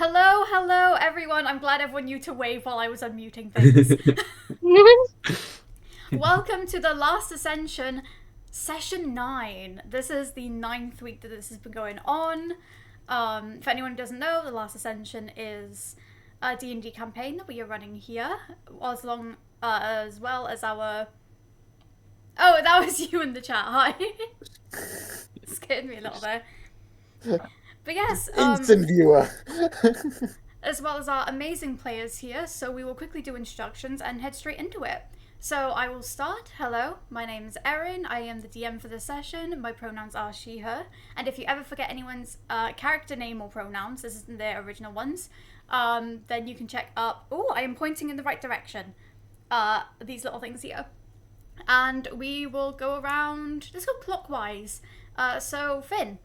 Hello, everyone. I'm glad everyone knew to wave while I was unmuting things. Welcome to the Last Ascension, Session 9. This is the 9th week that this has been going on. For anyone who doesn't know, the Last Ascension is a D&D campaign that we are running here, as well as our... Oh, that was you in the chat. Hi. Scared me a little bit. But yes, instant viewer. as well as our amazing players here, so we will quickly do introductions and head straight into it. So I will start. Hello, my name is Erin. I am the DM for the session. My pronouns are she, her. And if you ever forget anyone's character name or pronouns, this isn't their original ones, then you can check up. Oh, I am pointing in the right direction. These little things here. And we will go around, let's go clockwise. So Finn.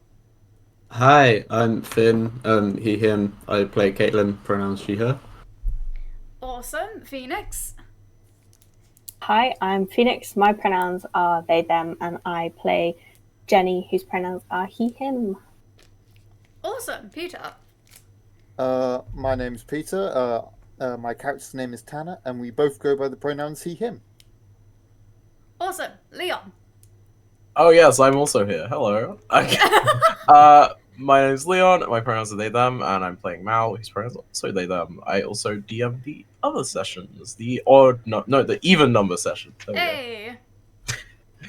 Hi, I'm Finn, he, him. I play Caitlin, pronouns she, her. Awesome. Phoenix. Hi, I'm Phoenix. My pronouns are they, them, and I play Jenny, whose pronouns are he, him. Awesome. Peter. My name's Peter. My character's name is Tanner, and we both go by the pronouns he, him. Awesome. Leon. Oh yes, I'm also here. Hello. Okay. My name's Leon. My pronouns are they them, and I'm playing Mal, whose pronouns are also they them. I also DM the other sessions, the even number session. There we go. Hey.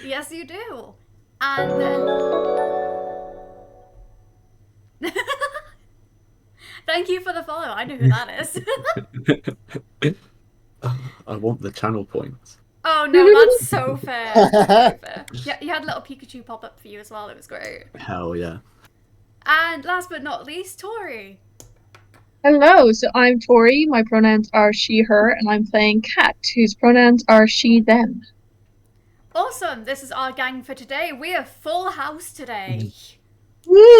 Yes, you do. And then. Thank you for the follow. I know who that is. I want the channel points. Oh no, that's so fair. So fair. Yeah, you had a little Pikachu pop up for you as well. It was great. Hell yeah. And last but not least, Tori. Hello, so I'm Tori, my pronouns are she, her, and I'm playing Kat, whose pronouns are she, them. Awesome, this is our gang for today. We are full house today. Woo!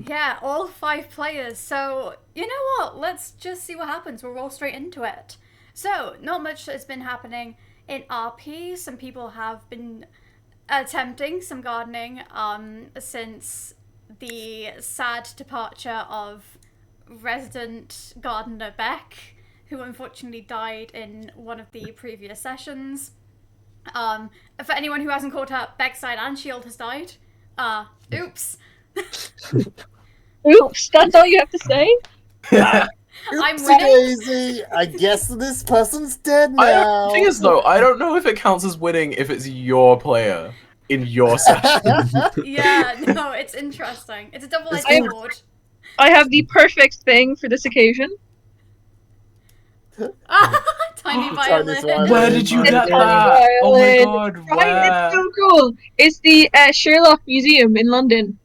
Yeah, all 5 players, so you know what, let's just see what happens. We'll roll straight into it. So, not much has been happening in RP. Some people have been attempting some gardening since the sad departure of resident gardener Beck, who unfortunately died in one of the previous sessions. For anyone who hasn't caught up, Beck's side and shield has died. Oops. Oops, that's all you have to say? I'm winning. Daisy, I guess this person's dead now. The thing is, though, I don't know if it counts as winning if it's your player in your session. Yeah, no, it's interesting. It's a double-edged sword. I have the perfect thing for this occasion. Tiny violin. Where did you It's get a that? Oh my violin. god, Right, where? it's so cool. It's the Sherlock Museum in London.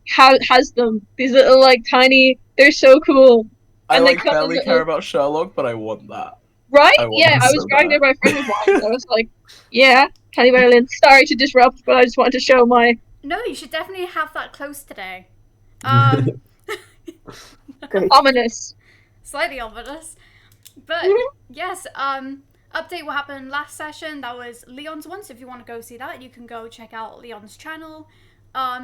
Has them. These little, like, tiny... They're so cool. I And they like come in barely little- care about Sherlock, but I want that. Right? I want Yeah, them I was so dragged bad. there by a friend of mine, so I was like, yeah, tiny violin. Sorry to disrupt, but I just wanted to show my... No, you should definitely have that close today. Ominous. Slightly ominous. But, yes, update what happened last session. That was Leon's one, so if you want to go see that, you can go check out Leon's channel.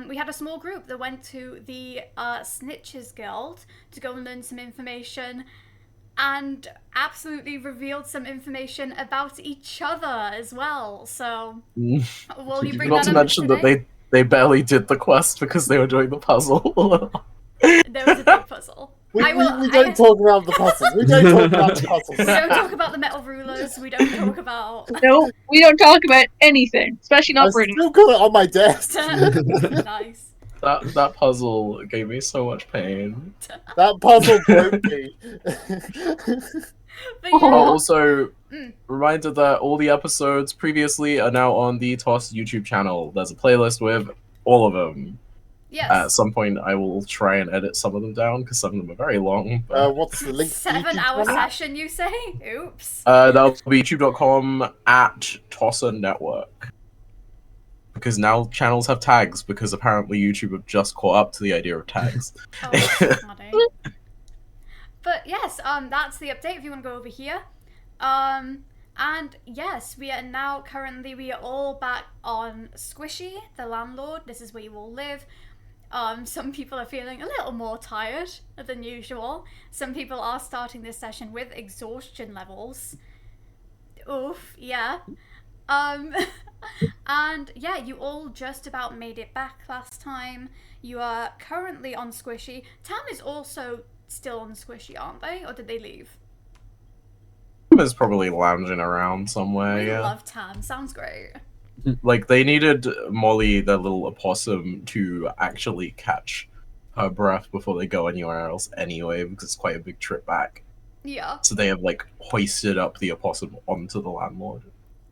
We had a small group that went to the Snitches Guild to go and learn some information and absolutely revealed some information about each other as well. So, will you bring Not that to up mention today? that they barely did the quest because they were doing the puzzle. There was a big puzzle. We don't talk about the puzzles. We don't talk about the puzzles. We don't talk about the metal rulers. We don't talk about... No, we don't talk about anything, especially not I've Britain. still got it on my desk. Nice. That puzzle gave me so much pain. That puzzle broke me. But Oh, yeah, also, reminder that all the episodes previously are now on the TOS YouTube channel. There's a playlist with all of them. yes. At some point, I will try and edit some of them down because some of them are very long. But, What's the link? 7-hour session, you say? Oops. that'll be youtube.com/Tosser Network. Because now channels have tags, because apparently YouTube have just caught up to the idea of tags. Oh, that's funny. But yes, that's the update if you want to go over here. And yes, we are all back on Squishy, the Landlord. This is where you all live. Some people are feeling a little more tired than usual. Some people are starting this session with exhaustion levels. Oof, yeah. And yeah, you all just about made it back last time. You are currently on Squishy. Tam is also still on Squishy, aren't they? Or did they leave? Is probably lounging around somewhere. We Yeah. love Tam. Sounds great. Like they needed Molly, the little opossum, to actually catch her breath before they go anywhere else anyway, because it's quite a big trip back. Yeah. So they have like hoisted up the opossum onto the landlord.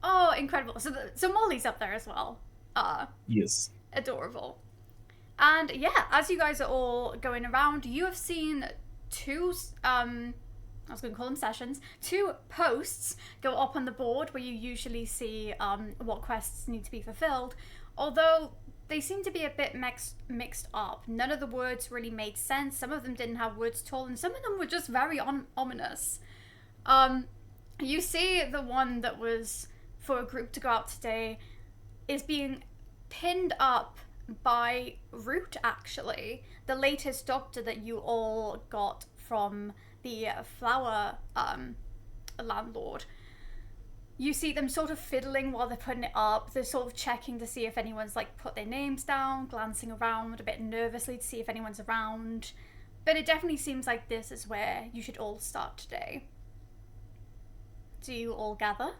Oh, incredible. So Molly's up there as well. Yes. Adorable. And yeah, as you guys are all going around, you have seen two, I was going to call them sessions, 2 posts go up on the board where you usually see what quests need to be fulfilled, although they seem to be a bit mixed up. None of the words really made sense. Some of them didn't have words at all, and some of them were just very ominous. You see the one that was for a group to go out today is being pinned up by Root, actually, the latest doctor that you all got from the flower landlord. You see them sort of fiddling while they're putting it up. They're sort of checking to see if anyone's like put their names down, glancing around a bit nervously to see if anyone's around. But it definitely seems like this is where you should all start today. Do you all gather?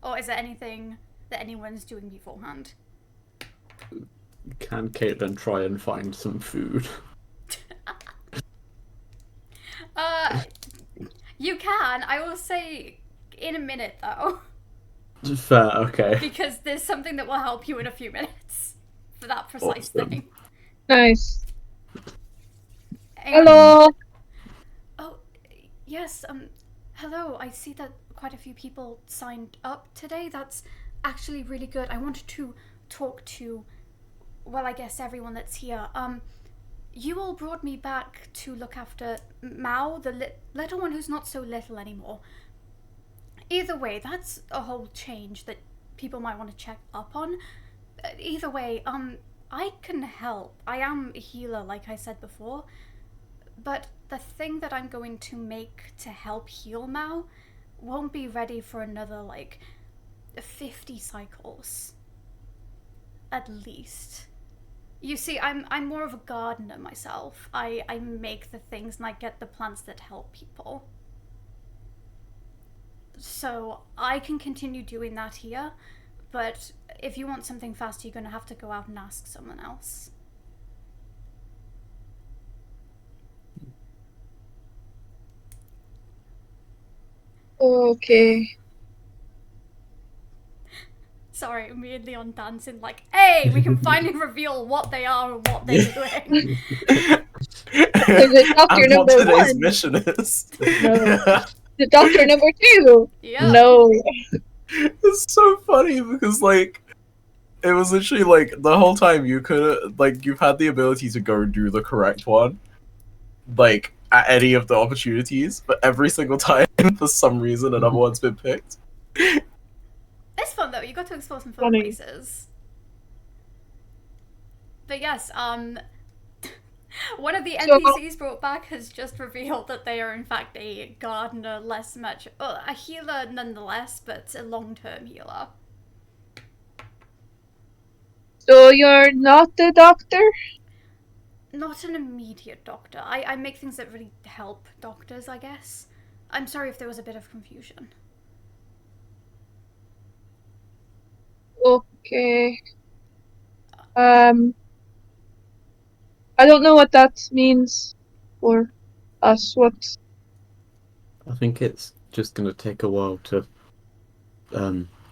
Or is there anything that anyone's doing beforehand? Can Caitlin try and find some food? You can. I will say in a minute, though. Fair, okay. Because there's something that will help you in a few minutes for that precise Awesome. thing. Nice. Hang on. Hello. Oh, yes, hello. I see that quite a few people signed up today. That's actually really good. I wanted to talk to, well, I guess everyone that's here. You all brought me back to look after Mao, the little one who's not so little anymore. Either way, that's a whole change that people might want to check up on. Either way, I can help. I am a healer, like I said before. But the thing that I'm going to make to help heal Mao won't be ready for another, 50 cycles. At least. You see, I'm more of a gardener myself. I make the things and I get the plants that help people. So I can continue doing that here, but if you want something faster, you're going to have to go out and ask someone else. Okay. Sorry, me and Leon dancing like, hey, we can finally reveal what they are and what they're doing. The doctor And what number today's 1. mission is. No. The doctor number 2. Yeah. No. It's so funny because it was literally the whole time you could you've had the ability to go do the correct one, at any of the opportunities, but every single time for some reason another one's been picked. It's fun though, you got to explore some fun Funny. places. But yes, one of the NPCs brought back has just revealed that they are in fact a gardener, a healer nonetheless, but a long-term healer. So you're not the doctor? Not an immediate doctor. I make things that really help doctors, I guess. I'm sorry if there was a bit of confusion. Okay. I don't know what that means for us. What? I think it's just going to take a while to,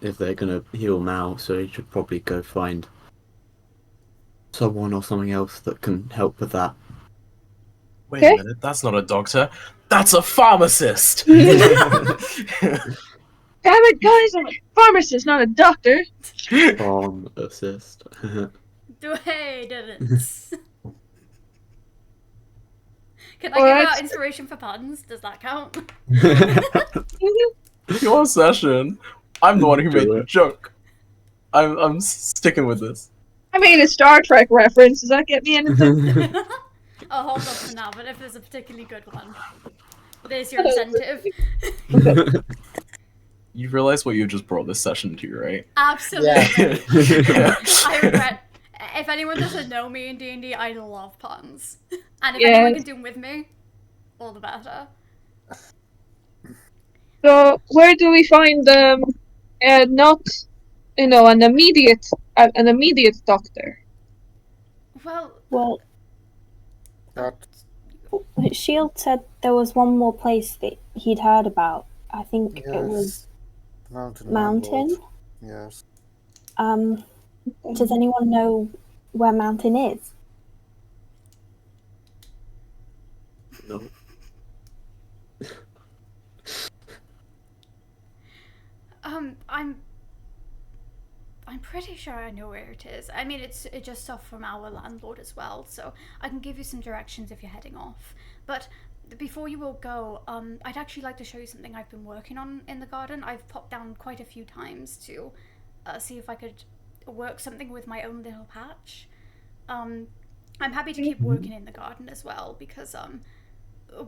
if they're going to heal Mao, so you should probably go find someone or something else that can help with that. Wait Okay. a minute, that's not a doctor. That's a pharmacist! Damn it, guys! I'm a pharmacist, not a doctor. Farm assist. Hey, didn't. Can I Alright. give out inspiration for puns? Does that count? Your session. I'm the one who Do made the it. joke. I'm sticking with this. I made a Star Trek reference. Does that get me anything? I'll hold off for now, but if there's a particularly good one, there's your incentive. You realize what you just brought this session to, right? Absolutely. Yeah. I regret. If anyone doesn't know me in D&D, I love puns. And if Yes. anyone can do them with me, all the better. So where do we find not an immediate doctor? Well, That Shield said there was one more place that he'd heard about. I think it was Mountain. Mountain. Landlord. Yes. Does anyone know where Mountain is? No. I'm pretty sure I know where it is. I mean, it's just off from our landlord as well, so I can give you some directions if you're heading off. But before you all go, I'd actually like to show you something I've been working on in the garden. I've popped down quite a few times to see if I could work something with my own little patch. I'm happy to keep working in the garden as well because,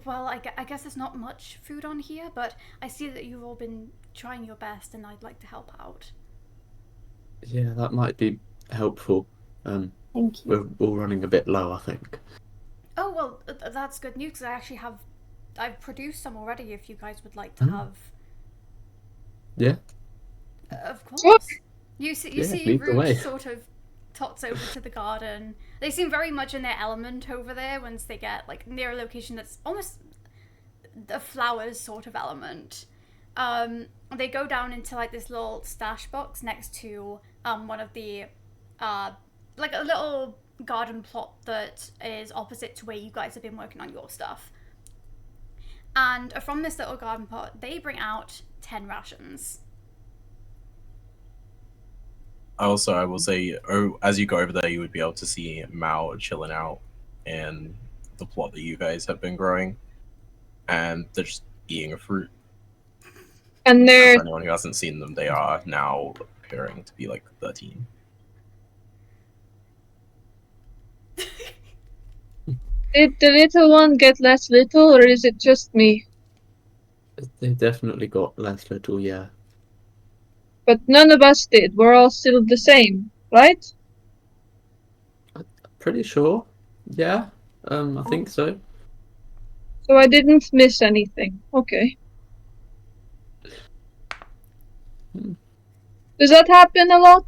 well, I guess there's not much food on here, but I see that you've all been trying your best and I'd like to help out. Yeah, that might be helpful. Thank you. We're all running a bit low, I think. Oh, well, that's good news, because I've produced some already if you guys would like to have. Yeah. Of course. Look. You Yeah, see lead the way. Root sort of tots over to the garden. They seem very much in their element over there once they get, like, near a location that's almost the flowers sort of element. They go down into, like, this little stash box next to one of the, like, a little garden plot that is opposite to where you guys have been working on your stuff. And from this little garden plot, they bring out 10 rations. I will say, as you go over there, you would be able to see Mao chilling out in the plot that you guys have been growing, and they're just eating a fruit. And For they're anyone who hasn't seen them, they are now appearing to be like 13. did the little one get less little, or is it just me? They definitely got less little, yeah. But none of us did. We're all still the same, right? Pretty sure. Yeah. I think so. So I didn't miss anything. Okay. Does that happen a lot?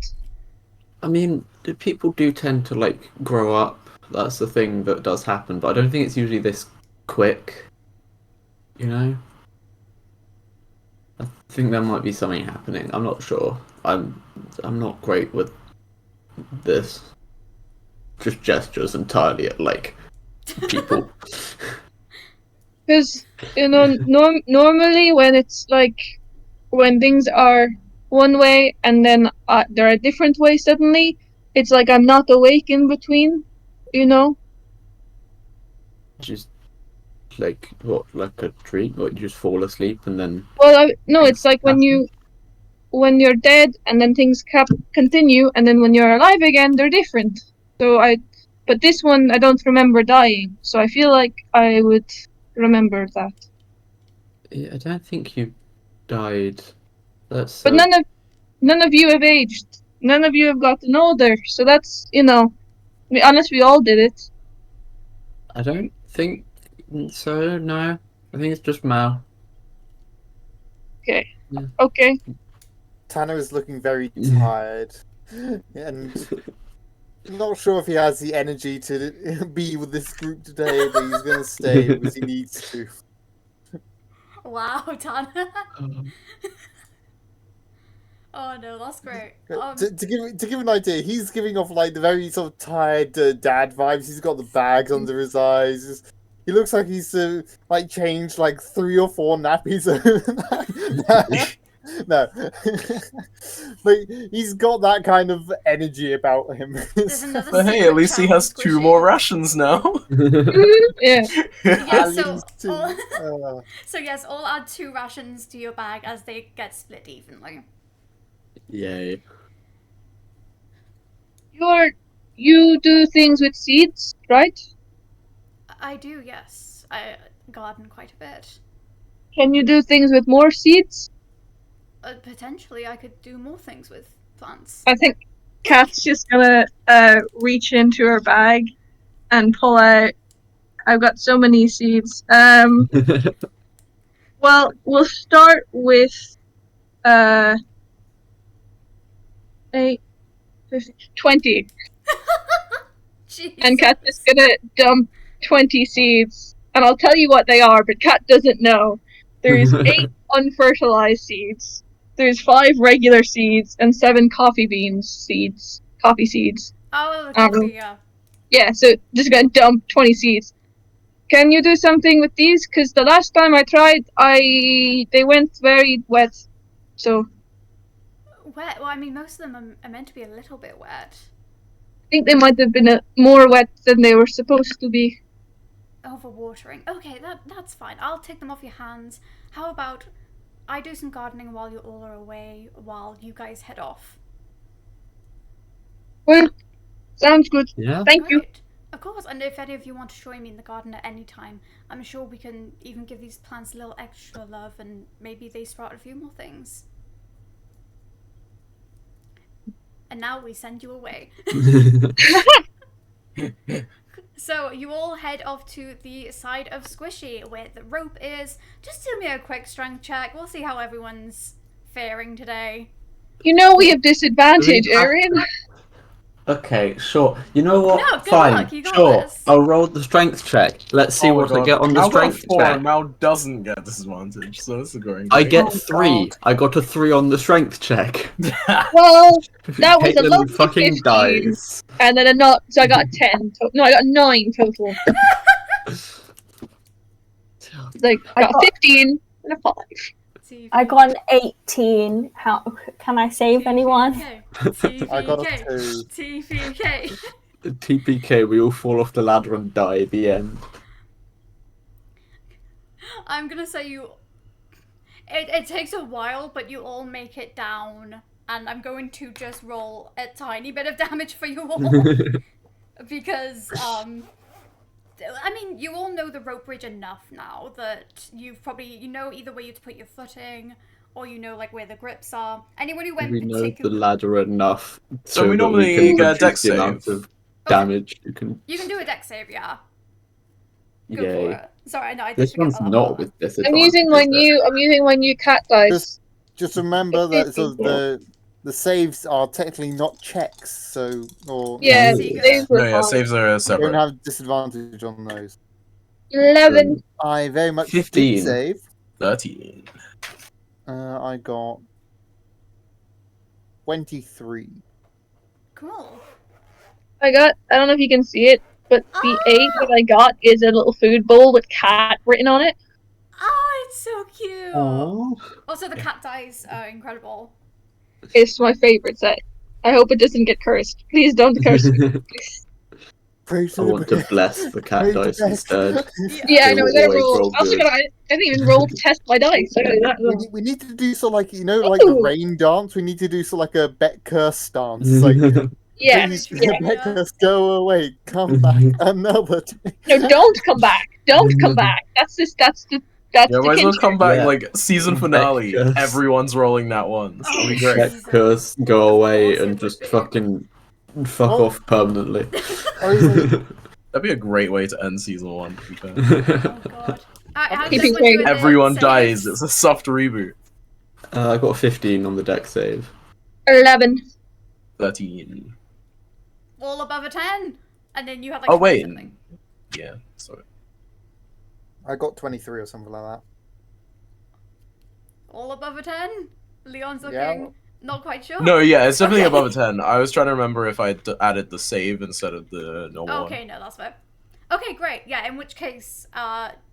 I mean, people do tend to, like, grow up. That's the thing that does happen, but I don't think it's usually this quick. You know? I think there might be something happening. I'm not sure. I'm not great with this. Just gestures entirely at, like, people. Because, normally when it's like, when things are one way and then they're a different way suddenly, it's like I'm not awake in between, you know? Just, like, what, like a dream? Or you just fall asleep and then... Well, no, it's like when you're dead and then things continue, and then when you're alive again, they're different. But this one, I don't remember dying, so I feel like I would remember that. Yeah, I don't think you died. That's. But none of you have aged. None of you have gotten older, so that's, unless we all did it. I don't think so. No, I think it's just Mal. Okay. Yeah. Okay. Tanner is looking very tired, and not sure if he has the energy to be with this group today, but he's going to stay because he needs to. Wow, Tana. Oh no, that's great. To give an idea, he's giving off like the very sort of tired dad vibes. He's got the bags under his eyes. He looks like he's like changed like 3 or 4 nappies. No, but he's got that kind of energy about him. But hey, at least he has 2 more rations now. Yeah. Yeah, so yes, all add 2 rations to your bag as they get split evenly. Yay. you do things with seeds, right? I do, yes. I garden quite a bit. Can you do things with more seeds? Potentially, I could do more things with plants. I think Kat's just gonna reach into her bag and pull out. I've got so many seeds. Well, we'll start with 8, 15, 20. Jesus. And Kat's just gonna dump 20 seeds. And I'll tell you what they are, but Kat doesn't know. There's 8 unfertilized seeds. There's 5 regular seeds and 7 coffee seeds. Oh, the coffee, yeah. Yeah, so just gonna dump 20 seeds. Can you do something with these? Because the last time I tried, they went very wet. So Wet? Well, I mean, most of them are meant to be a little bit wet. I think they might have been more wet than they were supposed to be. Overwatering. Okay, that's fine. I'll take them off your hands. How about I do some gardening while you all are away, while you guys head off? Well, sounds good. Yeah. Thank you. Great. Of course, and if any of you want to join me in the garden at any time, I'm sure we can even give these plants a little extra love and maybe they sprout a few more things. And now we send you away. So you all head off to the side of Squishy where the rope is. Just do me a quick strength check. We'll see how everyone's faring today. You know we have disadvantage, Do we have- Erin. Okay, sure. You know what? No, good Fine. luck, you got Sure. this. I'll roll the strength check. Let's see Oh my what I God. get on the Mal got a strength 4, check. Mal doesn't get disadvantage, so this is going I great. get Oh, 3. God. I got a 3 on the strength check. Well, that was a Caitlin lovely fucking 15. dies. and then so I got 10. No, I got 9 total. Like, I got 15 and a 5. I got an 18. How can I save anyone? TPK. I got a 2. TPK. TPK, we all fall off the ladder and die at the end. I'm gonna say it takes a while, but you all make it down, and I'm going to just roll a tiny bit of damage for you all because I mean, you all know the rope bridge enough now that you know either way to put your footing, or you know like where the grips are. Anyone who went We know the particularly, ladder enough, So we that normally can get a reduce dex the amount save. of damage you can. you can do a dex save, yeah. Go for Yay. it. Sorry, no, I did This forget one's about that not part. with disadvantage. I'm using my new cat dice. Just remember that so the saves are technically not checks, so Yeah, so you can- saves No, were yeah, fine. saves are you don't separate. have disadvantage on those. 11. I very much 15. did save. 13. I got 23. Cool. I don't know if you can see it, but the 8 that I got is a little food bowl with cat written on it. Oh, it's so cute. Aww. Also, the cat dice are incredible. It's my favorite set. I hope it doesn't get cursed. Please don't curse me. Praise I to want the to bless the cat praise the dice best. instead. Yeah, I They know. will I gotta always roll. roll Also, good. I didn't even roll to test my dice. I gotta do that as well. We need to do so like like the Ooh. rain dance. We need to do so like a bet curse stance. It's like Yeah. please, Yeah. bet curse, go away, come back another day. No, don't come back. Don't come back. That's Yeah, the might as well kinship. come back Yeah. like season finale. Yes. Everyone's rolling that one. It'll be Oh, great. Jesus. Curse, go Of away, course it and would just be. fucking fuck Oh. off permanently. Or is it- That'd be a great way to end season 1. To be fair. Oh god. How did Keeping everyone do track. with the Everyone saves? dies. It's a soft reboot. I got 15 on the deck save. 11. 13. All above a 10, and then you had like Oh 20 wait. something. Yeah. Sorry. I got 23 or something like that. All above a 10. Leon's looking Yeah. not quite sure. No, yeah, it's definitely Okay. above a 10. I was trying to remember if I added the save instead of the normal Okay, no, that's fair. Okay, great. Yeah, in which case,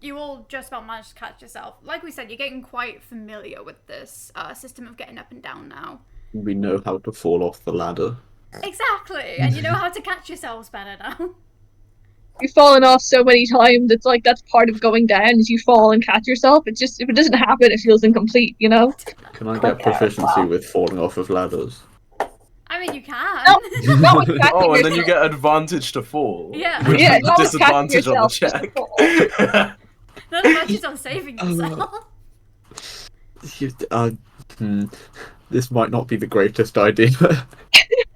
you all just about managed to catch yourself. Like we said, you're getting quite familiar with this system of getting up and down now. We know how to fall off the ladder. Exactly, and you know how to catch yourselves better now. You've fallen off so many times. It's like that's part of going down. Is you fall and catch yourself. It's just if it doesn't happen, it feels incomplete. You know. Can I get Okay, proficiency wow. with falling off of ladders? I mean, you can. No, not with catching Oh, and then you yourself. get advantage to fall. Yeah. Which Yeah, is a not with catching disadvantage on the yourself, just to check. fall. Not advantage on saving yourself. This might not be the greatest idea.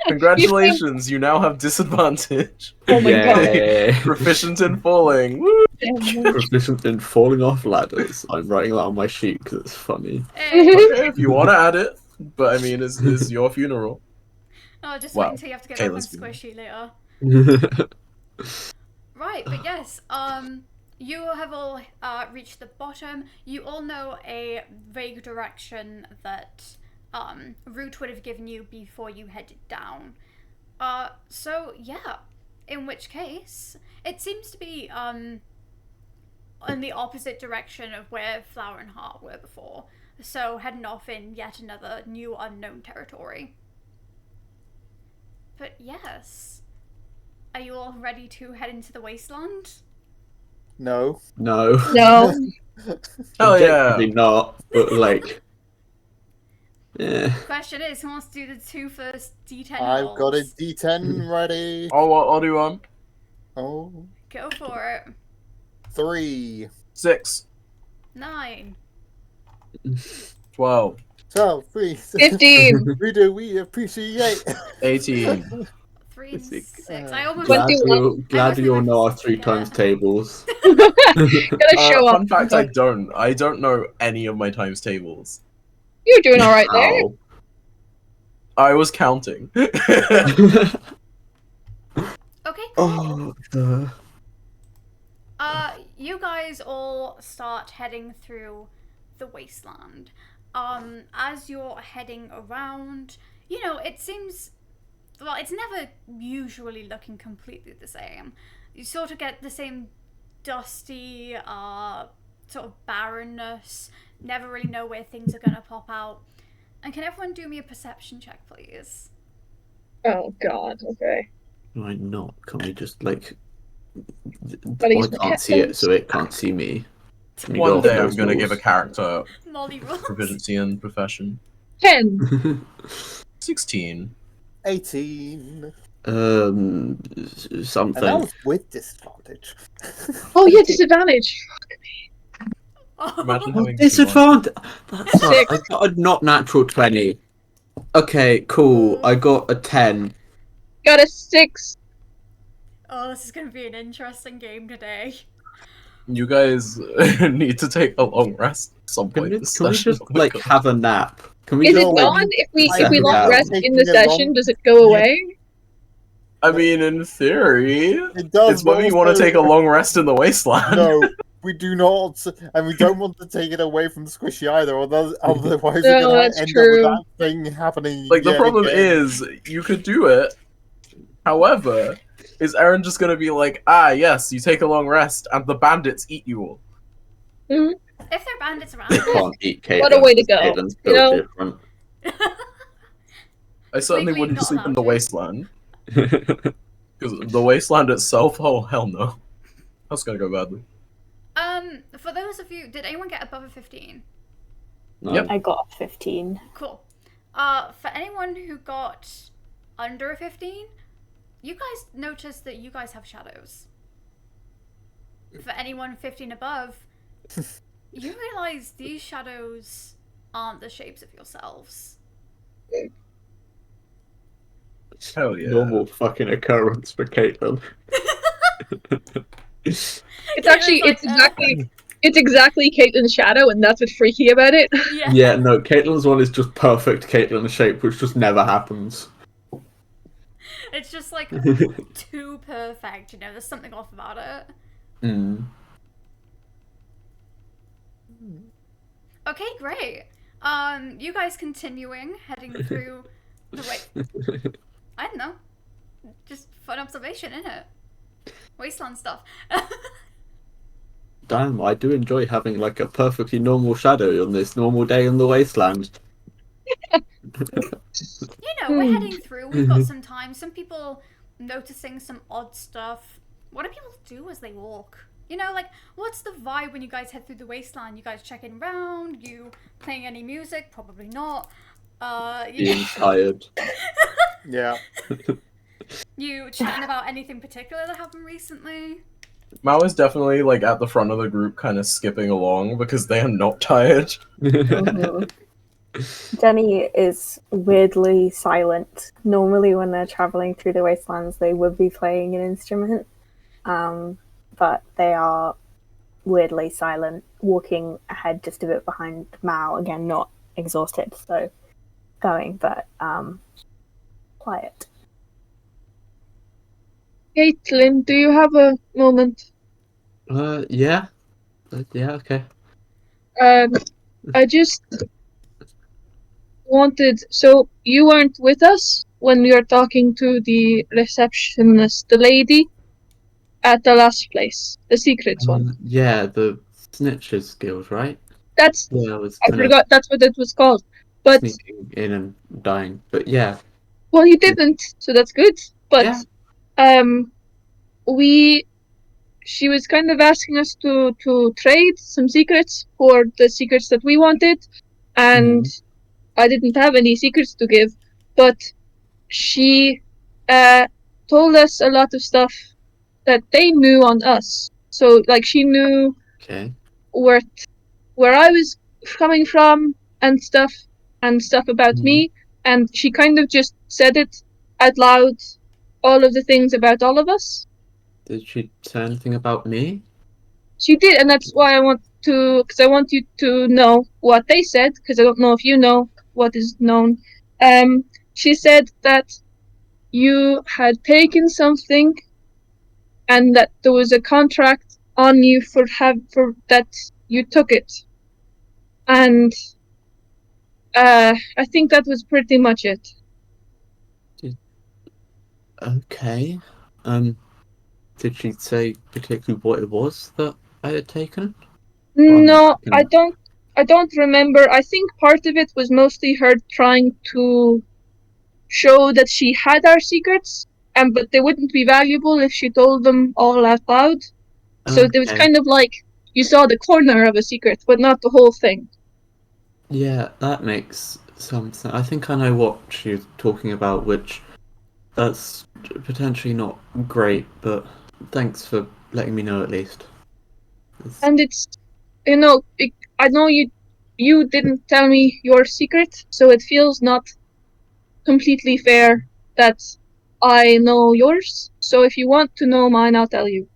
Congratulations, you now have disadvantage. Oh my god. Yay. Proficient in falling. Woo! Proficient in falling off ladders. I'm writing that on my sheet because it's funny. Hey. Okay, if you want to add it, but I mean, it's your funeral. Oh, just Wow. wait until you have to get back on Kayla's been- Squishy later. Right, but yes, you have all reached the bottom. You all know a vague direction that Root would have given you before you headed down. So yeah, in which case, it seems to be in the opposite direction of where Flower and Heart were before. So heading off in yet another new unknown territory. But yes, are you all ready to head into the Wasteland? No. No. No. Hell yeah. Objectively not, but like. Yeah. Question is, who wants to do the two first D10 I've got a rolls? D10 ready. Oh, I'll do one. Oh, Go for it. 3. 6, 9. 12, 12, 3. 15. We appreciate. 18. 3 and Sick. 6. I almost... Glad 21. you glad I you all mostly know our went 3 to- times tables. Gotta show up. Fun fact, I don't know any of my times tables. You're doing alright there. Ow. I was counting. Okay, cool. Oh, You guys all start heading through the Wasteland. As you're heading around, you know, it seems... Well, it's never usually looking completely the same. You sort of get the same dusty, sort of barrenness. Never really know where things are gonna pop out. And can everyone do me a perception check, please? Oh god, okay. why not? Can we just like? Gotta I use my can't see it, headphones. so it can't see me. Can we go One off day I'm those gonna give a rules? character Molly rolls. proficiency and profession. 10. 16. 18. Um, And something. that was with disadvantage. Oh yeah, disadvantage. Imagine Oh, having disadvantage. That's Six. I got a not natural 20. Okay, cool. I got a 10. Got a 6. Oh, this is gonna be an interesting game today. You guys need to take a long rest at some Can point we, this can we session. just Oh my like God. have a nap? Can we Is just it No, gone? If we I long am rest in taking the a long- session, does it go away? I mean, in theory, It does. it's whether but you want to also- take a long rest in the wasteland. No, we do not, and we don't want to take it away from Squishy either. Otherwise, No, we're gonna that's end true. up with that thing happening. Like, the yet problem again. is, you could do it. However, is Erin just gonna be like, ah, yes, you take a long rest, and the bandits eat you all? If they're bandits around, can't eat Caitlin? What a way to go, Caitlin's you built know? different. I certainly Legally wouldn't not sleep in allowed the to. wasteland. Because the wasteland itself, oh, hell no. That's gonna go badly. for those of you, did anyone get above a 15? No. Yep. I got a 15. Cool. For anyone who got under a 15, you guys notice that you guys have shadows. For anyone 15 above, you realize these shadows aren't the shapes of yourselves. Hell yeah. Normal fucking occurrence for Caitlin. It's actually like, it's exactly Caitlin's shadow, and that's what's freaky about it. Yeah. Yeah, no, Caitlin's one is just perfect Caitlin shape, which just never happens. It's just like too perfect, you know, there's something off about it. Mm. Okay, great. You guys continuing, heading through the way. I don't know. Just fun observation, innit? Wasteland stuff. Damn, I do enjoy having like a perfectly normal shadow on this normal day in the wasteland. You know, we're heading through, we've got some time. Some people noticing some odd stuff. What do people do as they walk? You know, like, what's the vibe when you guys head through the wasteland? You guys checking around? You playing any music? Probably not. Being tired. Yeah. You chatting about anything particular that happened recently? Mao is definitely like at the front of the group, kind of skipping along because they are not tired. Mhm. Jenny is weirdly silent. Normally, when they're traveling through the wastelands, they would be playing an instrument, but they are weirdly silent, walking ahead just a bit behind Mao. Again, not exhausted, so going, but quiet. Caitlin, do you have a moment? Yeah. Yeah, okay. I just wanted. So you weren't with us when we were talking to the receptionist, the lady at the last place, the secrets one. Yeah, the snitches guild, right? That's Yeah, I was I kind of forgot. That's what it was called. But sneaking in and dying. But yeah. well, you didn't, so that's good. But Yeah. we she was kind of asking us to trade some secrets for the secrets that we wanted, and I didn't have any secrets to give, but she told us a lot of stuff that they knew on us. So like she knew Okay. where I was coming from and stuff about me, and she kind of just said it out loud, all of the things about all of us. Did she say anything about me? She did, and that's why I want to, because I want you to know what they said, because I don't know if you know what is known. She said that you had taken something, and that there was a contract on you for that you took it, and I think that was pretty much it. Okay. Did she say particularly what it was that I had taken? No, I don't remember. I think part of it was mostly her trying to show that she had our secrets, and but they wouldn't be valuable if she told them all out loud. So it was Okay. kind of like you saw the corner of a secret, but not the whole thing. Yeah, that makes some sense. I think I know what she was talking about, which that's potentially not great, but thanks for letting me know at least. And it's, I know you didn't tell me your secret, so it feels not completely fair that I know yours. So if you want to know mine, I'll tell you.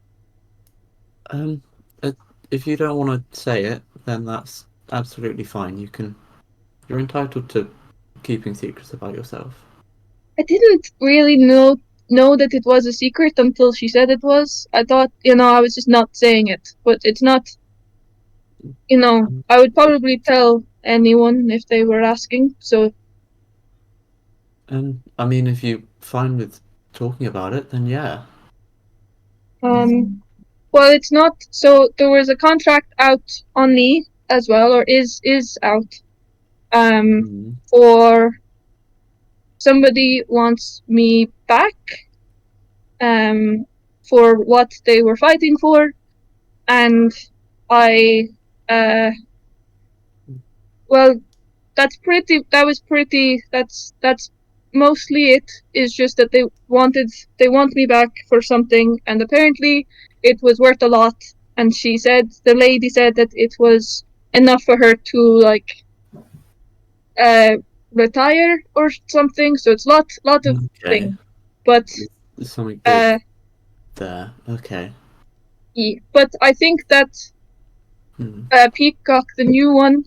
Um, uh, if you don't want to say it, then that's absolutely fine. You're entitled to keeping secrets about yourself. I didn't really know that it was a secret until she said it was. I thought, I was just not saying it, but it's not. I would probably tell anyone if they were asking. So, I mean, if you're fine with talking about it, then yeah. well, it's not. So there was a contract out on me as well, or is out. For somebody wants me back. For what they were fighting for, and I. Well, that's mostly it. Is just that they want me back for something, and apparently it was worth a lot, and the lady said that it was enough for her to like retire or something, so it's lot of things, but there's something good there. Okay. yeah. But I think that Peacock, the new one,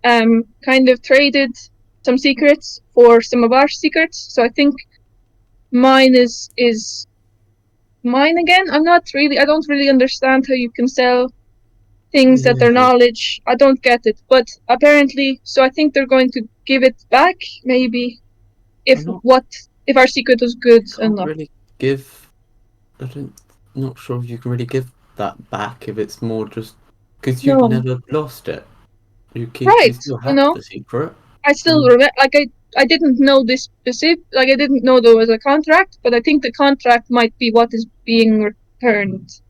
kind of traded some secrets for some of our secrets. So I think mine is mine again. I don't really understand how you can sell things that are knowledge. I don't get it. But apparently, so I think they're going to give it back, maybe, if our secret was good enough. Really not sure if you can really give that back if it's more just because you've never lost it. You still have the secret. I still remember, I didn't know this specific, I didn't know there was a contract, but I think the contract might be what is being returned.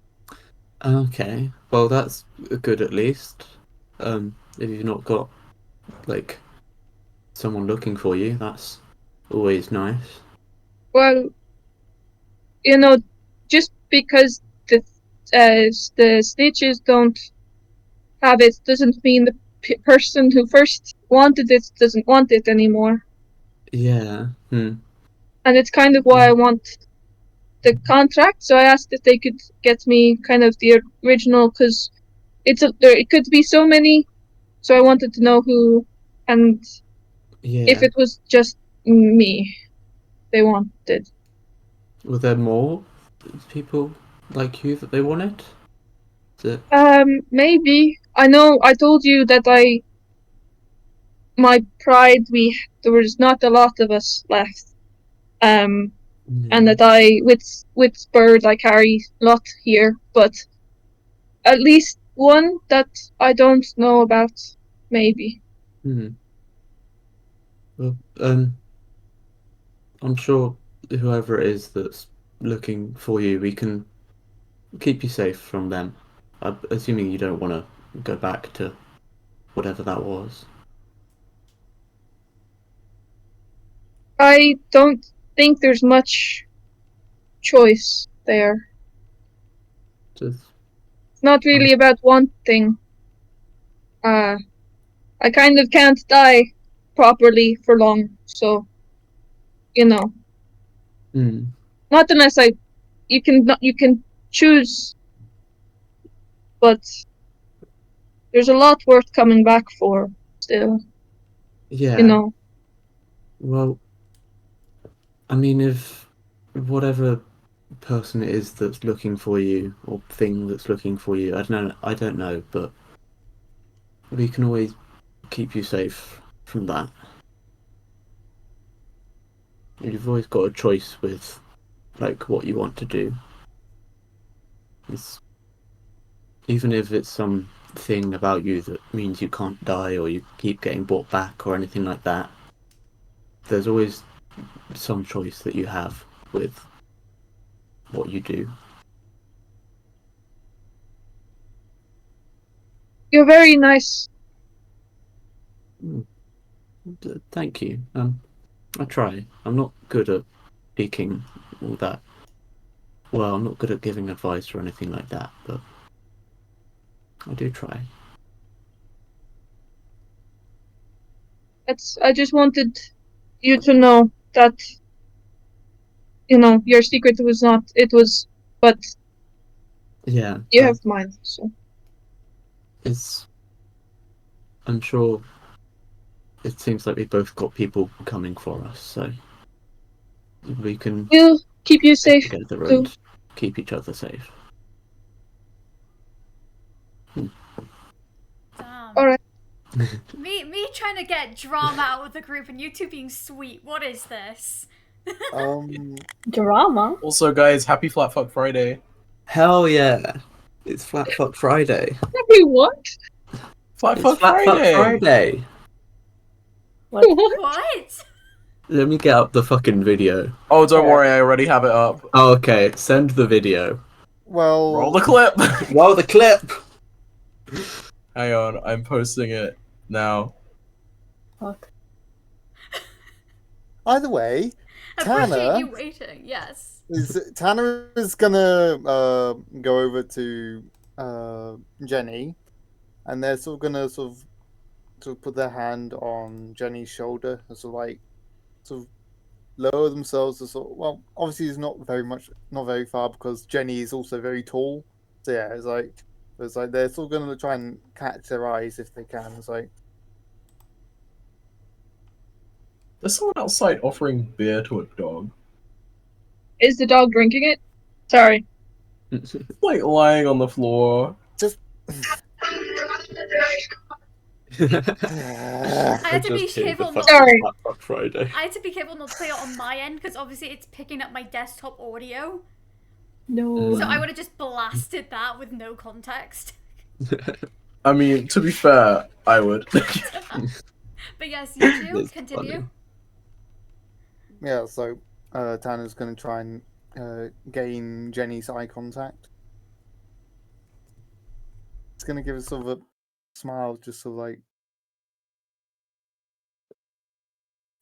Okay, well that's good at least. If you've not got like someone looking for you, that's always nice. Well, just because the stitches don't have it doesn't mean the person who first wanted it doesn't want it anymore. Yeah. And it's kind of why I want the contract. So I asked if they could get me kind of the original, because it could be so many. So I wanted to know who, and Yeah. if it was just me they wanted. Were there more people like you that they wanted? Maybe. I know I told you that my pride, there was not a lot of us left. And that I, with Bird, I carry a lot here, but at least one that I don't know about, maybe. Well, I'm sure whoever it is that's looking for you, we can keep you safe from them. I'm assuming you don't want to go back to whatever that was. I don't think there's much choice there. Just, It's not really about wanting. I kind of can't die properly for long, so not unless you can choose, but there's a lot worth coming back for still. Yeah. Well, I mean, if whatever person it is that's looking for you or thing that's looking for you, I don't know, but we can always keep you safe from that. You've always got a choice with like what you want to do. Even if it's something about you that means you can't die or you keep getting brought back or anything like that, there's always some choice that you have with what you do. You're very nice. Thank you. I try. I'm not good at speaking all that. Well, I'm not good at giving advice or anything like that, but I do try. I just wanted you to know that your secret was not. It was, but Yeah. you have mine. So I'm sure. It seems like we both got people coming for us, so we can. We'll keep you safe together too. and keep each other safe. Damn. Alright. Me trying to get drama out of the group and you two being sweet. What is this? Drama? Also, guys, happy Flat Fuck Friday. Hell yeah! It's Flat Fuck Friday. Happy what? Flat It's Fuck Flat Friday. Fuck Friday. What? What? Let me get up the fucking video. Oh, don't worry, I already have it up. Oh, okay, send the video. Well, Roll the clip. Roll the clip. Hang on, I'm posting it now. Fuck. either way, Appreciate you waiting. Yes. Tanner is gonna go over to Jenny, and they're sort of gonna sort of put their hand on Jenny's shoulder and sort of lower themselves to well, obviously it's not very far because Jenny is also very tall. So yeah, it's like they're still gonna try and catch their eyes if they can. It's like There's someone outside offering beer to a dog. Is the dog drinking it? Sorry. It's like lying on the floor. just. I had to be careful not. Sorry. Flat Fuck Friday. I had to be careful not to play it on my end because obviously it's picking up my desktop audio. No. So I would have just blasted that with no context. I mean, to be fair, I would. But yes, you two It's continue. funny. Yeah, so Tanner's gonna try and gain Jenny's eye contact. He's gonna give a sort of a smile, just so like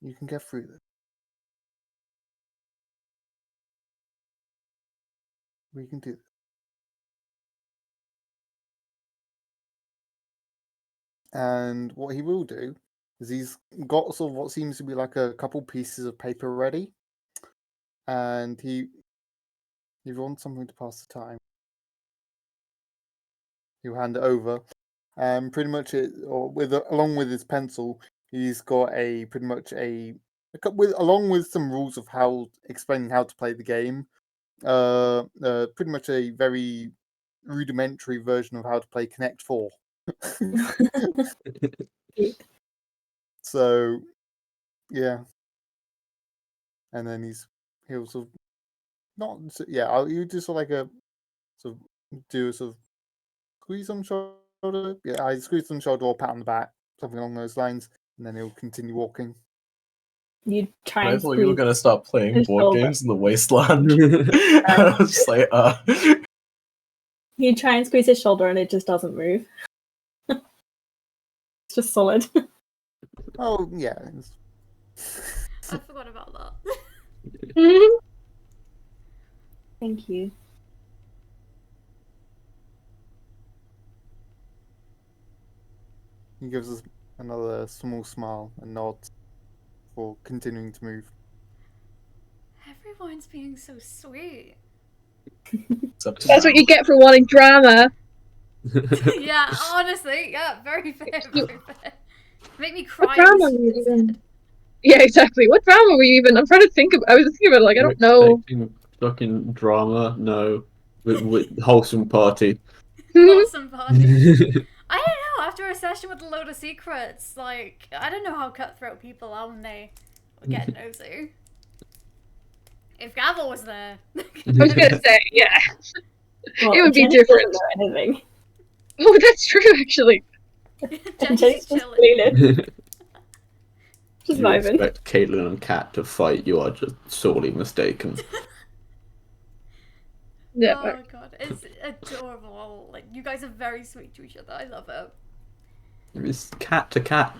you can get through this. We can do this. And what he will do is he's got sort of what seems to be like a couple pieces of paper ready, and he wants something to pass the time. He'll hand it over, and pretty much along with his pencil, he's got along with some rules of explaining how to play the game. Pretty much a very rudimentary version of how to play Connect 4. So, yeah. And then he'll sort of you just sort of like sort of do a sort of squeeze on shoulder. Yeah, I squeeze on shoulder or pat on the back, something along those lines, and then he'll continue walking. You try I and thought you were squeeze gonna start playing his board shoulder. games in the Wasteland. And I was just like, You try and squeeze his shoulder and it just doesn't move. It's just solid. Oh yeah. I forgot about that. Thank you. He gives us another small smile and nod for continuing to move. Everyone's being so sweet. Except That's what you get for wanting drama. Yeah, honestly, yeah, very fair, very fair. Make me cry. What drama were you even? Yeah, exactly. What drama were you even? I'm trying to think of. I was thinking about it, like I don't know. Expecting fucking drama? No. With wholesome party. Awesome party. I don't know, after a session with a load of secrets, like, I don't know how cutthroat people are when they get nosy. If Gavel was there. I was gonna say, yeah. Well, It would be Jenny different. doesn't know anything. Oh, that's true, actually. And Jenny's Jenny's just chilling. cleaning. Just You vibing. expect Caitlin and Kat to fight, you are just sorely mistaken. Yeah. Oh god, it's adorable. Like, you guys are very sweet to each other. I love it. It's cat to cat.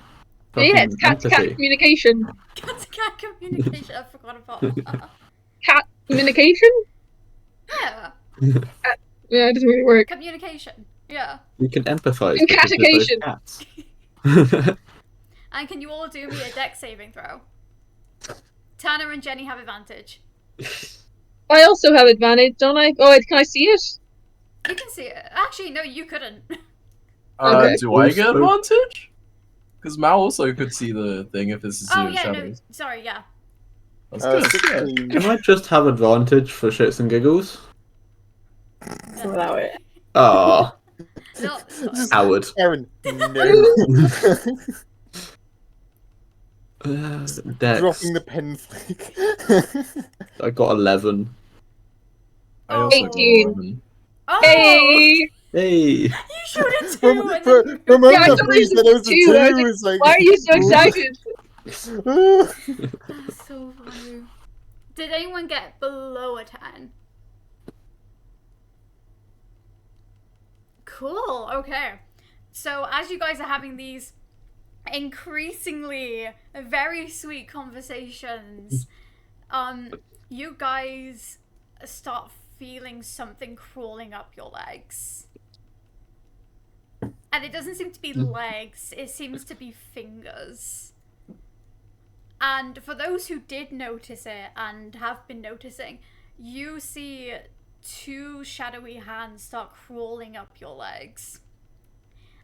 Yeah, it's cat-to-cat communication. Cat to cat communication. I forgot about that. Cat communication? Yeah, Yeah, it doesn't really work. communication. Yeah. We can empathise. And because we're both catication. cats. And can you all do me a dex saving throw? Tanner and Jenny have advantage. I also have advantage, don't I? Oh, can I see it? You can see it. Actually, no, you couldn't. Okay. do I get Also- advantage? Because Mal also could see the thing if this is Oh in yeah, no, shadows. sorry, yeah. That's good. Yeah. 16. Can I just have advantage for shits and giggles? Allow it. Ah, No, it's fine. Howard. Erin, no. Dex. Dropping the pen flick. I got 11. I also got 18. 11. Oh! Hey! Hey! You showed it too! and then- For a Yeah, I moment, thought I said it was a 2. I was 2. like, It's like, why are you so excited? That's so funny. Did anyone get below a 10? Cool, okay. So as you guys are having these increasingly very sweet conversations, you guys start feeling something crawling up your legs. And it doesn't seem to be legs, it seems to be fingers. And for those who did notice it and have been noticing, you see 2 shadowy hands start crawling up your legs.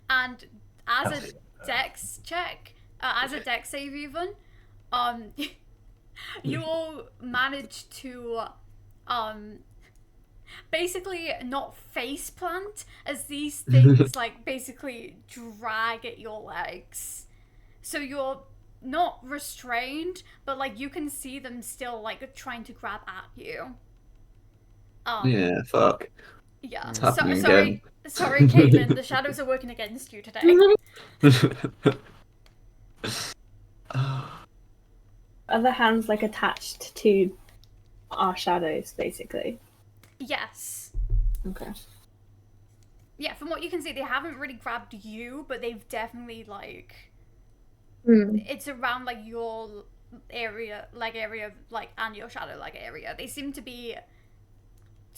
And as a dex check, as a dex save even, you all manage to basically not face plant as these things like basically drag at your legs. So you're not restrained, but like you can see them still like trying to grab at you. Yeah, fuck. Yeah. It's happening Sorry, Caitlin, the shadows are working against you today. Are the hands like attached to our shadows, basically? Yes. Okay. Yeah, from what you can see, they haven't really grabbed you, but they've definitely like it's around like your area, like and your shadow like area. They seem to be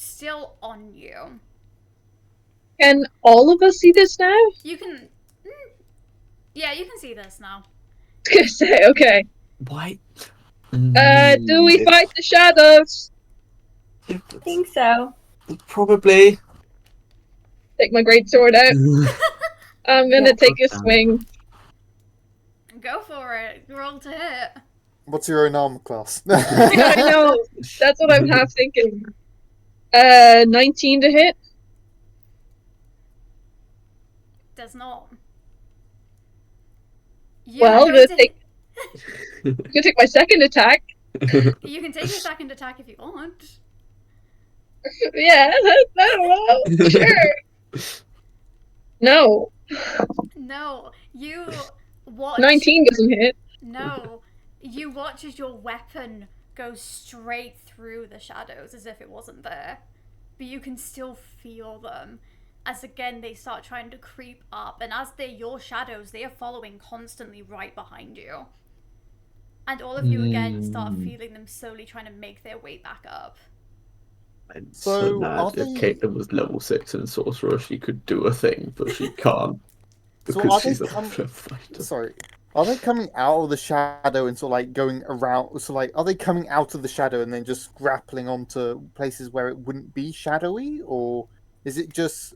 still on you. Can all of us see this now? You can... Yeah, you can see this now. I was gonna say, okay. Why? Do we fight the shadows? I think so. Probably. Take my greatsword out. I'm gonna take a swing. Go for it. Roll to hit. What's your own armor class? I know. That's what I'm half thinking. 19 to hit. Does not. Well, I'm gonna take my second attack. You can take your second attack if you want. Yeah, I don't know. Sure. No. No, you watch. 19 doesn't hit. No, you watch as your weapon goes straight through the shadows as if it wasn't there. But you can still feel them. As again, they start trying to creep up. And as they're your shadows, they are following constantly right behind you. And all of you again start feeling them slowly trying to make their way back up. I'm So, so mad. are If they- Caitlin was level 6 and sorcerer, she could do a thing, but she can't. So Because are they she's a com- fighter. Sorry. Are they coming out of the shadow and sort of like going around? So like, are they coming out of the shadow and then just grappling onto places where it wouldn't be shadowy, or is it just?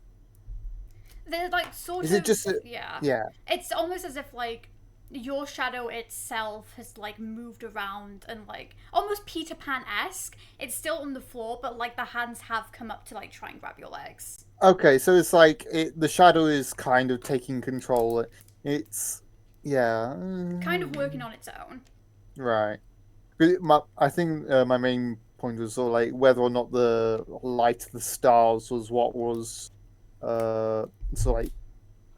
They're like sort Is of. it just Yeah. Yeah. It's almost as if like your shadow itself has like moved around and like almost Peter Pan-esque. It's still on the floor, but like the hands have come up to like try and grab your legs. Okay, so it's like the shadow is kind of taking control. It's Kind of working on its own. Right. I think my main point was sort of like whether or not the light of the stars was what was so like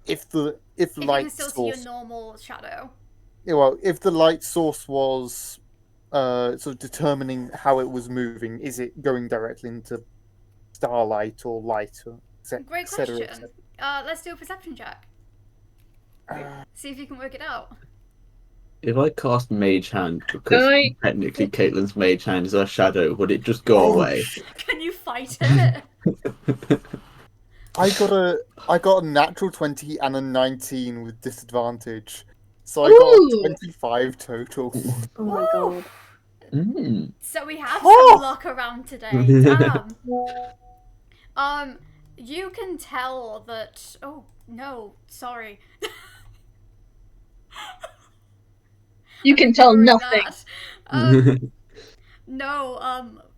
if the If you light can still see your source normal shadow. if the light source was sort of determining how it was moving, is it going directly into starlight or light or Great et cetera, et question. cetera? Let's do a perception check. See if you can work it out. If I cast Mage Hand, because I- technically Caitlin's Mage Hand is her shadow, would it just go away? Can you fight it? I got a natural 20 and a 19 with disadvantage. So I Ooh. got a 25 total. Oh my god. Mm. So we have Oh! some luck around today. Damn. You can tell that. Oh no, sorry. You can tell Ignoring nothing. that. No,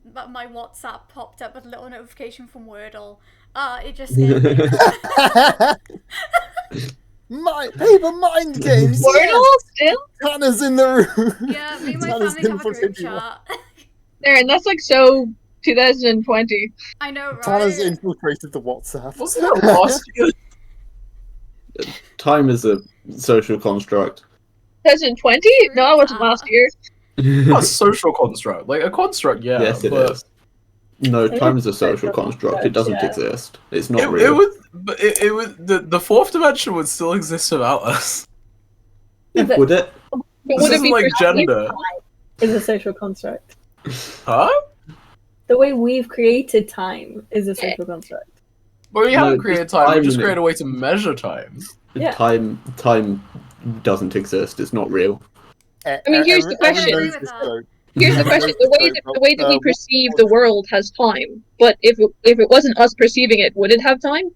but my WhatsApp popped up with a little notification from Wordle. It just scared me. Paper mind games! Wordle still? Tanner's in the room! Yeah, me and my Tanner's family have a group infiltrating chat. Aaron, that's like so 2020. I know, right? Tanner's infiltrated the WhatsApp. Wasn't that last year? Time is a social construct. 2020? No, it wasn't last year. A social construct. Like, a construct, yeah. Yes, it but is. No, It time is is a social social construct. It doesn't construct, yeah. exist. It's not It real. would the fourth dimension would still exist without us. But Would it? But This would it isn't be like perceived? gender. is a social construct. Huh? The way we've created time is a social construct. But we No, haven't just created time, we time just limit. created a way to measure time. Yeah. Time doesn't exist. It's not real. I mean, here's the question. I agree with that. Here's the question: the way that we perceive the world has time, but if it wasn't us perceiving it, would it have time?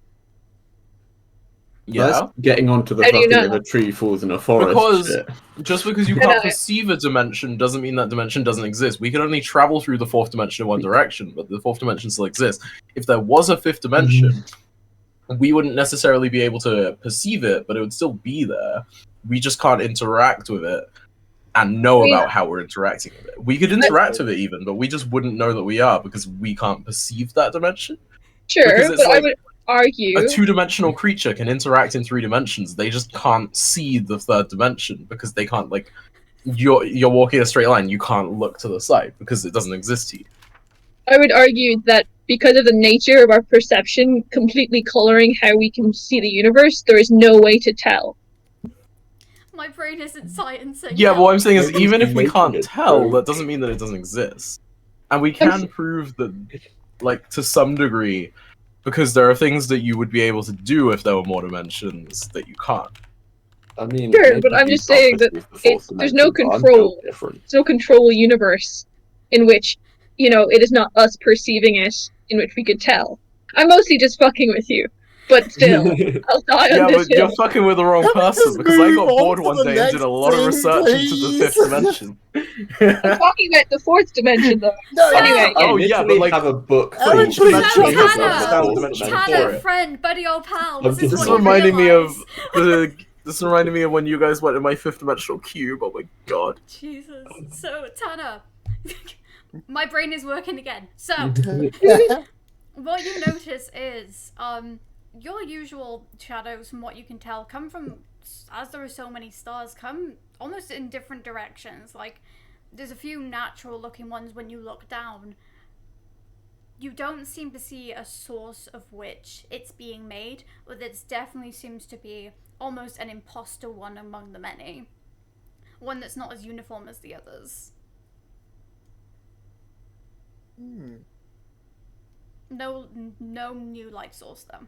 Yeah. That's getting onto the How do you fucking know? if a tree falls in a forest Because shit. just because you I can't know. perceive a dimension doesn't mean that dimension doesn't exist. We can only travel through the fourth dimension in one direction, but the fourth dimension still exists. If there was a fifth dimension, we wouldn't necessarily be able to perceive it, but it would still be there. We just can't interact with it and know Yeah. about how we're interacting with it. We could interact with it even, but we just wouldn't know that we are because we can't perceive that dimension. Sure, Because but it's I like would argue. A two-dimensional creature can interact in 3 dimensions. They just can't see the third dimension because they can't, like, you're walking a straight line. You can't look to the side because it doesn't exist to you. I would argue that because of the nature of our perception completely coloring how we can see the universe, there is no way to tell. My brain isn't sciencing. Yeah, but what I'm saying is, Maybe even it's if we making can't it tell, so. that doesn't mean that it doesn't exist. And we can prove that like to some degree, because there are things that you would be able to do if there were more dimensions that you can't. I mean, Sure, maybe but I'm you just saying can't that perceive the fourth there's no dimension, but I'm control. built different. There's no control universe in which, it is not us perceiving it, in which we could tell. I'm mostly just fucking with you, but still, I'll die Yeah, on this but you're hill. fucking with the wrong Can we person, just because I move got on bored to one the day and did next a lot of thing, research into the please? fifth dimension. I'm talking about the fourth dimension, though. No, Anyway, Oh, I yeah, but literally like, have a book Erin, called please The tell Secrets Tanner, of the Tanner, Fourth Tanner, Dimension. for it. friend, buddy, old pal. I'm This is just what This you reminded me of realise. this reminded me of when you guys went in my fifth dimensional cube. Oh my god. Jesus. So, Tanner, my brain is working again. So, what you notice is, your usual shadows, from what you can tell, come from, as there are so many stars, come almost in different directions. Like, there's a few natural looking ones when you look down. You don't seem to see a source of which it's being made, but it definitely seems to be almost an imposter one among the many. One that's not as uniform as the others. No new light source, though.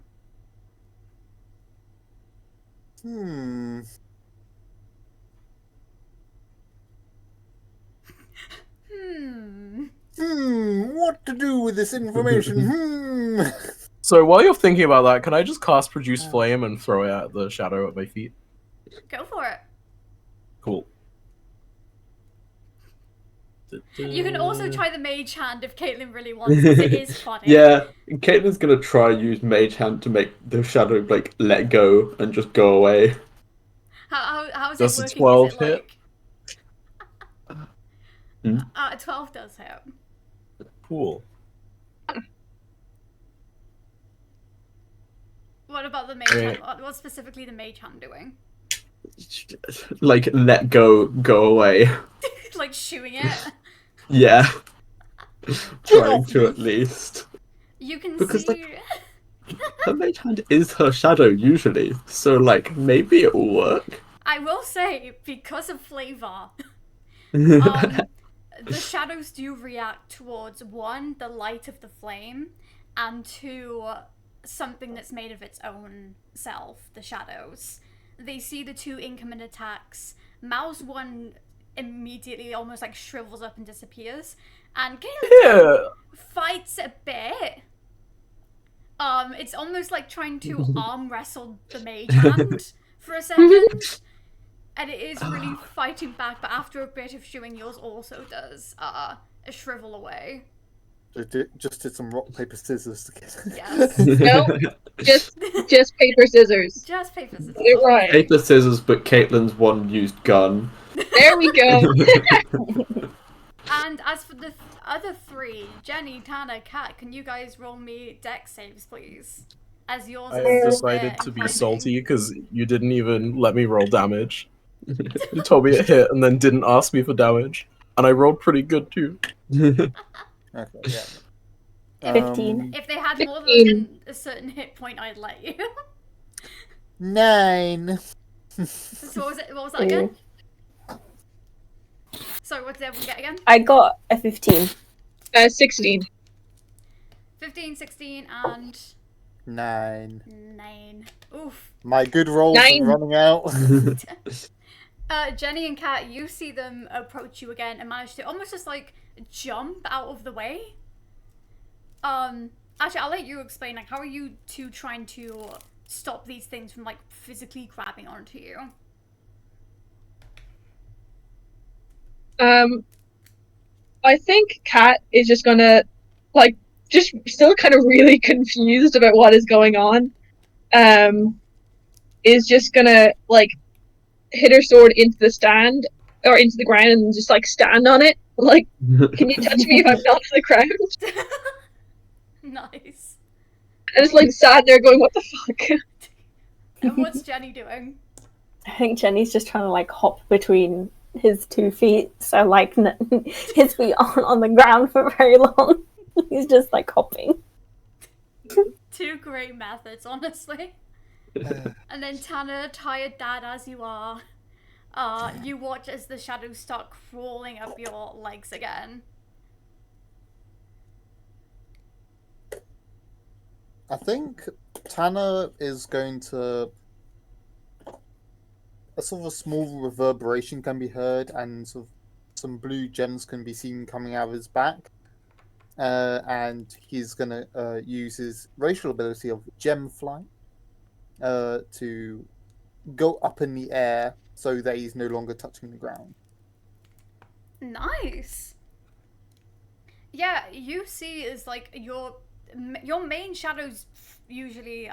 What to do with this information? So while you're thinking about that, can I just cast Produce Flame and throw it at the shadow at my feet? Go for it. Cool. You can also try the mage hand if Caitlin really wants, because it is funny. Yeah, Caitlin's gonna try and use Mage Hand to make the shadow like let go and just go away. How's Does it the working? 12 Is it hit? like 12 does hit. Cool. What about the mage hand? What's specifically the mage hand doing? Like let go away. Like shooing it? Yeah. Trying to at least. You can Because, see... Her Mage Hand is her shadow usually, so like maybe it will work. I will say, because of flavor, the shadows do react towards, one, the light of the flame, and two, something that's made of its own self, the shadows. They see the two incoming attacks. Mal's one immediately almost like shrivels up and disappears, and Galen fights a bit. It's almost like trying to arm wrestle the mage hand for a second. And it is really fighting back, but after a bit of shooing, yours also does shrivel away. Just did some rock, paper, scissors together. Yes. No, just paper, scissors. Just paper, scissors. Get it right. Paper, scissors, but Caitlin's one used gun. There we go. And as for the other three, Jenny, Tanner, Kat, can you guys roll me dex saves, please? As yours I is decided to be fighting. salty because you didn't even let me roll damage. You told me it hit and then didn't ask me for damage. And I rolled pretty good too. Okay, yeah. 15. If they had more than a certain hit point, I'd let you. 9. So what was that again? Sorry, what did everyone get again? I got a 15. 16. 15, 16, and 9. 9. Oof. My good rolls 9. are running out. Jenny and Kat, you see them approach you again and manage to almost just like jump out of the way. Actually, I'll let you explain. Like, how are you two trying to stop these things from like physically grabbing onto you? I think Kat is just gonna, like, just still kind of really confused about what is going on. Is just gonna, like, hit her sword into the stand, or into the ground, and just, like, stand on it. Like, can you touch me if I'm not on the ground? Nice. And just, like, sat there going, what the fuck? And what's Jenny doing? I think Jenny's just trying to like hop between his 2 feet, so like his feet aren't on the ground for very long. He's just like hopping. 2 great methods, honestly. And then Tanner, tired dad as you are, you watch as the shadows start crawling up your legs again. I think Tanner is going to. A sort of a small reverberation can be heard, and sort of some blue gems can be seen coming out of his back. And he's going to use his racial ability of gem flight to go up in the air so that he's no longer touching the ground. Nice. Yeah, you see is like your main shadows usually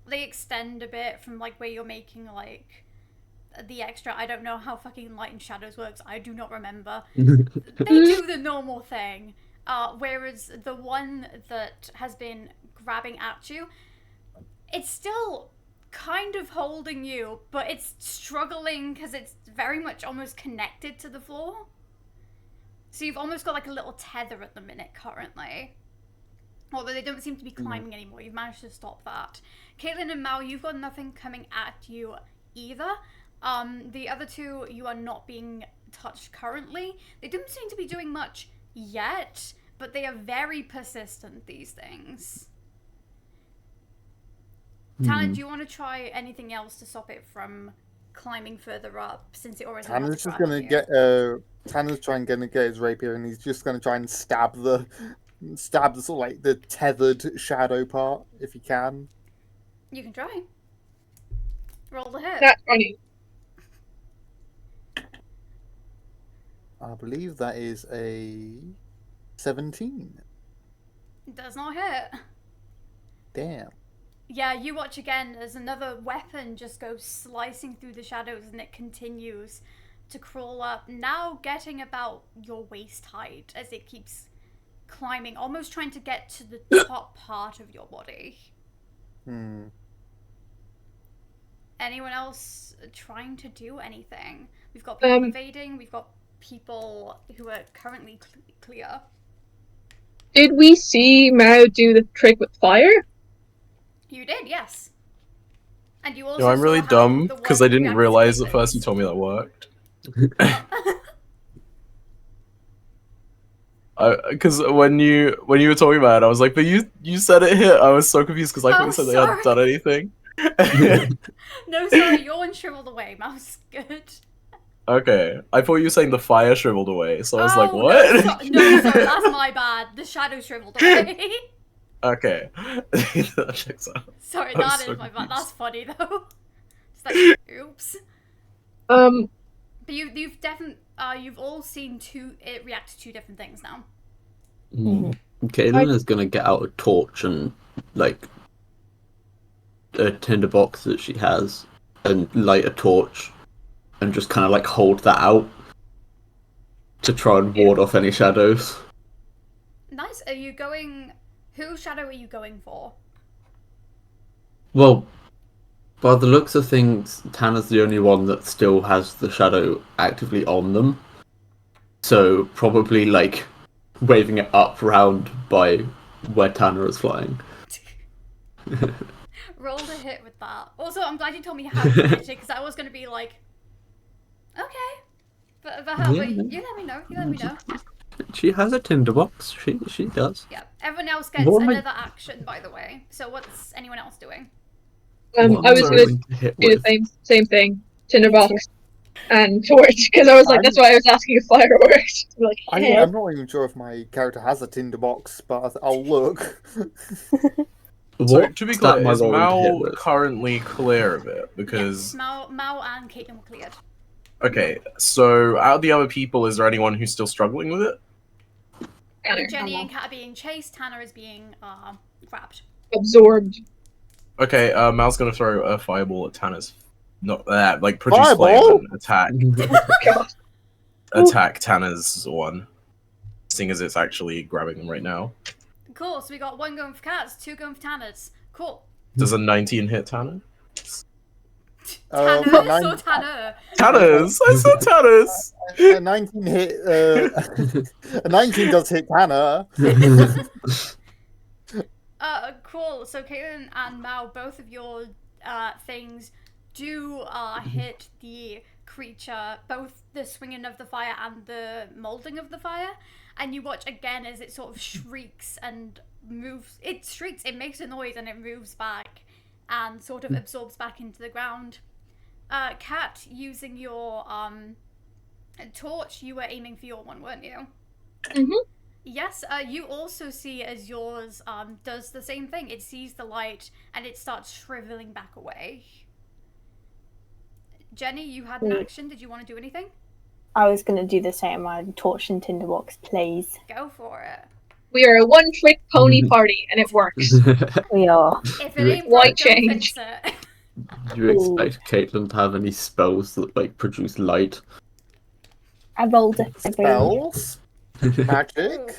they extend a bit from like where you're making like the extra. I don't know how fucking light and shadows works. I do not remember. They do the normal thing. Whereas the one that has been grabbing at you, it's still kind of holding you, but it's struggling because it's very much almost connected to the floor. So you've almost got like a little tether at the minute currently. Although they don't seem to be climbing anymore. You've managed to stop that. Caitlin and Mal, you've got nothing coming at you either. The other two, you are not being touched currently. They don't seem to be doing much yet, but they are very persistent, these things. Tanner, do you want to try anything else to stop it from climbing further up, since it already Tanner's just going to get Tanner's trying to get his rapier, and he's just going to try and stab the sort of like the tethered shadow part if he can. You can try. Roll the hit. That's funny. I believe that is a 17. Does not hit. Damn. Yeah, you watch again as another weapon just goes slicing through the shadows, and it continues to crawl up, now getting about your waist height as it keeps climbing, almost trying to get to the top part of your body. Anyone else trying to do anything? We've got people evading, we've got people who are currently clear. Did we see Mao do the trick with fire? You did, yes. And you also No, I'm really saw how dumb the because one I didn't realize at reactivated. first you told me that worked. Because when you were talking about it, I was like, but you said it hit. I was so confused because I thought you said they hadn't done anything. No, sorry, your one shriveled away. Mouse good. Okay, I thought you were saying the fire shriveled away, so I was like, Oh, what? no, sorry, that's my bad. The shadow shriveled away. Okay, that checks out. Sorry, I'm that so is my bad. confused. That's funny though. It's like, oops. Um, But you've definitely you've all seen it react to two different things now. Caitlin is gonna get out a torch and like a tinderbox that she has and light a torch and just kind of like hold that out to try and ward off any shadows. Nice. Are you going? Whose shadow are you going for? Well, by the looks of things, Tanner's the only one that still has the shadow actively on them. So probably like waving it up round by where Tanner is flying. Roll the hit with that. Also, I'm glad you told me how to hit it, because I was going to be like, okay. But how? Yeah. But you let me know. You let me know. She has a tinderbox. She does. Yeah. Everyone else gets What am I- another action, by the way. So what's anyone else doing? What I was am gonna going to hit do the with? same thing, tinderbox and torch, because I was like, that's why I was asking if fire works. Like, yeah. I'm not even sure if my character has a tinderbox, but I'll look. So What to be stat clear, am I is rolling to hit Mal with? currently clear of it? Because Mao and Caitlin were cleared. okay, so out of the other people, is there anyone who's still struggling with it? Tanner, Jenny and Kat are being chased. Tanner is being grabbed. absorbed. Okay, Mal's gonna throw a fireball at Tanner's. Not that, like produce flame Fireball? and attack God. attack Tanner's one, seeing as it's actually grabbing them right now. Cool. So we got one going for Kat's, two going for Tanner's. Cool. Does a 19 hit Tanner? Tanner's or Tanner? Tanner's! I said Tanner's! A 19 hit. A 19 does hit Tanner. Cool. So Caitlin and Mao, both of your things do hit the creature, both the swinging of the fire and the molding of the fire, and you watch again as it sort of shrieks and moves. It shrieks. It makes a noise and it moves back, and sort of absorbs back into the ground. Kat, using your torch, you were aiming for your one, weren't you? Mhm. Yes. You also see as yours does the same thing. It sees the light and it starts shriveling back away. Jenny, you had an action. Did you want to do anything? I was going to do the same. My torch and tinderbox, please. Go for it. We are a one-trick pony party, and it works. We are. If it ain't White broke, don't change. fix it. Do you expect Caitlin to have any spells that like produce light? I rolled a 7. Spells? Magic?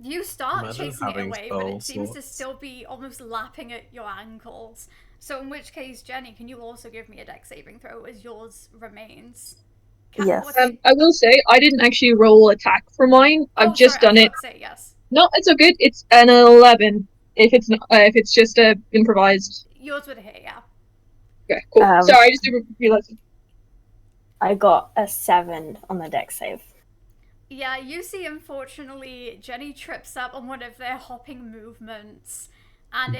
You start Imagine chasing it having away, but it spell seems to slots. still be almost lapping at your ankles. So in which case, Jenny, can you also give me a dex saving throw as yours remains? Yes. what's- I will say, I didn't actually roll attack for mine. I've just sorry, done I it. forgot to say yes. No, it's okay. It's an 11. If it's not, if it's just improvised. Yours would hit, yeah. Okay, cool. Sorry, I just didn't realize. I got a 7 on the dex save. Yeah, you see, unfortunately, Jenny trips up on one of their hopping movements, and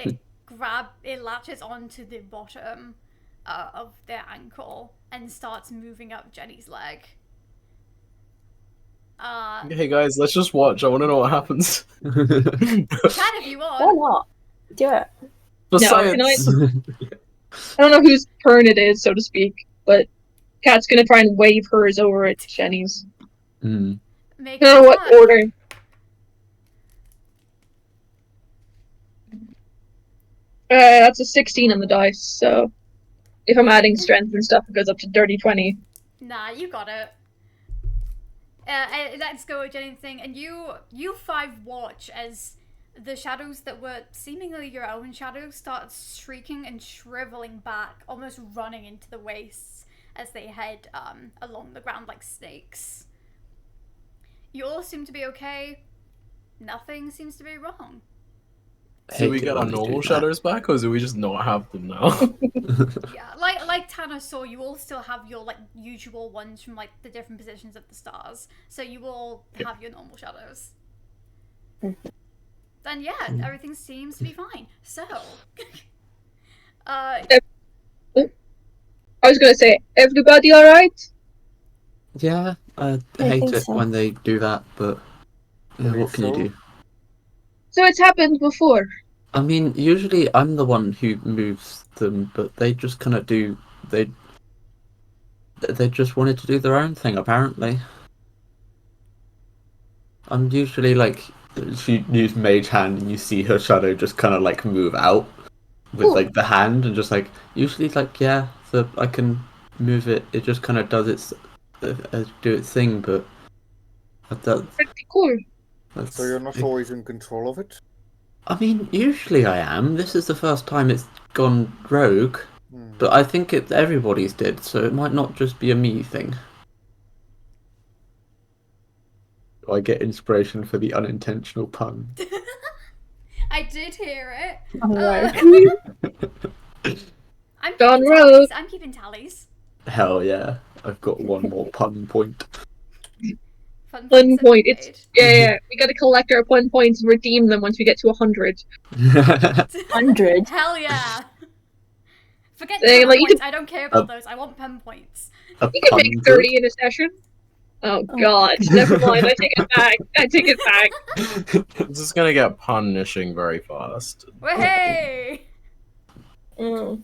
it latches onto the bottom of their ankle and starts moving up Jenny's leg. Hey guys, let's just watch. I want to know what happens. Can if you Why want. not? Do it. For No, science. I don't know whose turn it is, so to speak, but Kat's gonna try and wave hers over at Jenny's. Mm. Make I don't know what attack. order. That's a 16 on the dice, so if I'm adding strength and stuff, it goes up to dirty 20. Nah, you got it. Let's go with Jenny's thing, and you 5 watch as the shadows that were seemingly your own shadows start shrieking and shriveling back, almost running into the wastes as they head along the ground like snakes. You all seem to be okay. Nothing seems to be wrong. Do we Hate it get our when they do normal that. shadows back, or do we just not have them now? Yeah, like Tanner saw, you all still have your like usual ones from like the different positions of the stars. So you all have your normal shadows. Then yeah, everything seems to be fine. So I was gonna say, everybody alright? Yeah, I I hate think it so. when they do that, but yeah, what can you do? So it's happened before. I mean, usually I'm the one who moves them, but they just kind of do. They just wanted to do their own thing, apparently. I'm usually like, she used Mage Hand, and you see her shadow just kind of like move out with Cool. like the hand, and just like usually like yeah, so I can move it. It just kind of does its do its thing, but Pretty cool. So you're not always in control of it? I mean, usually I am. This is the first time it's gone rogue, but I think everybody's did, so it might not just be a me thing. I get inspiration for the unintentional pun. I did hear it. Oh, no. I'm Gone keeping rogue. tallies. I'm keeping tallies. Hell yeah, I've got one more pun point. Fun Fun points point. have been It's yeah. We gotta collect our fun points and redeem them once we get to 100. made. 100? Hell yeah. Forget Say, pen like, you points. I don't care about those. I want pen points. A You can pun make 30 in a session. Oh god, never mind. I take it back. I take it back. This is gonna get punishing very fast. Well, hey! Mm.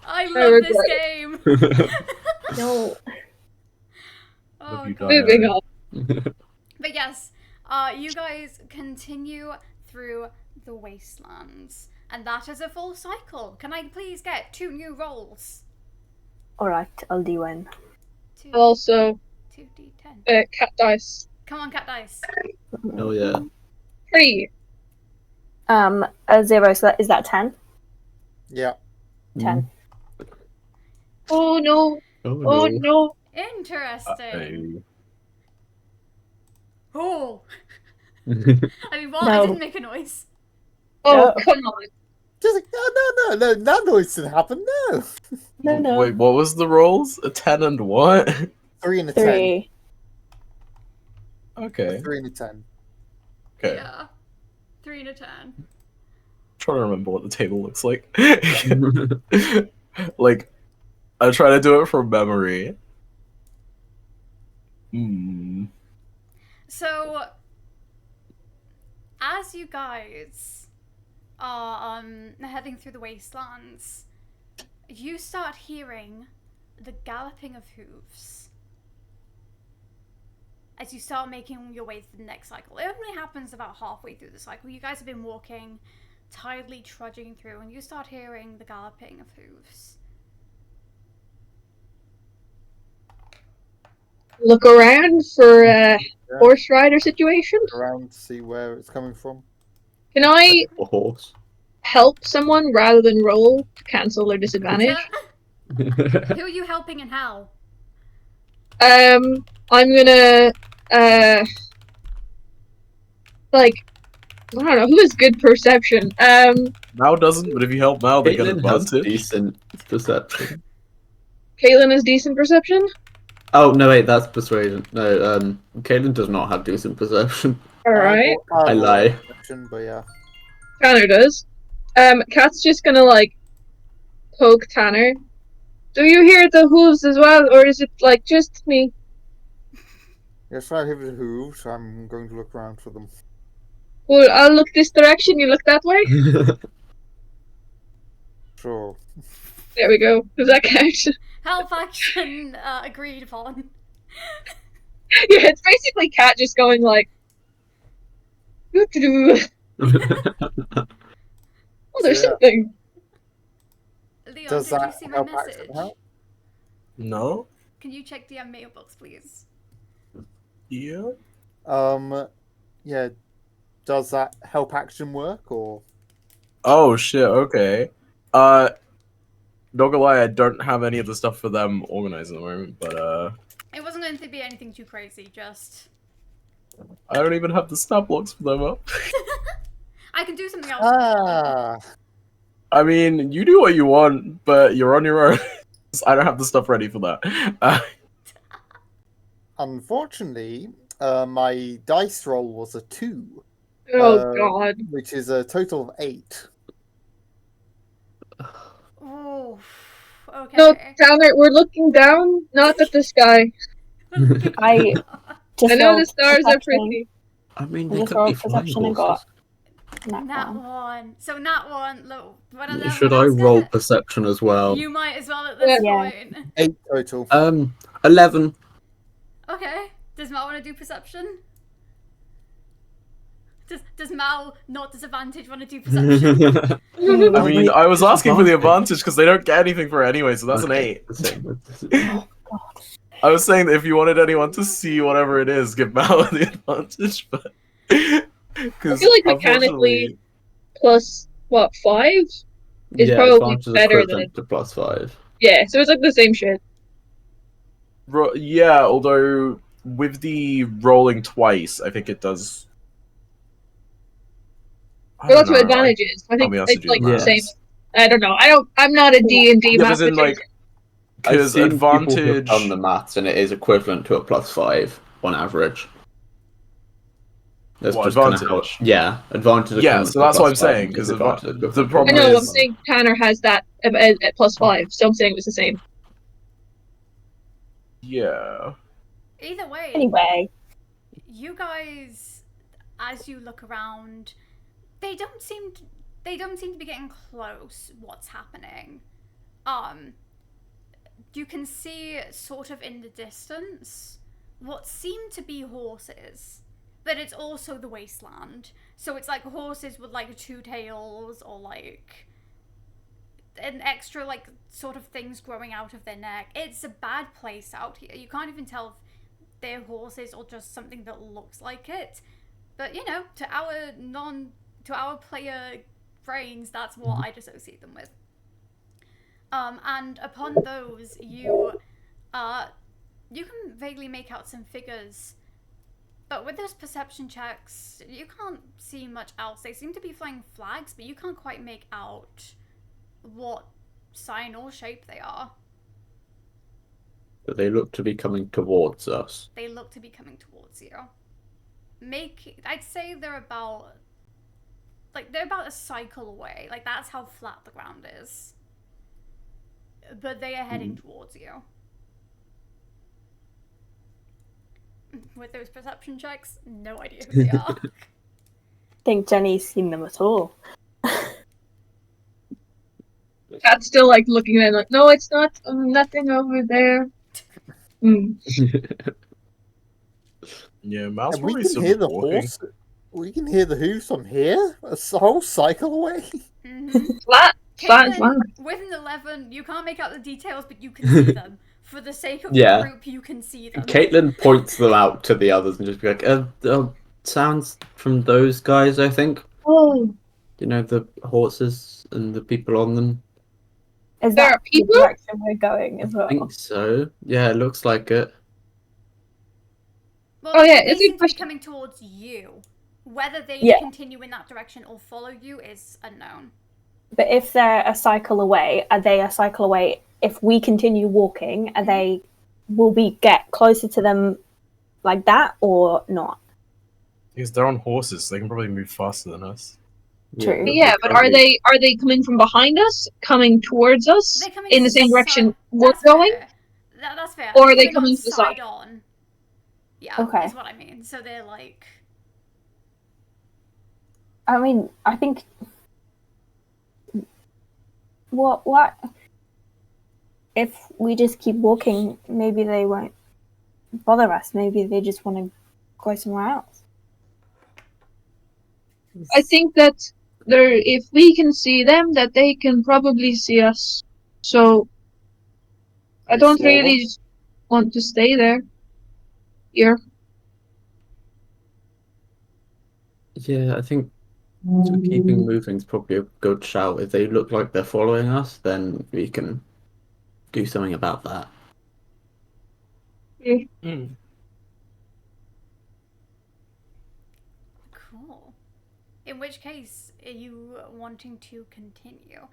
I love this regret game. No. Oh, you God. done, Moving Erin? on. But yes, you guys continue through the wastelands, and that is a full cycle. Can I please get 2 new rolls? Alright, I'll do one. 2, Also, 2d10. cat dice. Come on, cat dice. Oh yeah. 3. A 0, so is that 10? Yeah. 10. Oh no. Oh Oh no. no. Interesting. Oh. I mean, what? I No. didn't make a noise. Oh No. come on. Just like, no, that noise didn't happen, no. No. Wait, what was the rolls? A 10 and what? 3 and a 10. 3. Okay. 3 and a 10. Okay. Yeah. 3 and a 10. Trying to remember what the table looks like. Like, I try to do it from memory. So, as you guys are heading through the wastelands, you start hearing the galloping of hooves. As you start making your way through the next cycle. It only happens about halfway through the cycle. You guys have been walking, tidily trudging through, and you start hearing the galloping of hooves. Look around for a horse rider situation. Around to see where it's coming from. Can I A horse. help someone rather than roll to cancel their disadvantage? Who are you helping and how? I'm gonna like, I don't know, who has good perception? Mal doesn't, but if you help Mal, they get Caitlin has advantage. decent perception. Caitlin has decent perception? Oh no, wait, that's persuasion. No, Caitlin does not have decent perception. Alright. I lie. But yeah. Tanner does. Kat's just gonna like poke Tanner. Do you hear the hooves as well, or is it like just me? Yes, I hear the hooves. I'm going to look around for them. Well, I'll look this direction, you look that way? Sure. There we go. Does that count? Help action agreed upon. Yeah, it's basically Kat just going like, doo-doo-doo. Oh, there's Yeah. something. Leon, Does did you that see my help message? action help? No? Can you check DM mailbox, please? Yeah? Yeah. Does that help action work, or? Oh shit, okay. Not gonna lie, I don't have any of the stuff for them organized at the moment, but It wasn't going to be anything too crazy, just... I don't even have the stat blocks for them up. I can do something else. Ah. I mean, you do what you want, but you're on your own. I don't have the stuff ready for that. Unfortunately, my dice roll was a 2. Oh god. Which is a total of 8. Ooh, okay. No, Tanner, we're looking down, not at the sky. I just I know the rolled stars are perception. pretty. I mean, I they just could rolled be flying perception and got horses. that one. 1. So nat 1, look, what are Should I else roll get? perception as well? You might as well at this Yeah. point. 8 total. 11. Okay. Does Mal want to do perception? Does Mal, not disadvantage, want to do perception? I mean, I was asking for the advantage because they don't get anything for it anyway, so that's Okay, an 8. the same. Oh god. I was saying that if you wanted anyone to see whatever it is, give Mal the advantage, but... I feel like mechanically, plus, what, 5? Is probably advantage is better than equivalent to +5. Yeah, so it's like the same shit. Yeah, although with the rolling twice, I think it does... Well, that's what advantage is. I think it's like the maths. same. I don't know. I'm not a D&D Yeah, as in, mathematician. like, I've because seen people who've advantage... done the maths, and it is equivalent to a +5 on average. That's What, just kinda advantage? Yeah, advantage. Yeah, equivalent so to that's what I'm +5, saying, and 'cause disadvantage the equivalent to problem I know, I'm is- saying Tanner has that at +5, so I'm saying it was the same. Yeah. Either way, Anyway, you guys, as you look around, they don't seem to be getting close. What's happening? You can see sort of in the distance what seem to be horses, but it's also the wasteland. So it's like horses with like 2 tails, or like an extra like sort of things growing out of their neck. It's a bad place out here. You can't even tell if they're horses or just something that looks like it. But you know, to our player brains, that's what I'd associate them with. And upon those, you can vaguely make out some figures. But with those perception checks, you can't see much else. They seem to be flying flags, but you can't quite make out what sign or shape they are. But they look to be coming towards us. They look to be coming towards you. I'd say they're about like they're about a cycle away. Like that's how flat the ground is. But they are heading towards you. With those perception checks, no idea who they are. Think Jenny's seen them at all. Cat's still like looking at it like, no, it's not. Nothing over there. Yeah, Mouse And we probably can still hear the walking. horse. We can hear the hooves from here. A whole cycle away. Flat. Caitlin, with an 11, you can't make out the details, but you can see them. For the sake of the group, you can see them. Caitlin points them out to the others and just be like, sounds from those guys, I think. Oh. You know, the horses and the people on them. Is There that are people? the direction we're going as I well? think so. Yeah, it looks like it. Well, Oh, yeah, they it's a seem to be question. coming towards you. Whether they Yeah. continue in that direction or follow you is unknown. But if they're a cycle away, are they a cycle away? If we continue walking, are they? Will we get closer to them like that or not? Because they're on horses, so they can probably move faster than us. True. Yeah, but are they coming from behind us, coming towards us They're coming in the same direction side- we're that's going? fair. That's fair. Or are they They're coming not to the side? side on. Yeah, Okay. is what I mean. So they're like... I mean, I think. What? If we just keep walking, maybe they won't bother us. Maybe they just want to go somewhere else. I think that if we can see them, that they can probably see us. So I don't Slower. really want to stay there. Here. Yeah, I think keeping moving is probably a good shout. If they look like they're following us, then we can do something about that. Cool. In which case, are you wanting to continue?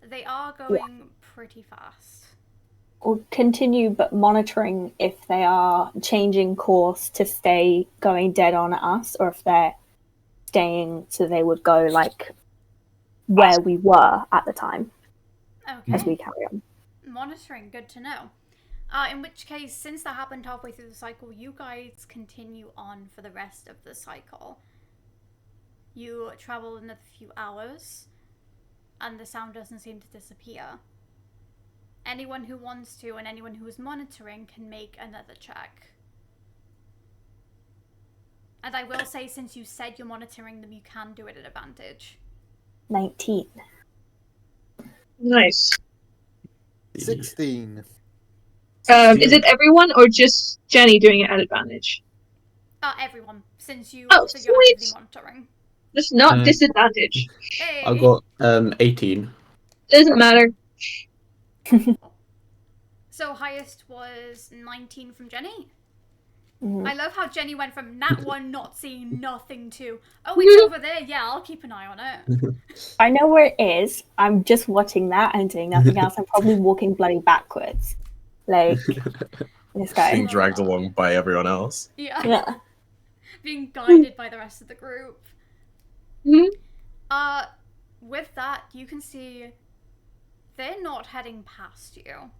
They are going pretty fast. Or continue, but monitoring if they are changing course to stay going dead on at us, or if they're staying so they would go like where we were at the time Okay. as we carry on. Monitoring, good to know. In which case, since that happened halfway through the cycle, you guys continue on for the rest of the cycle. You travel another few hours, and the sound doesn't seem to disappear. Anyone who wants to and anyone who is monitoring can make another check. And I will say, since you said you're monitoring them, you can do it at advantage. 19. Nice. 16. Is it everyone or just Jenny doing it at advantage? Everyone, since you Oh, you're actively sweet. monitoring. Just not disadvantage. Hey. I got 18. Doesn't matter. So highest was 19 from Jenny. Mhm. I love how Jenny went from nat 1 not seeing nothing to, oh, it's over there, yeah, I'll keep an eye on it. I know where it is. I'm just watching that and doing nothing else. I'm probably walking bloody backwards. Like, this guy. Being dragged along by everyone else. Yeah. Yeah. Being guided by the rest of the group. Mhm. With that, you can see they're not heading past you.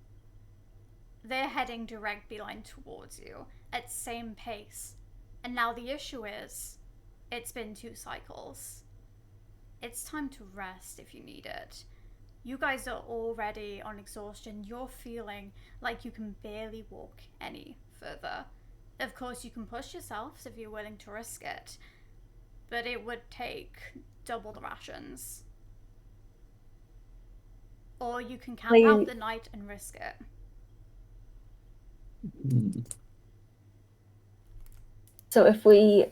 They're heading directly line towards you at same pace. And now the issue is, it's been 2 cycles. It's time to rest if you need it. You guys are already on exhaustion. You're feeling like you can barely walk any further. Of course, you can push yourselves if you're willing to risk it, but it would take double the rations. Or you can camp out the night and risk it. So if we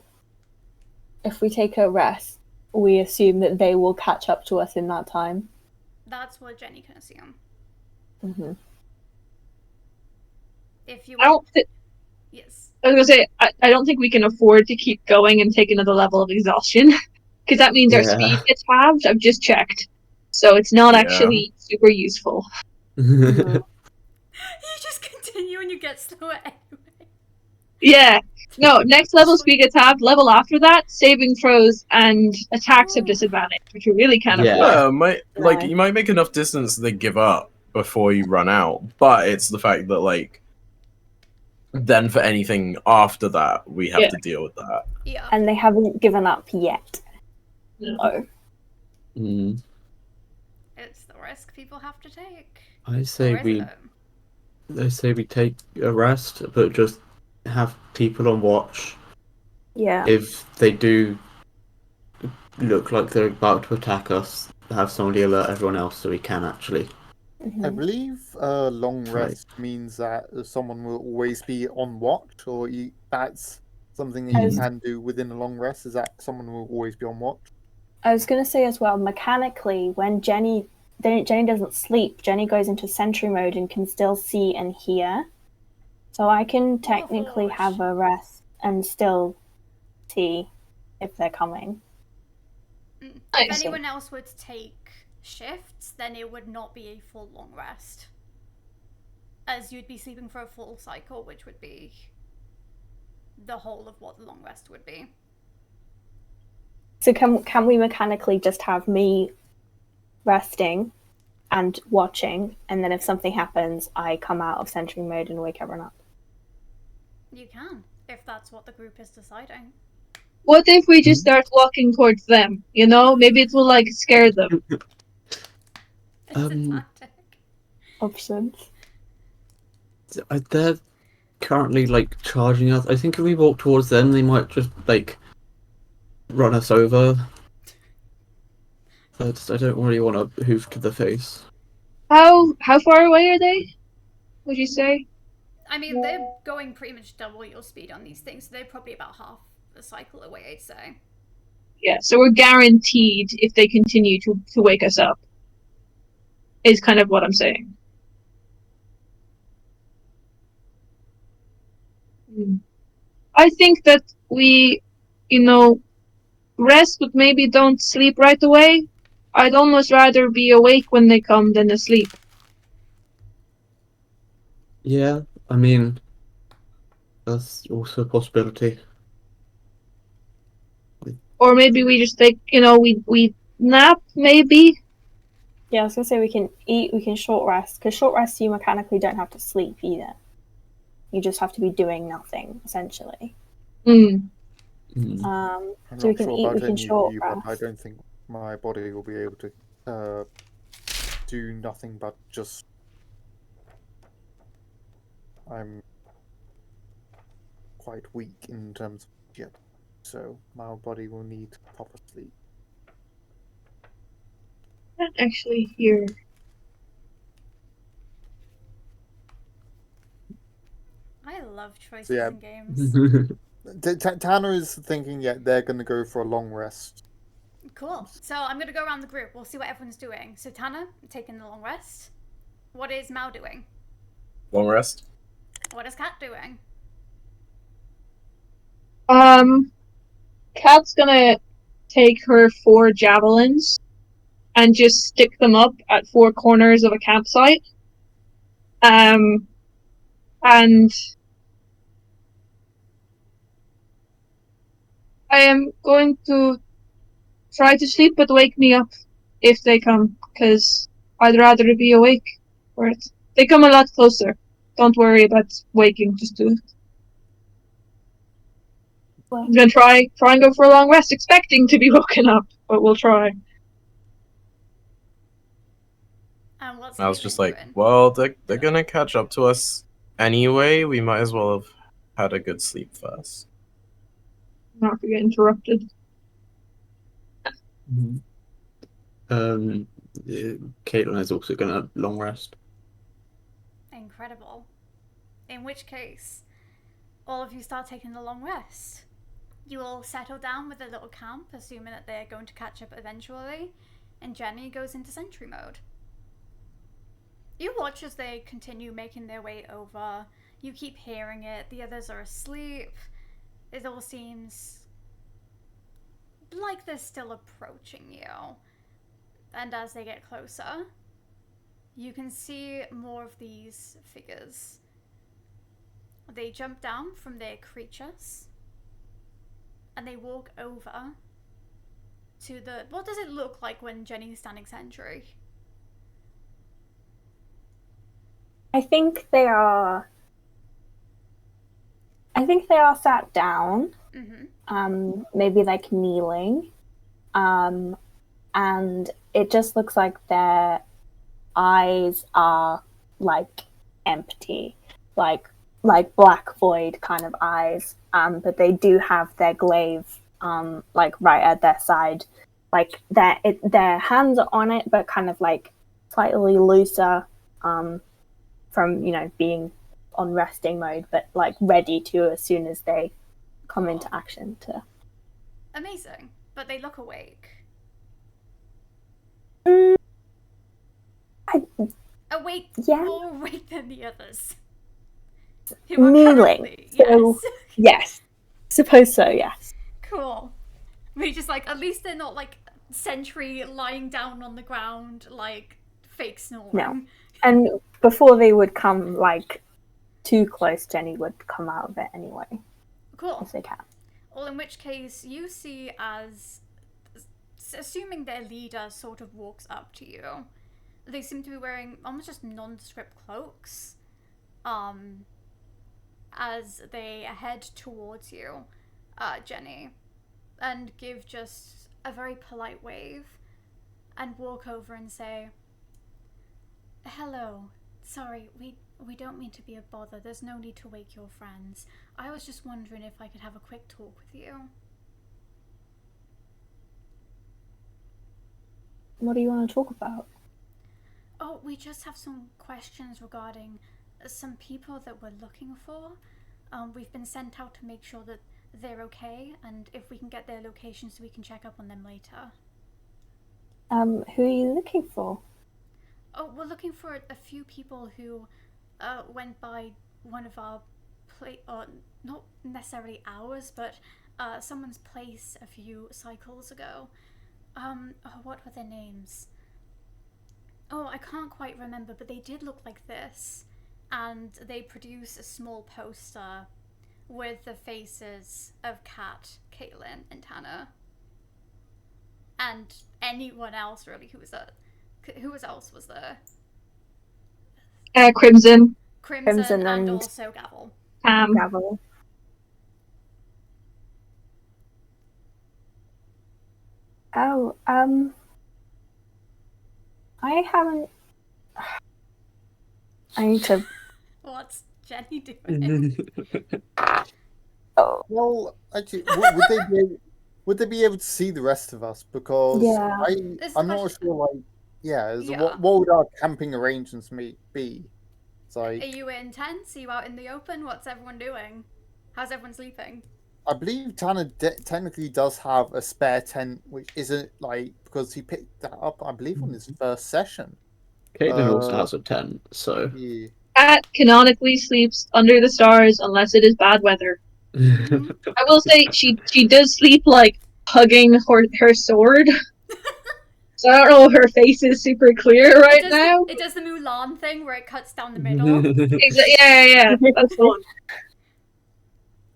take a rest, we assume that they will catch up to us in that time. That's what Jenny can assume. Mm-hmm. If you I don't. yes. I was gonna say I don't think we can afford to keep going and take another level of exhaustion, because that means our speed gets halved. I've just checked, so it's not actually super useful. You just continue and you get slower anyway. Yeah, No, next level speed gets halved. Level after that, saving throws and attacks have disadvantage, which we really can't Yeah. afford. Yeah, you might make enough distance they give up before you run out, but it's the fact that then for anything after that, we have Yeah. to deal with that. Yeah. And they haven't given up yet. No. Oh. Mm. It's the risk people have to take. I say Or is we it? I say we take a rest, but just have people on watch. Yeah. If they do look like they're about to attack us, have somebody alert everyone else so we can actually. I Mhm. believe long Right. rest means that someone will always be on watch, or that's something that I you was- can do within a long rest, is that someone will always be on watch. I was going to say as well, mechanically, when Jenny doesn't sleep, Jenny goes into sentry mode and can still see and hear. So I can technically Forge. have a rest and still see if they're coming. If Nice. anyone else would take shifts, then it would not be a full long rest. As you'd be sleeping for a full cycle, which would be the whole of what the long rest would be. So can we mechanically just have me resting and watching, and then if something happens, I come out of sentry mode and wake everyone up? You can, if that's what the group is deciding. What if we just start walking towards them? You know, maybe it will scare them. It's a tactic. Options. They're currently charging us. I think if we walk towards them, they might just run us over. I don't really want a hoof to the face. How far away are they? Would you say? I mean, they're going pretty much double your speed on these things, so they're probably about half the cycle away, I'd say. Yeah, so we're guaranteed if they continue to wake us up. Is kind of what I'm saying. I think that we, rest, but maybe don't sleep right away. I'd almost rather be awake when they come than asleep. Yeah, I mean, that's also a possibility. Or maybe we just take, we nap, maybe. Yeah, I was gonna say we can eat, we can short rest, because short rest you mechanically don't have to sleep either. You just have to be doing nothing, essentially. Mm. Mm. I'm So we not can sure eat, about we can any of short you, but I rest. don't think my body will be able to do nothing but just. I'm quite weak in terms of yet, so my body will need proper sleep. Not actually here. I love choices So, yeah. in games. Tanner is thinking, yeah, they're going to go for a long rest. Cool. So I'm going to go around the group. We'll see what everyone's doing. So Tanner, taking the long rest. What is Mao doing? Long rest. What is Kat doing? Kat's gonna take her 4 javelins and just stick them up at 4 corners of a campsite. And I am going to try to sleep, but wake me up if they come, because I'd rather be awake for it. They come a lot closer. Don't worry about waking, just do it. I'm gonna try and go for a long rest, expecting to be woken up, but we'll try. And what's I was Caitlin just like, doing? well, they're gonna catch up to us anyway. We might as well have had a good sleep first. Not to get interrupted. Mhm. Caitlin is also gonna long rest. Incredible. In which case, all of you start taking a long rest. You all settle down with a little camp, assuming that they're going to catch up eventually, and Jenny goes into sentry mode. You watch as they continue making their way over. You keep hearing it. The others are asleep. It all seems like they're still approaching you. And as they get closer, you can see more of these figures. they jump down from their creatures and they walk over to the... What does it look like when Jenny's standing sentry? I think they are sat down, maybe like kneeling, and it just looks like their eyes are like empty, like black void kind of eyes, but they do have their glaive like right at their side, like their hands are on it but kind of like slightly looser from being on resting mode, but like ready to as soon as they come into action to... Amazing. But they look awake. Awake, Yeah. more awake than the others. Kneeling. So, yes. Suppose so, yes. Cool. We just like, at least they're not like sentry lying down on the ground, like fake snoring. No. And before they would come like too close, Jenny would come out of it anyway. Cool. If they can. Well, in which case, you see as, assuming their leader sort of walks up to you, they seem to be wearing almost just nondescript cloaks, as they head towards you, Jenny, and give just a very polite wave, and walk over and say, "Hello, sorry, we don't mean to be a bother, there's no need to wake your friends. I was just wondering if I could have a quick talk with you." What do you want to talk about? Oh, we just have some questions regarding some people that we're looking for. We've been sent out to make sure that they're okay, and if we can get their locations so we can check up on them later. Who are you looking for? Oh, we're looking for a few people who went by one of our not necessarily ours, but someone's place a few cycles ago. What were their names? Oh, I can't quite remember, but they did look like this. And they produce a small poster with the faces of Kat, Caitlin, and Tanner. And anyone else, really, who else was there? Crimson. Crimson and also Gavel. Gavel. Oh, I haven't... I need to... What's Jenny doing? Oh. Well, actually, would they be able to see the rest of us? Because Yeah. I'm not sure. Like, what would our camping arrangements be? It's like, Are you in tents? Are you out in the open? What's everyone doing? How's everyone sleeping? I believe Tanner technically does have a spare tent, which isn't like because he picked that up, I believe, on his first session. Caitlin also has a tent, so. Yeah. Cat canonically sleeps under the stars unless it is bad weather. I will say she does sleep like hugging her sword. So I don't know if her face is super clear right now. It does the Mulan thing where it cuts down the middle. Yeah, that's the one.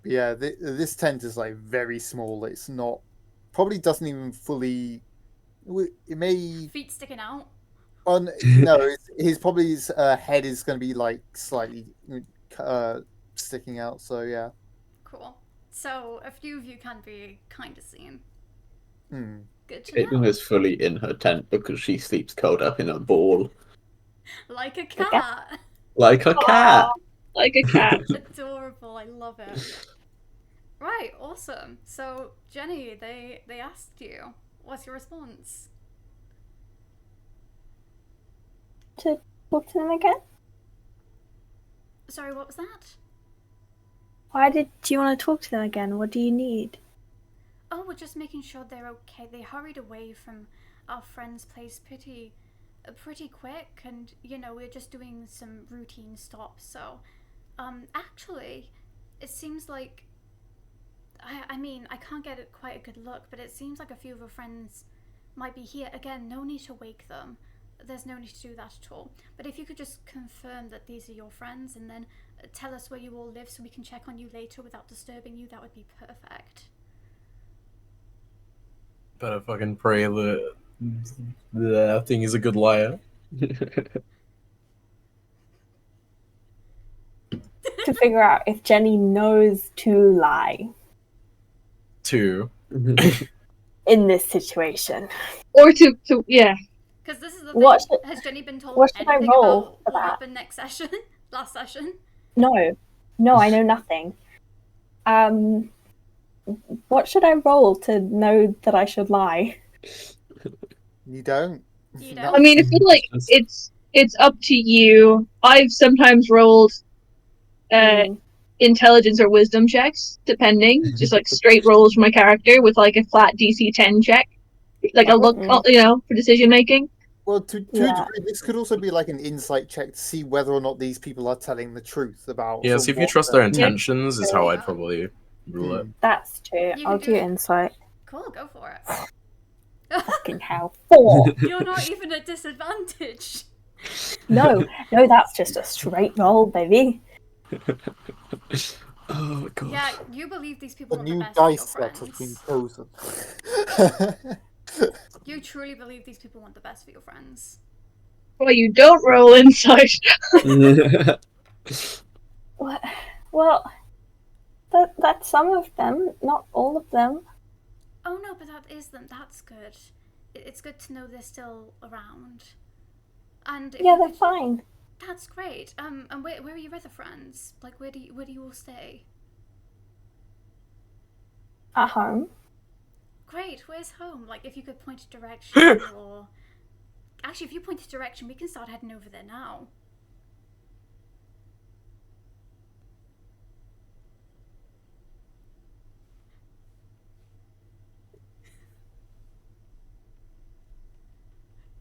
Yeah, this tent is like very small. It's not, probably doesn't even fully. It may feet sticking out. No, his head is going to be like slightly sticking out. So yeah. Cool. So a few of you can be kind of seen. Good to know. Caitlin is fully in her tent because she sleeps curled up in a ball. Like a cat. Like a cat. Like a cat. Adorable. I love it. Right. Awesome. So Jenny, they asked you. What's your response? To talk to them again? Sorry, what was that? Do you want to talk to them again? What do you need? Oh, we're just making sure they're okay. They hurried away from our friend's place pretty quick, and we're just doing some routine stops. So, actually, it seems like I mean, I can't get quite a good look, but it seems like a few of our friends might be here. Again, no need to wake them. there's no need to do that at all. But if you could just confirm that these are your friends and then tell us where you all live so we can check on you later without disturbing you, that would be perfect. Better fucking pray that that thing is a good liar. To figure out if Jenny knows to lie Two. in this situation. Or to yeah. Because this is the What thing. Has Jenny been told what should I anything roll about for what that? happened next session? Last session? No, I know nothing. What should I roll to know that I should lie? You don't. You No. don't? I mean, I feel like it's up to you. I've sometimes rolled intelligence or wisdom checks, depending. Just like straight rolls for my character with like a flat DC 10 check, like a look, for decision making. Well, to a Yeah. degree, this could also be like an insight check to see whether or not these people are telling the truth about. Yeah, sort so of if you what trust they're- their intentions, is how Yeah. I'd probably rule it. That's true. You I'll can do- do insight. Cool, go for it. Fucking hell. 4. You're not even at disadvantage. No, that's just a straight roll, baby. Oh god. Yeah, you believe these people The want the new best for your dice set has been friends. chosen. You truly believe these people want the best for your friends. Well, you don't roll insight. What? Well, that's some of them, not all of them. Oh no, but that is them. That's good. It's good to know they're still around. And if Yeah, you they're could- fine. That's great. And where are your other friends? Like, where do you all stay? At home. Great. Where's home? Like, if you could point a direction, or actually, if you point a direction, we can start heading over there now.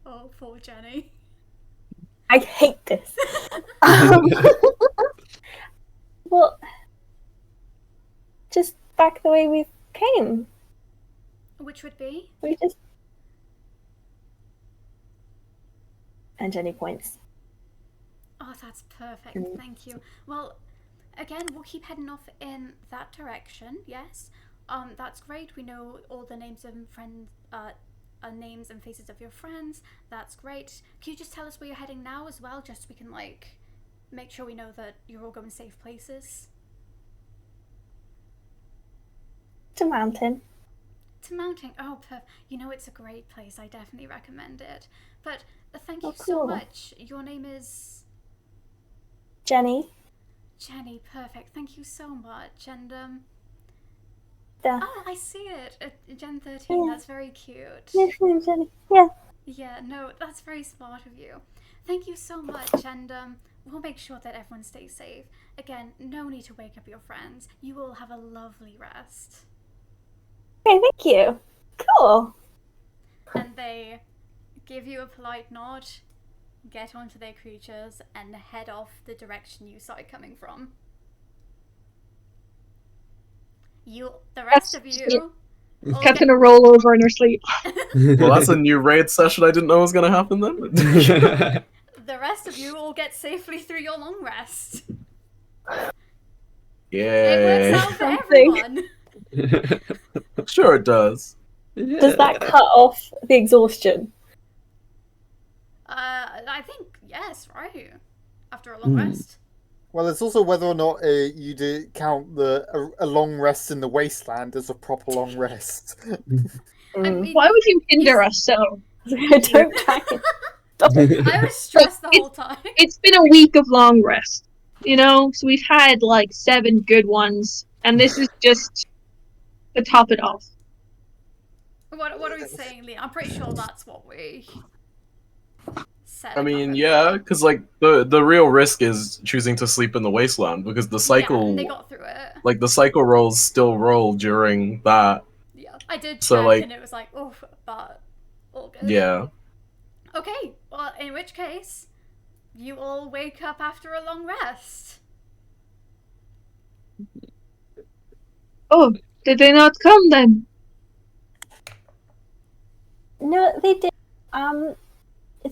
Oh, poor Jenny. I hate this. Well, just back the way we came. Which would be? We just. And Jenny points. Oh, that's perfect. Thank you. Well, again, we'll keep heading off in that direction. Yes. That's great. We know all the names and names and faces of your friends. That's great. Can you just tell us where you're heading now as well, just so we can like make sure we know that you're all going safe places? To mountain. To Mountain. Oh, you know, it's a great place. I definitely recommend it. But thank Oh, you so cool. much. Your name is Jenny. Jenny. Perfect. Thank you so much. And Yeah. oh, I see it. Gen 13. Yeah. That's very cute. Yes, I'm Jenny. Yeah. Yeah, no, that's very smart of you. Thank you so much, and we'll make sure that everyone stays safe. Again, no need to wake up your friends. You all have a lovely rest. Okay, thank you. Cool. And they give you a polite nod, get onto their creatures, and head off the direction you saw it coming from. The rest of you... all Cat's get- gonna roll over in her sleep. Well, that's a new raid session I didn't know was gonna happen then. The rest of you all get safely through your long rest. It Yay. works out for Something. everyone. Sure it does. Does that cut off the exhaustion? I think yes, right? After a long rest. Well, it's also whether or not you do count a long rest in the Wasteland as a proper long rest. I mean, Why would you hinder us so? Don't try it. I was stressed the whole time. It's been a week of long rest, you know? So we've had like 7 good ones, and this is just to top it off. What are we saying, Lee? I'm pretty sure that's what we said. I mean, yeah, because like the real risk is choosing to sleep in the Wasteland because the Yeah, cycle, and they got through it. like the cycle rolls still roll during that. Yeah, I did So, check, like- and it was like, oh, but all good. Yeah. Okay, well, in which case, you all wake up after a long rest. Oh, did they not come then? No, they did.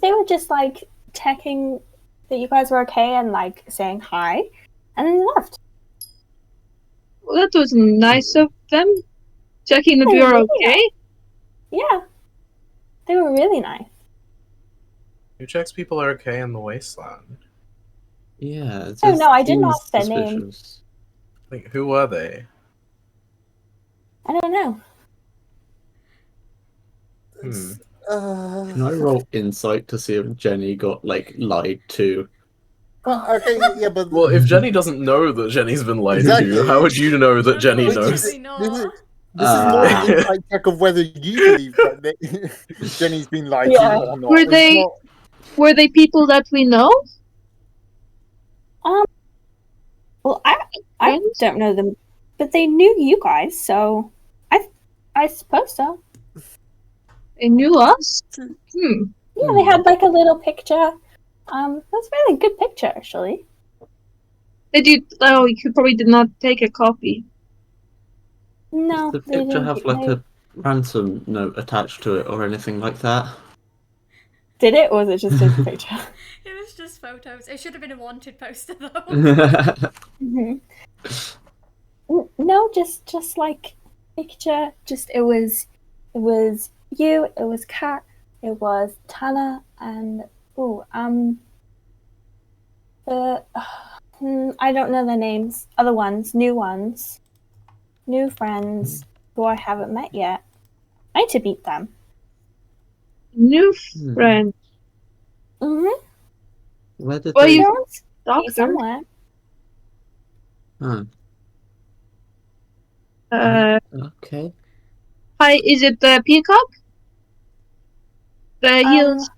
they were just like checking that you guys were okay and like saying hi, and then they left. Well, that was nice of them. Checking that They we were are really okay. nice. Yeah, they were really nice. Who checks people are okay in the Wasteland? Yeah. Oh this no, I didn't seems ask their name. suspicious. Like, who were they? I don't know. It's, Can I roll insight to see if Jenny got like lied to? okay, yeah, but Well, if Jenny doesn't know that Jenny's been lied Exactly. to, how would you know that Jenny knows? Unfortunately this not. is more an insight check of whether you believe that Jenny's been lied Yeah. to or not. Were It's they- not- Were they people that we know? Well, I Friends? don't know them, but they knew you guys, so I suppose so. They knew us? Yeah, they had like a little picture. That's a really good picture, actually. Did you? Oh, you probably did not take a copy. No, Does the they picture didn't. have like a ransom note attached to it or anything like that? Did it, or was it just a picture? It was just photos. It should have been a wanted poster though. Mhm. No, just like picture. Just it was you. It was Kat. It was Tana, and I don't know their names. Other ones, new friends who I haven't met yet. I need to meet them. New friend. Mm-hmm. Where did Well, they? you- Be Doctor. somewhere. Huh. Okay. Hi, is it the peacock? The heels.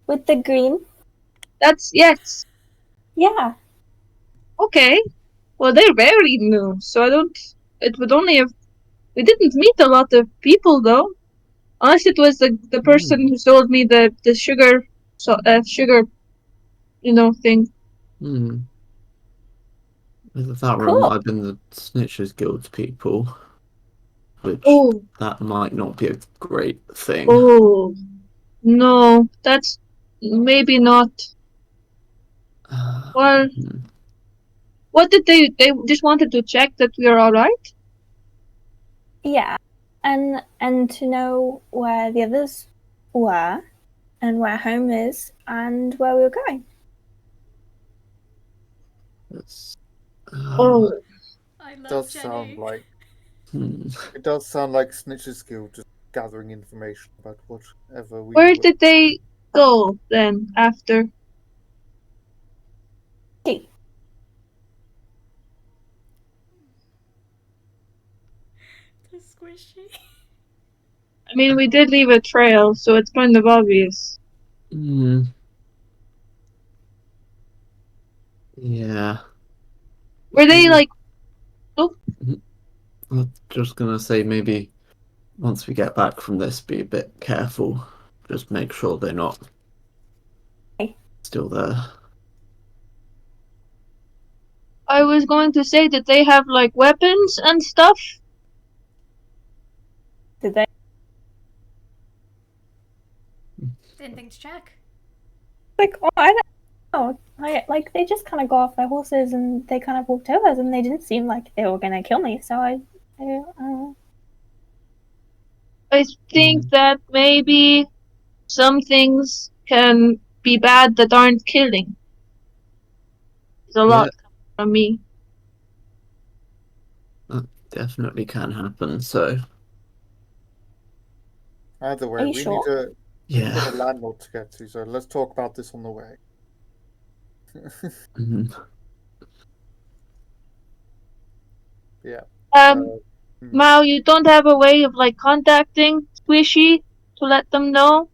With the green. That's yes. Yeah. Okay. Well, they're very new, so I don't. It would only have. We didn't meet a lot of people though. Unless it was the person who sold me the sugar, sugar, thing. Hmm. That Cool. might have been the Snitchers Guild people, which Oh, that might not be a great thing. oh, no, that's maybe not. Well, Hmm. what did they? They just wanted to check that we are all right. Yeah. And to know where the others were, and where home is, and where we were going. That's, Oh, I It love does Jenny. sound like hmm. it does sound like Snitch's Guild just gathering information about whatever we. where did they go then after? Hey, The squishy. I mean, we did leave a trail, so it's kind of obvious. Hmm. Yeah. Were they like? I'm just gonna say maybe once we get back from this, be a bit careful. Just make sure they're not still there. I was going to say that they have like weapons and stuff. did they? Didn't think to check. Like, oh, I don't know. Like they just kind of got off their horses and they kind of walked over, and they didn't seem like they were gonna kill me. So I don't know. I think that maybe some things can be bad that aren't killing. There's a lot from me. Definitely can happen. So Either way, Are you we sure? need to get yeah. a landlord to get to. So let's talk about this on the way. Mhm. Yeah. Mao, you don't have a way of like contacting Squishy to let them know?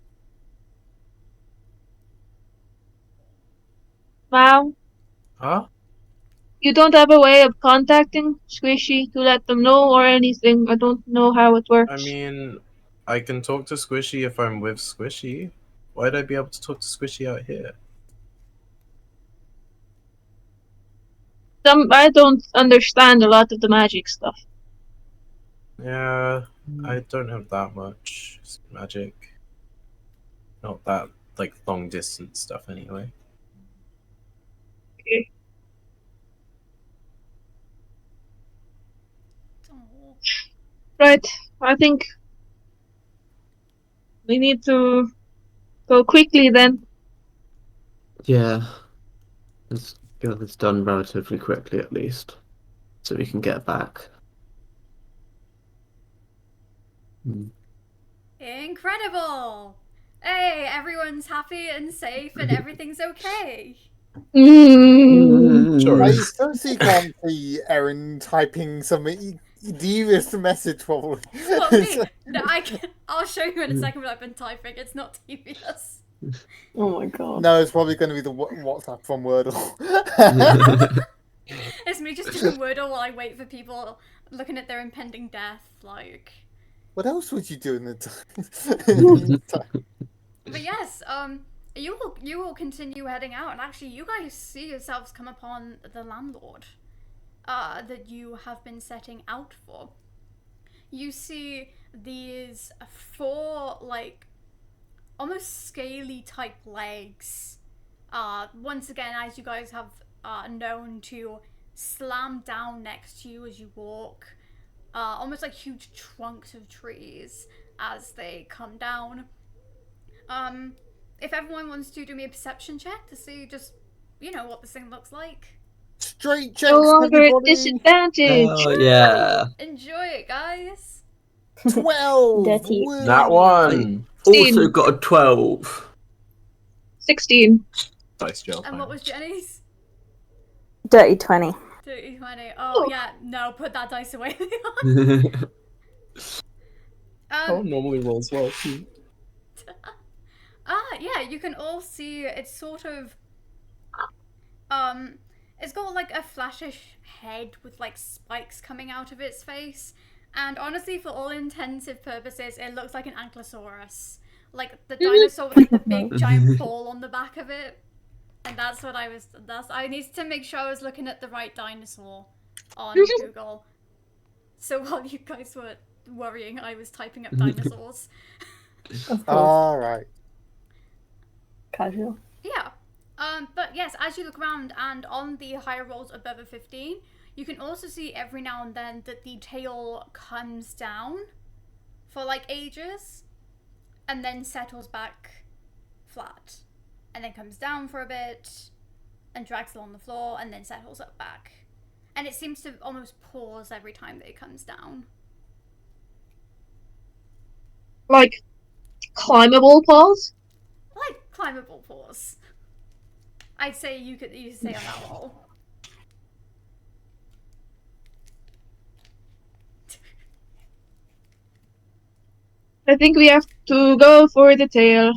Mao? Huh? You don't have a way of contacting Squishy to let them know or anything. I don't know how it works. I mean, I can talk to Squishy if I'm with Squishy. Why'd I be able to talk to Squishy out here? I don't understand a lot of the magic stuff. Yeah, I don't have that much magic. Not that like long distance stuff anyway. Okay. Oh. Right. I think we need to go quickly then. Yeah. Let's get this done relatively quickly at least, so we can get back. Incredible! Hey, everyone's happy and safe and everything's okay. Sure. I seriously can't see Erin typing some devious message probably. Well, me, no, I'll show you in a second what I've been typing. It's not devious. Oh my god. No, it's probably going to be the WhatsApp from Wordle. It's me just doing Wordle while I wait for people looking at their impending death, like. What else would you do in the time? But yes, you will continue heading out, and actually, you guys see yourselves come upon the landlord, that you have been setting out for. You see these 4 like almost scaly type legs. Once again, as you guys have known to slam down next to you as you walk, almost like huge trunks of trees as they come down. If everyone wants to do me a perception check to see just, what this thing looks like. Straight checks, No longer at everybody. disadvantage. Oh yeah. Enjoy it, guys. 12. Dirty. Woo. That one. Also got a 12. 16. Dice jail And time. what was Jenny's? Dirty 20. Dirty 20. Oh, yeah, no, put that dice away. Oh, normally rolls well too. Yeah, you can all see it's sort of, it's got like a flashish head with like spikes coming out of its face, and honestly, for all intensive purposes, it looks like an ankylosaurus, like the dinosaur with like the big giant ball on the back of it. And that's what I needed to make sure I was looking at the right dinosaur on Google. So while you guys were worrying, I was typing up dinosaurs. Of course. Alright. Casual. Yeah. But yes, as you look around and on the higher rolls above a 15, you can also see every now and then that the tail comes down for like ages and then settles back flat. And then comes down for a bit and drags along the floor and then settles up back. And it seems to almost pause every time that it comes down. Like, climbable paws? Like climbable paws. I'd say you could say on that roll. I think we have to go for the tail.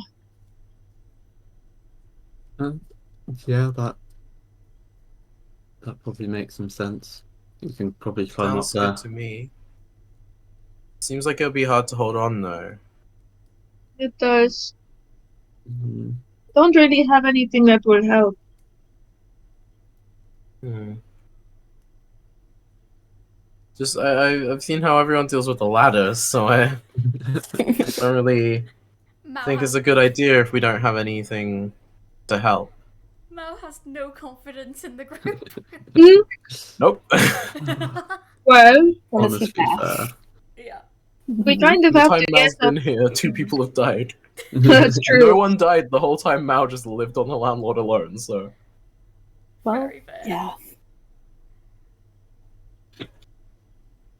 Yeah, that probably makes some sense. You can probably climb Sounds up there. good to me. Seems like it'll be hard to hold on though. It does. Mhm. Don't really have anything that will help. Just I've seen how everyone deals with the ladder, so I don't really think it's a good idea if we don't have anything to help. Mal has no confidence in the group. Nope. Well, Honestly fair. fair. Yeah. we kind of The have time to Mal's get up. been here, 2 people have died. That's No true. one died the whole time Mal just lived on the landlord alone, so... Well, Very fair. yeah.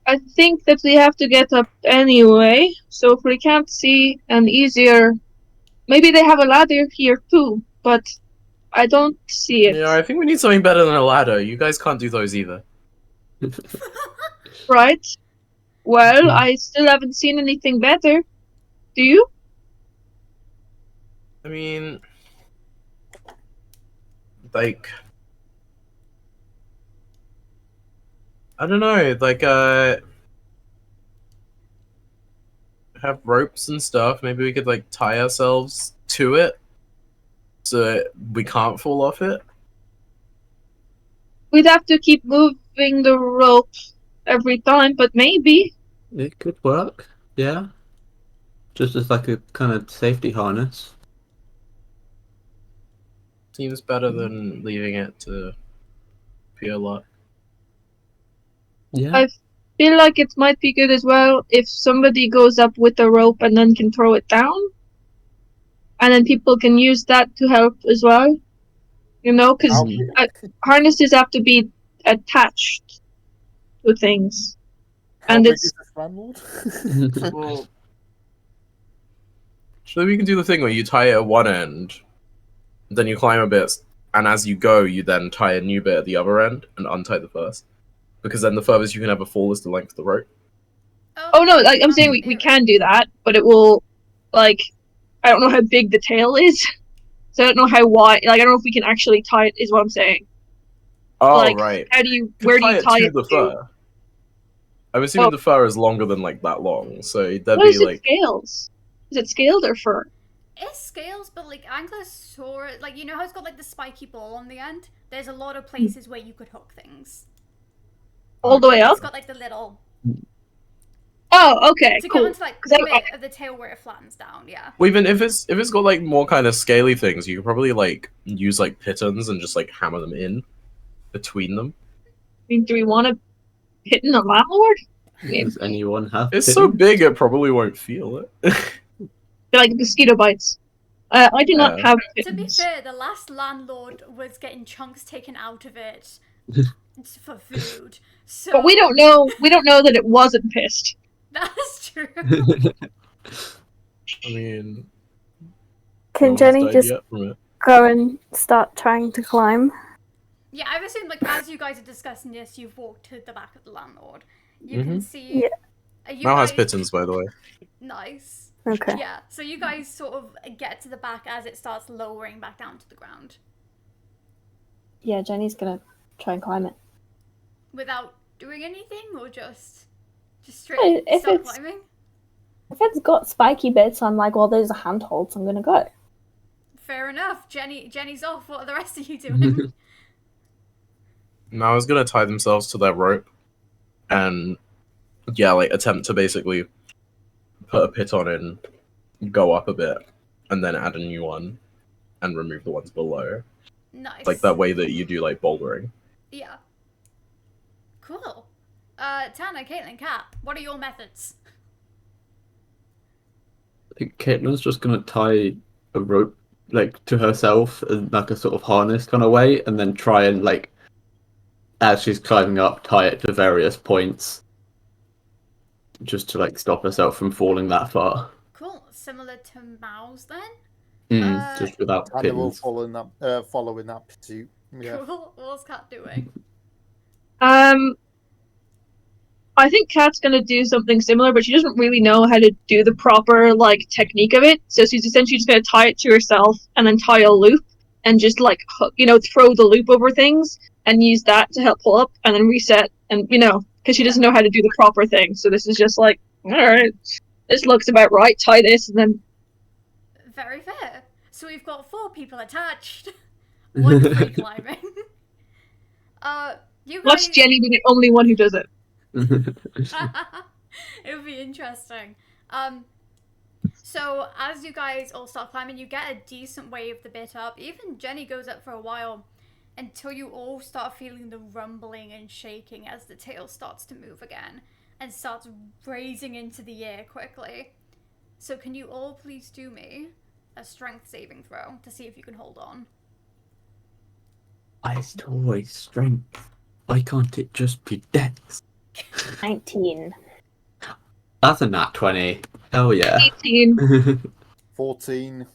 I think that we have to get up anyway, so if we can't see an easier... Maybe they have a ladder here too, but I don't see it. Yeah, I think we need something better than a ladder. You guys can't do those either. Right? Well, I still haven't seen anything better. Do you? I mean... Like... I don't know, like, have ropes and stuff. Maybe we could, like, tie ourselves to it so that we can't fall off it. We'd have to keep moving the rope every time, but maybe. It could work, yeah. Just as like a kind of safety harness. Seems better than leaving it to pure luck. Yeah. I feel like it might be good as well if somebody goes up with a rope and then can throw it down. And then people can use that to help as well. You know, because How, harnesses have to be attached to things. how And big it's is this landlord? Well, so we can do the thing where you tie it at one end, then you climb a bit, and as you go, you then tie a new bit at the other end and untie the first. Because then the furthest you can ever fall is the length of the rope. oh no, like I'm saying we can do that, but it will like I don't know how big the tail is. So I don't know how wide like I don't know if we can actually tie it is what I'm saying. Oh, Like right. how do you where do you tie it to the fur? I'm assuming the fur is longer than like that long, so there'd What be is it like scales? Is it scaled or fur? It's scales, but like Ankylosaurus, like you know how it's got like the spiky ball on the end? There's a lot of places where you could hook things. All the way up? It's got like the little Oh, okay, to cool. get onto like the bit of the tail where it flattens down, yeah. well, even if it's got like more kind of scaly things, you could probably like use like pitons and just like hammer them in between them. I mean, do we want to hit in a landlord? Does anyone have It's so pittance? big it probably won't feel it. They're like mosquito bites. I do not have To be pittance. fair, the last landlord was getting chunks taken out of it for food. So But we don't know that it wasn't pissed. That's true. I mean, no Can one's Jenny died just yet from it. go and start trying to climb? Yeah, I've assumed like as you guys are discussing this, you've walked to the back of the landlord. You can see. Yeah. You Mal has guys- pitons, by the way. Nice. Okay. Yeah, so you guys sort of get to the back as it starts lowering back down to the ground Yeah, Jenny's gonna try and climb it. without doing anything, or just straight If start it's- climbing. If it's got spiky bits, I'm like, well, there's a handhold, so I'm gonna go. Fair enough. Jenny's off. What are the rest of you doing? Mal is gonna tie themselves to that rope, and yeah, like attempt to basically put a piton in, go up a bit, and then add a new one, and remove the ones below. Nice. Like that way that you do like bouldering. Yeah. Cool. Tana, Caitlin, Kat, what are your methods? I think Caitlin's just gonna tie a rope like to herself in like a sort of harness kind of way, and then try and like as she's climbing up, tie it to various points, just to like stop herself from falling that far. Cool. Similar to Mao's then? Just without And will pittance. follow in that pursuit. Yeah. Cool. What's Kat doing? I think Kat's gonna do something similar, but she doesn't really know how to do the proper like technique of it. So she's essentially just gonna tie it to herself and then tie a loop and just like hook, throw the loop over things and use that to help pull up and then reset and because she doesn't know how to do the proper thing. So this is just like, all right, this looks about right. Tie this and then. Very fair. So we've got 4 people attached. 1 free climbing. You guys... Watch Jenny be the only one who does it. It would be interesting. So as you guys all start climbing, you get a decent way of the bit up. Even Jenny goes up for a while until you all start feeling the rumbling and shaking as the tail starts to move again and starts raising into the air quickly. So can you all please do me a strength saving throw to see if you can hold on? I always strength. Why can't it just be dex? 19. That's a nat 20. Hell yeah. 18. 14.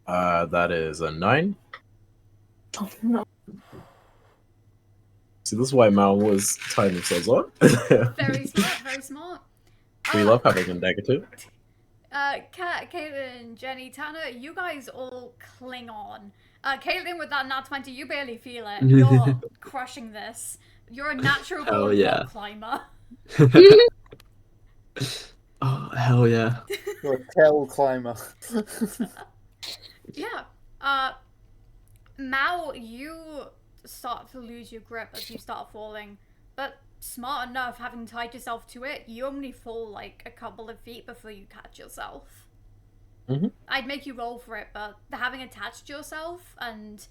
That is a 9. Oh, no. See, this is why Mal was tying themselves on. Very smart, very smart. We love having a negative. Kat, Caitlin, Jenny, Tana, you guys all cling on. Caitlin, with that nat 20, you barely feel it. You're crushing this. You're a natural Hell born yeah. rock climber. Oh, hell yeah. You're a tail climber. Yeah. Mal, you start to lose your grip as you start falling, but smart enough, having tied yourself to it, you only fall like a couple of feet before you catch yourself. I'd make you roll for it, but having attached yourself and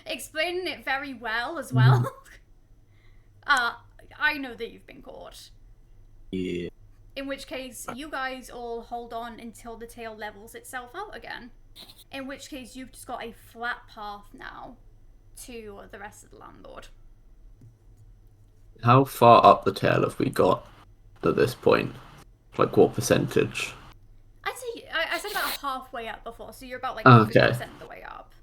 explaining it very well as well, I know that you've been caught. Yeah. In which case, you guys all hold on until the tail levels itself out again. In which case, you've just got a flat path now to the rest of the Landlord. How far up the tail have we got at this point? Like, what percentage? I'd say I said about halfway up before, so you're about like Okay. 50% of the way up.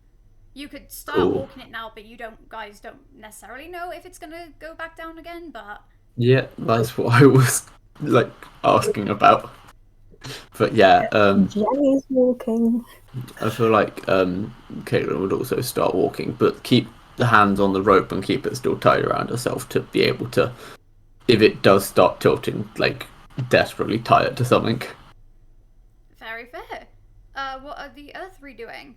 You could start Cool. walking it now, but guys don't necessarily know if it's gonna go back down again. But Yeah, that's what I was like asking about. But yeah, Jenny's walking. I feel like Caitlin would also start walking, but keep the hands on the rope and keep it still tied around herself to be able to, if it does start tilting, like desperately tie it to something. very fair. What are the other three doing?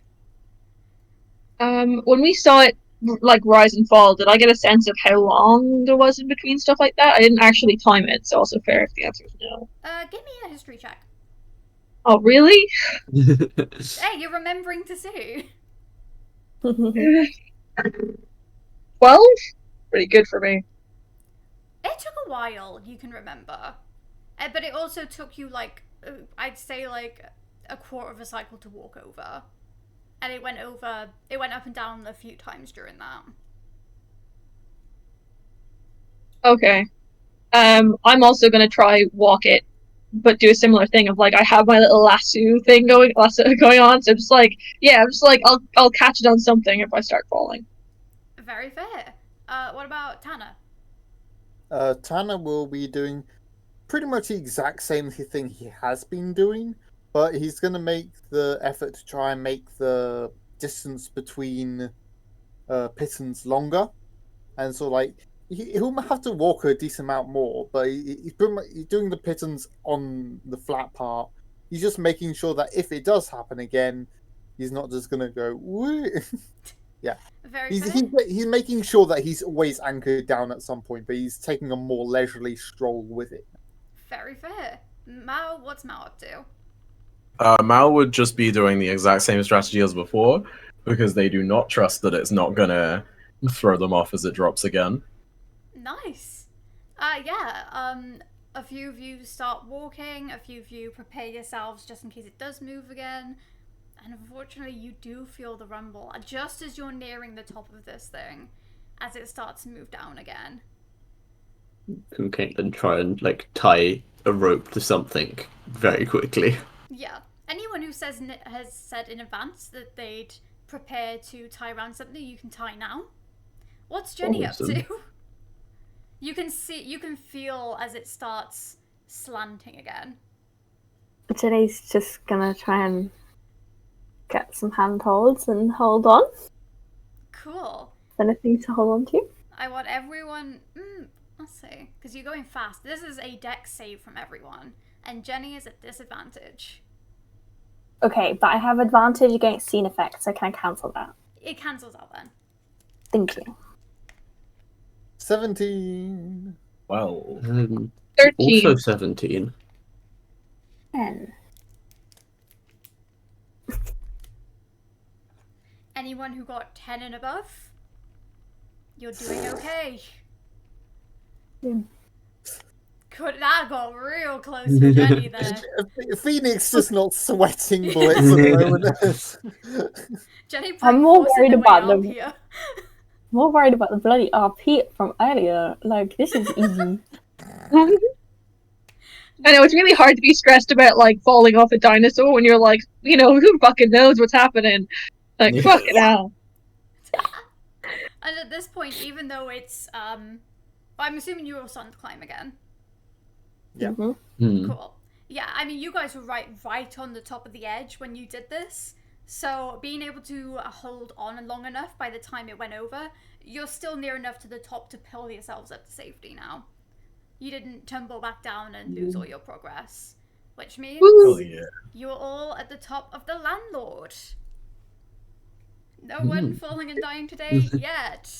When we saw it like rise and fall, did I get a sense of how long there was in between stuff like that? I didn't actually time it, so also fair if the answer is no. Give me a history check. Oh, really? Hey, you're remembering to see. 12? Pretty good for me. It took a while, you can remember. But it also took you, like, I'd say, like, a quarter of a cycle to walk over. And it went up and down a few times during that. Okay. I'm also gonna try walk it, but do a similar thing of like I have my little lasso thing going on, so I'm just like I'll catch it on something if I start falling. Very fair. What about Tanner? Tanner will be doing pretty much the exact same thing he has been doing, but he's going to make the effort to try and make the distance between pitons longer. And so, like, he'll have to walk a decent amount more, but he's doing the pitons on the flat part. He's just making sure that if it does happen again, he's not just going to go, woo. Yeah. Very fair. He's making sure that he's always anchored down at some point, but he's taking a more leisurely stroll with it. Very fair. Mao, what's Mao up to? Mal would just be doing the exact same strategy as before, because they do not trust that it's not gonna throw them off as it drops again. Nice. A few of you start walking, a few of you prepare yourselves just in case it does move again. And unfortunately, you do feel the rumble just as you're nearing the top of this thing, as it starts to move down again. Can Caitlin try and like tie a rope to something very quickly? Yeah. Anyone who has said in advance that they'd prepare to tie around something, you can tie now. What's Jenny up Awesome. to? You can feel as it starts slanting again. Jenny's just gonna try and get some handholds and hold on. Cool. Anything to hold on to? I want everyone. Let's see, because you're going fast. This is a dex save from everyone, and Jenny is at disadvantage. Okay, but I have advantage against scene effects, so can I cancel that? It cancels out then. Thank you. 17. Well, 13. Also 17. 10. Anyone who got 10 and above, you're doing okay. Yeah. Good, that got real close for Jenny there. Phoenix just not sweating bullets at the moment. Jenny, I'm more forcing worried her way about up them. here. More worried about the bloody RP from earlier. Like, this is easy. I know it's really hard to be stressed about like falling off a dinosaur when you're like, who fucking knows what's happening? Like, Yeah. fuck it out. And at this point, even though it's I'm assuming you were starting to climb again. Yeah. Hmm. Cool. Yeah, I mean, you guys were right on the top of the edge when you did this. So being able to hold on long enough by the time it went over, you're still near enough to the top to pull yourselves up to safety now. You didn't tumble back down and lose all your progress. Which means hell yeah. you're all at the top of the Landlord. No one falling and dying today yet.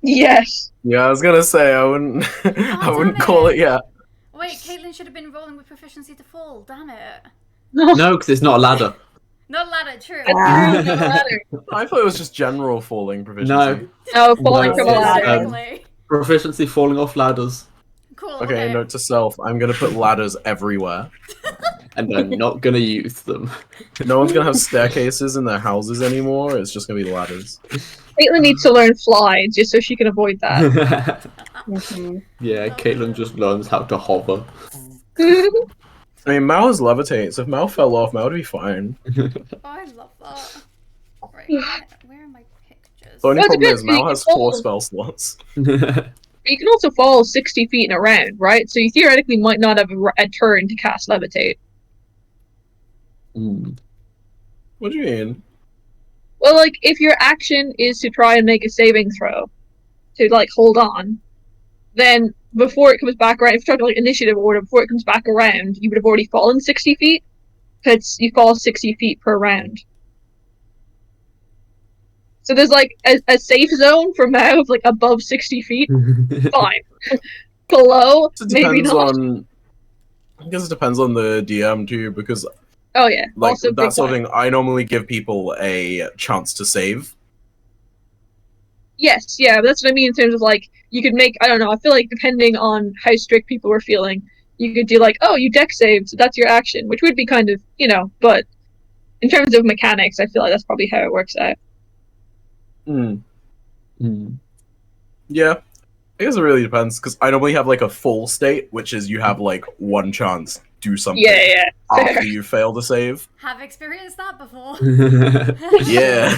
Yes. Yeah, I was gonna say I wouldn't. I wouldn't damn call it. it yet. Wait, Caitlin should have been rolling with proficiency to fall. Damn it. No, because it's not a ladder. Not ladder, true. Wow. No ladder. I thought it was just general falling proficiency. No. No, falling No, from a it's, ladder. Specifically. Proficiency falling off ladders. Cool. Okay, note to self: I'm gonna put ladders everywhere. And I'm not gonna use them. No one's gonna have staircases in their houses anymore. It's just gonna be ladders. Caitlin needs to learn fly just so she can avoid that. Mhm. Yeah, Caitlin just learns how to hover. I mean, Mal is levitate, so if Mal fell off, Mal would be fine. Oh, I love that. Right, where are my pictures? The only Well, it problem is depends, Mal you has can 4 fall. spell slots. You can also fall 60 feet in a round, right? So you theoretically might not have a turn to cast levitate. Mm. What do you mean? Well, like, if your action is to try and make a saving throw, to, like, hold on, then before it comes back around, if you're talking like initiative order, before it comes back around, you would have already fallen 60 feet, because you fall 60 feet per round. So there's, like, a safe zone for Mao of, like, above 60 feet. Fine. Below, It maybe depends not. on. I guess it depends on the DM too, because Oh, yeah. like Also, that big sort of point. thing, I normally give people a chance to save. Yes, yeah, but that's what I mean in terms of, like, you could make, I don't know, I feel like depending on how strict people were feeling, you could do, like, oh, you deck saved, so that's your action, which would be kind of, you know, but in terms of mechanics, I feel like that's probably how it works out. Hmm. Mm. Yeah, I guess it really depends, because I normally have like a full state, which is you have like one chance, do something Yeah, after you fail to save. Have experienced that before. Yeah,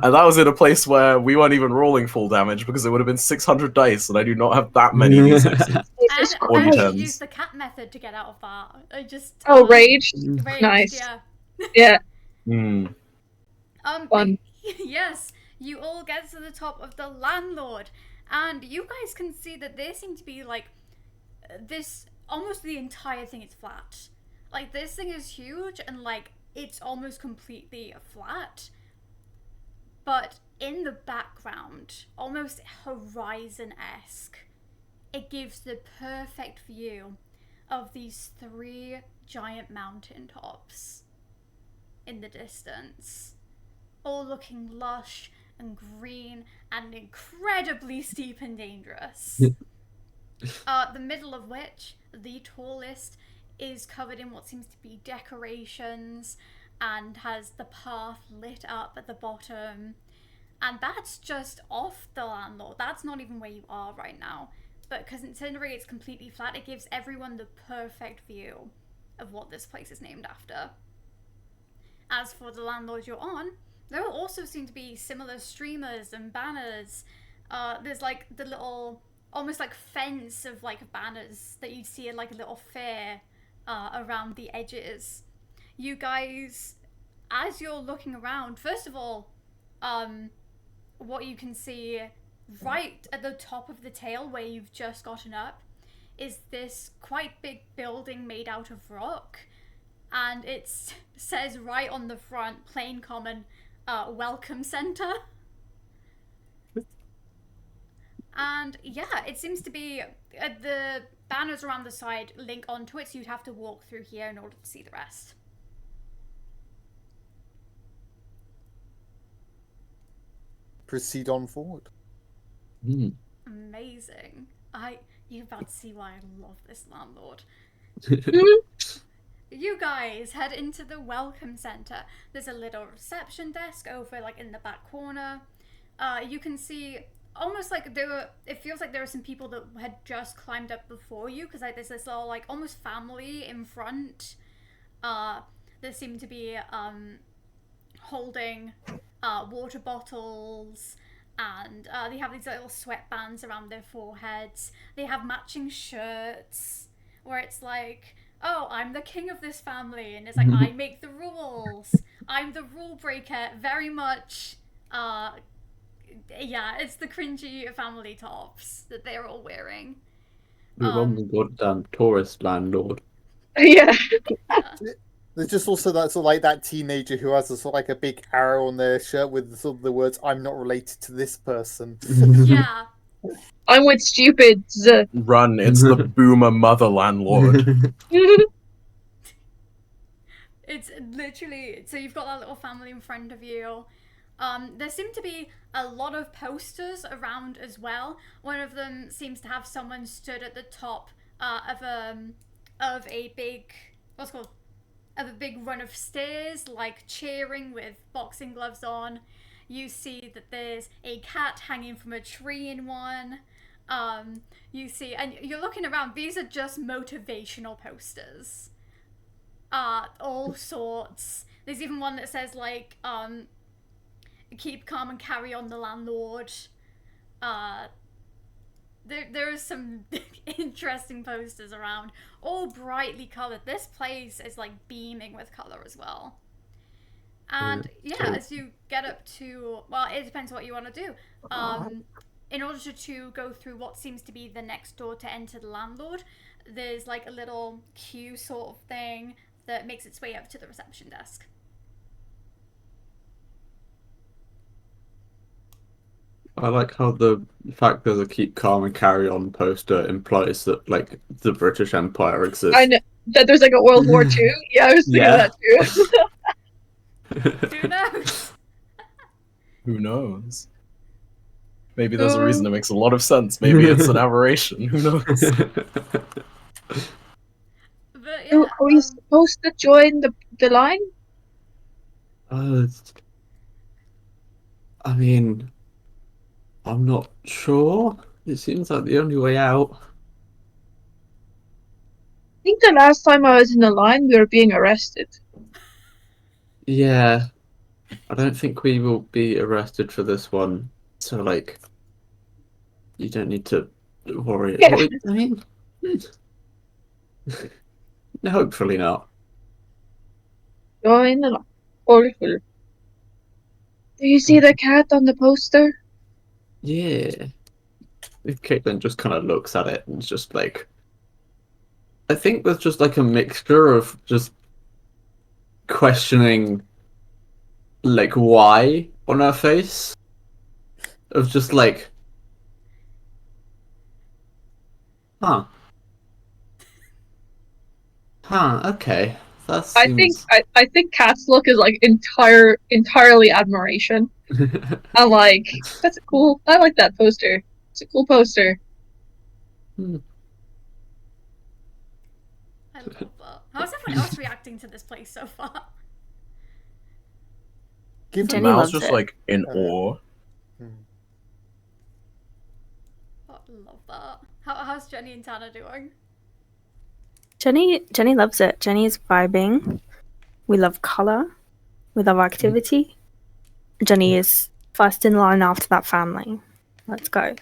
and that was in a place where we weren't even rolling full damage because it would have been 600 dice, and I do not have that many d6s. Jesus And Or I Christ. d10s. actually used the cat method to get out of that. I just Oh, raged? raged, Nice. yeah. Yeah, Hmm. fun. Yes, you all get to the top of the Landlord, and you guys can see that they seem to be like this. Almost the entire thing is flat. Like this thing is huge, and like it's almost completely flat. But in the background, almost horizon-esque, it gives the perfect view of these 3 giant mountain tops in the distance, all looking lush and green and incredibly steep and dangerous. The middle of which, the tallest, is covered in what seems to be decorations and has the path lit up at the bottom. And that's just off the Landlord. That's not even where you are right now. But considering it's completely flat, it gives everyone the perfect view of what this place is named after. As for the Landlord you're on, there will also seem to be similar streamers and banners. There's like the little, almost like fence of like banners that you'd see at like a little fair around the edges. You guys, as you're looking around, first of all, what you can see right at the top of the tail where you've just gotten up is this quite big building made out of rock, and it says right on the front, plain common, welcome center. And yeah, it seems to be the banners around the side link onto it, so you'd have to walk through here in order to see the rest. Proceed on forward. Mm. Amazing. You're about to see why I love this Landlord. You guys head into the welcome center. There's a little reception desk over like in the back corner. You can see almost like it feels like there are some people that had just climbed up before you, because like there's this little like almost family in front. There seem to be holding water bottles, and they have these little sweatbands around their foreheads. They have matching shirts where it's like, oh, I'm the king of this family, and it's like, I make the rules. I'm the rule breaker, very much. Yeah, it's the cringy family tops that they're all wearing. We're on the goddamn tourist Landlord. Yeah. There's just also that sort of like that teenager who has a sort of like a big arrow on their shirt with sort of the words "I'm not related to this person." Yeah. I'm with stupids. Run! It's the boomer mother landlord. It's literally, so you've got that little family in front of you. There seem to be a lot of posters around as well. One of them seems to have someone stood at the top of a big, what's it called? Of a big run of stairs, like cheering with boxing gloves on. You see that there's a cat hanging from a tree in one. You see, and you're looking around, these are just motivational posters. All sorts. There's even one that says, like, keep calm and carry on, the landlord. There are some interesting posters around, all brightly coloured. This place is like beaming with colour as well. And as you get up to, well, it depends what you want to do. In order to go through what seems to be the next door to enter the landlord, there's like a little queue sort of thing that makes its way up to the reception desk. I like how the fact there's a keep calm and carry on poster implies that like the British Empire exists. I know that there's like a World War II. Yeah, I was thinking that too. Who knows? Who knows? Maybe there's a reason that makes a lot of sense. Maybe it's an aberration. Who knows? But So are we supposed to join the line? I mean, I'm not sure. It seems like the only way out. I think the last time I was in the line, we were being arrested. Yeah. I don't think we will be arrested for this one. So, like, you don't need to worry. Yeah. I mean, hopefully not. Join the line. Wonderful. Do you see the cat on the poster? Yeah. Caitlin just kind of looks at it and is just like, I think there's just like a mixture of just questioning, like, why on her face, of just like, huh, okay, that seems... I think Cat's look is like entirely admiration. I'm like, that's cool. I like that poster. It's a cool poster. I love that. How's everyone else reacting to this place so far? Jenny Mal's loves just it. like in awe. I love that. How's Jenny and Tana doing? Jenny loves it. Jenny is vibing. We love colour. We love activity. Jenny is first in line after that family. Let's go.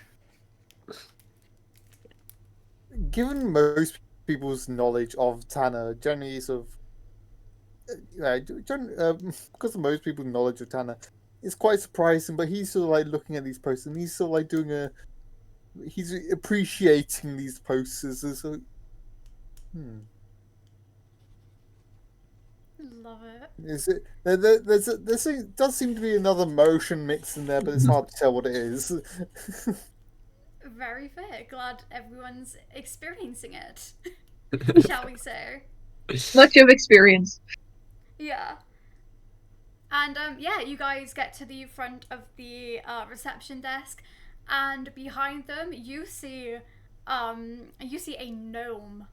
Given most people's knowledge of Tanner, Jenny sort of, because of most people's knowledge of Tanner, it's quite surprising. But he's sort of like looking at these posters, and he's sort of like he's appreciating these posters. And so, Love it. Is it? There does seem to be another motion mix in there, but it's hard to tell what it is. Very fair. Glad everyone's experiencing it. Shall we say? Much of experience. Yeah. And you guys get to the front of the reception desk, and behind them you see a gnome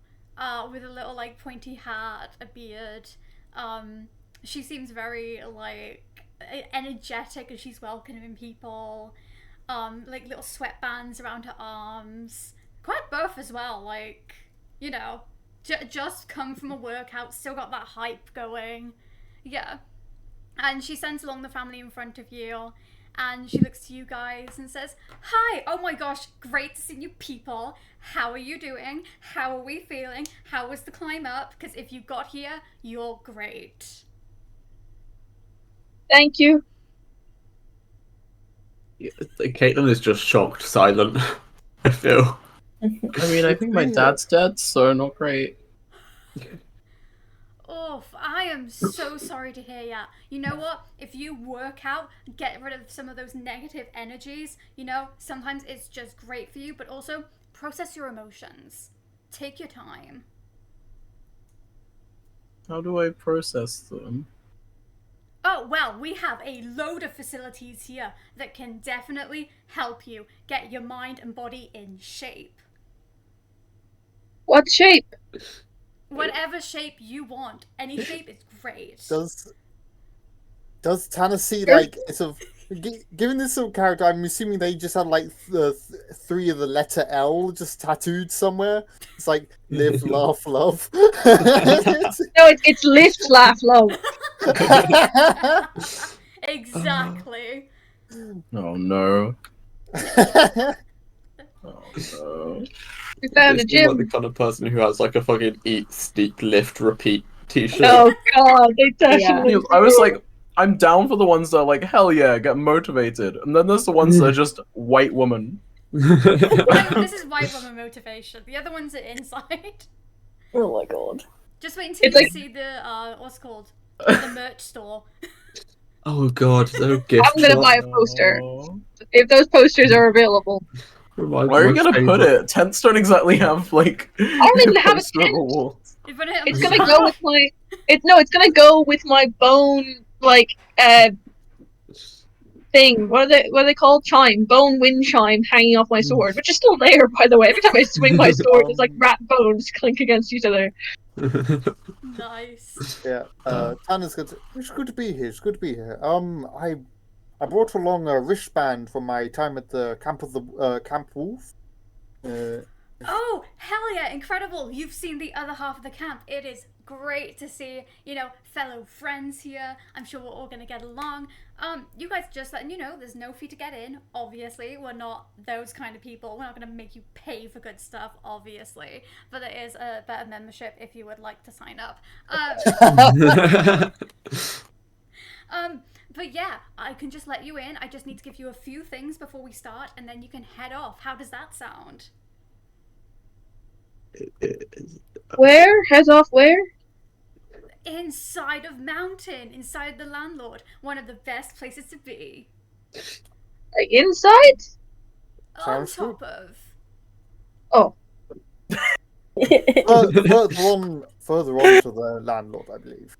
with a little like pointy hat, a beard. She seems very like energetic as she's welcoming people. Like little sweatbands around her arms. Quite buff as well, like, you know, just come from a workout, still got that hype going. Yeah. And she sends along the family in front of you, and she looks to you guys and says, "Hi, oh my gosh, great to see you people. How are you doing? How are we feeling? How was the climb up? Because if you got here, you're great." Thank you. Caitlin is just shocked, silent. I feel. I mean, I think my dad's dead, so not great. Oh, I am so sorry to hear that. You know what? If you work out, get rid of some of those negative energies, you know, sometimes it's just great for you, but also process your emotions. Take your time. How do I process them? Oh, well, we have a load of facilities here that can definitely help you get your mind and body in shape. What shape? Whatever shape you want. Any shape is great. Does Tanner see, like, sort of, given this sort of character, I'm assuming they just had, like, the 3 of the letter L just tattooed somewhere? It's like, live, laugh, love. No, it's lift, laugh, love. Exactly. Oh no. Oh no. We found You a seem like the gym. kind of person who has like a fucking eat, sneak, lift, repeat t-shirt. Oh god, they definitely. I was like, I'm down for the ones that are like, hell yeah, get motivated. And then there's the ones that are just white woman. This is white woman motivation. The other ones are inside. Oh my god. Just wait until It's you like- see the, what's it called? The merch store. Oh god, no gift I'm gonna shop. buy a poster. Oh. If those posters are available. Reminds Where are you me of gonna my put favourite- it? Tents don't exactly have like. I don't even have a poster on the tent. wall. You put it on It's the gonna side. go with my. It's gonna go with my bone thing. What are they called? Chime, bone wind chime hanging off my sword, which is still there, by the way. Every time I swing my sword, there's like rat bones clink against each other. Nice. Yeah, Tanner's good. It's good to be here. It's good to be here. I brought along a wristband from my time at the camp of the Camp Wolf. Oh, hell yeah, incredible. You've seen the other half of the camp. It is great to see, fellow friends here. I'm sure we're all going to get along. You guys, just letting you know, there's no fee to get in. Obviously, we're not those kind of people. We're not going to make you pay for good stuff, obviously. But there is a better membership if you would like to sign up. But yeah, I can just let you in. I just need to give you a few things before we start, and then you can head off. How does that sound? Where? Heads off where? Inside of Mountain, inside the Landlord. One of the best places to be. Like inside? On Sounds top of. Oh. Further on to the Landlord, I believe.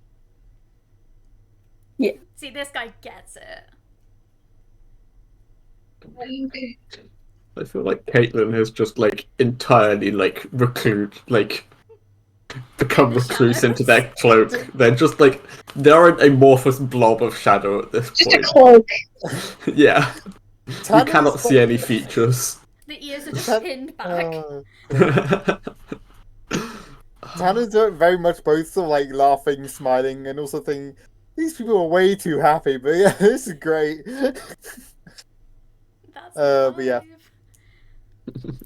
See, this guy gets it. Okay. I feel like Caitlin has just like entirely like become In the recluse into shadows. their cloak. They're just like they're an amorphous blob of shadow at this Just a point. cloak. Yeah. You Tanner's cannot see any features. The ears are just pinned back. Tanner's very much both sort of like laughing, smiling, and also thinking, these people are way too happy, but yeah, this is great. That's but yeah. live.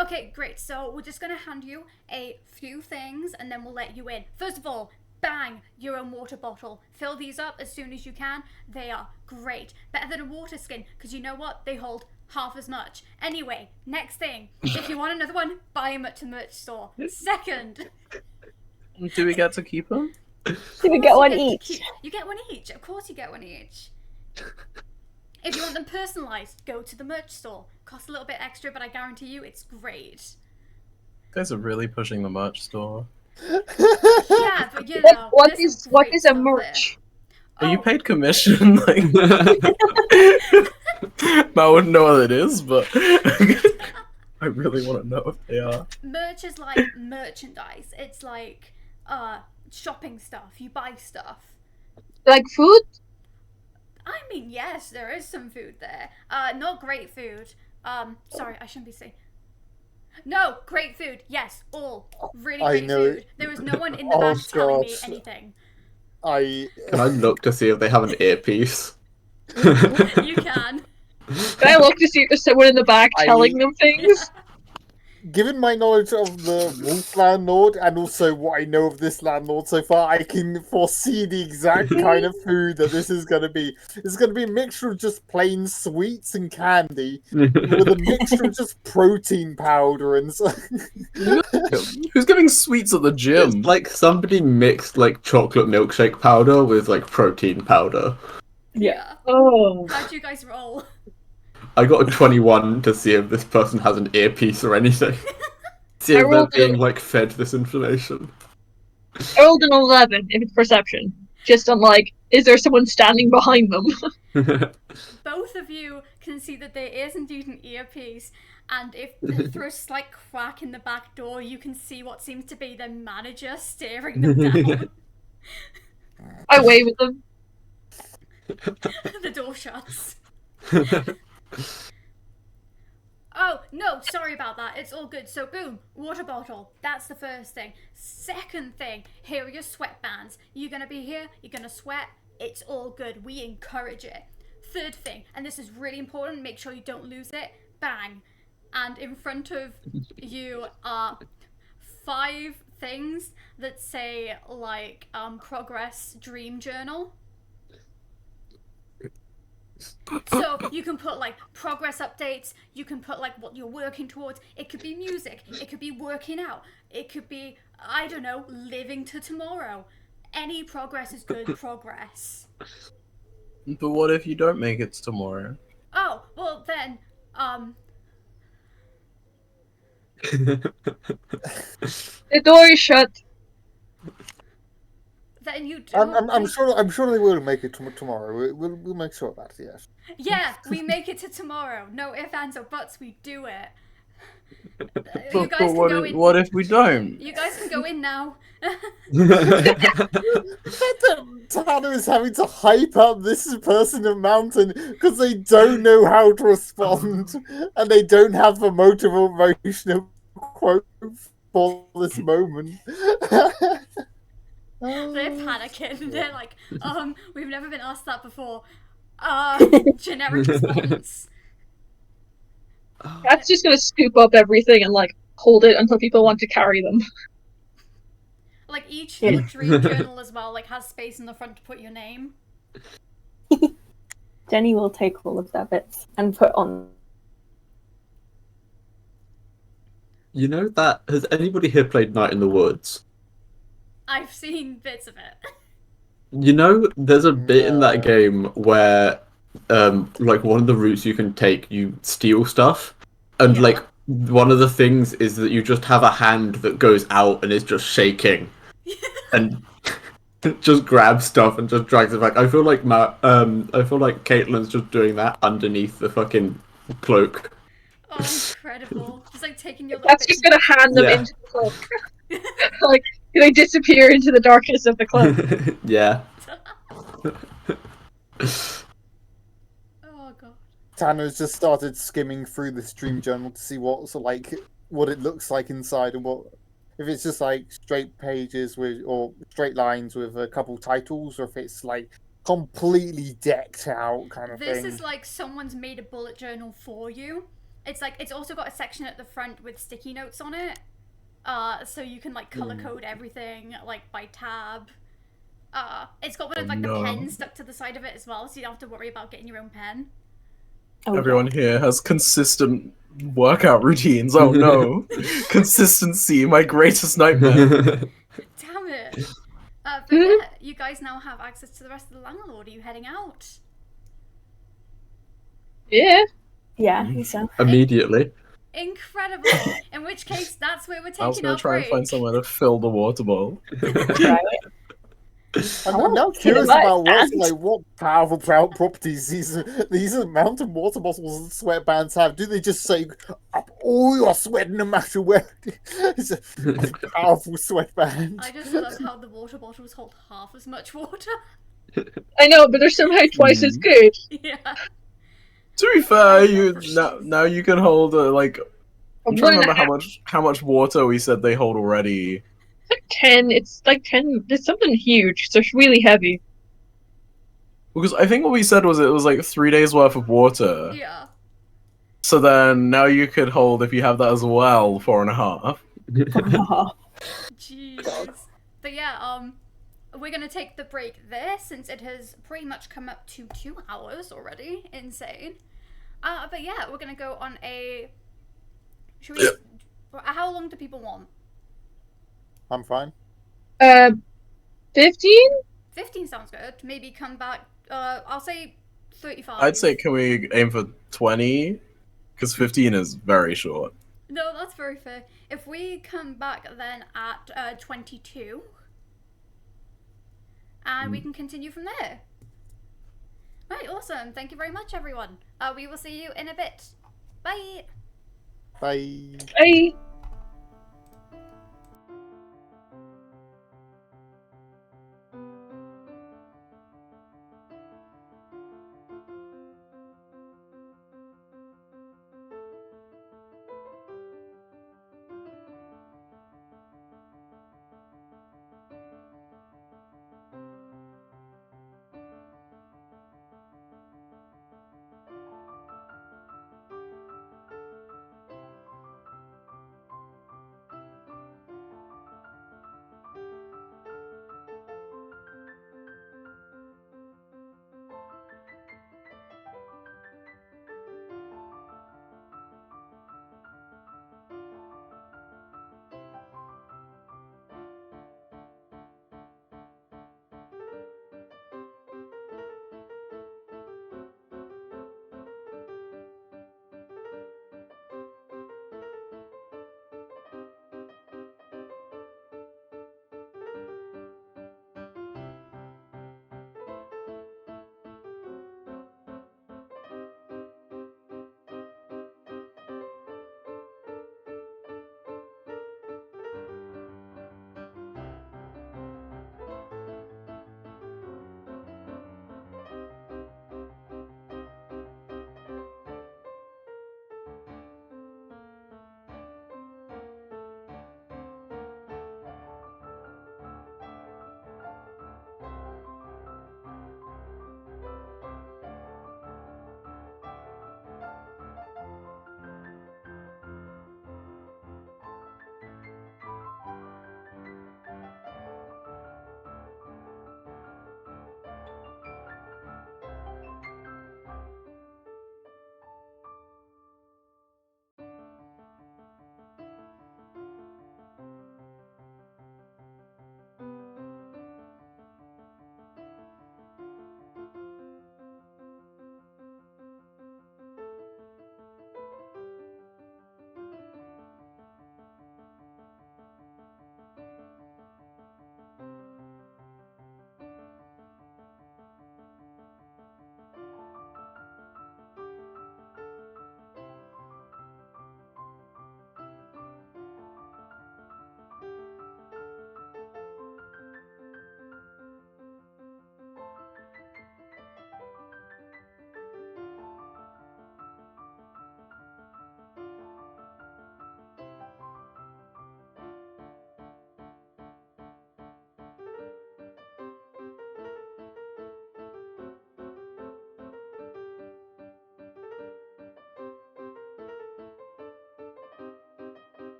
Okay, great. So we're just gonna hand you a few things and then we'll let you in. First of all, bang, your own water bottle. Fill these up as soon as you can. They are great. Better than a water skin, because you know what? They hold half as much. Anyway, next thing. If you want another one, buy them at the merch store. Second. Do we get to keep them? Do we get one You each? You get one each. Of course you get one each. If you want them personalised, go to the merch store. Costs a little bit extra, but I guarantee you it's great. You guys are really pushing the merch store. Yeah, but you know, What there's some what great is a stuff merch? Are you Oh, paid commission? Like, I wouldn't know what it is, but I really want to know if they are. merch is like merchandise. It's like shopping stuff. You buy stuff. Like food? I mean, yes, there is some food there. Not great food. Sorry, I shouldn't be saying. No, great food. Yes, all really I great know food. it. There is no one in the Oh, back telling me gosh. anything. Can I look to see if they have an earpiece? You can. Can I look to see if there's someone in the back telling them things? Given my knowledge of the Wolf Landlord and also what I know of this landlord so far, I can foresee the exact kind of food that this is going to be. It's going to be a mixture of just plain sweets and candy with a mixture of just protein powder and so. Who's giving sweets at the gym? It's like somebody mixed like chocolate milkshake powder with like protein powder. Yeah. Oh. How'd you guys roll? I got a 21 to see if this person has an earpiece or anything. See I if they're rolled being like fed this information. I rolled an 11 if it's perception. Just on like, is there someone standing behind them? Both of you can see that there is indeed an earpiece, and if through a slight crack in the back door, you can see what seems to be the manager staring them down. I wave at them. The door shuts. Oh, no, sorry about that. It's all good. So, boom, water bottle. That's the first thing. Second thing, here are your sweatbands. You're going to be here, you're going to sweat. It's all good. We encourage it. Third thing, and this is really important, make sure you don't lose it. Bang. And in front of you are 5 things that say, like, progress dream journal. So you can put like progress updates, you can put like what you're working towards. It could be music, it could be working out, it could be, I don't know, living to tomorrow. Any progress is good progress. But what if you don't make it to tomorrow? Oh, well then, The door is shut. then you don't. I'm sure they will make it tomorrow. We'll make sure of that. Yes. Yeah, we make it to tomorrow. No ifs, ands, or buts. We do it. You But guys can go in. what if we don't? You guys can go in now. Tanner is having to hype up this person of Mountain because they don't know how to respond and they don't have a motivational quote for this moment. They're panicking. They're like, we've never been asked that before. Generic response. That's just gonna scoop up everything and like hold it until people want to carry them. Like each dream journal as well, like has space in the front to put your name. Jenny will take all of their bits and put on. You know that, has anybody here played Night in the Woods? I've seen bits of it. You know, there's a bit in that game where, like, one of the routes you can take, you steal stuff, and, Yeah. like, one of the things is that you just have a hand that goes out and is just shaking, and just grabs stuff and just drags it back. I feel like Caitlin's just doing that underneath the fucking cloak. Oh, incredible. Just like taking your little That's bits just gonna hand them Yeah. into the cloak. Like, they disappear into the darkness of the cloak. Yeah. Oh god. Tanner's just started skimming through this dream journal to see what what it looks like inside and what if it's just like straight pages with or straight lines with a couple titles or if it's like completely decked out kind of This thing. is like someone's made a bullet journal for you. It's like it's also got a section at the front with sticky notes on it. So you can like color code everything like by tab. It's got one of like the pens stuck to the side of it as well, so you don't have to worry about getting your own pen. Oh, Everyone here has consistent workout routines. Oh no. Consistency, my greatest nightmare. Damn it. But yeah, you guys now have access to the rest of the Landlord. Are you heading out? Yeah. Yeah, I think so. Immediately. Incredible. In which case, that's where we're I was taking gonna our try and break. find somewhere to fill the water bowl. Right. I'm now curious about what powerful properties these mountain water bottles and sweatbands have. Do they just say up all your sweat no matter where? It's a powerful sweatband. I just love how the water bottles hold half as much water. I know, but they're somehow twice as good. Yeah. To be fair, now you can hold like I'm trying to remember how much water we said they hold already. It's like 10. It's like 10. It's something huge, so it's really heavy. Because I think what we said was it was like 3 days worth of water. Yeah. So then now you could hold if you have that as well 4.5. Jeez. But yeah, we're gonna take the break there since it has pretty much come up to 2 hours already. Insane. But yeah, we're gonna go on a. Should we? How long do people want? I'm fine. 15? 15 sounds good. Maybe come back. I'll say 35. I'd say can we aim for 20? Because 15 is very short. No, that's very fair. If we come back then at 22, and we can continue from there. Right, awesome. Thank you very much, everyone. We will see you in a bit. Bye. Bye. Bye.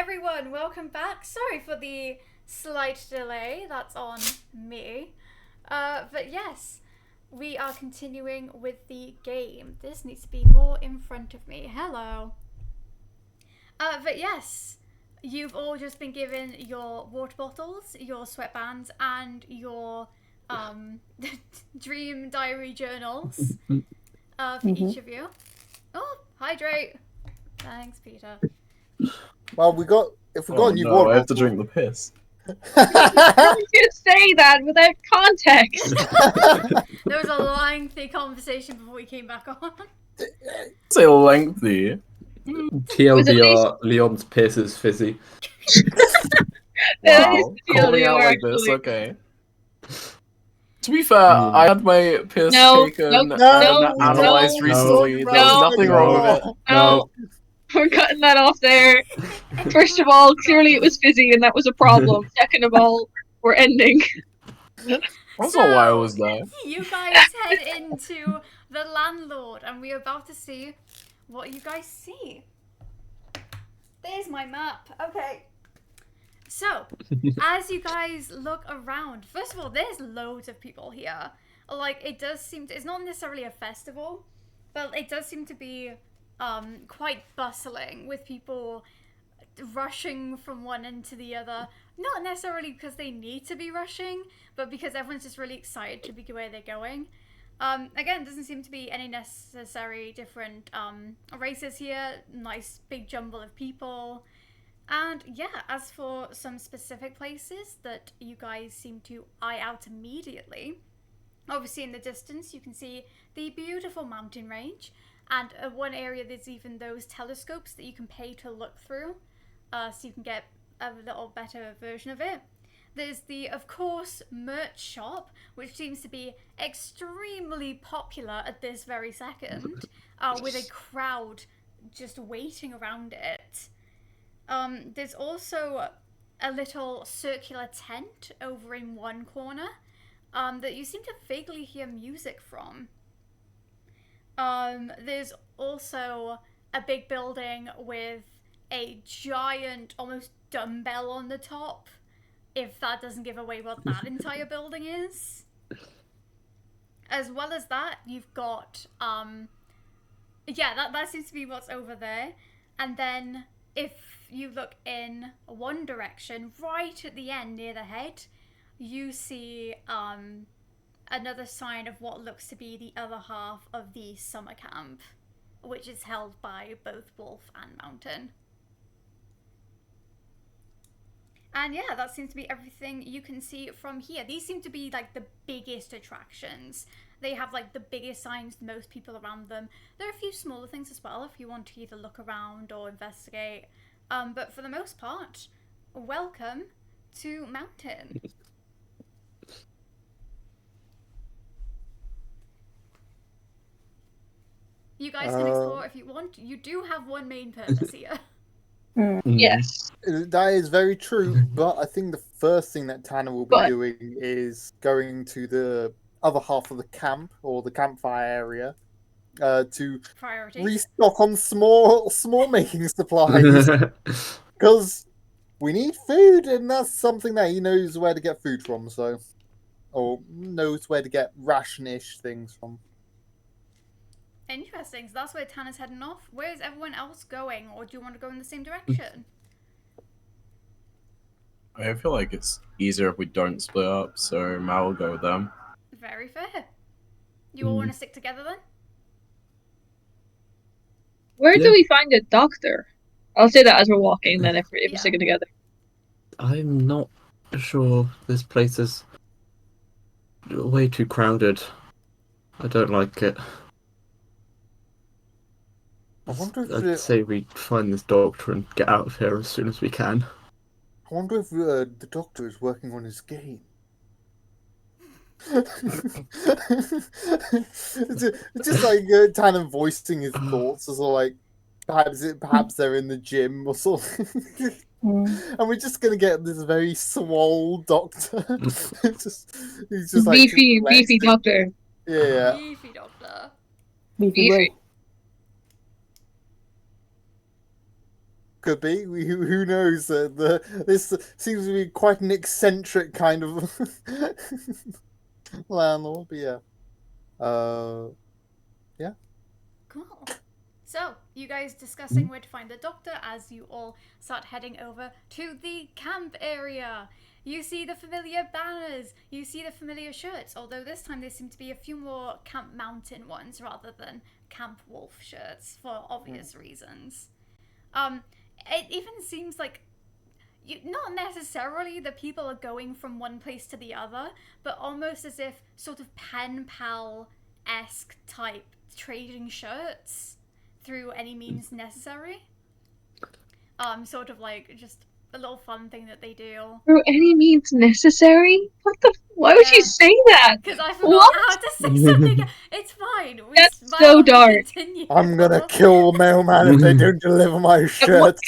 everyone, welcome back. Sorry for the slight delay, that's on me. But yes, we are continuing with the game. This needs to be more in front of me. Hello. But yes, you've all just been given your water bottles, your sweatbands, and your dream diary journals for each of you. Oh, hydrate. Thanks, Peter. Well, if we got a new water I have to bottle- drink the piss. You say that without context. There was a lengthy conversation before we came back on. Say lengthy. TLDR, Leon's piss is fizzy. That Wow, is calling out TLDR, like this, actually. okay. To be fair, I had my piss No, taken no, and no, analyzed no, recently. no, There was no, nothing wrong with it. No, we're cutting that off there. First of all, clearly it was fizzy and that was a problem. Second of all, we're ending. That's not why I was there. You guys head into the Landlord, and we're about to see what you guys see. There's my map. Okay. So, as you guys look around, first of all, there's loads of people here. Like, it does seem to, it's not necessarily a festival, but it does seem to be quite bustling with people rushing from one end to the other. Not necessarily because they need to be rushing, but because everyone's just really excited to be where they're going. Again, doesn't seem to be any necessary different races here. Nice big jumble of people. And yeah, as for some specific places that you guys seem to eye out immediately, obviously in the distance you can see the beautiful mountain range, and one area there's even those telescopes that you can pay to look through, so you can get a little better version of it. There's the, of course, merch shop, which seems to be extremely popular at this very second, with a crowd just waiting around it. There's also a little circular tent over in one corner that you seem to vaguely hear music from. There's also a big building with a giant, almost dumbbell on the top, if that doesn't give away what that entire building is. As well as that, you've got, that seems to be what's over there. And then, if you look in one direction, right at the end near the head, you see another sign of what looks to be the other half of the summer camp, which is held by both Wolf and Mountain. And yeah, that seems to be everything you can see from here. These seem to be like the biggest attractions. They have like the biggest signs, the most people around them. There are a few smaller things as well if you want to either look around or investigate. But for the most part, welcome to Mountain. You guys can explore if you want. You do have one main purpose here. Yes. That is very true, but I think the first thing that Tanner will be doing is going to the other half of the camp, or the campfire area, to restock on small making supplies. Because we need food, and that's something that he knows where to get food from, or knows where to get ration-ish things from. Interesting. So that's where Tanner's heading off. Where's everyone else going, or do you want to go in the same direction? I feel like it's easier if we don't split up, so Mal will go with them. Very fair. You all want to stick together then? Where do we find a doctor? I'll say that as we're walking, then if we're sticking together. I'm not sure. This place is way too crowded. I don't like it. I wonder if I'd say we find this doctor and get out of here as soon as we can. I wonder if the doctor is working on his game. It's just like Tanner voicing his thoughts, as like perhaps they're in the gym or something. And we're just gonna get this very swole doctor. He's just like beefy doctor. Yeah. Beefy doctor. Beefy. Could be. Who knows? This seems to be quite an eccentric kind of landlord. But yeah. Yeah. Cool. So, you guys discussing where to find the doctor as you all start heading over to the camp area. You see the familiar banners, you see the familiar shirts, although this time there seem to be a few more Camp Mountain ones rather than Camp Wolf shirts for obvious reasons. It even seems like not necessarily the people are going from one place to the other, but almost as if sort of pen pal-esque type trading shirts through any means necessary. Sort of like just a little fun thing that they do. Through any means necessary? Why would you say that? Because I forgot What? how to say something. It's fine. That's so dark. Continue. I'm gonna kill the mailman if they don't deliver my shirt.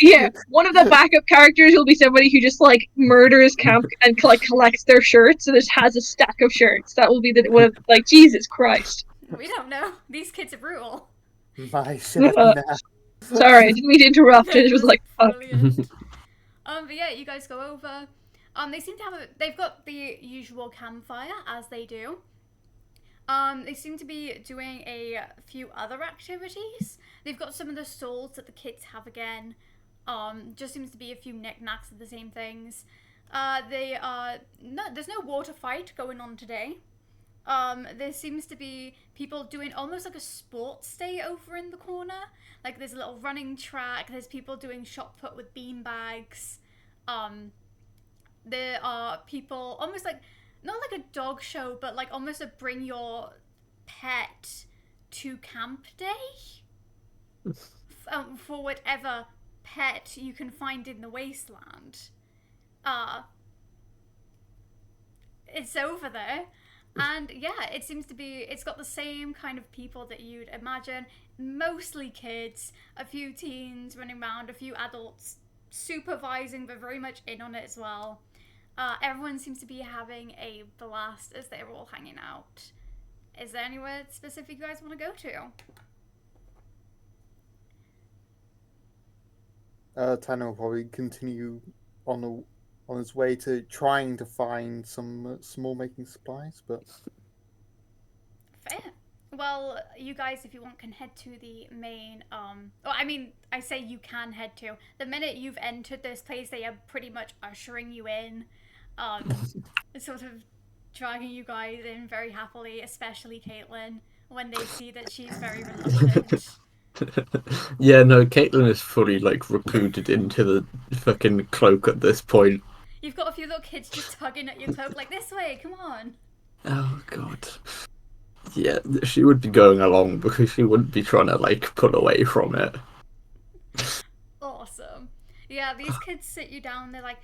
One of the backup characters will be somebody who just like murders camp and like collects their shirts and just has a stack of shirts. That will be the one of like Jesus Christ. We don't know. These kids are brutal. My shirt now. Sorry, I didn't mean to interrupt. It was like brilliant. But yeah, you guys go over. They seem to have they've got the usual campfire as they do. They seem to be doing a few other activities. They've got some of the stalls that the kids have again. Just seems to be a few knickknacks of the same things. There's no water fight going on today. There seems to be people doing almost like a sports day over in the corner. Like there's a little running track. There's people doing shot put with bean bags. There are people almost like not like a dog show, but like almost a bring your pet to camp day for whatever pet you can find in the Wasteland. It's over there. And yeah, it seems to be, it's got the same kind of people that you'd imagine. Mostly kids, a few teens running around, a few adults supervising, but very much in on it as well. Everyone seems to be having a blast as they're all hanging out. Is there anywhere specific you guys want to go to? Tanner will probably continue on his way to trying to find some small making supplies, but fair. Well, you guys, if you want, can head to the main. I say you can head to. The minute you've entered this place, they are pretty much ushering you in, sort of dragging you guys in very happily, especially Caitlin, when they see that she's very reluctant. Yeah, no, Caitlin is fully like recruited into the fucking cloak at this point. You've got a few little kids just tugging at your cloak, like, this way, come on. Oh god. Yeah, she would be going along because she wouldn't be trying to like pull away from it. Awesome. Yeah, these kids sit you down, they're like,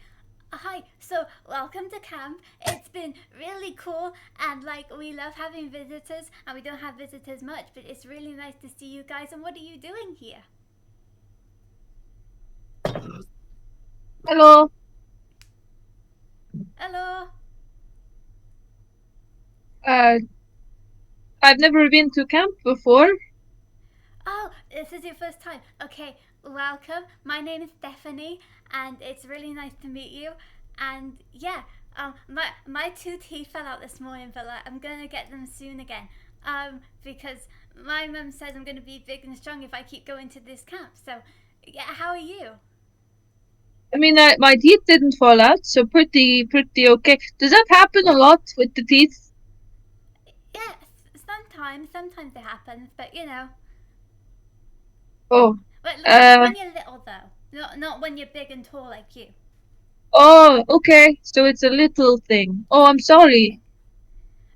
hi, so welcome to camp. It's been really cool, and like we love having visitors, and we don't have visitors much, but it's really nice to see you guys. And what are you doing here? hello. Hello. I've never been to camp before. Oh, this is your first time. Okay, welcome. My name is Stephanie, and it's really nice to meet you. And yeah, my 2 teeth fell out this morning, but like I'm gonna get them soon again. Because my mum says I'm gonna be big and strong if I keep going to this camp. So, yeah, how are you? I mean, my teeth didn't fall out, so pretty okay. Does that happen a lot with the teeth? Yeah, sometimes it happens, but you know. Oh. But look, when you're little though, not when you're big and tall like you. Oh, okay. So it's a little thing. Oh, I'm sorry.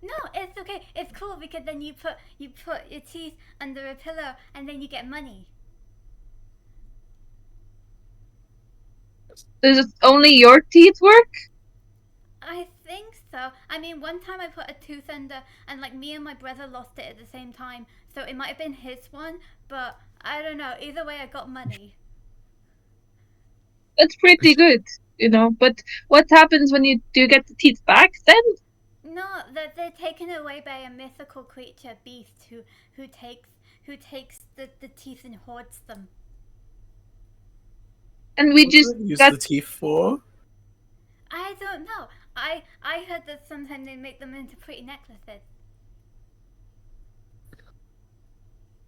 No, it's okay. It's cool because then you put your teeth under a pillow and then you get money. Does it only your teeth work? I think so. I mean, one time I put a tooth under, and like me and my brother lost it at the same time, so it might have been his one, but I don't know. Either way, I got money. That's pretty good, you know. But what happens when you do get the teeth back then? No, they're taken away by a mythical creature, beast, who takes the teeth and hoards them. And we What just do they use got the teeth for? I don't know. I heard that sometimes they make them into pretty necklaces.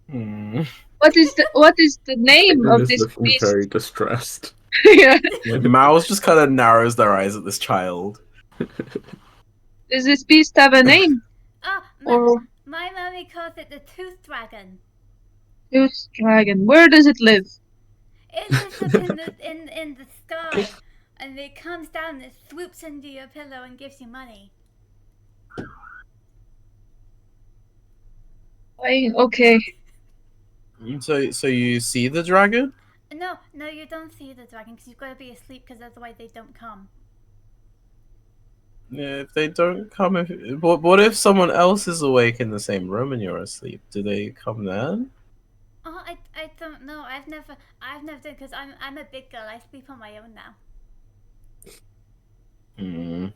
Hmm. what is the name Caitlin of is this looking beast? very distressed. Yeah. Mouse just kind of narrows their eyes at this child. Does this beast have a name? Oh, Or my mommy calls it the tooth dragon. tooth dragon? Where does it live? It lives up in the sky, and it comes down and swoops into your pillow and gives you money. Okay. So you see the dragon? No, you don't see the dragon because you've got to be asleep because otherwise they don't come. Yeah, if they don't come, what if someone else is awake in the same room and you're asleep? Do they come then? Oh, I don't know. I've never done because I'm a big girl. I sleep on my own now. I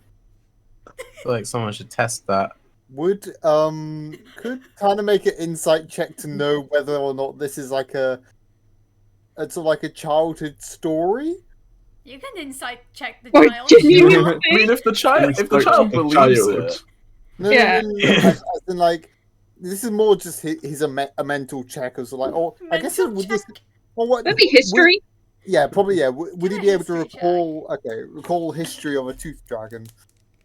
feel like someone should test that. Would could kind of make an insight check to know whether or not this is like a sort of like a childhood story? You can insight check the Or child. genuine I mean, if the child believes it, No, Yeah. as in like this is more just his a mental check as like, or I guess it Mental would this. check. Or what? Maybe history. Yeah, probably. Yeah, would he Can be I able to history check? recall history of a tooth dragon?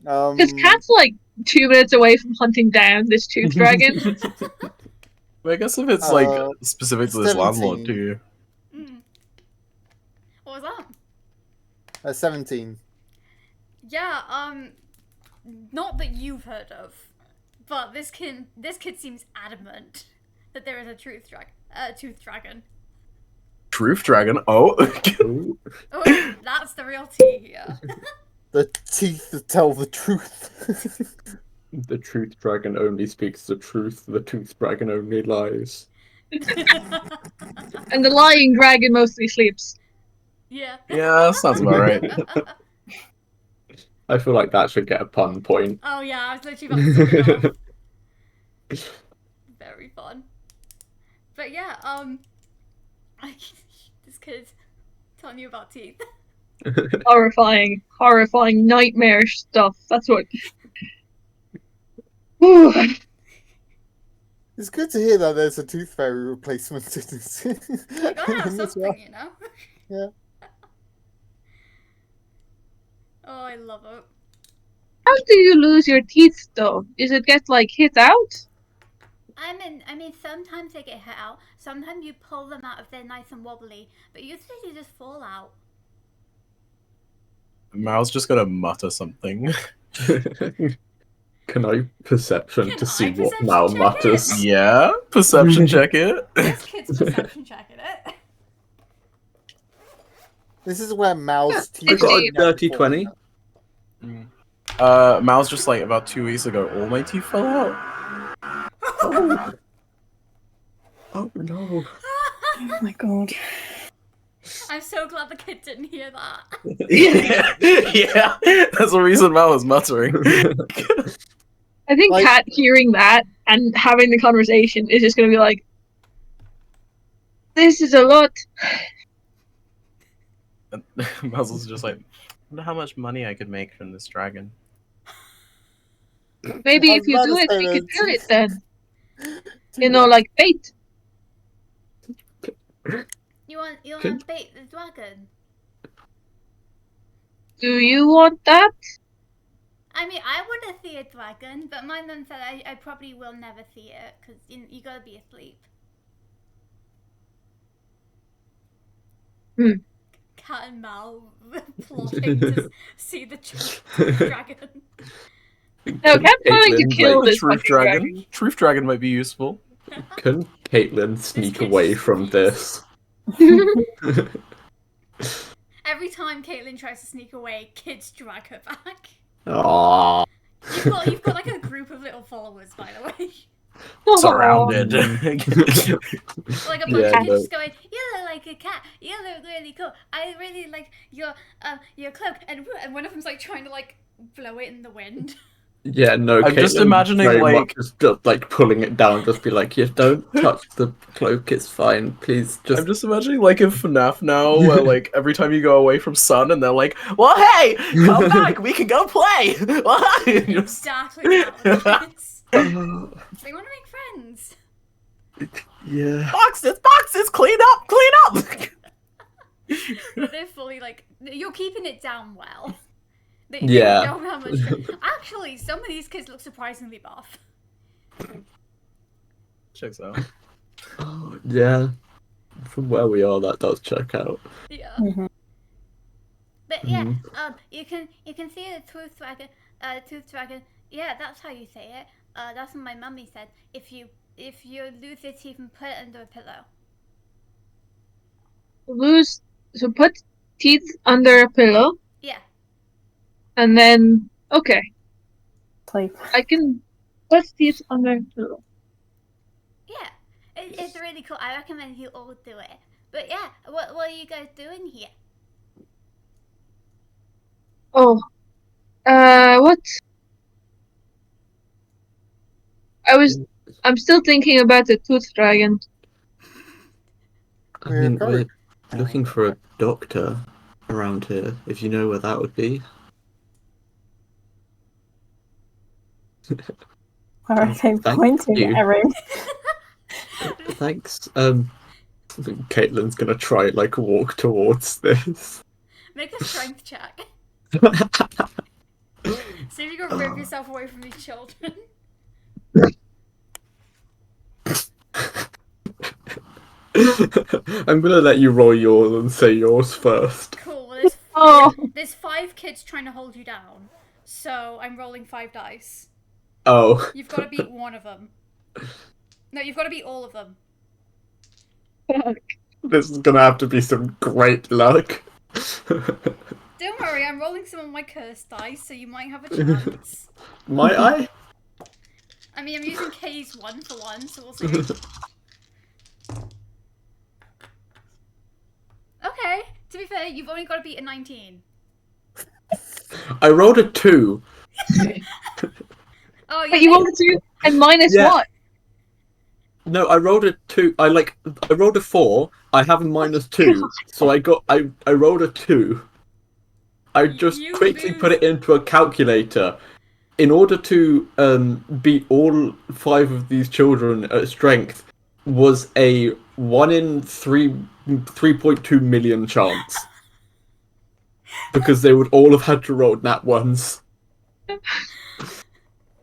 Because Cat's like 2 minutes away from hunting down this tooth dragon. But I guess if it's like Uh, specific to this 17. landlord too. What was that? 17. Yeah, not that you've heard of, but this kid seems adamant that there is a tooth dragon. Truth dragon. Oh. Oh, that's the real tea here. The teeth that tell the truth. The truth dragon only speaks the truth. The tooth dragon only lies. And the lying dragon mostly sleeps. Yeah. Yeah, sounds about right. I feel like that should get a pun point. Oh yeah, I was literally about to take it off. Very fun. But yeah, this kid's telling you about teeth. Horrifying nightmare stuff. That's what. Whew. It's good to hear that there's a tooth fairy replacement in this. You gotta have in this something, you know? Yeah. Oh, I love it. How do you lose your teeth though? Is it get like hit out? I mean, sometimes they get hit out. Sometimes you pull them out if they're nice and wobbly, but usually they just fall out. Mal's just gonna mutter something. Can I perception Can to I see what perception Mal check mutters? it? Yeah, perception check it. This kid's perception checking it. This is where Mal's teeth. I got a Indeed. dirty 20. Mal's just like about 2 weeks ago, all my teeth fell out. Oh. Oh no. Oh my god. I'm so glad the kid didn't hear that. Yeah, that's the reason Mal was muttering. I think Like- Kat hearing that and having the conversation is just gonna be like, "This is a lot." Mal's also just like, I wonder how much money I could make from this dragon. Maybe I if was you about do to it, say we could that. kill it then. You know, like bait. You want to Kid? bait the dragon? Do you want that? I mean, I want to see a dragon, but my mum said I probably will never see it because you gotta be asleep. Cat and Mal plotting to see the dragon. No, Cat's planning to Caitlin, kill like, this Truth fucking dragon. Truth dragon might be useful. Can Caitlin sneak kid's away just from confused. this? Every time Caitlin tries to sneak away, kids drag her back. Aww. You've got like a group of little followers, by the way. Surrounded. Like a bunch Yeah, of kids no. just going, "You look like a cat. You look really cool. I really like your cloak." And one of them's like trying to like blow it in the wind. Yeah, no. I'm just Caitlin imagining, very like- much just like pulling it down, just be like, "Yeah, don't touch the cloak. It's fine. Please, just." I'm just imagining like in FNAF now, where like every time you go away from Sun, and they're like, "Well, hey, come back, we can go play." Exactly that was this. Oh, They want to make friends. yeah. Boxes, clean up. But they're fully like, you're keeping it down well. They Yeah. don't have much fun. Actually, some of these kids look surprisingly buff. Checks out. Oh, yeah. From where we are, that does check out. Yeah. Mhm. But yeah, Mhm. you can see the tooth dragon. Yeah, that's how you say it. That's what my mummy said. If you lose your teeth and put it under a pillow. So put teeth under a pillow, Yeah. and then okay, Sleep. I can put teeth under a pillow. Yeah. It's really cool. I recommend you all do it. But yeah, what are you guys doing here? Oh, what? I'm still thinking about the tooth dragon. I We're mean, going- we're looking for a doctor around here. If you know where that would be. Where are they Thank pointing, you. Erin? Thanks. I think Caitlin's gonna try like walk towards this. Make a strength check. See if you can rip yourself away from these children. I'm gonna let you roll yours and say yours first. Cool. There's 5 kids trying to hold you down. So I'm rolling 5 dice. Oh. You've got to beat one of them. No, you've got to beat all of them. This is gonna have to be some great luck. Don't worry, I'm rolling some of my cursed dice, so you might have a chance. Might I? I mean, I'm using K's 1 for 1, so we'll see. Okay, to be fair, you've only got to beat a 19. I rolled a 2. Oh, But you rolled a 2 and minus Yeah. what? No, I rolled a 2. I rolled a 4. I have a minus 2, so I rolled a 2. I just You quickly lose. put it into a calculator. In order to beat all 5 of these children at strength was a 1 in 3.2 million chance. Because they would all have had to roll nat ones.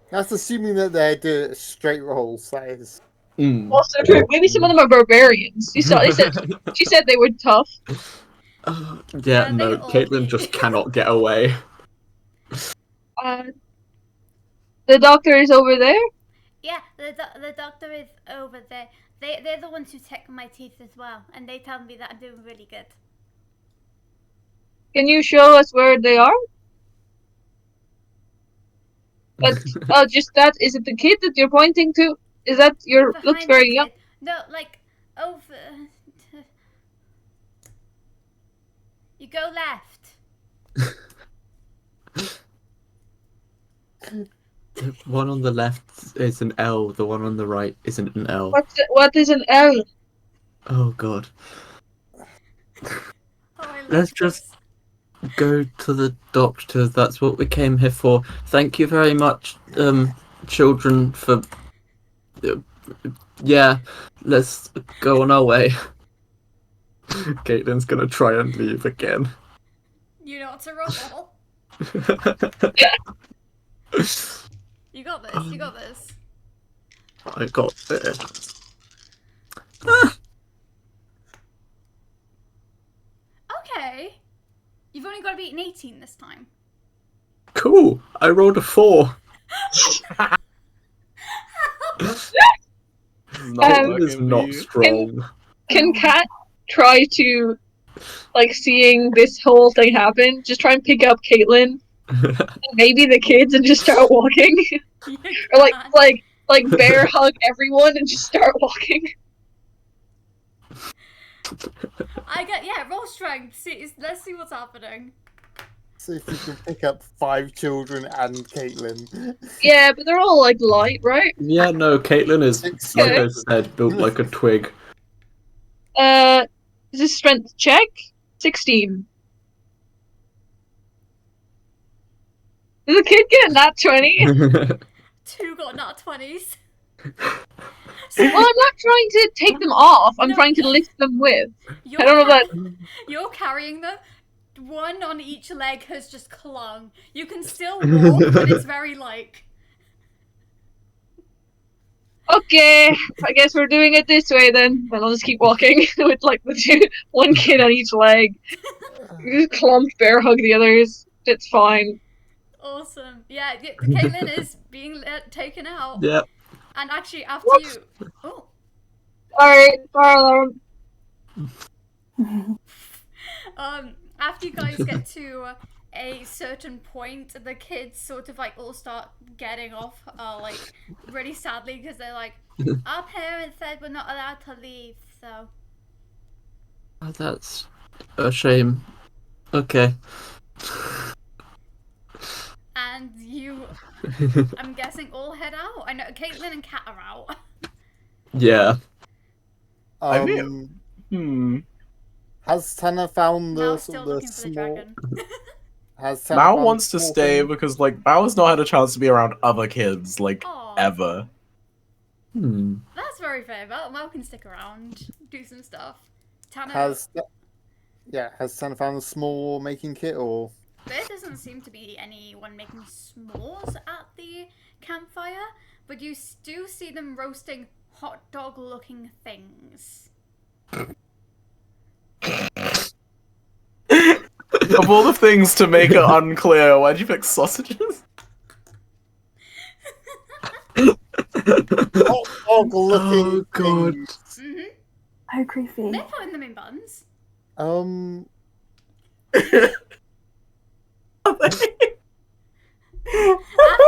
That's assuming that they do straight rolls. That is. Mm. Also true. Maybe some of them are barbarians. She said they were tough. Yeah, They no, all Caitlin be. just cannot get away. The doctor is over there. Yeah, the doctor is over there. They're the ones who check my teeth as well, and they tell me that I'm doing really good. Can you show us where they are? But just that. Is it the kid that you're pointing to? Is that your looks Behind very the young? kid. No, like over. You go left. The one on the left is an L, the one on the right isn't an L. What is an L? Oh god. Oh, I love Let's just this. go to the doctor. That's what we came here for. Thank you very much, children, for... Yeah, let's go on our way. Caitlin's gonna try and leave again. You know what to roll. You got this. You got this. I got this. Okay. You've only got to beat an 18 this time. Cool. I rolled a 4. Not Um, It is working for not you. strong. Can Kat try to, like, seeing this whole thing happen, just try and pick up Caitlin and maybe the kids and just start walking, You or can't. like bear hug everyone and just start walking? Roll strength. Let's see what's happening. So if you can pick up 5 children and Caitlin. Yeah, but they're all like light, right? Yeah, no, Caitlin is, like I said, built like a twig. Is this strength check? 16. Did the kid get that 20? 2 got nat 20s. Well, I'm not trying to take them off. I'm No. trying to lift them with. You're I don't know that. You're carrying them. 1 on each leg has just clung. You can still walk, but it's very like. Okay, I guess we're doing it this way then. Then I'll just keep walking with like the 1 kid on each leg. Just clump, bear hug the others. It's fine. Awesome. Yeah, Caitlin is being taken out. Yep. And actually, after Whoops. you. Oh. Alright, fire alarm. After you guys get to a certain point, the kids sort of like all start getting off, like really sadly, because they're like, our parents said we're not allowed to leave, so. Oh, that's a shame. Okay. And you, I'm guessing, all head out. I know Caitlin and Kat are out. Yeah. I mean, Has Tanner found the Mal's still looking for the small? dragon. Has Tanner Mao found wants the to small stay thing? because like Mao has not had a chance to be around other kids like Aw. ever. That's very fair. Mal can stick around, do some stuff. Tanner, Has Tanner found the small making kit or? there doesn't seem to be anyone making s'mores at the campfire, but you do see them roasting hot dog looking things. Of all the things to make it unclear, why'd you pick sausages? Hot dog looking. Oh god. Mm-hmm. How creepy. They're putting them in buns.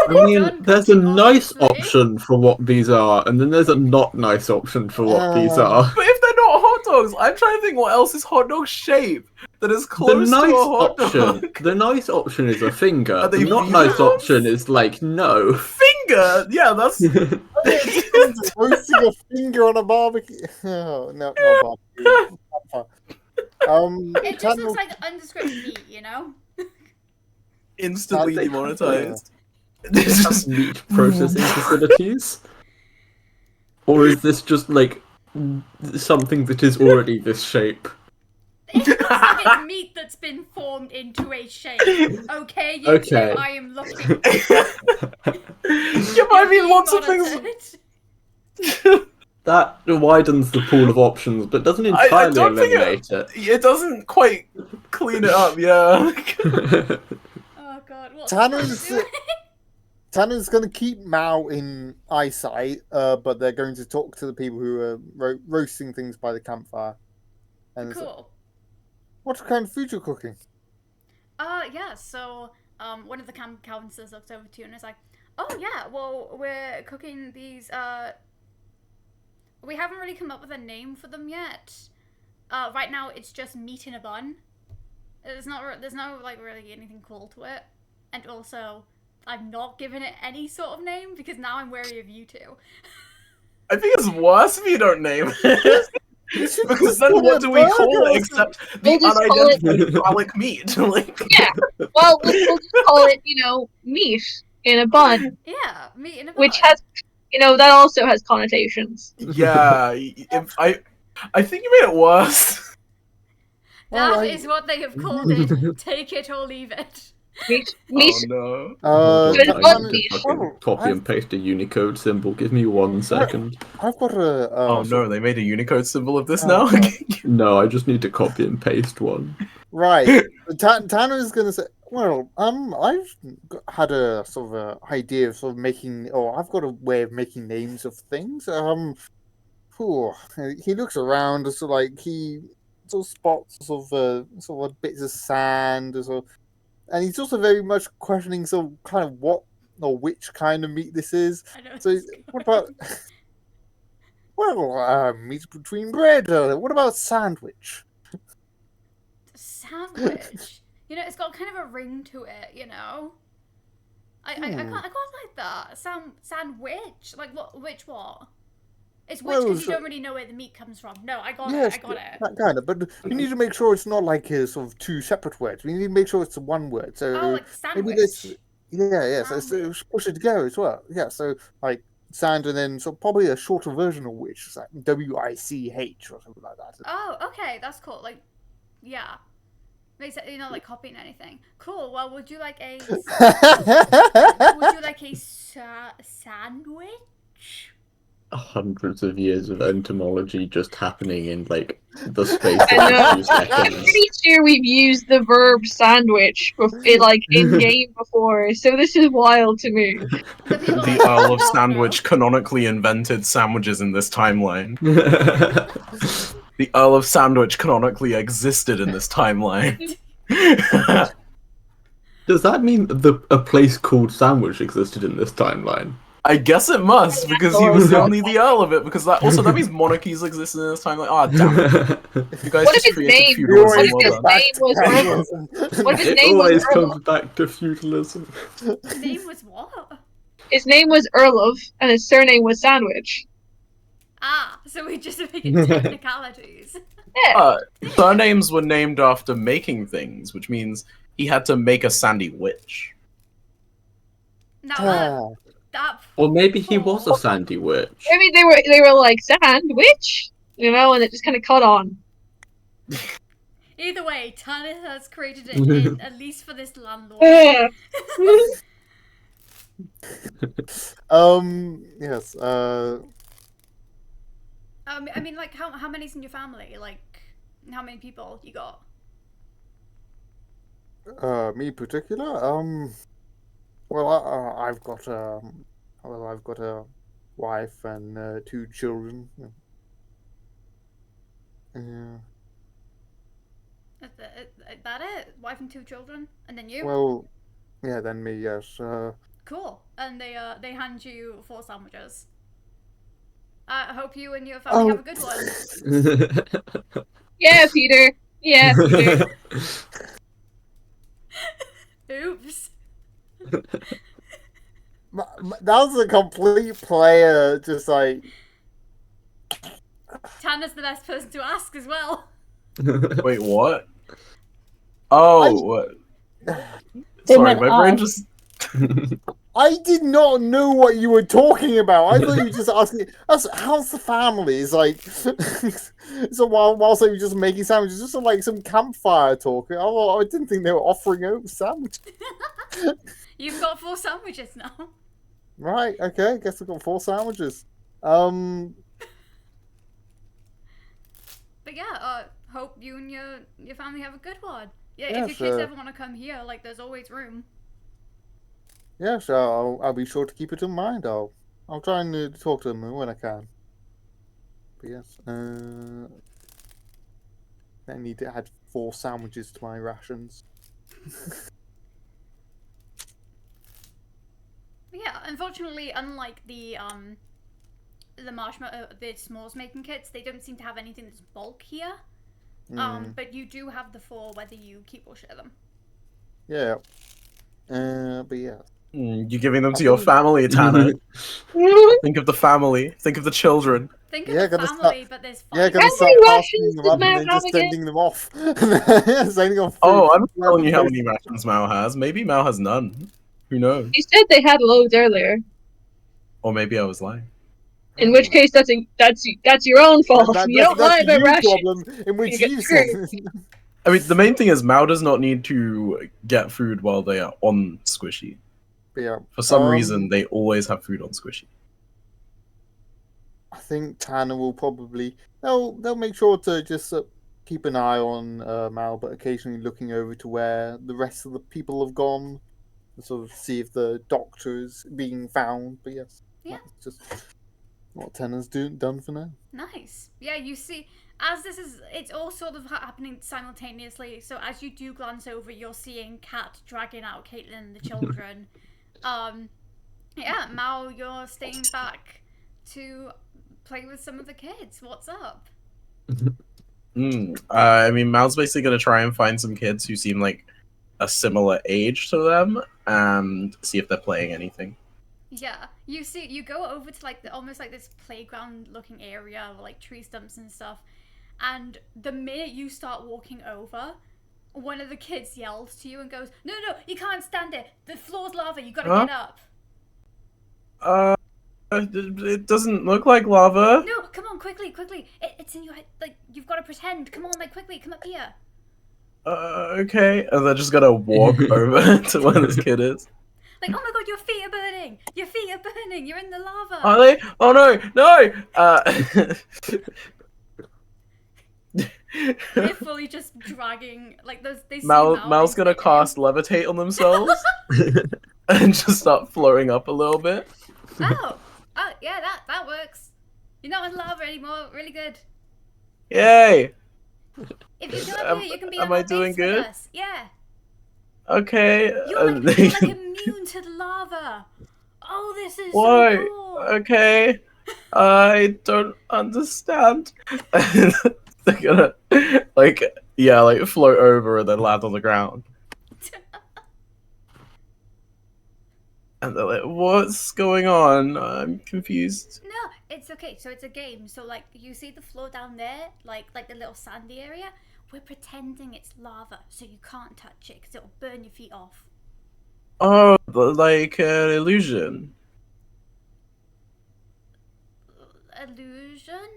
I mean, there's a nice option for what these are, and then there's a not nice option for what these are. But if they're not hot dogs, I'm trying to think what else is hot dog shape that is The close nice to a hot option, dog. the nice option is a finger. Are The they not nice vegans? option is like no. Finger? Yeah, that's. Roasting a finger on a barbecue. Oh, no, not barbecue. It just looks like undescript meat, you know? Instantly Are they- demonetized. Meat processing facilities? Or is this just like something that is already this shape? It looks like it's meat that's been formed into a shape. Okay, you Okay. two, I am looking. Yeah, but I mean, lots of things. Monitored. That widens the pool of options, but doesn't I entirely don't think eliminate it doesn't quite clean it up, yeah. it. Oh god, what's Tanner's- doing? Tanner's going to keep Mao in eyesight, but they're going to talk to the people who are roasting things by the campfire. And it's like, Cool. what kind of food you're cooking? Yeah, so, one of the camp counselors looks over to you and is like, oh yeah, well, we're cooking these, we haven't really come up with a name for them yet. Right now it's just meat in a bun. There's no, like, really anything cool to it. And also, I've not given it any sort of name because now I'm wary of you two. I think it's worse if you don't name it. Because then what do we call it except the We'll just call it- unidentified phallic meat? Like, Yeah. Well, we'll just call it, meat in a bun, Yeah, meat in a bun. which has, that also has connotations. yeah, I think you made it worse. That is what they have called it. Take it or leave it. Meat. Oh Good I bun need meat. to fucking copy and paste a Unicode symbol. Give me 1 second. I've got a. no! Oh no! They made a Unicode symbol of this Oh, now. No, I just need to copy and paste one. Right. Tanner is going to say, well, I've had a sort of a idea of sort of making, or I've got a way of making names of things. He looks around, sort of like he sort of spots sort of bits of sand, and he's also very much questioning sort of kind of what or which kind of meat this is. I know. So what about? Well, meat between bread. What about sandwich? Sandwich? You know, it's got kind of a ring to it, you know? I quite like that. Sandwich? Like, which what? It's which Well, because you so- don't really know where the meat comes from. No, I got Yes, it. I got it. that kind of. But we need to make sure it's not like sort of two separate words. We need to make sure it's one word. So Oh, like maybe sandwich. this. Yeah. So Sandwich. let's push it together as well. Yeah. So like sand and then so probably a shorter version of which is like WICH or something like that. Oh, okay, that's cool. Like, yeah. Makes it, you know, like copying anything. Cool. Well, would you like a sandwich? Hundreds of years of entomology just happening in like the space I know. of 2 I'm seconds. pretty sure we've used the verb sandwich in game before, so this is wild to me. The people The that Earl of don't Sandwich canonically invented sandwiches in this timeline. The Earl of Sandwich canonically existed in this timeline. Does that mean a place called Sandwich existed in this timeline? I guess it must, because he was only the Earl of it, because that means monarchies existed in this timeline. Ah, damn it. You guys What if just his created name- feudalism. what if Well his done. name was Earl? What if his It name was always Earl? comes back to feudalism. know. His name was what? His name was Earlov, and his surname was Sandwich. Ah, so we just make it technicalities. Yeah. Surnames were named after making things, which means he had to make a sandy witch. Now that Or maybe he was a sandy witch. Maybe they were like sandwich, you know, and it just kind of caught on. either way, Tanner has created it in, at least for this landlord. Yeah. Yes. I mean, like, how many's in your family? Like, how many people you got? Me in particular. Well, I've got I've got a wife and 2 children. Yeah. Is that it? Wife and 2 children, and then you? Well, yeah. Then me. Yes. Cool. And they hand you 4 sandwiches. I hope you and your family have a good one. Yeah, Peter. Yeah, Peter. Oops. That was a complete player. Just like. Tanner's the best person to ask as well. Wait, what? Oh, what? They Sorry, meant my brain us. just. I did not know what you were talking about. I thought you were just asking. How's the family? It's like so whilst they were just making sandwiches, just like some campfire talk. I didn't think they were offering out sandwiches. You've got 4 sandwiches now. Right. Okay. Guess I've got 4 sandwiches. But yeah, hope you and your family have a good one. Yeah, Yeah, if your kids sure. ever want to come here, like, there's always room. Yeah. So I'll be sure to keep it in mind. I'll try and talk to them when I can. But yes. I need to add 4 sandwiches to my rations. But yeah, unfortunately, unlike the marshmallow, the s'mores making kits, they don't seem to have anything that's bulkier. But you do have the 4 whether you keep or share them. Yeah. But yeah. You're giving them to your family, Tanner. Think of the family. Think of the children. Think of Yeah, the gotta family, but there's 5. Yeah, gonna How start many passing rations them does up and Mao then have just again? sending them off. Sending off Oh, food I'm telling you how wherever many rations Mao has. Maybe Mao has none. Who knows? You said they had loads earlier. Or maybe I was lying. In which case, that's your own fault. That- You don't lie that's about you rations. problem in which You get you screwed. said. I mean, the main thing is Mao does not need to get food while they are on Squishy. Yeah. For some reason, they always have food on Squishy. I think Tanner will probably they'll make sure to just keep an eye on Mal, but occasionally looking over to where the rest of the people have gone, to sort of see if the doctor is being found. But yes, Yeah. that's just what Tanner's done for now. Nice. Yeah, you see, as it's all sort of happening simultaneously. So as you do glance over, you're seeing Kat dragging out Caitlin and the children. Yeah, Mal, you're staying back to play with some of the kids. What's up? I mean, Mao's basically gonna try and find some kids who seem like a similar age to them and see if they're playing anything. Yeah, you go over to like almost like this playground looking area with like tree stumps and stuff, and the minute you start walking over, one of the kids yells to you and goes, no, you can't stand it, the floor's lava, you gotta get up. It doesn't look like lava. No, come on, quickly, it's in your head, like, you've got to pretend, come on, like, quickly, come up here. Okay, and they're just gonna walk over to where this kid is. Like, oh my god, your feet are burning, you're in the lava. Are they? Oh no! They're fully just dragging, like, they see Mal's gonna cast levitate on themselves and just start floating up a little bit. Oh, yeah, that works. You're not in lava anymore, really good. Yay! If you come up here, you can be on Am I the doing base good? with us. Yeah. Okay. You're like immune to the lava. Oh, this is Why? so cool. Okay. I don't understand. They're gonna like float over and then land on the ground. And they're like, what's going on? I'm confused. No, it's okay. So it's a game. So like you see the floor down there, like the little sandy area. We're pretending it's lava, so you can't touch it because it'll burn your feet off. Oh, like an illusion. Illusion?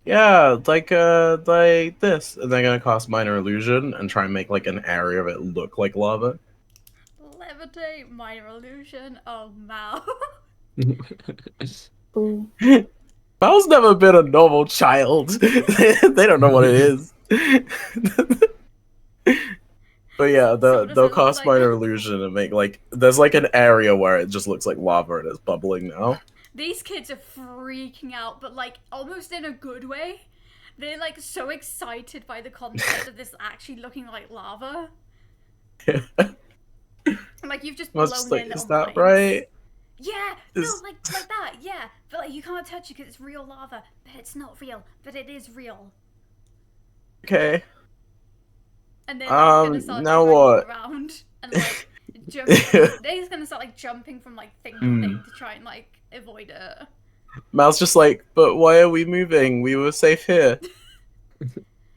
Yeah, like this. And they're gonna cast minor illusion and try and make like an area of it look like lava. Levitate, minor illusion. Oh, Mal. Ooh. Mal's never been a normal child. They don't know what it is. But yeah, they'll cast minor illusion and make like there's like an area where it just looks like lava and it's bubbling now. These kids are freaking out, but like almost in a good way. They're like so excited by the concept of this actually looking like lava. Yeah. Like you've just Must blown like, their is little that minds. right? Yeah, no, like that, yeah. But like you can't touch it because it's real lava. But it's not real. But it is real. Okay. And then they're gonna start now dragging what? around and like jumping. They're just gonna start like jumping from like thing to thing to try and like avoid it. Mal's just like, but why are we moving? We were safe here.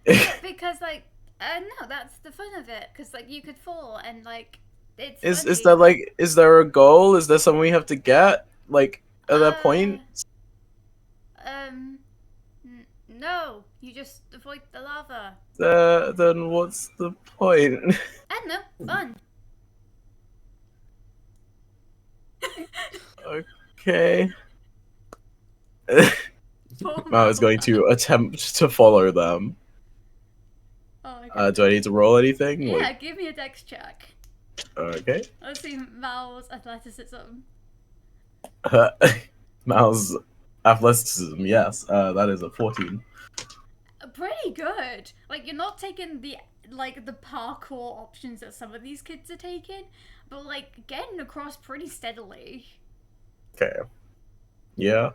Because like, no, that's the fun of it. Because like you could fall and like it's. Is there like, is there a goal? Is there something we have to get? Like, are there points? No, you just avoid the lava. Then what's the point? I don't know, fun. Okay. Mal is going to attempt to follow them. Oh my God. Do I need to roll anything? Yeah, Like, give me a dex check. okay. Let's see Mal's athleticism. Mal's athleticism, yes. That is a 14. Pretty good. Like you're not taking the parkour options that some of these kids are taking, but like getting across pretty steadily. Okay. Yeah.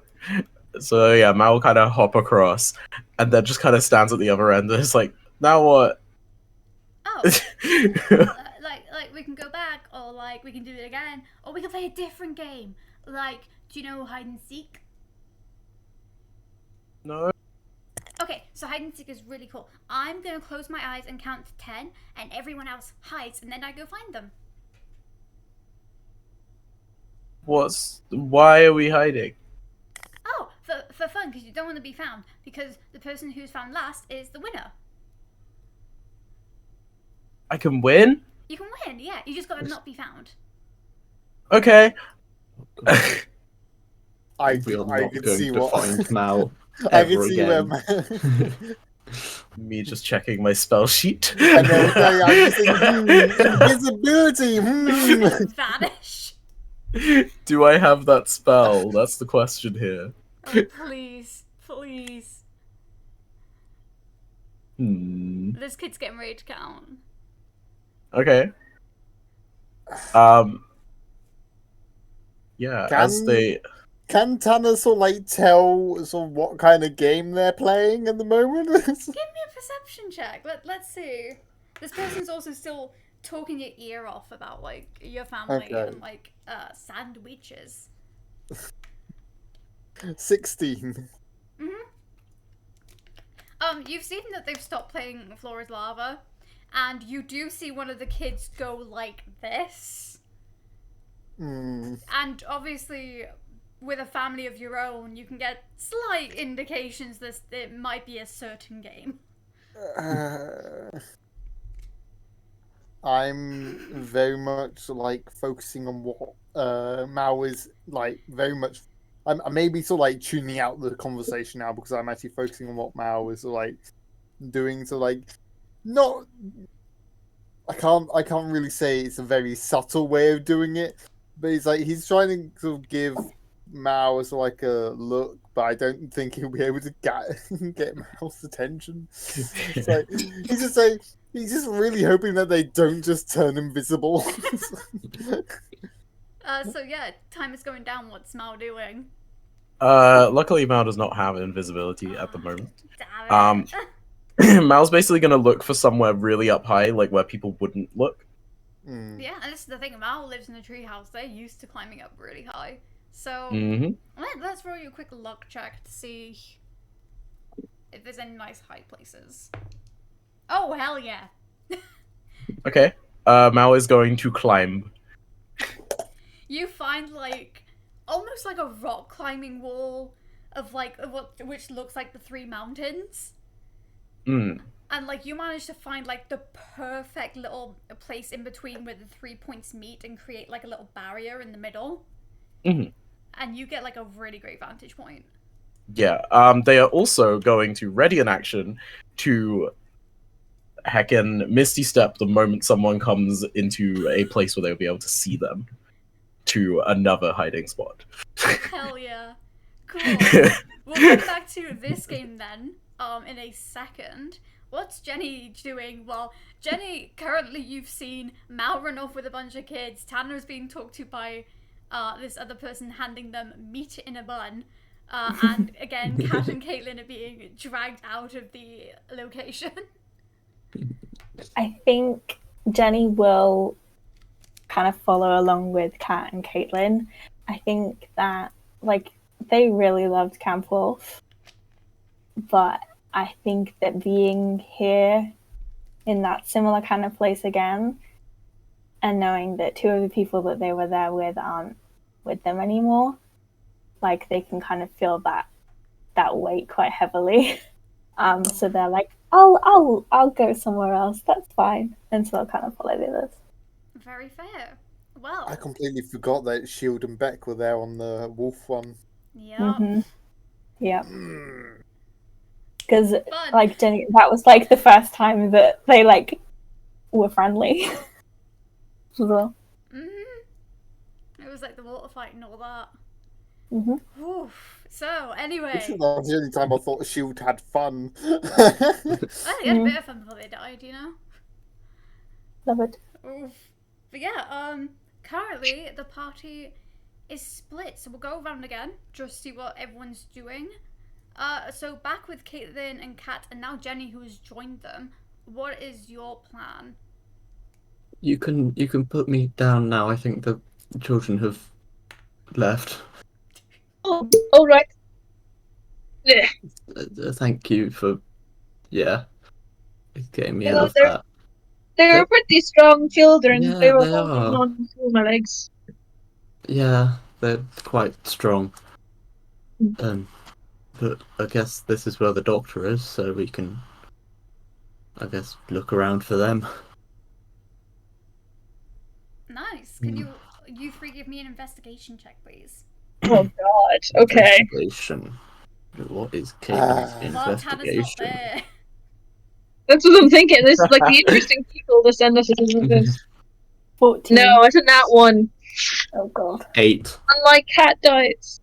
So yeah, Mal will kind of hop across, and then just kind of stands at the other end and is like, now what? Oh, like we can go back, or like we can do it again, or we can play a different game. Like, do you know hide and seek? No. Okay, so hide and seek is really cool. I'm gonna close my eyes and count to 10, and everyone else hides, and then I go find them. Why are we hiding? Oh, for fun, because you don't want to be found, because the person who's found last is the winner. I can win? You can win, yeah. You just gotta not be found. Okay. I We are not can going see to what find Mal I can ever see again. where. Me just checking my spell sheet. I know, I'm just thinking, invisibility. Vanish. Do I have that spell? That's the question here. Oh, please, please. This kid's getting ready to count. Okay. Yeah, as they... Can Tanner sort of like tell sort of what kind of game they're playing at the moment? Give me a perception check. Let's see. this person's also still talking your ear off about like your family Okay. and like sandwiches. 16. You've seen that they've stopped playing Floor is Lava, and you do see one of the kids go like this. Mm. And obviously, with a family of your own, you can get slight indications that it might be a certain game. I'm very much like focusing on what Mao is like. Very much, I'm maybe sort of like tuning out the conversation now because I'm actually focusing on what Mao is like doing. So like, not. I can't really say it's a very subtle way of doing it, but he's trying to sort of give Mao as like a look, but I don't think he'll be able to get Mao's attention. It's like he's just really hoping that they don't just turn invisible. So yeah, time is going down. What's Mal doing? Luckily, Mal does not have invisibility at the moment. Damn it. Mal's basically gonna look for somewhere really up high, like where people wouldn't look. Mm. Yeah, and this is the thing. Mal lives in a treehouse. They're used to climbing up really high. So let's roll you a quick luck check to see if there's any nice high places. Oh hell yeah! Okay. Mal is going to climb. You find like almost like a rock climbing wall of like which looks like the three mountains. Mm. And like you manage to find like the perfect little place in between where the 3 points meet and create like a little barrier in the middle. Mm-hmm. And you get like a really great vantage point. Yeah. They are also going to ready an action to heckin' Misty Step the moment someone comes into a place where they'll be able to see them to another hiding spot. Hell yeah. Cool. We'll get back to this game then, in a second. What's Jenny doing? Well, Jenny, currently you've seen Mal run off with a bunch of kids. Tanner's being talked to by this other person handing them meat in a bun. And again, Kat and Caitlin are being dragged out of the location. I think Jenny will kind of follow along with Kat and Caitlin. I think that, like, they really loved Camp Wolf, but I think that being here in that similar kind of place again, and knowing that two of the people that they were there with aren't with them anymore, like, they can kind of feel that weight quite heavily. So they're like, I'll go somewhere else. That's fine. And so I'll kind of follow the others. Very fair. Well, I completely forgot that Shield and Beck were there on the wolf one. yeah. Mm-hmm. Yeah. Mm. Because, Fun. like, Jenny, that was, like, the first time that they, like, were friendly. As well. It was like the water fight and all that. Mm-hmm. Oof. So, anyway. This is the only time I thought Shield had fun. I think they had a bit of fun before they died, you know? Love it. Oof. But yeah, currently the party is split, so we'll go around again, just see what everyone's doing. So back with Caitlin and Kat, and now Jenny, who has joined them. What is your plan? You can put me down now. I think the children have left. Oh, all right. Yeah. Thank you for getting me Well, out of that. They're pretty strong children. Yeah, they were they holding are. on to my legs. Yeah, they're quite strong. But I guess this is where the doctor is, so we can, I guess, look around for them. Nice. Can you three give me an investigation check, please? Oh God. Okay. Investigation. What is Caitlin's Well, Tanner's not investigation? there. That's what I'm thinking. This is like the interesting people to send us, isn't this? 14. No, it's not that one. Oh, God. 8. Unlike cat diets.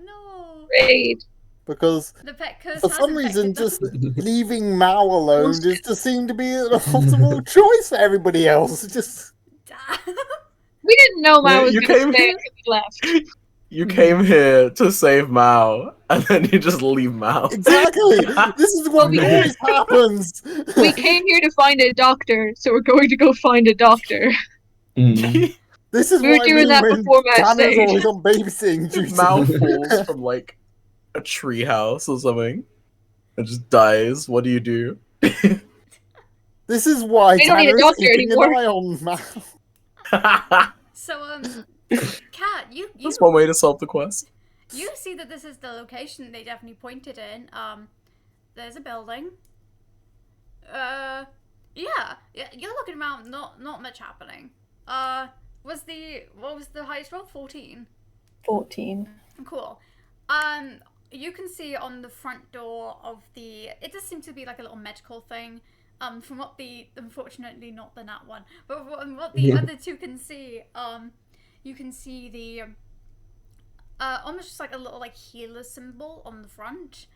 No. Great. Because The pet curse for has some reason, infected them. just leaving Mao alone just seemed to be an optimal choice for everybody else. Just We didn't know I was You going to came stay here? until we left. You came here to save Mao, and then you just leave Mao. Exactly. This is what always happens. We came here to find a doctor, so we're going to go find a doctor. Mm. This is We were what I doing mean that when before match Tanner's stage. always on babysitting duty. Mao falls from like a treehouse or something, and just dies. What do you do? This is why We don't need a Tanner is doctor keeping anymore. an eye on Mal. So, Kat, you That's one way to solve the quest. you see that this is the location they definitely pointed in. There's a building. Yeah, you're looking around. Not much happening. What was the highest roll? 14. 14. Cool. You can see on the front door of the. It does seem to be like a little medical thing. From what unfortunately not the nat one, but from what the other two can see, you can see the almost just like a little like healer symbol on the front.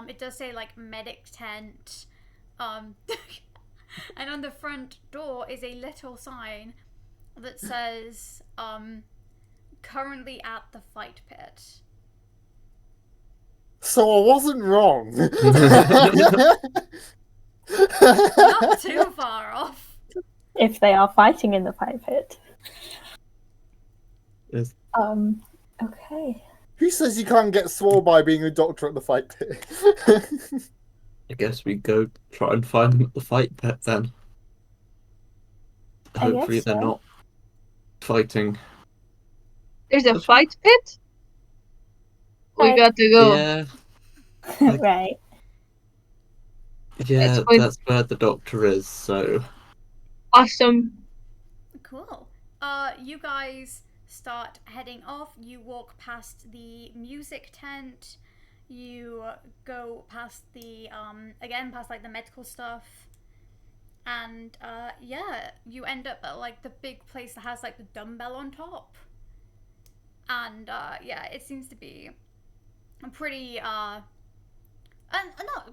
It does say like medic tent, and on the front door is a little sign that says currently at the fight pit. So I wasn't wrong. Not too far off. If they are fighting in the fight pit. Yes. Okay. Who says you can't get swole by being a doctor at the fight pit? I guess we go try and find them at the fight pit then. I Hopefully guess they're so. not fighting. There's a fight pit? We Right. got to go. Yeah, Right. yeah, fine. that's where the doctor is, so... Awesome. Cool. You guys start heading off. You walk past the music tent. You go past the again past like the medical stuff. And yeah, you end up at like the big place that has like the dumbbell on top. And yeah, it seems to be pretty not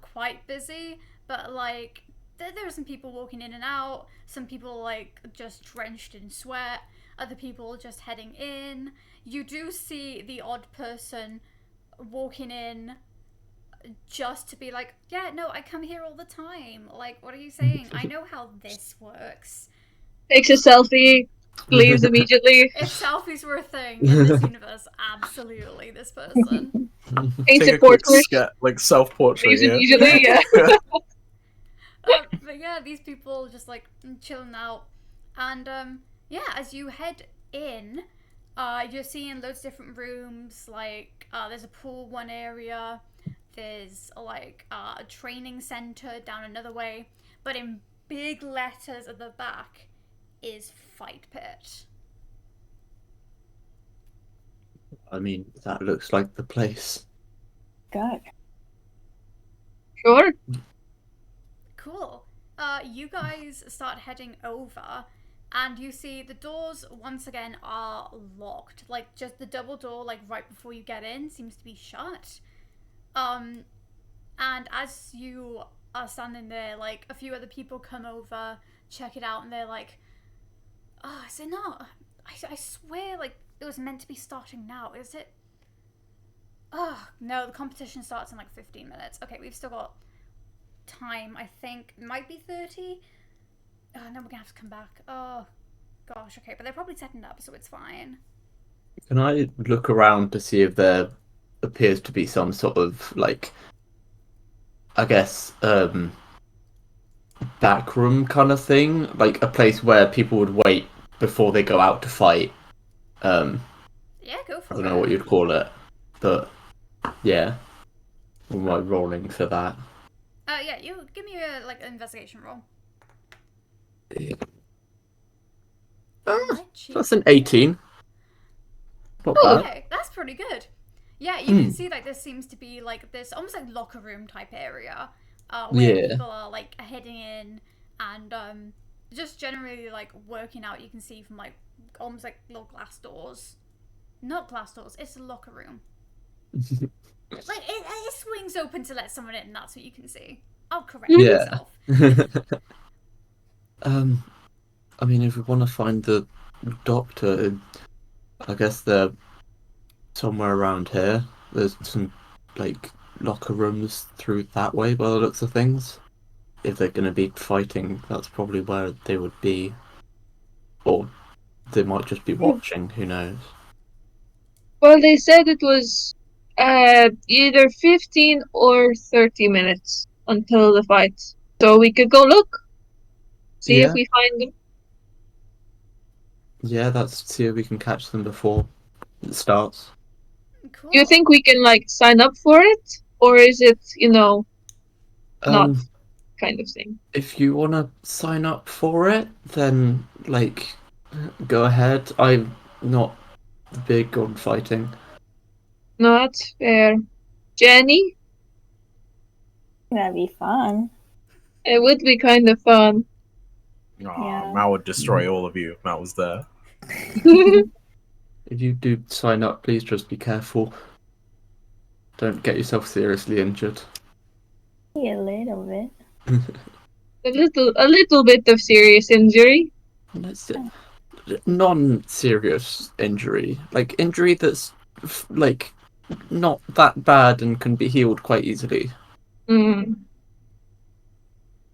quite busy, but like there are some people walking in and out, some people like just drenched in sweat, other people just heading in. You do see the odd person walking in just to be like, yeah, no, I come here all the time. Like, what are you saying? I know how this works. Takes a selfie, leaves immediately. If selfies were a thing in this universe, absolutely this person. Paints Take a a quick portrait, like self-portrait. leaves Yeah. immediately, yeah. But yeah, these people just like chilling out. And yeah, as you head in, you're seeing loads of different rooms. Like there's a pool one area, there's like a training center down another way, but in big letters at the back is fight pit. I mean, that looks like the place. Good. Sure. Cool. You guys start heading over, and you see the doors once again are locked. Like just the double door, like right before you get in, seems to be shut. And as you are standing there, like a few other people come over, check it out, and they're like, "Oh, is it not? I swear, like it was meant to be starting now. Is it? Oh no, the competition starts in like 15 minutes. Okay, we've still got time. I think it might be 30. Oh no, we're gonna have to come back. Oh gosh, okay, but they're probably setting up, so it's fine. Can I look around to see if there appears to be some sort of, like, I guess, back room kind of thing? Like a place where people would wait before they go out to fight. Yeah, go for I it. don't know what you'd call it, but yeah. Am I rolling for that? Yeah, you give me a like an investigation roll. That's an 18. Not Oh, bad. Okay, that's pretty good. Yeah, you can see like this seems to be like this almost like locker room type area, where Yeah. people are like heading in and just generally like working out. You can see from like almost like little glass doors, not glass doors. It's a locker room. Like it swings open to let someone in. And that's what you can see. I'll correct Yeah. myself. I mean, if we want to find the doctor, I guess they're somewhere around here. There's some like locker rooms through that way by the looks of things. If they're going to be fighting, that's probably where they would be. Or they might just be watching, who knows? Well, they said it was either 15 or 30 minutes until the fight. So we could go look. See if Yeah. we find them. Yeah, that's see if we can catch them before it starts. Cool. Do you think we can like sign up for it? Or is it, not kind of thing? If you want to sign up for it, then like go ahead. I'm not big on fighting. No, that's fair. Jenny? That'd be fun. It would be kind of fun. Aw, Mal would destroy all of you if Mal was there. If you do sign up, please just be careful. Don't get yourself seriously injured. Yeah, a little bit. A little bit of serious injury. That's non-serious injury, like injury that's like not that bad and can be healed quite easily. Mm.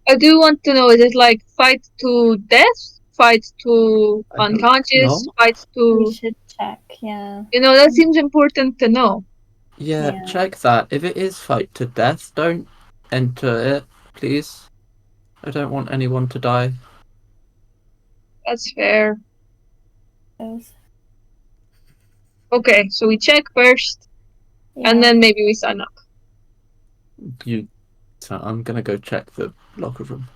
I do want to know, is it like fight to death? Fight to I hope unconscious? not. Fight We to... should check, yeah. That seems important to know. Yeah, Yeah. check that. If it is fight to death, don't enter it, please. I don't want anyone to die. That's fair. Those. Okay, so we check first, and then maybe we sign up. So I'm gonna go check the locker room.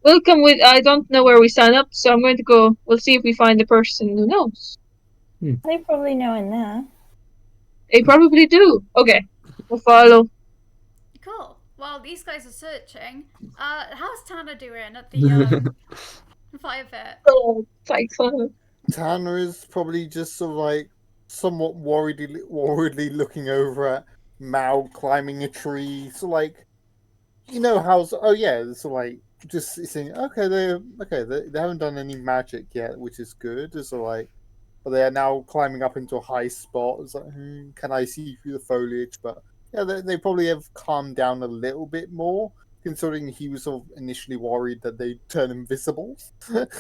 We'll come with... I don't know where we sign up, so I'm going to go... We'll see if we find the person who knows. They probably know in there. They probably do. Okay, we'll follow. Cool. While these guys are searching, how's Tana doing at the fire pit? Oh, like fun. Tanner is probably just sort of like somewhat worriedly looking over at Mao climbing a tree. So like, how's so like just saying they haven't done any magic yet, which is good. So like, but they are now climbing up into a high spot. It's like, can I see through the foliage? But yeah, they probably have calmed down a little bit more, considering he was sort of initially worried that they'd turn invisible. Very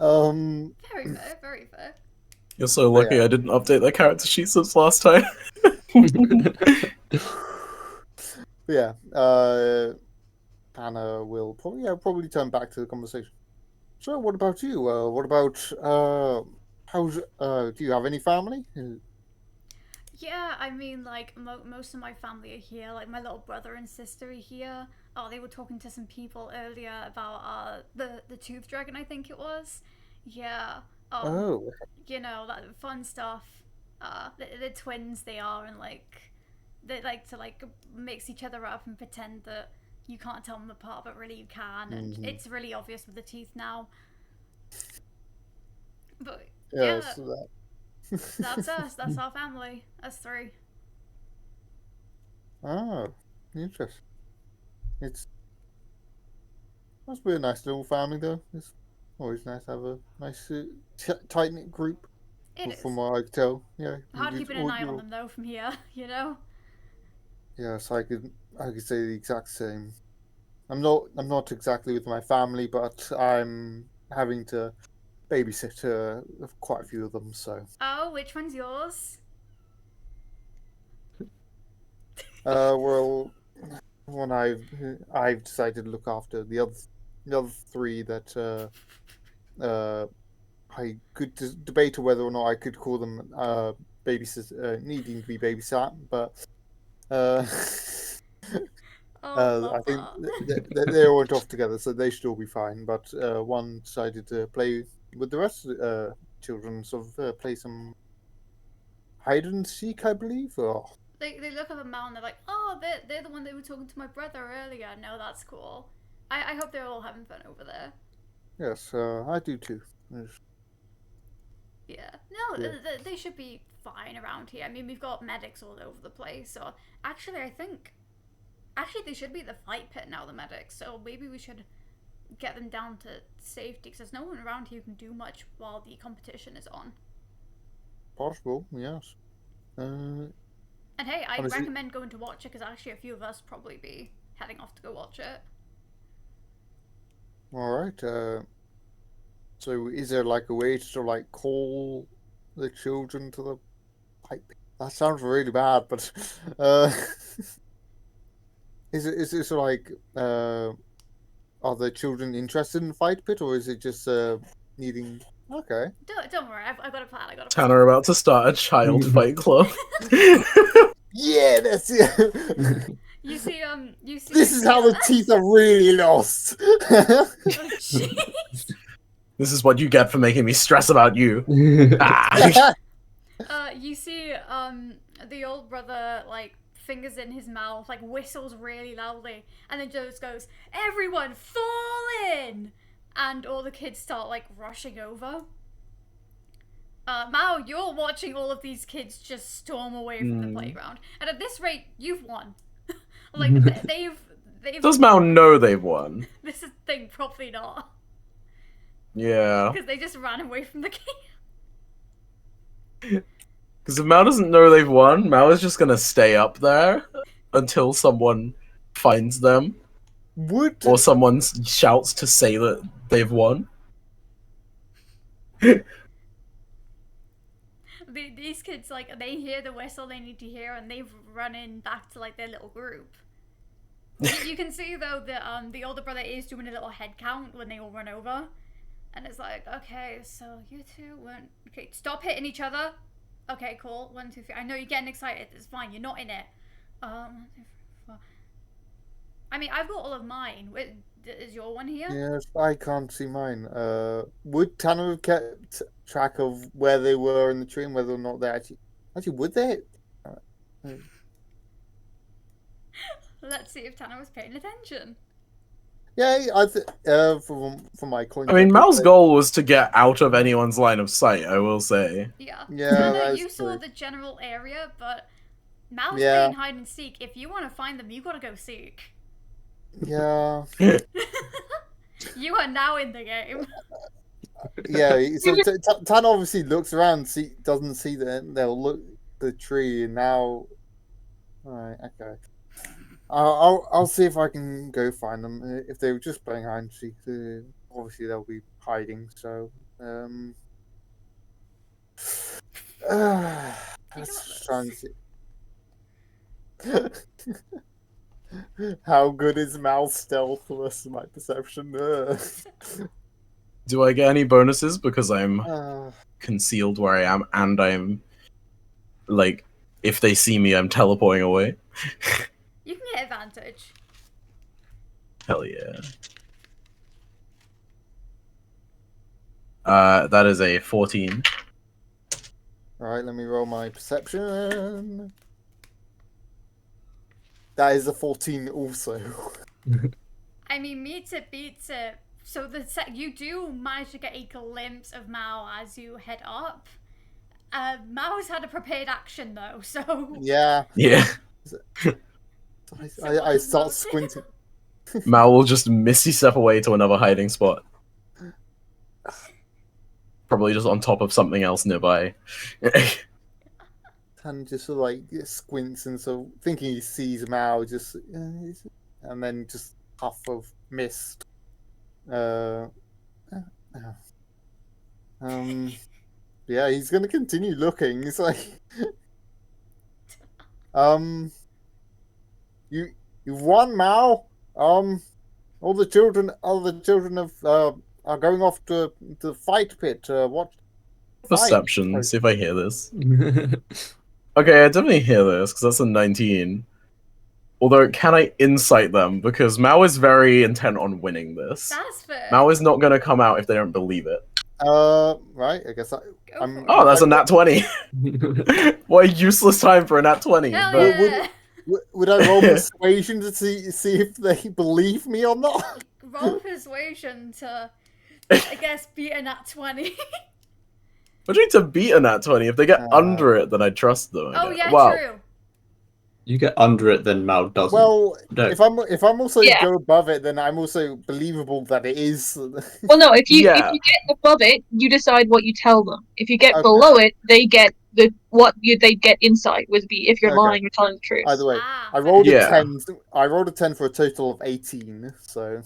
fair, very fair. You're so lucky I didn't update that character sheet since last time. Yeah, Hannah will probably turn back to the conversation. So, what about you? What about how's do you have any family? Yeah, I mean, like, most of my family are here. Like, my little brother and sister are here. Oh, they were talking to some people earlier about the tooth dragon, I think it was. Yeah. That fun stuff. The twins they are, and like, they like to like mix each other up and pretend that you can't tell them apart, but really you can, and it's really obvious with the teeth now. But So that's us. That's our family. Us three. Oh, interesting. Must be a nice little family, though. It's always nice to have a nice tight knit group. From what I can tell, yeah. Hard keeping an eye on them though from here, Yes, I could say the exact same. I'm not exactly with my family, but I'm having to babysit quite a few of them. So. Oh, which one's yours? Well, when I've decided to look after the other three that I could debate whether or not I could call them needing to be babysat, but I think they all went off together, so they should all be fine. But one decided to play with the rest of the children, sort of play some hide and seek, I believe. They look up at Mal and they're like, oh, they're the one that were talking to my brother earlier. No, that's cool. I hope they're all having fun over there. Yes, I do too. Yeah. No, they should be fine around here. I mean, we've got medics all over the place. So actually, I think they should be at the fight pit now, the medics. So maybe we should get them down to safety, because there's no one around here who can do much while the competition is on. Possible, yes. And hey, I honestly- recommend going to watch it, because actually a few of us probably be heading off to go watch it. Alright, so is there like a way to like call the children to the pipe? That sounds really bad, but is it sort of like are the children interested in the fight pit, or is it just needing? Okay. Don't worry, I've got a plan. I got a plan. Tanner about to start a child fight club. Yeah, that's it. You see. This is how the teeth are really lost. Oh, jeez. This is what you get for making me stress about you. You see, the old brother, like, fingers in his mouth, like, whistles really loudly, and then just goes, "Everyone, fall in!" And all the kids start, like, rushing over. Mao, you're watching all of these kids just storm away from the playground, and at this rate, you've won. Like, they've... Does Mao know they've won? This is the thing, probably not. Yeah. Because they just ran away from the game. Because if Mao doesn't know they've won, Mao is just gonna stay up there until someone finds them. Would Or someone shouts to say that they've won. These kids, like, they hear the whistle they need to hear, and they've run in back to, like, their little group. You can see, though, that the older brother is doing a little head count when they all run over. And it's like, okay, so you two weren't... Okay, stop hitting each other. Okay, cool. 1, 2, 3. I know you're getting excited. It's fine. You're not in it. 1, 2, 3, 4. I mean, I've got all of mine. Is your one here? Yes, I can't see mine. Would Tanner have kept track of where they were in the tree and whether or not they actually would they? Let's see if Tanner was paying attention. Yeah, for my coin. I mean, Mao's goal was to get out of anyone's line of sight, I will say. Yeah. Yeah, Tanner, that's you saw true. the general area, but Mao's Yeah. playing hide and seek. If you want to find them, you gotta go seek. Yeah, You are now in the game. yeah. So Tanner obviously looks around, doesn't see that they'll look the tree, and now. Alright, okay. I'll see if I can go find them. If they were just playing hide and seek, obviously they'll be hiding. So, let's try and see. How good is Mal's stealth versus my perception? Do I get any bonuses because I'm Uh, concealed where I am and I'm, like, if they see me, I'm teleporting away? You can get advantage. Hell yeah. That is a 14. Alright, let me roll my perception. That is a 14 also. I mean, meets it, beats it. So you do manage to get a glimpse of Mao as you head up. Mao's had a prepared action though, so... Yeah. Yeah. I start squinting. Mao will just misty step away to another hiding spot. Probably just on top of something else nearby. And just sort of like squints and so thinking he sees Mao, just and then just puff of mist. Yeah, he's gonna continue looking. It's like, you've won, Mao. All the children have are going off to the fight pit. What? Perception. See if I hear this. Okay, I definitely hear this because that's a 19. Although, can I insight them? Because Mao is very intent on winning this. That's fair. Mao is not going to come out if they don't believe it. Right. I guess I'm. Oh, that's a nat 20. What a useless time for a nat 20. Hell But yeah. Would I roll persuasion to see if they believe me or not? Roll persuasion to, I guess, beat a nat 20. what do you need to beat a nat 20? If they get under it, then I trust them. I Oh guess. yeah, Wow. true. You get under it, then Mal doesn't. Well, No. if I'm also Yeah. go above it, then I'm also believable that it is. Well, no. If you Yeah. get above it, you decide what you tell them. If you get Okay. below it, they get they get inside would be if you're Okay. lying or telling the truth. Either way, Ah, I rolled Yeah. a 10. I rolled a 10 for a total of 18. So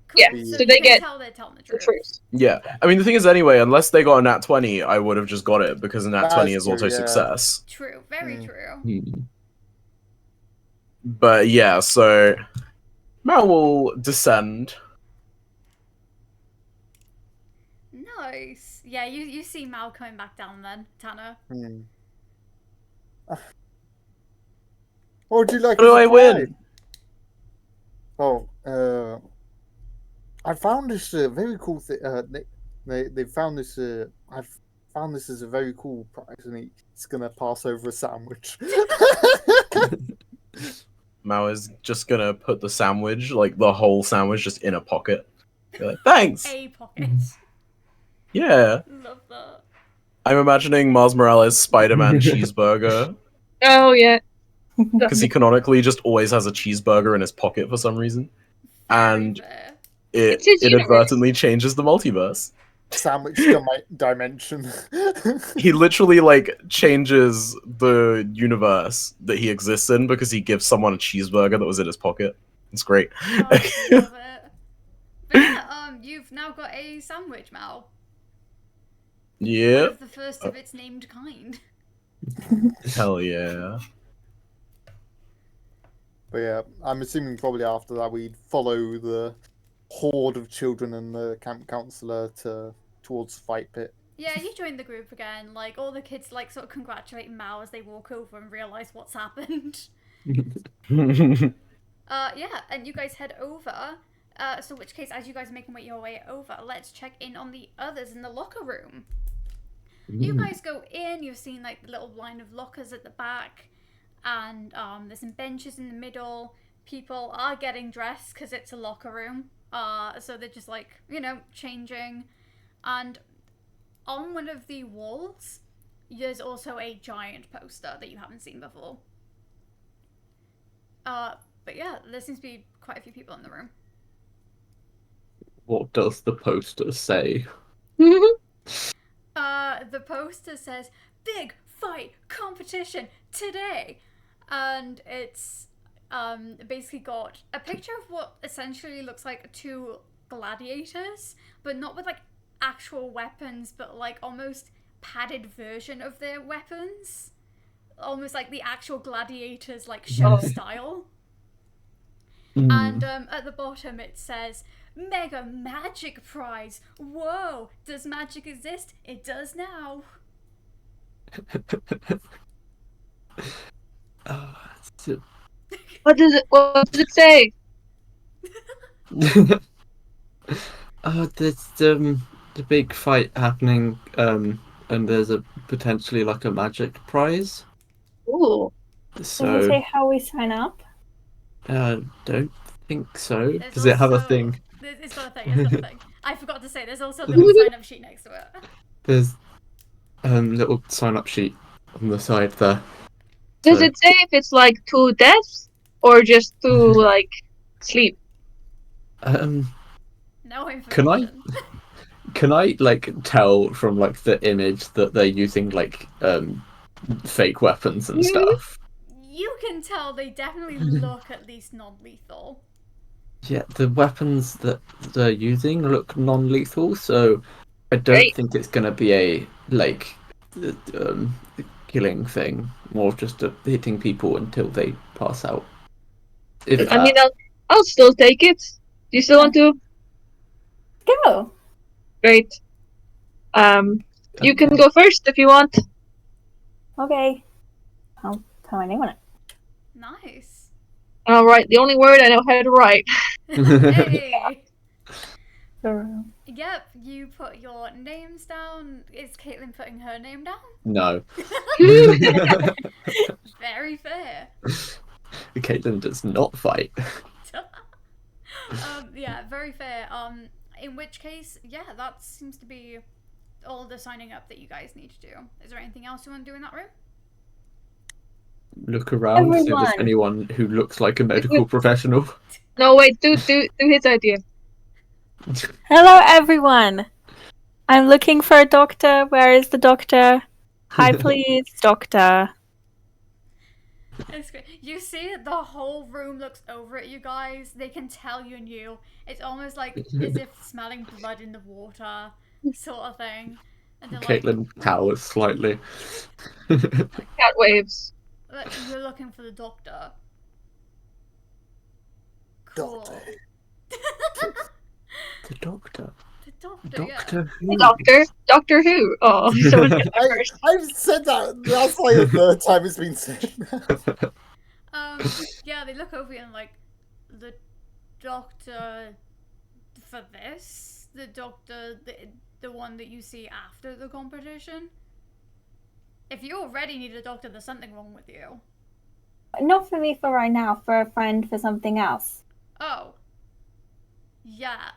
cool. Yeah, So so you they can get tell they're telling the The truth. truth. Yeah. I mean, the thing is, anyway, unless they got a nat 20, I would have just got it because a nat That's 20 is true, auto yeah. success. True. Very Hmm. true. Hmm. But yeah, so Mal will descend. Nice. Yeah, you see Mal coming back down then, Tanner. Hmm. What would you like How do as a I win? prize? Oh, I found this very cool thing. They found this. I've found this as a very cool prize, and he's gonna pass over a sandwich. Mal is just gonna put the sandwich, like the whole sandwich, just in a pocket. Be like, thanks. A pocket. Yeah. Love that. I'm imagining Miles Morales' Spider-Man cheeseburger Oh yeah. because he canonically just always has a cheeseburger in his pocket for some reason, and Very fair. it It's his universe. inadvertently changes the multiverse. Sandwich dimension. He literally like changes the universe that he exists in because he gives someone a cheeseburger that was in his pocket. It's great. Oh, I love it. But yeah, you've now got a sandwich, Mal. One Yep. of the first of its named kind. Hell yeah. But yeah, I'm assuming probably after that we'd follow the horde of children and the camp counselor towards the fight pit. Yeah, you join the group again. Like, all the kids, like, sort of congratulating Mal as they walk over and realise what's happened. Yeah, and you guys head over. So in which case, as you guys are making your way over, let's check in on the others in the locker room. You guys go in, you've seen, like, the little line of lockers at the back, and there's some benches in the middle. People are getting dressed because it's a locker room. So they're just, like, you know, changing. And on one of the walls, there's also a giant poster that you haven't seen before. But yeah, there seems to be quite a few people in the room. What does the poster say? The poster says, "Big fight competition today," and it's basically got a picture of what essentially looks like two gladiators, but not with like actual weapons, but like almost padded version of their weapons, almost like the actual gladiators like show style. And at the bottom it says, "Mega Magic Prize! Whoa! Does magic exist? It does now." What does it say? There's the big fight happening, and there's a potentially like a magic prize. Ooh. Does it So say how we sign up? don't think so. There's Does it have a also- thing? It's got a thing, it's got a thing. I forgot to say, there's also a little sign-up sheet next to it. There's little sign-up sheet on the side there. Does So- it say if it's like to death or just to like sleep? No information. Can I like tell from like the image that they're using like fake weapons and stuff? You can tell they definitely look at least non-lethal. Yeah, the weapons that they're using look non-lethal, so I don't Great. think it's gonna be a like killing thing, more just hitting people until they pass out. If I mean, I'll still take it. Do you still want to? Go. Great. You can go first if you want. Okay. I'll put my name on it. Nice. I'll write the only word I know how to write. Hey! So, Yep, you put your names down. Is Caitlin putting her name down? No. Very fair. Caitlin does not fight. Yeah, very fair. In which case, yeah, that seems to be all the signing up that you guys need to do. Is there anything else you want to do in that room? look around, see if there's Everyone. anyone who looks like a medical professional. No, wait, do his idea. Hello, everyone. I'm looking for a doctor. Where is the doctor? Hi, please, doctor. It's great. You see the whole room looks over at you guys. They can tell you're new. It's almost like as if smelling blood in the water, sort of thing. And they're like, Caitlin cowers slightly. Cat waves. you're looking for the doctor. Cool. The doctor. The doctor, Doctor The Who. doctor? Doctor Who? Oh, someone get that first. I've said that. That's like the third time it's been said now. Yeah, they look over you and like, the doctor for this? The doctor, the one that you see after the competition? If you already need a doctor, there's something wrong with you. Not for me for right now, for a friend for something else. Oh. Yeah,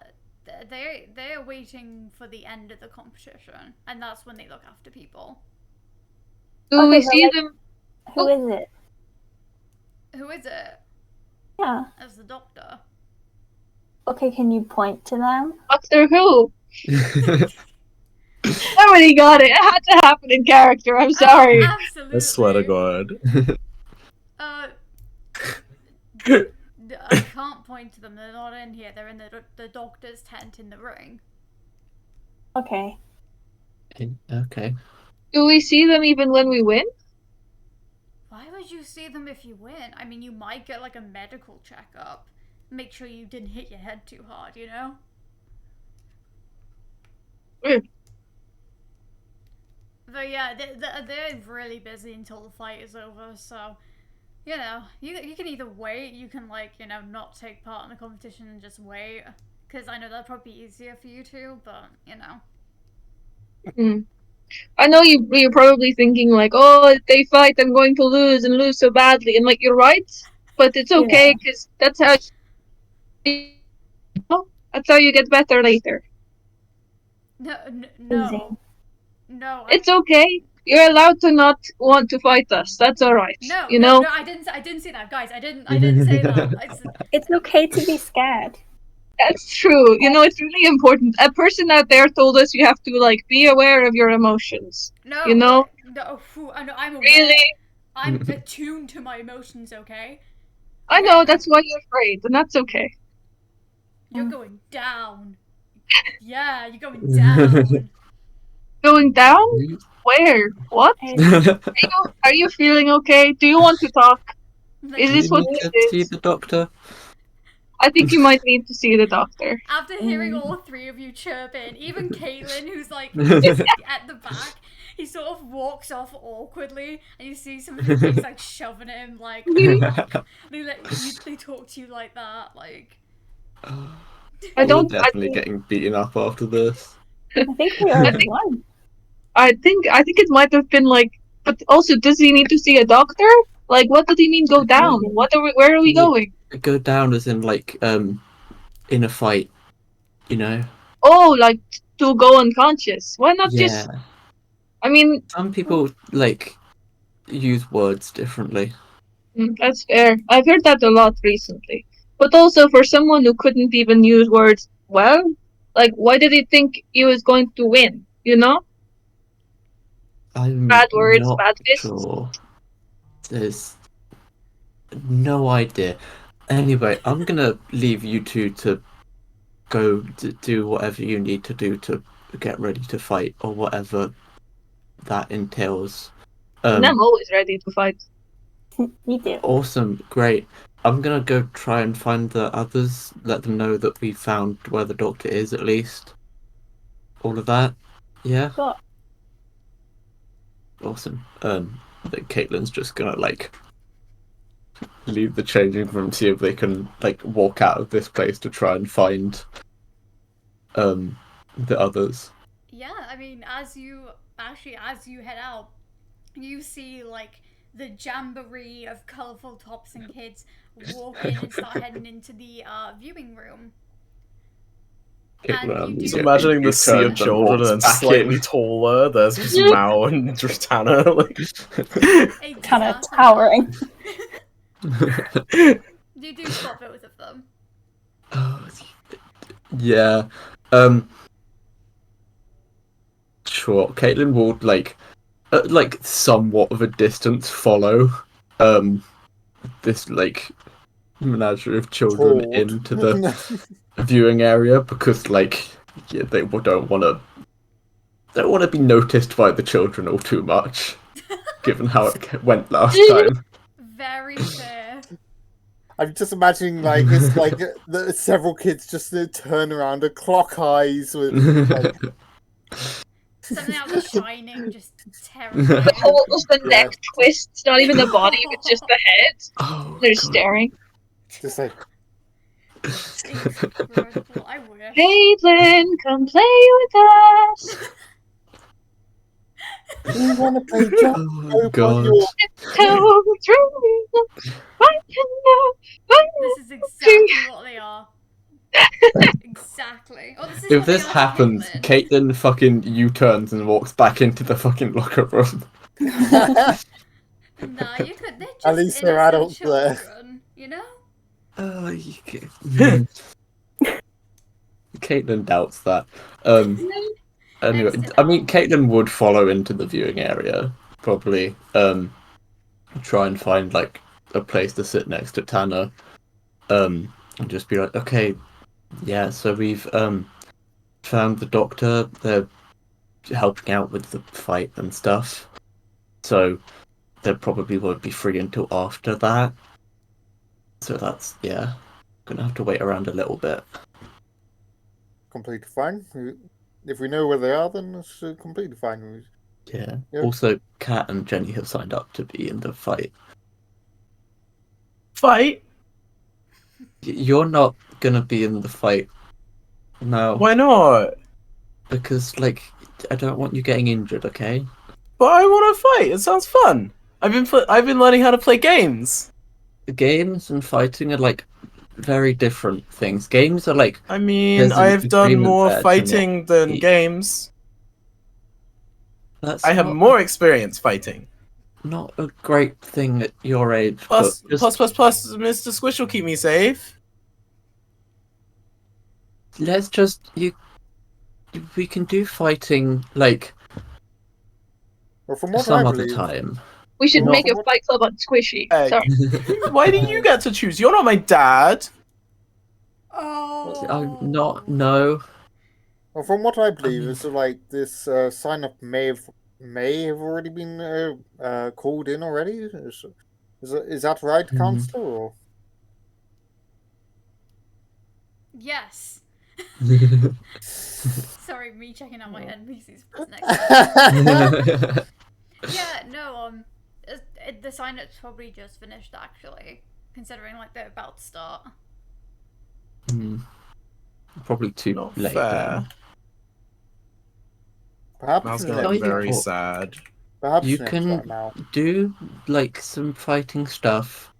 they're waiting for the end of the competition, and that's when they look after people. Do Okay, we but, see like, them? Who is it? Who is it? Yeah. As the doctor. Okay, can you point to them? Doctor Who? Somebody got it. It had to happen in character. I'm sorry. Oh, absolutely. I swear to God. I can't point to them. They're not in here. They're in the doctor's tent in the ring. Okay. Okay. Do we see them even when we win? Why would you see them if you win? I mean, you might get like a medical checkup. Make sure you didn't hit your head too hard, you know? Mm. But yeah, they're really busy until the fight is over, so, you know, you can either wait, you can, like, you know, not take part in the competition and just wait, because I know that'd probably be easier for you two, but, you know. Mm. I know you're probably thinking like, oh, if they fight, I'm going to lose and lose so badly, and like you're right, but it's okay because that's how you get better later. No. Losing. No, It's okay. You're allowed to not want to fight us. That's all right. No, you no, know. no, I didn't say that, guys. I didn't say that. It's okay to be scared. That's true. You know, it's really important. A person out there told us you have to like be aware of your emotions. No, you know. No, I'm aware. Really? I'm attuned to my emotions. Okay. I know. That's why you're afraid, and that's okay. You're going down. Yeah, you're going down. Going down? Where? What? It's- Are you feeling okay? Do you want to talk? Is Do this you what need this to see is? the doctor? I think you might need to see the doctor. After hearing all three of you chirp in, even Caitlin, who's like just at the back, he sort of walks off awkwardly, and you see some of the kids like shoving him, like they talk to you like that, like. I don't. We're definitely getting beaten up after this. I think we already won. I think it might have been like. But also, does he need to see a doctor? Like, what did he mean? Go down? What are we? Where are we going? Go down as in like in a fight, you know. Oh, like to go unconscious. Why not just? Yeah. I mean, Some people like use words differently. That's fair. I've heard that a lot recently. But also, for someone who couldn't even use words well, like, why did he think he was going to win? You know? I'm Bad words, not bad fists. sure. There's no idea. Anyway, I'm gonna leave you two to go to do whatever you need to do to get ready to fight or whatever that entails. And I'm always ready to fight. Me too. Awesome, great. I'm gonna go try and find the others, let them know that we found where the doctor is at least. All of that. Yeah? Sure. Awesome. Then Caitlin's just gonna like leave the changing room, see if they can like walk out of this place to try and find the others. Yeah, I mean, as you head out, you see like the jamboree of colourful tops and kids walk in and start heading into the viewing room. And you Just do imagining the sea of turns and children walks and back slightly in. taller. There's just Mao and Tana. Like, Kind of exactly towering. You do spot both of them. Yeah. Sure. Caitlin will like somewhat of a distance follow this like menagerie of children Horde. into the viewing area because like yeah, they don't want to be noticed by the children all too much, given how it went last time. Very fair. I'm just imagining like it's like several kids just turn around and clock eyes with like Something out of The Shining, just terrifying. Whole of the Yeah. neck twists, not even the body, but just the head. Oh, They're God. staring. just like Incredible. I wish. Caitlin, come play with us. you want to play jump Oh, rope on God. your Toe through. This is exactly what they are. Exactly. Oh, this is If what they this are to happens, Caitlin. Caitlin fucking U-turns and walks back into the fucking locker room. Nah, you could. They're just At least they're innocent adults there. children, you know. Oh, Caitlin doubts that. Anyway, Next in I mean, our- Caitlin would follow into the viewing area, probably. Try and find like a place to sit next to Tanner. And just be like, okay, yeah. So we've found the doctor. They're helping out with the fight and stuff. So they probably won't be free until after that. So that's gonna have to wait around a little bit. completely fine. If we know where they are, then it's completely fine. Yeah. Yeah. Also, Kat and Jenny have signed up to be in the fight. fight? You're not gonna be in the fight now. Why not? Because, like, I don't want you getting injured, okay? But I want to fight. It sounds fun. I've been learning how to play games. Games and fighting are, like, very different things. Games are, like, I mean, there's an I've done agreement more there to fighting than eat. games. That's I have not, more experience fighting. not a great thing at your age. Plus, but just, Mr. Squish will keep me safe. let's just, we can do fighting, like, Well, from what some I other believe, time. We should No. make a fight club on Squishy. Hey. Sorry. Why do you get to choose? You're not my dad. Oh. I'm not, no. well, from what I believe, it's like this sign up may have already been called in already. Is that right, Mhm. Counselor? Or? Yes. Sorry, me checking out my NPCs for next. Yeah, no. The sign up's probably just finished, actually, considering like they're about to start. Probably too Not late. fair. Perhaps Mal's next getting you very can- sad. Perhaps You next can time now. do like some fighting stuff,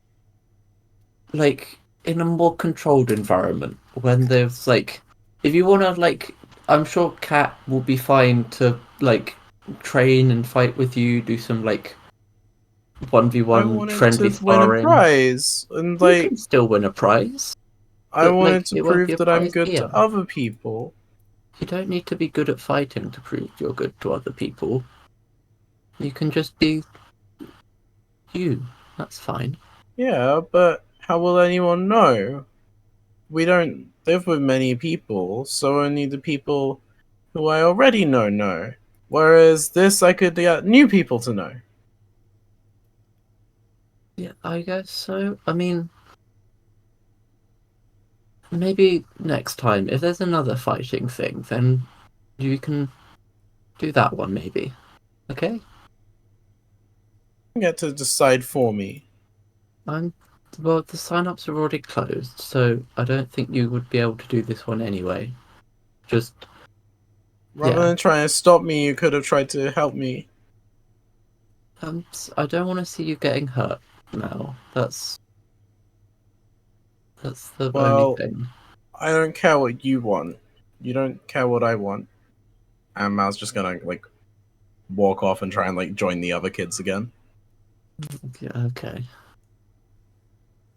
like in a more controlled environment. When there's like, if you want to like, I'm sure Kat will be fine to like train and fight with you. Do some like I 1v1 wanted friendly to win a sparring. prize, and You like can still win a prize. I but, wanted like, to it won't be prove a that I'm prize good here. to other people. You don't need to be good at fighting to prove you're good to other people. You can just be you. That's fine. Yeah, but how will anyone know? We don't live with many people, so only the people who I already know. Whereas this, I could get new people to know. Yeah, I guess so. I mean, maybe next time, if there's another fighting thing, then you can do that one, maybe. Okay? You get to decide for me. Well, the sign-ups are already closed, so I don't think you would be able to do this one anyway. Just, Rather than trying to stop me, you could have tried to help me. I don't want to see you getting hurt now. That's the Well, only thing. I don't care what you want. You don't care what I want. And Mal's just gonna like walk off and try and like join the other kids again. Yeah, okay.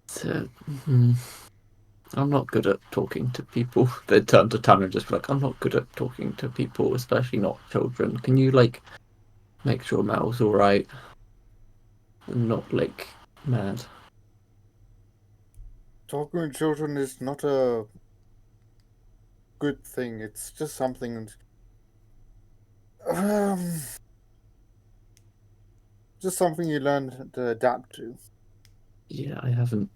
So, I'm not good at talking to people. They turn to Tanner and just be like, I'm not good at talking to people, especially not children. Can you, like, make sure Mal's alright? And not, like, mad. Talking with children is not a good thing. It's just something. Just something you learn to adapt to. Yeah, I haven't.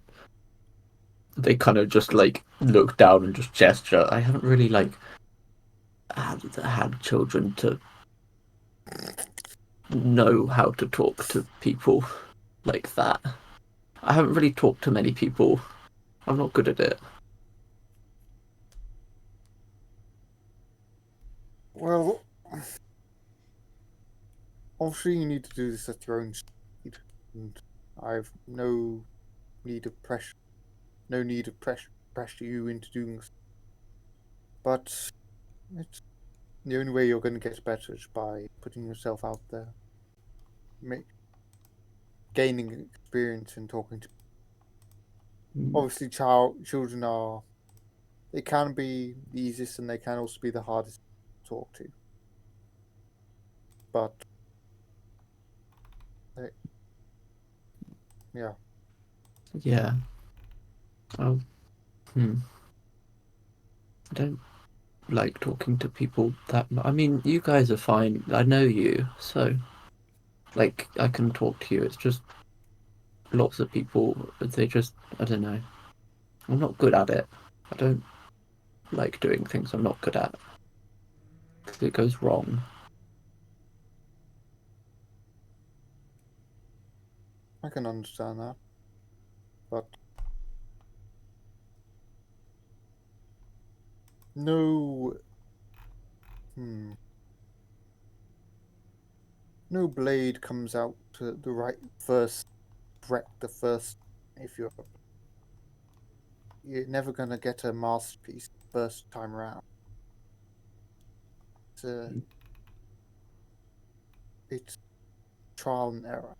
They kind of just, like, look down and just gesture. I haven't really, like, had children to know how to talk to people like that. I haven't really talked to many people. I'm not good at it. Well, obviously you need to do this at your own speed, and I've no need of pressure you into doing so. But it's the only way you're going to get better is by putting yourself out there, gaining experience and talking to. Obviously, children they can be the easiest and they can also be the hardest to talk to. But yeah. Yeah. Oh. I don't like talking to people that much. I mean, you guys are fine. I know you, so like I can talk to you. It's just lots of people. They just, I don't know. I'm not good at it. I don't like doing things I'm not good at. 'Cause it goes wrong. I can understand that. But no blade comes out to the right first correct the first if you're never gonna get a masterpiece first time around. It's trial and error.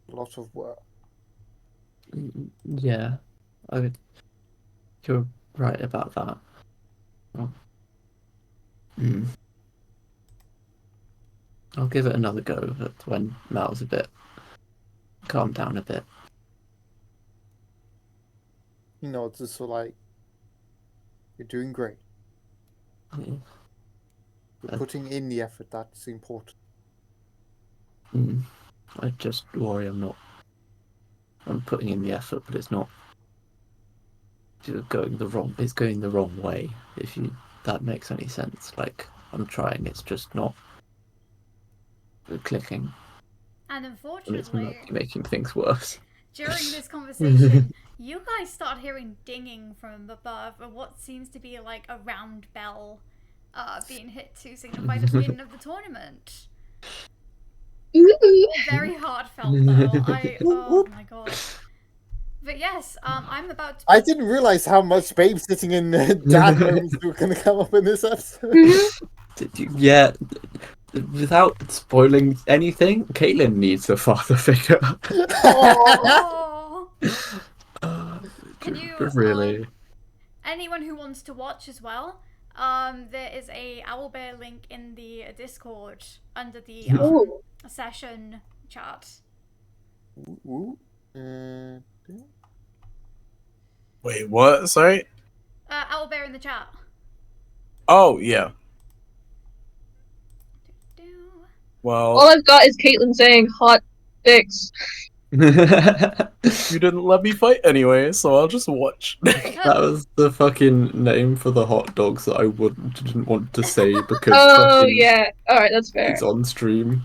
A lot of work. Yeah, you're right about that. Oh. I'll give it another go when Mal's a bit calmed down a bit. You know, it's just like you're doing great. Yeah. You're putting in the effort, that's important. I just worry I'm putting in the effort, but it's not going the wrong way, if that makes any sense. Like, I'm trying, it's just not clicking. And And it's unfortunately, making things worse. during this conversation, you guys start hearing dinging from above, and what seems to be like a round bell being hit to signify the win of the tournament. Very heartfelt bell. Oh my god. But yes, I'm about to... I didn't realize how much babysitting and dad moments were going to come up in this episode. Yeah, without spoiling anything, Caitlin needs a father figure. Oh. Can you really? Anyone who wants to watch as well, there is a Owlbear link in the Discord under the session chat. Wait, what? Sorry? Owlbear in the chat. Oh, yeah. Well, all I've got is Caitlin saying hot dicks. you didn't let me fight anyway, so I'll just watch. That was the fucking name for the hot dogs that I didn't want to say because Oh yeah, alright, that's fair. it's on stream.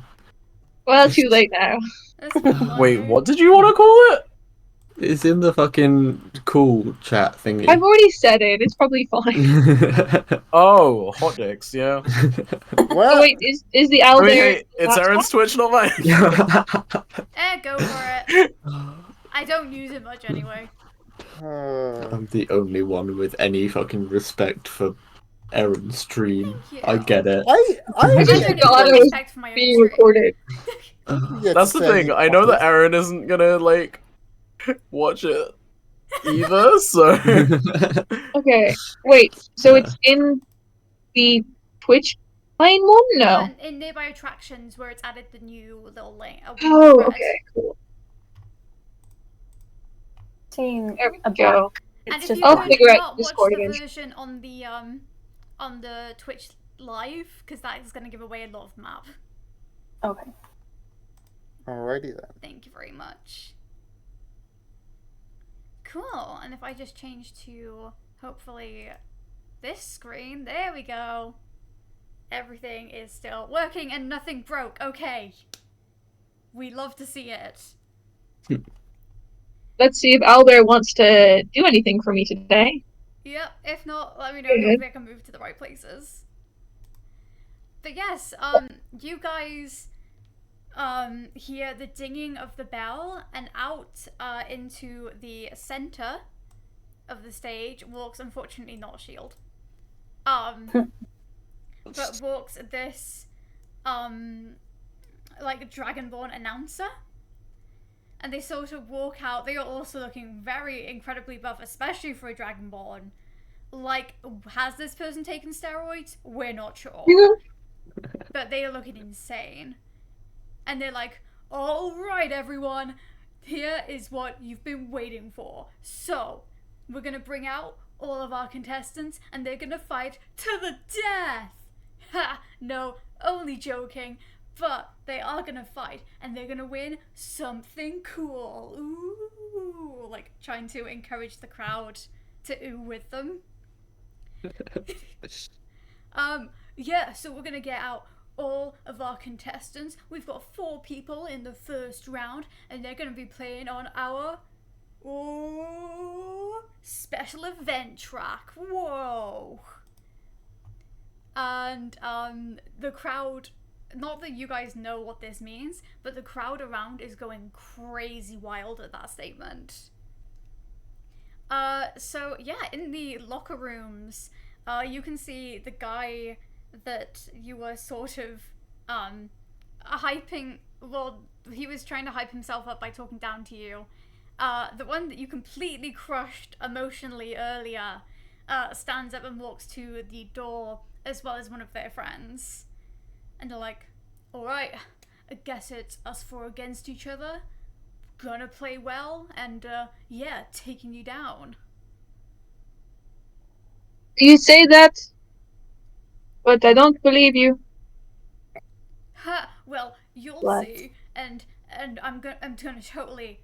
Well, too late now. Wait, what did you want to call it? It's in the fucking cool chat thingy. I've already said it, it's probably fine. Oh, hot dicks, yeah. Oh wait, is the owl there? Hey, it's Erin's Twitch, not mine. Go for it. I don't use it much anyway. I'm the only one with any fucking respect for Erin's stream. Thank you. I get it. I I just don't forgot even I was respect for my own being stream. recorded. yeah, That's the thing. I know that Erin isn't gonna like watch it either. So Okay, wait. So it's in the Twitch line one? No. In nearby attractions where it's added the new little link. Oh, thread. okay, cool. Seeing There we a go. And It's if just you I'll could figure out not watch Discord the again. version on the Twitch live, because that is going to give away a lot of the map. okay. Alrighty then. Thank you very much. Cool. And if I just change to hopefully this screen, there we go. Everything is still working and nothing broke. Okay. We love to see it. Let's see if Albert wants to do anything for me today. Yep, if not, let me know. Okay. Hopefully I can move to the right places. But yes, you guys hear the dinging of the bell, and out into the center of the stage walks, unfortunately not Shield, but walks this like Dragonborn announcer. And they sort of walk out. They are also looking very incredibly buff, especially for a Dragonborn. Like, has this person taken steroids? We're not sure. But they are looking insane. And they're like, alright everyone, here is what you've been waiting for. So, we're gonna bring out all of our contestants, and they're gonna fight to the death! Ha! No, only joking. But they are gonna fight, and they're gonna win something cool. Ooh, like trying to encourage the crowd to ooh with them. Yeah, so we're gonna get out all of our contestants. We've got 4 people in the first round, and they're gonna be playing on our special event track. Whoa! And the crowd. Not that you guys know what this means, but the crowd around is going crazy wild at that statement. So yeah, in the locker rooms, you can see the guy that you were sort of hyping. Well, he was trying to hype himself up by talking down to you. The one that you completely crushed emotionally earlier stands up and walks to the door, as well as one of their friends. And they're like, alright, I guess it's us 4 against each other. Gonna play well, and yeah, taking you down. You say that, but I don't believe you. Ha! Well, you'll What? see, and I'm gonna totally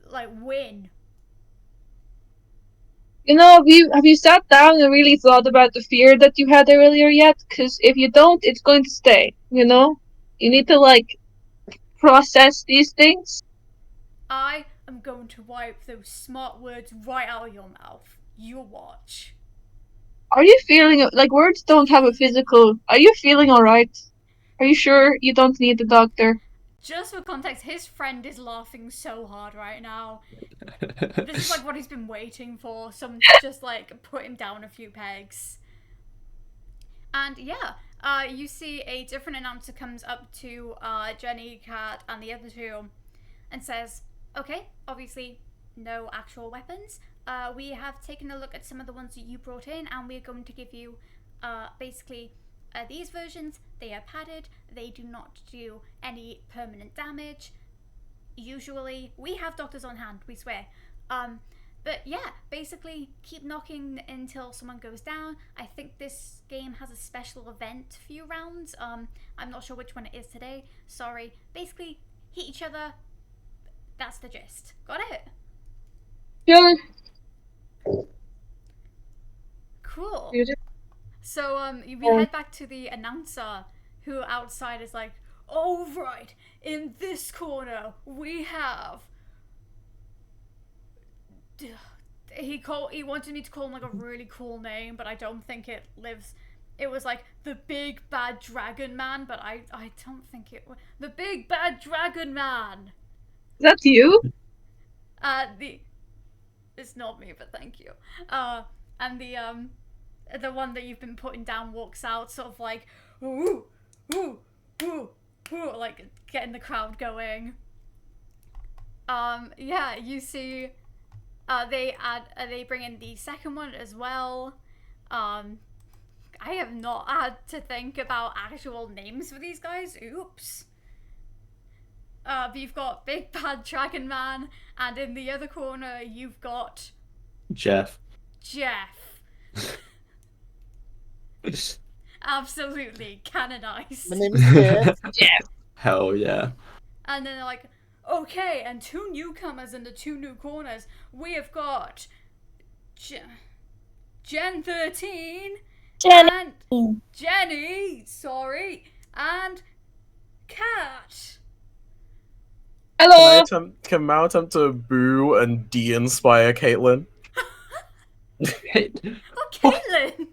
like win. You know, have you sat down and really thought about the fear that you had earlier yet? Because if you don't, it's going to stay, you know? You need to, like, process these things. I am going to wipe those smart words right out of your mouth. You'll watch. Are you feeling, like, words don't have a physical... Are you feeling alright? Are you sure you don't need the doctor? Just for context, his friend is laughing so hard right now. This is like what he's been waiting for. Someone to just like put him down a few pegs. And yeah, you see a different announcer comes up to Jenny, Kat, and the other 2 and says, okay, obviously no actual weapons. We have taken a look at some of the ones that you brought in, and we're going to give you basically these versions. They are padded, they do not do any permanent damage. Usually, we have doctors on hand, we swear. But yeah, basically keep knocking until someone goes down. I think this game has a special event few rounds. I'm not sure which one it is today. Sorry. Basically, hit each other. That's the gist. Got it? Sure. Cool. You do. So we head back to the announcer, who outside is like, all right, in this corner we have. He wanted me to call him like a really cool name, but I don't think it lives. It was like the Big Bad Dragon Man, but I don't think it was the Big Bad Dragon Man. Is that you? It's not me, but thank you. And the one that you've been putting down walks out, sort of like, ooh, ooh, ooh, ooh, like getting the crowd going. Yeah, you see, they bring in the second one as well. I have not had to think about actual names for these guys. Oops. But you've got Big Bad Dragon Man, and in the other corner you've got Jeff. Absolutely canonized. My name is Jeff. Jeff. Hell yeah. And then they're like, okay, and 2 newcomers in the 2 new corners. We have got Gen 13 Jenny. and Jenny, sorry, and Kat. Hello. Can Mao attempt to boo and de-inspire Caitlin? Oh, Caitlin!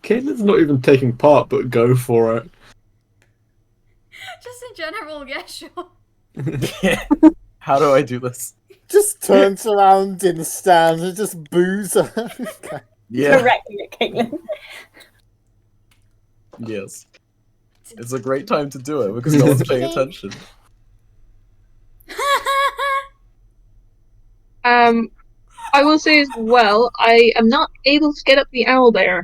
Caitlin's not even taking part, but go for it. Just in general, yeah, sure. How do I do this? Just turns around in the stand and just boos her. Okay. Yeah. Directly at Caitlin. Yes. It's a great time to do it because no one's paying attention. I will say as well, I am not able to get up the owlbear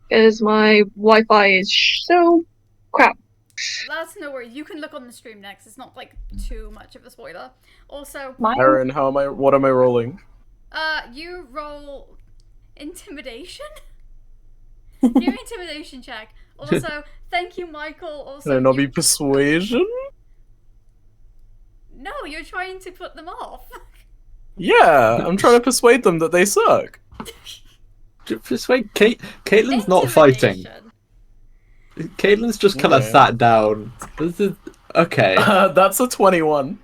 because my Wi-Fi is so crap. That's no worry. You can look on the stream next. It's not like too much of a spoiler. Also, Erin, what am I rolling? you roll intimidation. Give me intimidation check. Also, thank you, Michael. Also, Can I not be persuasion? No, you're trying to put them off. Yeah, I'm trying to persuade them that they suck. Persuade Caitlin's not fighting. Intimidation. Caitlin's just kind of Okay. sat down. This is okay. That's a 21.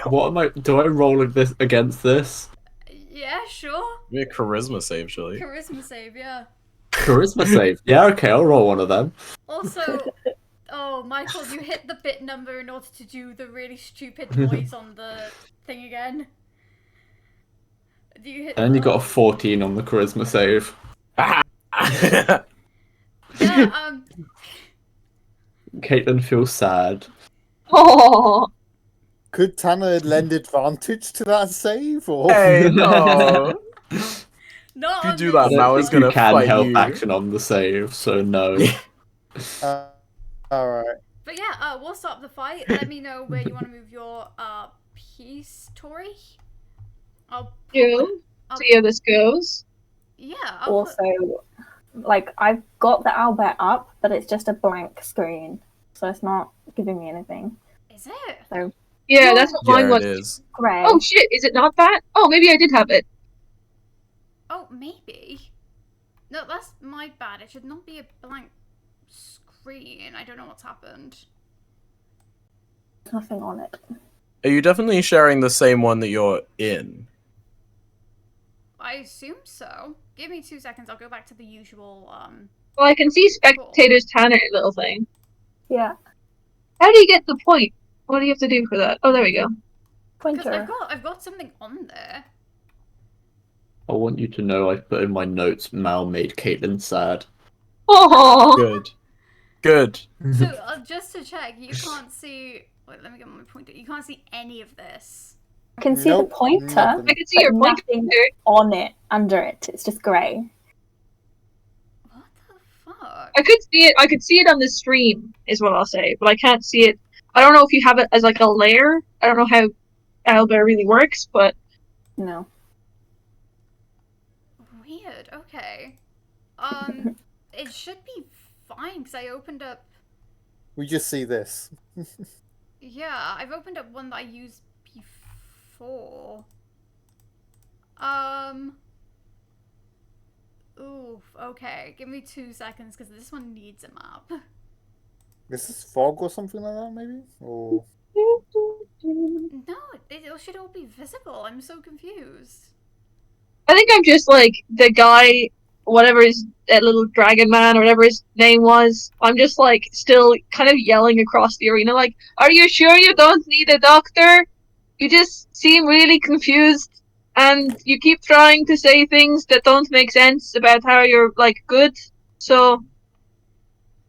What am I? Do I roll this against this? Yeah, sure. Be a charisma save, surely. Charisma save, yeah. Charisma save. Yeah, okay, I'll roll one of them. Also, oh, Michael, you hit the bit number in order to do the really stupid noise on the thing again. Do you hit? And you got a 14 on the charisma save. Yeah. Caitlin feels sad. Oh, Could Tanner lend advantage to that save? Or Hey, no. Not If you on do this that, Mao is one. gonna you can fight help you. action on the save, so no. Alright. But yeah, we'll stop the fight. Let me know where you want to move your piece, Tori. I'll see how this goes. yeah. I'll put, Also, like, I've got the Owlbear up, but it's just a blank screen. So it's not giving me anything. is it? So, Yeah, that's what mine Yeah, was. it is. grey. Oh shit, is it not that? Oh, maybe I did have it. Oh, maybe. No, that's my bad. It should not be a blank screen. I don't know what's happened. There's nothing on it. Are you definitely sharing the same one that you're in? I assume so. Give me 2 seconds. I'll go back to the usual. Well, I can see spectators Tanner little thing. Yeah. How do you get the point? What do you have to do for that? Oh, there we go. Because Pointer. I've got something on there. I want you to know I put in my notes Mal made Caitlin sad. Oh, Good. Good. So just to check, you can't see. Wait, let me get my pointer. You can't see any of this. I can see Nope, the pointer, nothing. I can see your but pointer. nothing on it, under it. It's just grey. What the fuck? I could see it. I could see it on the stream, is what I'll say, but I can't see it. I don't know if you have it as like a layer. I don't know how Owlbear really works, but No. Weird. Okay. It should be fine because I opened up. We just see this. Yeah, I've opened up one that I used before. Oof. Okay. Give me 2 seconds because this one needs a map. This is fog or something like that, maybe? Or No, it should all be visible. I'm so confused. I think I'm just like the guy, whatever his that little dragon man or whatever his name was. I'm just like still kind of yelling across the arena, like, "Are you sure you don't need a doctor? You just seem really confused." and you keep trying to say things that don't make sense about how you're like good. So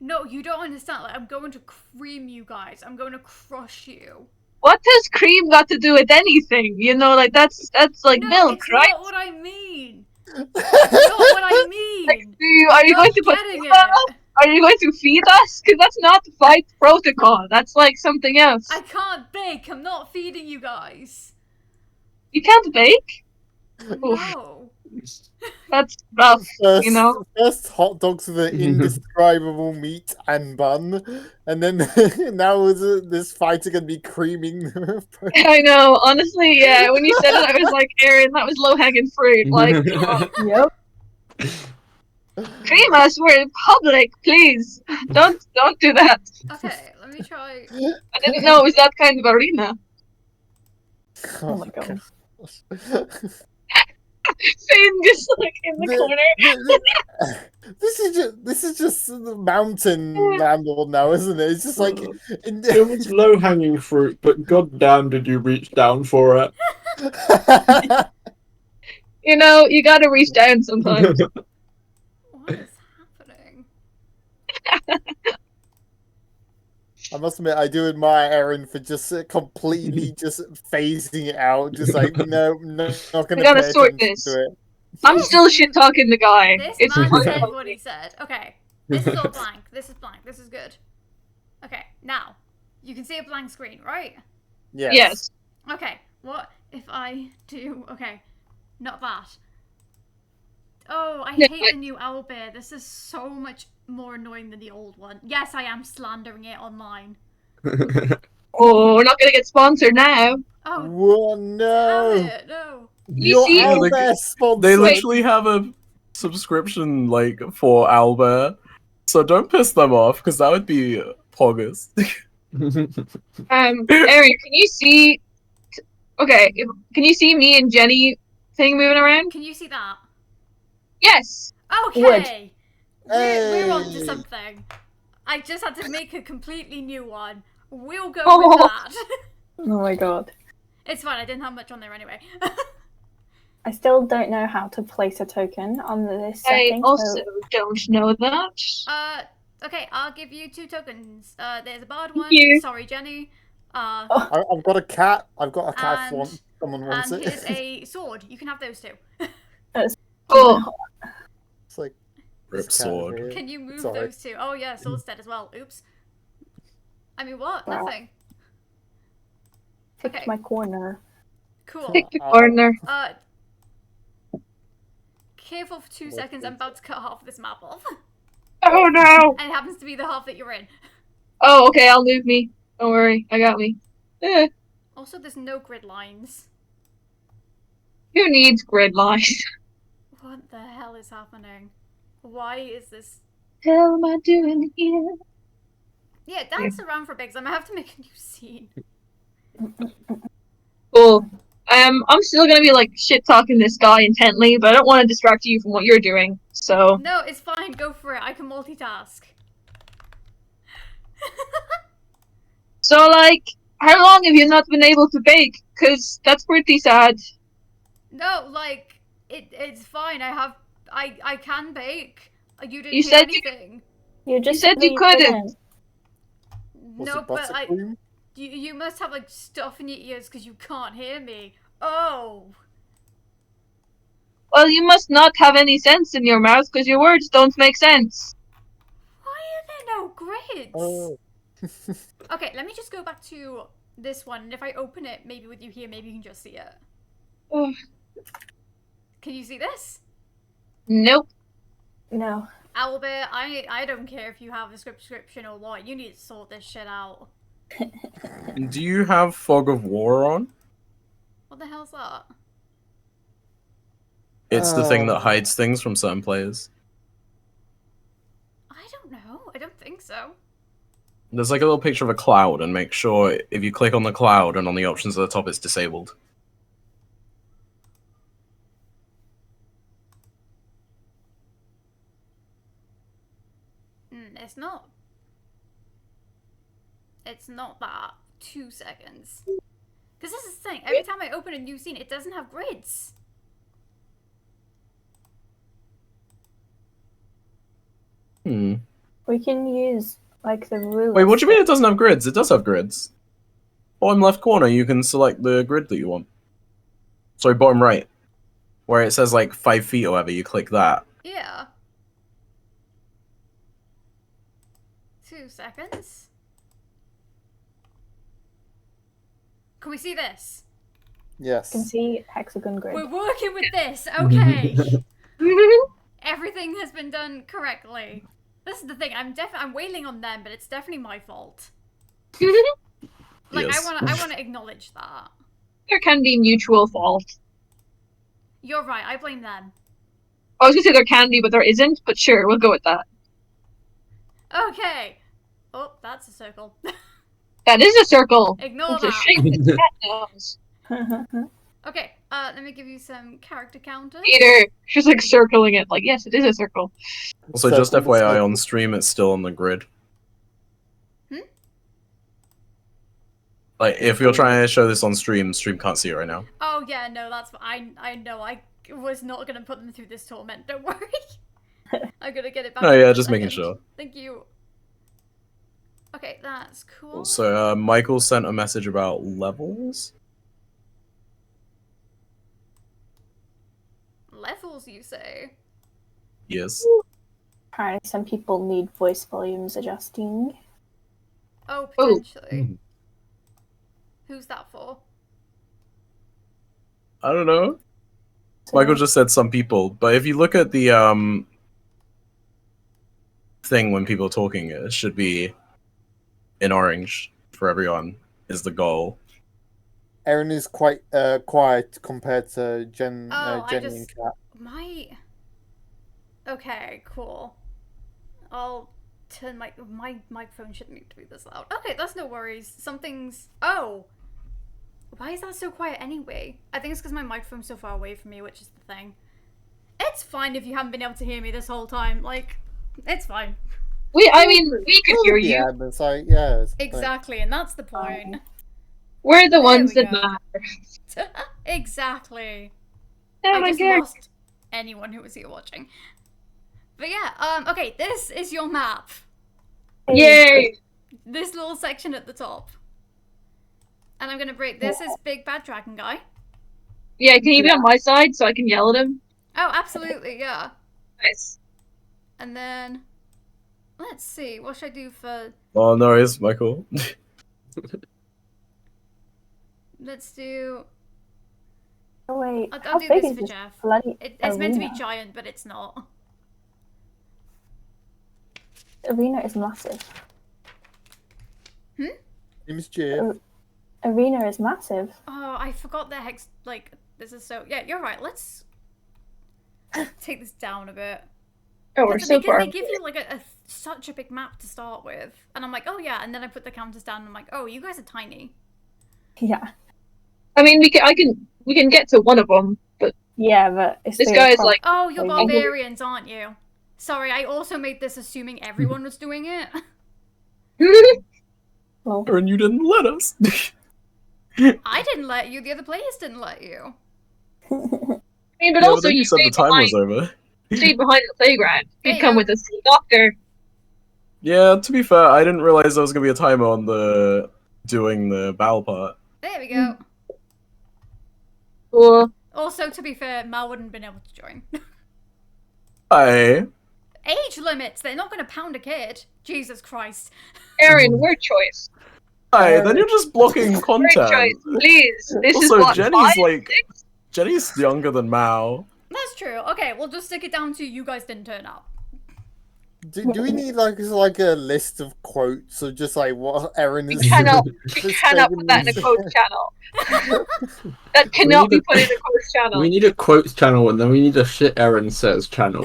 No, you don't understand. Like, I'm going to cream you guys. I'm going to crush you. what has cream got to do with anything? You know, like that's like No, milk, it's right? not what I mean. Not what I mean. Are you You're going to put getting food on us? it. Are you going to feed us? Because that's not fight protocol. That's like something else. I can't bake. I'm not feeding you guys. You can't bake. Oof, No. that's rough. First, You know. first hot dogs with an indescribable meat and bun, and then now this fighter gonna be creaming. I know. Honestly, yeah. When you said it, I was like, Erin, that was low hanging fruit. Like, Yep. cream us. We're in public, please. Don't do that. Okay, let me try. I didn't know it was that kind of arena. Oh my god. Finn just like in the corner. This is just the mountain landlord now, isn't it? It's just like It was low hanging fruit, but goddamn, did you reach down for it? You know, you gotta reach down sometimes. What is happening? I must admit, I do admire Erin for just completely just phasing it out. Just like, no, not We gonna gotta pay sort attention this. to it. I'm still shit talking the guy. This It's man fine. said what he said. Okay, this is all blank. This is blank. This is good. Okay, now you can see a blank screen, right? Yes. Okay, what if I do? Okay, not that. Oh, I Yeah, hate the new owlbear. This is so much more annoying than the old one. Yes, I am slandering it online. Oh, we're not gonna get sponsored now. Oh, Whoa, no! damn it, no. Your see- Yeah, owlbear sponsored. They literally have a subscription like for owlbear, so don't piss them off because that would be poggers. Erin, can you see? Okay, can you see me and Jenny thing moving around? Can you see that? Yes. Okay. We're on to Hey. something. I just had to make a completely new one. We'll go Oh. with that. Oh my god. It's fine, I didn't have much on there anyway. I still don't know how to place a token on this I setting. also So don't know that. Okay, I'll give you 2 tokens. There's a barred one. you. Sorry, Jenny. I've got a cat. I've got a cat. And- If someone wants And it. here's a sword. You can have those 2. Cool. It's like Rip this cat over sword. here. Can you move Sorry. those 2? Oh yeah, sword's dead as well. Oops. I mean, what? Wow. Nothing. picked Okay. my corner. Cool. Pick the corner. Careful for 2 seconds. I'm about to cut half of this map off. Oh no. And it happens to be the half that you're in. Oh, okay. I'll move me. Don't worry. I got me. Also, there's no grid lines. Who needs grid lines? What the hell is happening? Why is this? Hell am I doing here? Yeah, dance around for a bit, 'cause I'm gonna have to make a new scene. Cool. I'm still gonna be like shit talking this guy intently, but I don't want to distract you from what you're doing. So No, it's fine. Go for it. I can multitask. so like, how long have you not been able to bake? 'Cause that's pretty sad. No, like it's fine. I can bake. You didn't You hear said you- anything. You just said you couldn't. Was No, it but buttercream? you must have like stuff in your ears because you can't hear me. Oh. Well, you must not have any sense in your mouth because your words don't make sense. Why are there no grids? Oh. Okay, let me just go back to this one, and if I open it, maybe with you here, maybe you can just see it. Ugh. Can you see this? Nope. No. Owlbear, I don't care if you have a subscription or what. You need to sort this shit out. Do you have Fog of War on? What the hell's that? It's the thing that hides things from certain players. I don't know. I don't think so. There's like a little picture of a cloud, and make sure if you click on the cloud and on the options at the top, it's disabled. It's not. It's not that. 2 seconds. Because this is the thing, every time I open a new scene, it doesn't have grids. Hmm. We can use like the ruler. Wait, what do you mean it doesn't have grids? It does have grids. Bottom left corner, you can select the grid that you want. Sorry, bottom right. Where it says like 5 feet or whatever, you click that. Yeah. 2 seconds. Can we see this? Yes. You can see hexagon grid. We're working with this, okay. Everything has been done correctly. This is the thing, I'm wailing on them, but it's definitely my fault. Like, Yes. I wanna acknowledge that. There can be mutual fault. You're right, I blame them. I was gonna say there can be, but there isn't, but sure, we'll go with that. Okay. Oh, that's a circle. That is a circle. Ignore It's a that. shape that cat knows. Okay, let me give you some character counters. Peter, she's like circling it, like, yes, it is a circle. Also, So- just FYI, on stream, it's still on the grid. Hmm? Like, if you're trying to show this on stream, stream can't see it right now. Oh yeah, no, that's I know. I was not gonna put them through this torment. Don't worry. I'm gonna get it back. No, in yeah, a just making second. sure. Thank you. Okay, that's cool. Also, Michael sent a message about levels. Levels, you say? Yes. Apparently, some people need voice volumes adjusting. Oh, potentially. Hmm. Who's that for? I don't know. So, Michael just said some people, but if you look at the thing when people are talking, it should be in orange for everyone is the goal. Erin is quite quiet compared to Oh, I Jenny just- and Kat. My. Okay, cool. I'll turn my microphone shouldn't need to be this loud. Okay, that's no worries. Something's. Oh. Why is that so quiet anyway? I think it's because my microphone's so far away from me, which is the thing. It's fine if you haven't been able to hear me this whole time. Like, it's fine. We could hear you. Yeah, but it's like, yeah. It's like- Exactly, and that's the point. We're the There ones we that go. matter. Exactly. Oh I my just god. lost anyone who was here watching. But yeah, okay, this is your map. Yay! This little section at the top. And I'm gonna break this is Big Bad Dragon Guy. Yeah, can you be on my side so I can yell at him? Oh, absolutely, yeah. Nice. And then let's see, what should I do for Oh no, it's Michael. let's do Oh wait, I'll how do big this is for this Jeff. bloody It's meant to be arena? giant, but it's not. Arena is massive. Name's Jim. Arena is massive. Oh, I forgot the hex. Like, this is so. Yeah, you're right. Let's take this down a bit. Oh, we're so far. They give you like such a big map to start with, and I'm like, oh yeah, and then I put the counters down, and I'm like, oh, you guys are tiny. Yeah. I mean, we can get to one of them, but Yeah, but it's this the guy is across- like, Oh, you're I think- barbarians, aren't you? Sorry, I also made this assuming everyone was doing it. Well, Erin, you didn't let us. I didn't let you. The other players didn't let you. I mean, but Yeah, also then you said the stayed time behind, was over. stayed behind the playground. There You'd you come go. with us to the doctor. Yeah, to be fair, I didn't realize there was gonna be a timer on the doing the battle part. There we go. Cool. Also, to be fair, Mal wouldn't have been able to join. Hi. Age limits. They're not going to pound a kid. Jesus Christ. Aaron, word choice. Hi, then you're just blocking Word content. choice, please. This is Also, what Jenny's 5, like 6? Jenny's younger than Mao. That's true. Okay, we'll just stick it down to you guys didn't turn up. Do we need like a list of quotes or just like what Erin We is? cannot Just put that in a saying- quotes channel. That cannot be put in a quotes channel. We need a quotes channel and then we need a shit Erin says channel.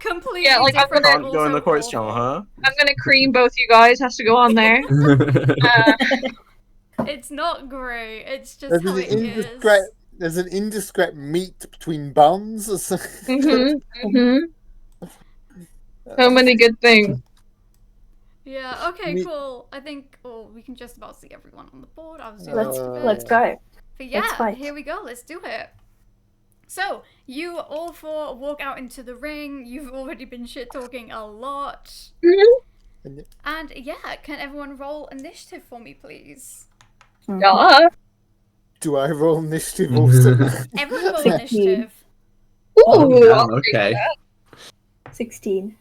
Completely Yeah, like, I'm different. gonna- Can't go in also the quotes awful. channel, huh? I'm gonna cream both you guys. Has to go on there. It's not great. It's just There's how an it is. there's an indiscreet meat between buns or something. So many good things. Yeah, okay, Me- cool. I think we can just about see everyone on the board. I was doing Let's most of it. let's go. But let's yeah, fight. here we go. Let's do it. So, you all four walk out into the ring. You've already been shit-talking a lot. And yeah, can everyone roll initiative for me, please? Yeah. Do I roll initiative also? Everyone roll 16. initiative. Ooh, Oh, damn, I'll take okay. that. 16.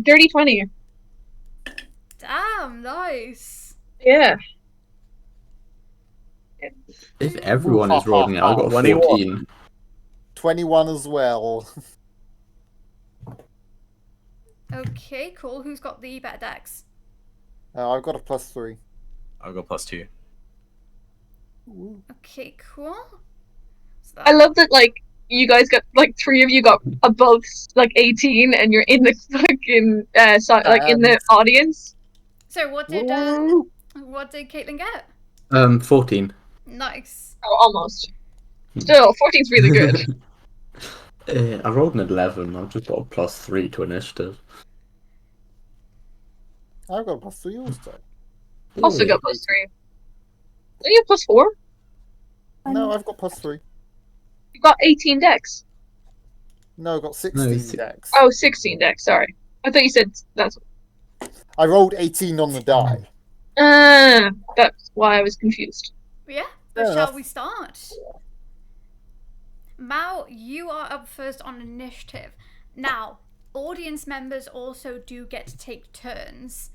Dirty 20. Damn, nice. Yeah. If everyone is rolling it, I got a 21. 14. 21 as well. Okay, cool. Who's got the better dex? I've got a +3. I'll go +2. Okay, cool. So I love that, like, you guys got, like, 3 of you got above, like, 18, and you're in the fucking, in the audience. So what did Woo! Caitlin get? 14. Nice. Oh, almost. Still, 14's really good. I rolled an 11. I've just got a +3 to initiative. I've got a +3 also. Also got +3. Don't you have +4? No, I've got +3. You got 18 dex. No, I've got 16 si- dex. Oh, 16 dex, sorry. I thought you said that's... I rolled 18 on the die. That's why I was confused. But yeah, Fair shall enough. we start? Mao, you are up first on initiative. Now, audience members also do get to take turns.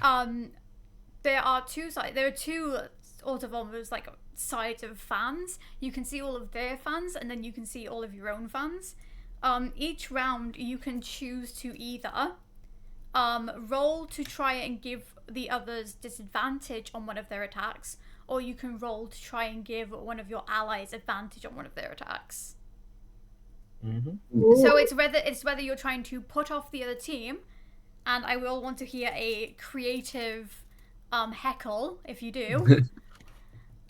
There are two sides. There are two sort of almost like sides of fans. You can see all of their fans, and then you can see all of your own fans. Each round, you can choose to either roll to try and give the others disadvantage on one of their attacks, or you can roll to try and give one of your allies advantage on one of their attacks. So it's whether you're trying to put off the other team, and I will want to hear a creative heckle if you do,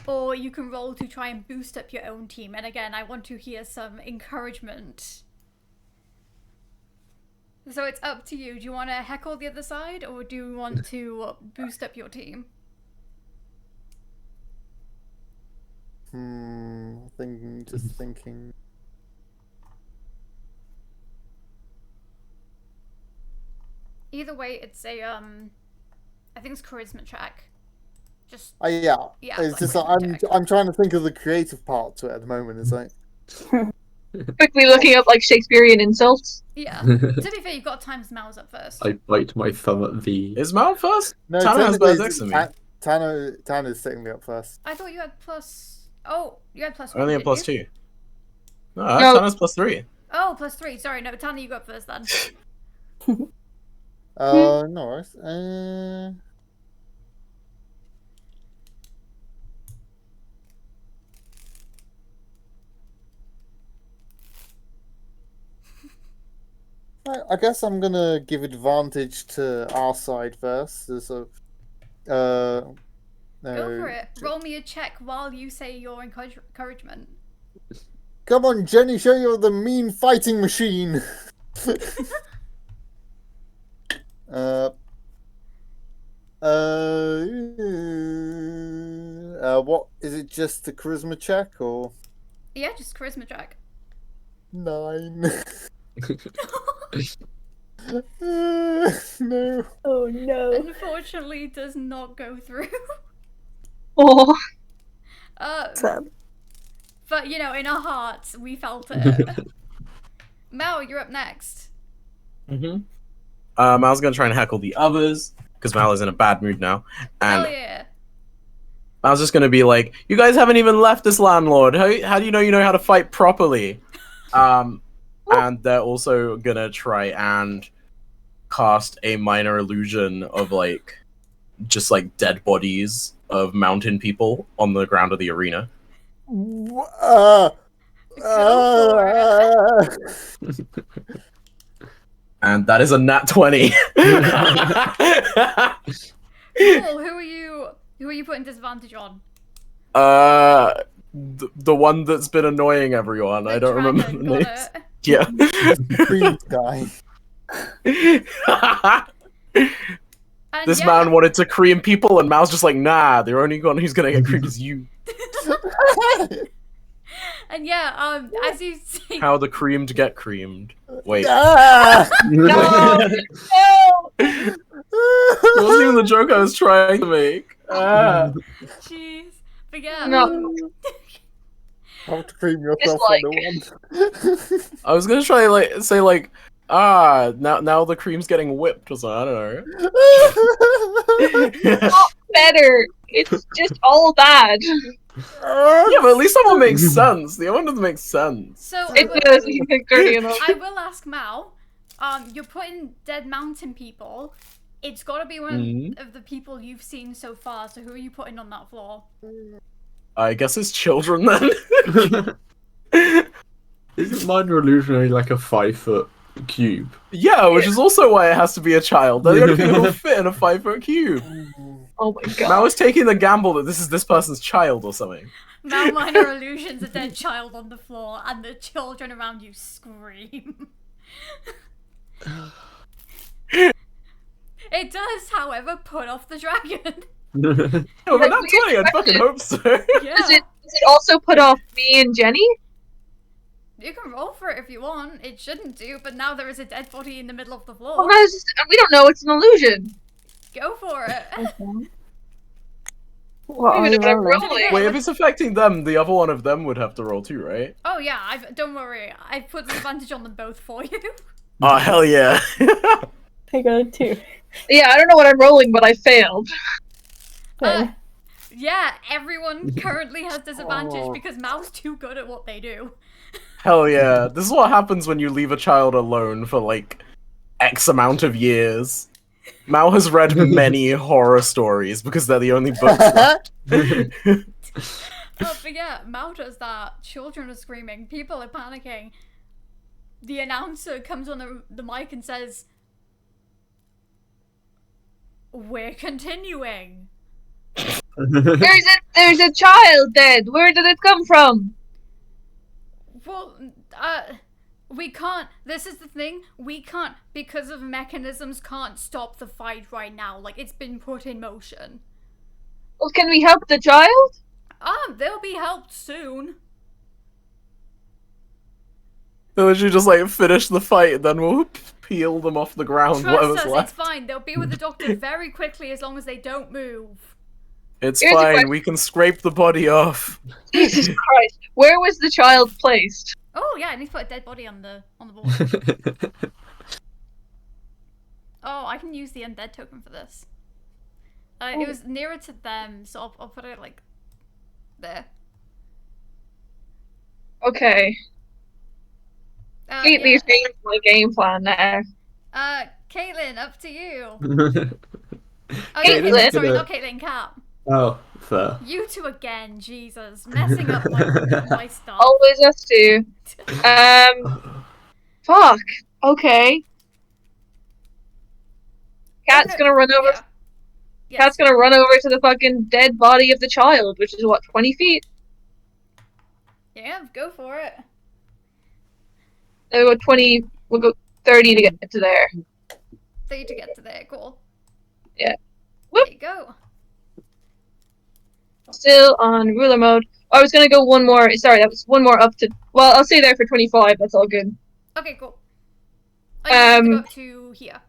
or you can roll to try and boost up your own team. And again, I want to hear some encouragement. So it's up to you. Do you want to heckle the other side, or do you want to boost up your team? Just thinking. Either way, it's a I think it's charisma check. Just Yeah. yeah. It's like just charisma check. I'm trying to think of the creative part to it at the moment. It's like Quickly looking up, like, Shakespearean insults. Yeah. To be fair, you've got times Mal's up first. I bite my thumb at the. Is Mal first? no. Tanner has technically better dex than me. Tanner's setting me up first. I thought you had plus. Oh, you had plus I one. only have didn't you? +2. No, No. Tanner's +3. Oh, +3. Sorry, no, Tanner, you got first then. No worries. I guess I'm gonna give advantage to our side first. So, Go for it. Roll me a check while you say your encouragement. Come on, Jenny, show you the mean fighting machine. What is it? Just a charisma check or Yeah, just charisma check. 9? No. Oh no. Unfortunately, does not go through. Oh, Sad. But you know, in our hearts, we felt it. Mal, you're up next. Mal's gonna try and heckle the others because Mal is in a bad mood now, and Hell yeah. Mal's just gonna be like, "You guys haven't even left this landlord. How do you know how to fight properly?" And they're also gonna try and cast a minor illusion of like just like dead bodies of mountain people on the ground of the arena. Go for it. And that is a nat 20. Cool. Who are you putting disadvantage on? The one that's been annoying everyone. I don't remember the Got names. it. Yeah. Green guy. And This yeah, man wanted to cream people, and Mal's just like, nah, the only one who's gonna get creamed is you. And yeah, as you see, How the creamed get creamed. Wait. Ah! No! It wasn't even the joke I was trying to make. Ah. jeez, but yeah, No. How to cream yourself Dislike. on the I was gonna try say now the cream's getting whipped or something, I don't know. Not better. It's just all bad. Yeah, but at least that one makes sense. The other one doesn't make sense. so It does. You think dirty enough. I will ask Mal. You're putting dead mountain people. It's got to be one of the people you've seen so far. So who are you putting on that floor? I guess it's children then. Isn't minor illusion only like a 5-foot cube? Yeah, which is also why it has to be a child. They're the only people who fit in a 5-foot cube. Oh my god. Mal is taking the gamble that this is this person's child or something. Mal minor illusions a dead child on the floor, and the children around you scream. It does, however, put off the dragon. No, but not 20, I'd fucking hope so. Yeah. Does it also put off me and Jenny? You can roll for it if you want. It shouldn't do, but now there is a dead body in the middle of the floor. Well, we don't know. It's an illusion. Go for it. What are Maybe we they're rolling? rolling. Wait, if it's affecting them, the other one of them would have to roll too, right? Oh yeah, don't worry. I put disadvantage on them both for you. Oh, hell yeah. I got it too. Yeah, I don't know what I'm rolling, but I failed. Yeah, everyone currently has disadvantage Oh. because Mal's too good at what they do. Hell yeah. This is what happens when you leave a child alone for, like, X amount of years. Mal has read many horror stories because they're the only books left. But yeah, Mal does that. Children are screaming. People are panicking. The announcer comes on the mic and says, "We're continuing." There's a child dead. Where did it come from? Well, we can't. This is the thing. We can't, because of mechanisms, can't stop the fight right now. Like, it's been put in motion. Well, can we help the child? They'll be helped soon. They'll literally just, like, finish the fight and then we'll peel them off the ground, Trust whatever's us, left. it's fine. They'll be with the doctor very quickly as long as they don't move. It's Here's a fine, question. we can scrape the body off. Jesus Christ. Where was the child placed? Oh yeah, I need to put a dead body on the board. Oh, I can use the undead token for this. It was nearer to them, so I'll put it like there. Okay. Completely Yeah. changed my game plan now. Caitlin, up to you. Oh, Caitlin? sorry, gonna- not Caitlin, Cap. Oh, fair. You two again, Jesus, messing up my stuff. Always us two. Fuck. Okay. Cat's Okay, gonna run over. yeah. Yes. Cat's gonna run over to the fucking dead body of the child, which is what, 20 feet? Yeah, go for it. We'll go 20. We'll go 30 to get to there. 30 to get to there, cool. Yeah. Whoop. There you go. Still on ruler mode. I was gonna go one more. Sorry, that was one more up to. Well, I'll stay there for 25. That's all good. Okay, cool. Oh, you have to go Um, up to here.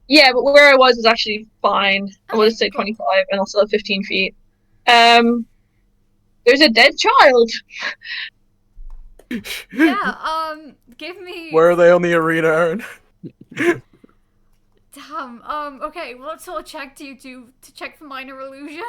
Yeah, but where I was actually fine. I will Okay, just say cool. 25, and I'll still have 15 feet. There's a dead child. Yeah, give me... Where are they on the arena, Erin? Damn, okay, what sort of check do you do to check for minor illusion?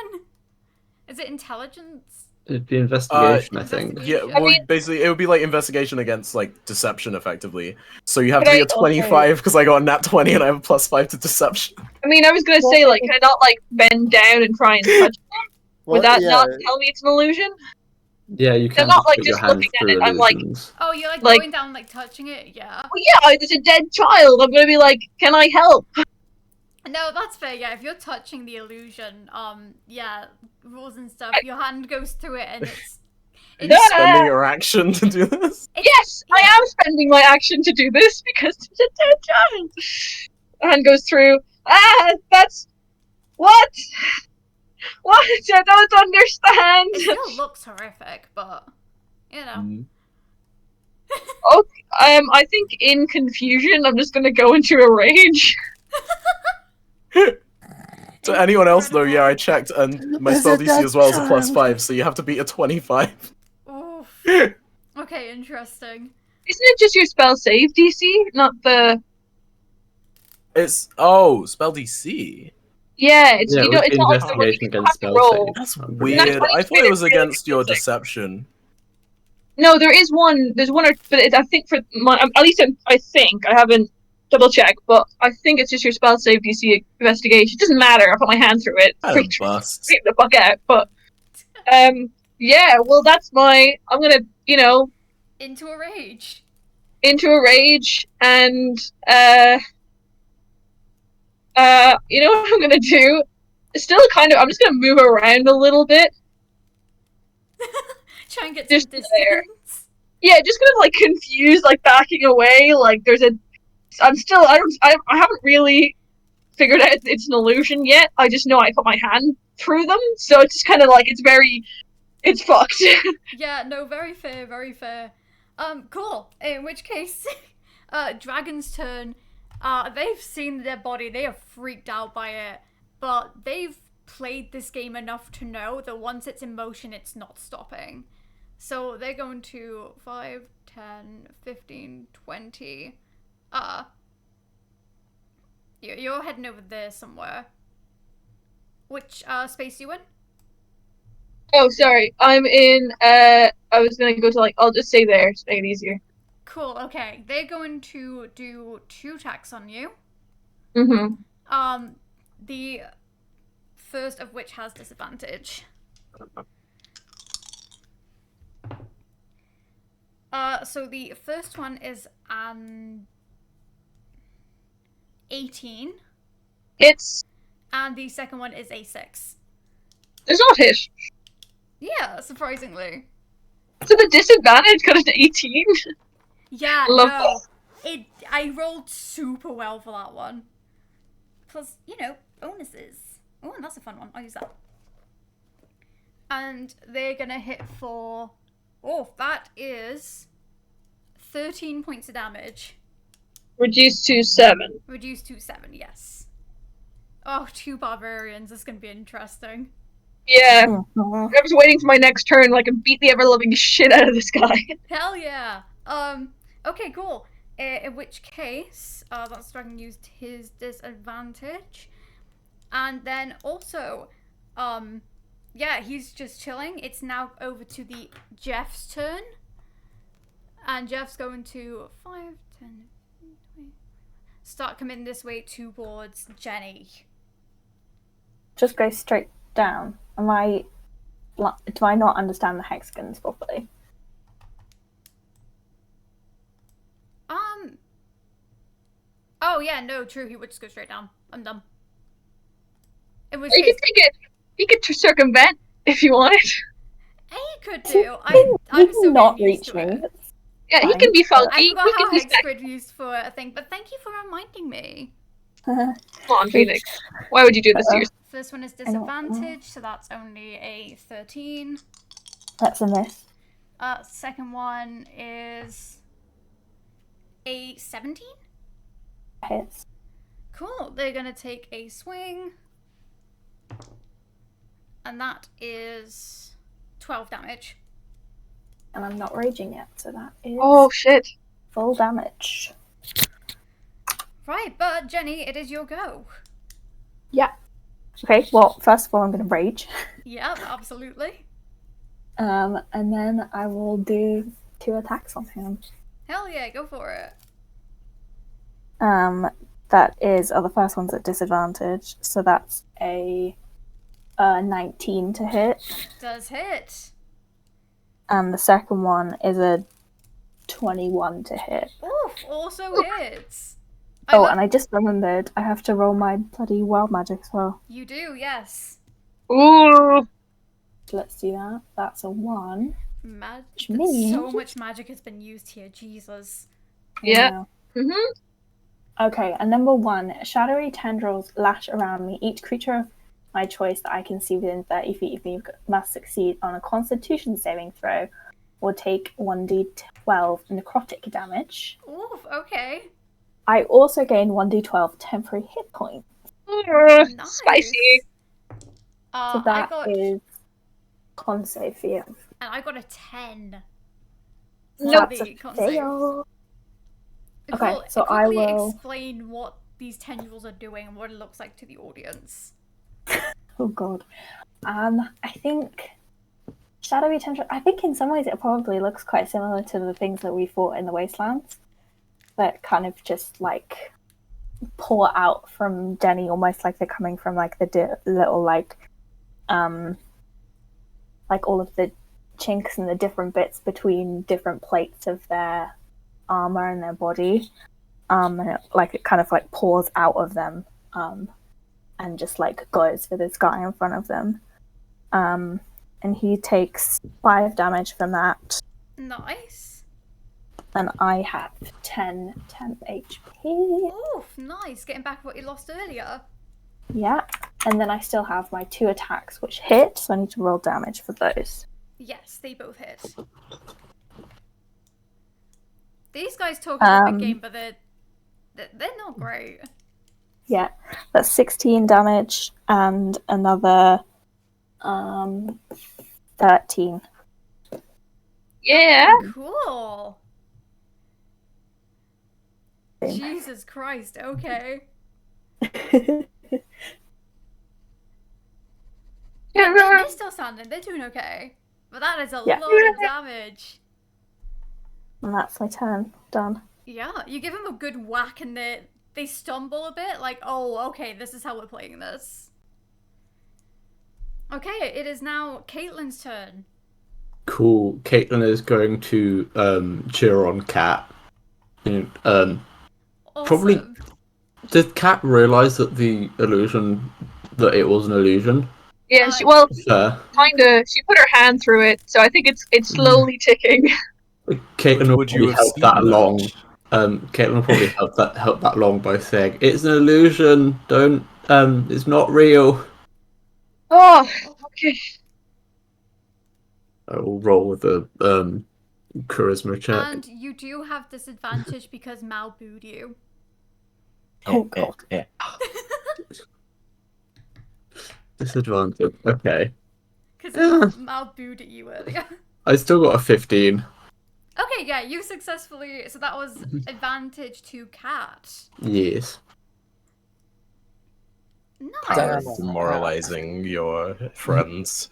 Is it intelligence? It'd be investigation, I think. investigation. Yeah, well, mean- basically, it would be like investigation against, like, deception, effectively. So you have But to be I- a 25 because I got a nat 20 and I have a +5 to deception. I mean, I was gonna say, like, can I not, like, bend down and try and touch it? Would that not tell me it's an illusion? Yeah, you can not, like, put your just hands looking at through it, I'm like- illusions. Oh, you're like, Like- going down, like touching it? Yeah. Well, yeah, there's a dead child. I'm gonna be like, can I help? No, that's fair, yeah, if you're touching the illusion, yeah, rules and stuff, your hand goes through it and it's... Yeah. Spending your action to do this. Yes, I am spending my action to do this because it's a dead child. Hand goes through. That's what? What? I don't understand. It still looks horrific, but you know. Mm. Okay, I think in confusion, I'm just gonna go into a rage. To anyone else though, yeah, I Incredible. checked, and my Is spell it DC that as well is a child? +5, so you have to beat a 25. Oof. Okay, interesting. Isn't it just your spell save DC, not the? It's spell DC. Yeah, it's Yeah, you it know, would it's be not like the one investigation you against have to spell roll. save. That's I'm pretty weird. sure. I thought it was against your deception. No, there is one. There's one, but I think for my at least I think I haven't double checked, but I think it's just your spell save DC investigation. It doesn't matter. I put my hand through it. Kind of busts. Freak the fuck out. But yeah. Well, that's my. I'm gonna Into a rage. into a rage and you know what I'm gonna do? It's still kind of. I'm just gonna move around a little bit. Try and get some Just distance. there. Yeah, just kind of like confused, like backing away. Like there's a. I'm still. I haven't really figured out it's an illusion yet. I just know I put my hand through them, so it's just kind of like it's fucked. Yeah, no, very fair, very fair. Cool. In which case, Dragon's turn. They've seen their body, they are freaked out by it, but they've played this game enough to know that once it's in motion, it's not stopping. So they're going to 5, 10, 15, 20. You're heading over there somewhere. Which space you in? Oh, sorry. I'm in. I was gonna go to I'll just stay there to make it easier. Cool. Okay, they're going to do 2 attacks on you. Mm-hmm. The first of which has disadvantage. So the first one is an 18. It's. And the second one is a 6. There's not hit. Yeah, surprisingly. So the disadvantage got an 18. Yeah, Love no. I rolled super well for that one. Plus, bonuses. Oh, and that's a fun one. I'll use that. And they're gonna hit for... Oh, that is 13 points of damage. Reduced to 7. Reduced to 7, yes. Oh, 2 barbarians. This is gonna be interesting. Yeah. I was waiting for my next turn, I can beat the ever-loving shit out of this guy. Hell yeah. Okay, cool. In which case, that's Dragon used his disadvantage. And then also, yeah, he's just chilling. It's now over to the Jeff's turn. And Jeff's going to 5, 10, 20, start coming this way towards Jenny. Just go straight down. Do I not understand the hexagons properly? Oh yeah, no, true. He would just go straight down. I'm dumb. In which You case, can take it. You could circumvent if you wanted. he could do. You I'm can still not getting used reach to me. it. That's Yeah, he fine. can be funky. I forgot We how can just Hexgrid used for a thing, but thank you for reminding me. Come on, Phoenix. Why would you do this to yourself? First one is don't know. disadvantage, so that's only a 13. That's a miss. Second one is a 17. Hits. Cool. They're gonna take a swing, and that is 12 damage. And I'm not raging yet, so that is Oh shit. full damage. Right, but Jenny, it is your go. Yeah. Okay, well, first of all, I'm going to rage. Yep, absolutely. And then I will do 2 attacks on him. Hell yeah, go for it. That is, the first one's at disadvantage, so that's a 19 to hit. Does hit. And the second one is a 21 to hit. Oof, also hits. And I just remembered I have to roll my bloody wild magic as well. You do, yes. Ooh. So let's do that. That's a 1. Which means- so much magic has been used here, Jesus. Yeah. Mhm. Okay, and number 1, shadowy tendrils lash around me. Each creature of my choice that I can see within 30 feet of me must succeed on a Constitution saving throw or take 1d12 necrotic damage. Oof, okay. I also gain 1d12 temporary hit points. Nice. Spicy. So that is con save for you. And I got a 10. Nope. That's a The con save. fail. Okay, Cool. so I Quickly will... explain what these tendrils are doing and what it looks like to the audience. Oh god. I think shadowy tendril. I think in some ways it probably looks quite similar to the things that we fought in the Wastelands, that kind of just like pour out from Jenny, almost like they're coming from like the little like all of the chinks and the different bits between different plates of their armor and their body, and it kind of like pours out of them, and just like goes for this guy in front of them, and he takes 5 damage from that. Nice. And I have 10 temp HP. Oof, nice. Getting back what you lost earlier. Yeah, and then I still have my 2 attacks which hit, so I need to roll damage for those. Yes, they both hit. These guys talk a big game, but they're not great. Yeah, that's 16 damage and another 13. Yeah. Cool. Jesus Christ, okay. They're still standing, they're doing okay. But that is a lot of damage. And that's my turn. Done. Yeah, you give them a good whack and they stumble a bit, like, oh, okay, this is how we're playing this. Okay, it is now Caitlin's turn. Cool. Caitlin is going to cheer on Cat. Awesome. Probably. Did Cat realise that that it was an illusion? Yeah, kinda. She put her hand through it, so I think it's slowly ticking. Caitlin Would you probably have helped seen that that? along. Caitlin will probably help that along by saying, "It's an illusion. Don't. It's not real." Oh, okay. I will roll with a charisma check. And you do have disadvantage because Mal booed you. Oh god. Yeah. Disadvantage. Okay. Because Mal booed at you earlier. I still got a 15. Okay, yeah, you successfully... So that was advantage to Cat. Yes. Nice. Demoralizing your friends.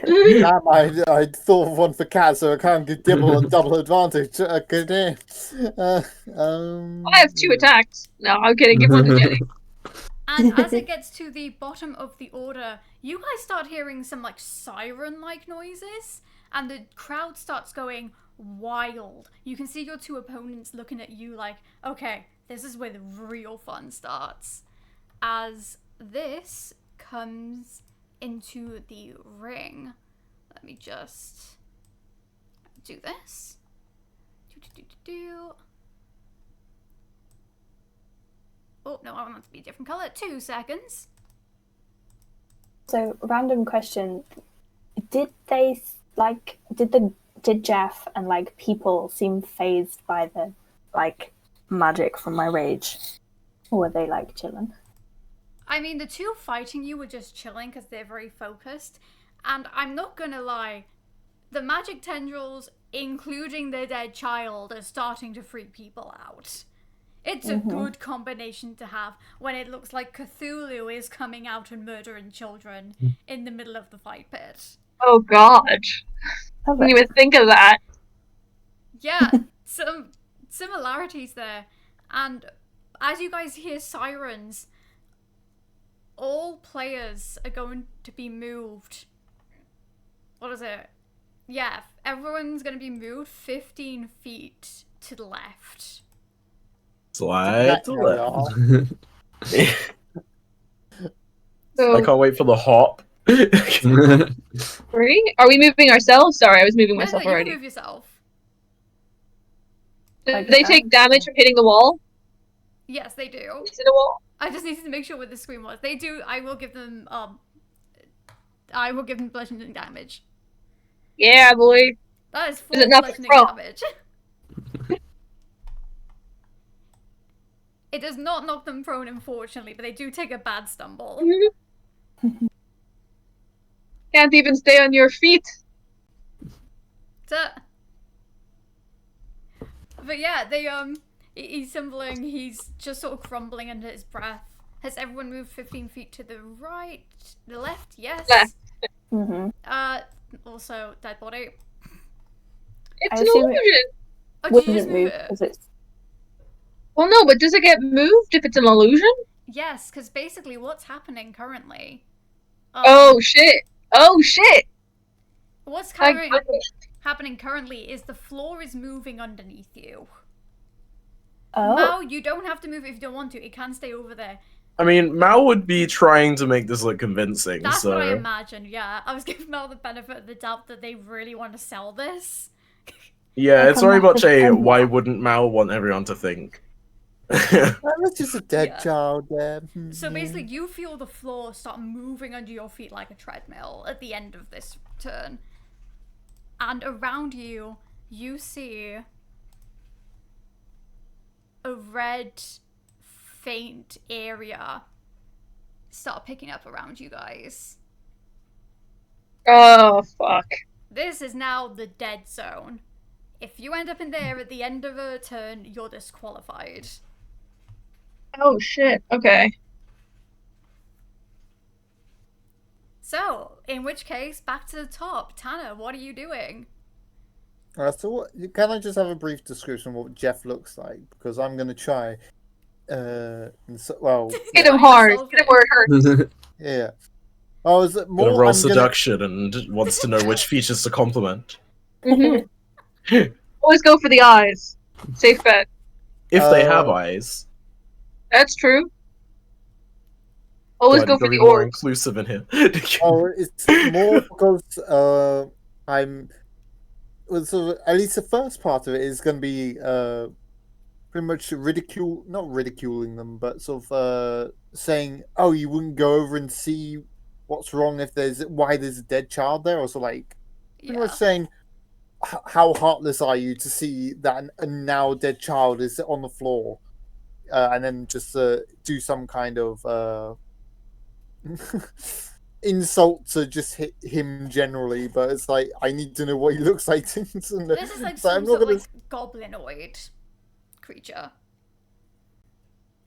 Damn, I thought of one for Cat, so I can't get double advantage. Good day. I have 2 attacks. No, I'm kidding. Give one to Jenny. And as it gets to the bottom of the order, you guys start hearing some like siren-like noises, and the crowd starts going wild. You can see your 2 opponents looking at you like, okay, this is where the real fun starts. As this comes into the ring. Let me just do this. Oh, no, I want it to be a different colour. 2 seconds. So, random question. Did Jeff and like people seem phased by the like magic from my rage? Or were they like chilling? I mean, the 2 fighting you were just chilling because they're very focused. And I'm not gonna lie, the magic tendrils, including their dead child, are starting to freak people out. It's a good combination to have when it looks like Cthulhu is coming out and murdering children in the middle of the fight pit. Oh god. I didn't even think of that. Yeah, some similarities there. And as you guys hear sirens, all players are going to be moved. What is it? Yeah, everyone's going to be moved 15 feet to the left. Slide to left. So, I can't wait for the hop. 3? Are we moving ourselves? Sorry, I was moving No, myself you already. move yourself. Did they take damage from hitting the wall? Yes, they do. Is it a wall? I just needed to make sure what the screen was. They do. I will give them bludgeoning damage. Yeah, boy. That is full Is it not bludgeoning pro? damage. It does not knock them prone, unfortunately, but they do take a bad stumble. Can't even stay on your feet. But yeah, he's stumbling, he's just sort of crumbling under his breath. Has everyone moved 15 feet to the right? The left? Yes. Left. Also, dead body. It's I an assume illusion. Oh, did you just Wouldn't move move it? because it's Well, no, but does it get moved if it's an illusion? Yes, because basically what's happening currently... Oh, shit. Oh, shit. What's Thank happening currently is the floor is moving underneath you. oh. Mao, you don't have to move it if you don't want to. It can stay over there. I mean, Mal would be trying to make this look convincing, That's so... what I imagined, yeah. I was giving Mao the benefit of the doubt that they really want to sell this. Yeah, it's Like a very much massive a pen why mark. wouldn't Mal want everyone to think. Well, that's just a dead Yeah. child there. So basically, you feel the floor start moving under your feet like a treadmill at the end of this turn. And around you, you see a red, faint area start picking up around you guys. Oh, fuck. This is now the dead zone. If you end up in there at the end of a turn, you're disqualified. Oh, shit. Okay. So, in which case, back to the top. Tanner, what are you doing? So what, can I just have a brief description of what Jeff looks like? Because I'm going to try. Well, Hit him hard. Hit him where it hurts. yeah. I was Gonna more. roll I'm seduction and wants to know which features to compliment. Always go for the eyes. Safe bet. If they have eyes. That's true. Always go for the more orbs. inclusive in here. It's more because I'm. Well, so at least the first part of it is going to be pretty much not ridiculing them, but sort of saying, "Oh, you wouldn't go over and see what's wrong if why there's a dead child there," or so like pretty much saying, "How heartless are you to see that a now dead child is on the floor," and then just do some kind of insult to just hit him generally, but it's like I need to know what he looks like. This is like so some sort of like goblinoid creature.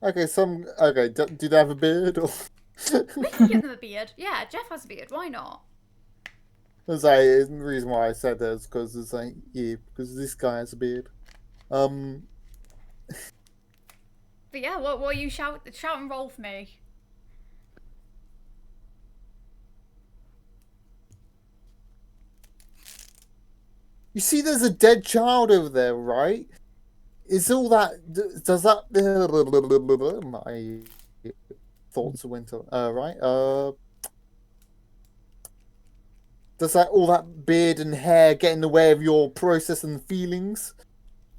Okay, do they have a beard? Or... We can give them a beard. Yeah, Jeff has a beard. Why not? That's the reason why I said that is because it's like, yeah, because this guy has a beard. But yeah, what you shout and roll for me. You see, there's a dead child over there, right? Is all that? Does that? My thoughts went right. Does that all that beard and hair get in the way of your process and feelings?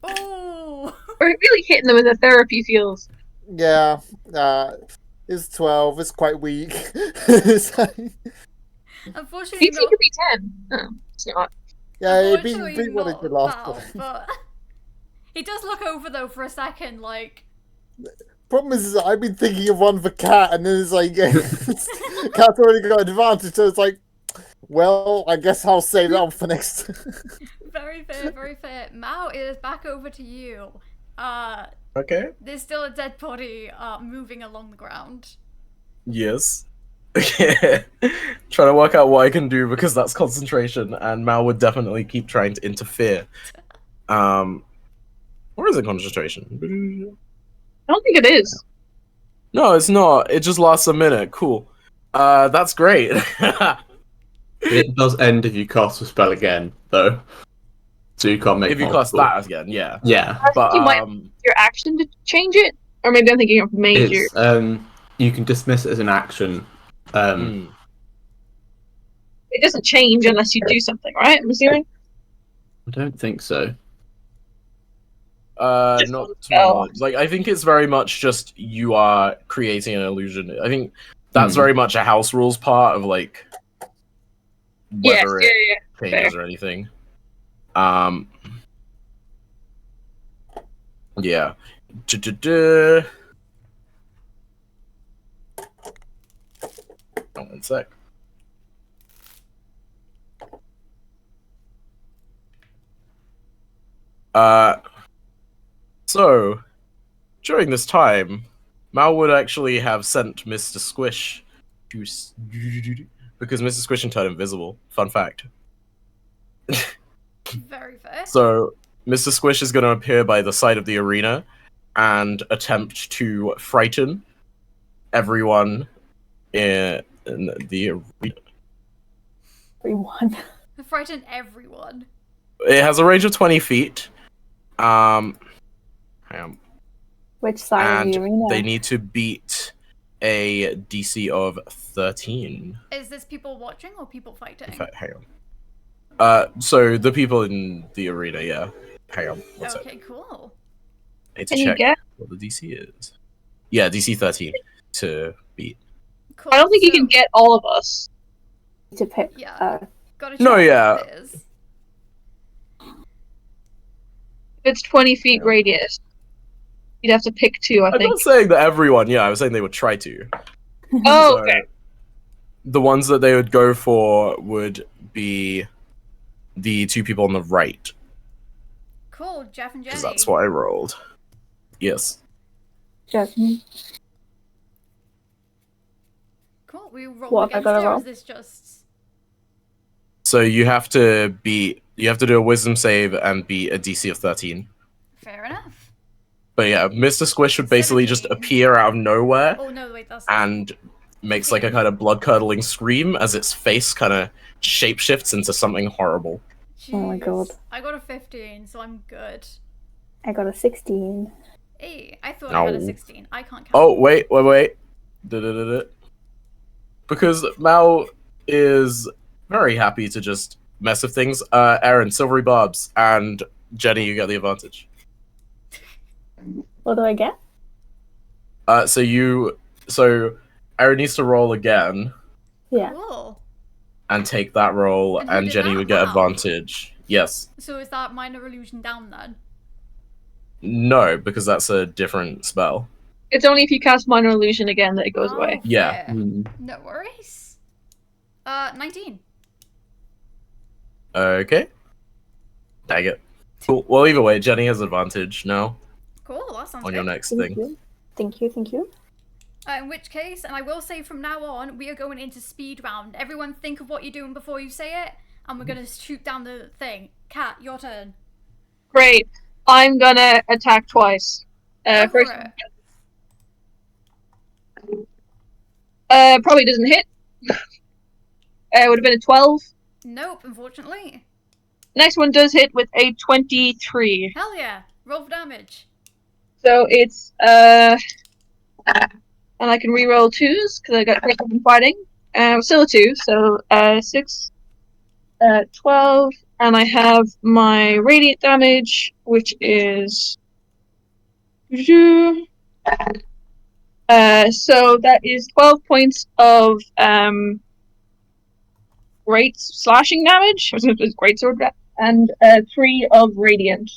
Oh, We're really hitting them in the therapy feels. Yeah. It's 12. It's quite weak. It's like... Unfortunately, PC could be 10. Oh, it's not. Yeah, it'd be Unfortunately, what it not did last Val, time. but he does look over though for a second, like. Problem is I've been thinking of one for Cat, and then it's like Cat's already got advantage, so it's like, well, I guess I'll save that one for next. Very fair, very fair. Mao, it is back over to you. Okay. There's still a dead body moving along the ground. Yes. Trying to work out what I can do because that's concentration, and Mal would definitely keep trying to interfere. Or is it concentration? I don't think it is. No, it's not. It just lasts a minute. Cool. That's great. It does end if you cast a spell again, though. So you can't make If you cast multiple. that again, yeah. Yeah. But you might your action to change it, or maybe I'm thinking of major. It's you can dismiss it as an action. hmm. It doesn't change unless you do something, right? I'm assuming. I don't think so. Just Not on to my spell. knowledge. Like, I think it's very much just you are creating an illusion. I think that's very much a house rules part of like Yes, whether yeah, it yeah. changes or anything. Yeah. One sec. So during this time, Mal would actually have sent Mr. Squish to because Mr. Squish can turn invisible. Fun fact. Very fair. So Mr. Squish is going to appear by the side of the arena and attempt to frighten everyone in the arena. Everyone. Frighten everyone. It has a range of 20 feet. Hang on. Which side of And the arena? they need to beat a DC of 13. Is this people watching or people fighting? In fact, hang on. So the people in the arena, yeah. Hang on. One sec. Okay, cool. I need to Can you check get? what the DC is. Yeah, DC 13 to beat. Cool. I don't think you so- can get all of us. To pick. Yeah. Gotta check No, what yeah. it is. If it's 20 feet radius, you'd have to pick two, I I'm think. not saying that everyone, yeah, I was saying they would try to. Oh, So, okay. the ones that they would go for would be the two people on the right, Cool, Jeff and Jenny. because that's what I rolled. Yes. Just Cool, we roll What have I against gotta it, or roll? is this just... So you have to do a wisdom save and beat a DC of 13. Fair enough. But yeah, Mr. Squish would basically just 17. appear out of nowhere Oh no, wait, that's... and makes like a kind of blood-curdling scream as its face kind of shapeshifts into something horrible. Oh my God. Jeez. I got a 15, so I'm good. I got a 16. Hey, I thought I had a Ow. 16. I can't count. Oh, wait. Da-da-da-da. Because Mal is very happy to just mess with things. Erin, Silvery Barbs, and Jenny, you get the advantage. What do I get? So Erin needs to roll again Yeah. Cool. and take that roll, And who and did Jenny that? would get Mal? advantage. Yes. So is that minor illusion down then? No, because that's a different spell. It's only if you cast Minor Illusion again that it goes Oh, away. Yeah. fair. Mm. No worries. 19. Okay. Dang it. Cool. Well, either way, Jenny has advantage now Cool, that sounds on good. your next Thank thing. you. Thank you. Thank you. In which case, and I will say from now on, we are going into speed round. Everyone think of what you're doing before you say it, and we're going to shoot down the thing. Kat, your turn. Great. I'm gonna attack twice. Go for First, it. probably doesn't hit. Would have been a 12. Nope, unfortunately. Next one does hit with a 23. Hell yeah. Roll for damage. So it's and I can reroll 2s because I got crit from fighting. Still a 2, so 6, 12, and I have my radiant damage, which is so that is 12 points of great slashing damage. I was going to great sword, and 3 of radiant.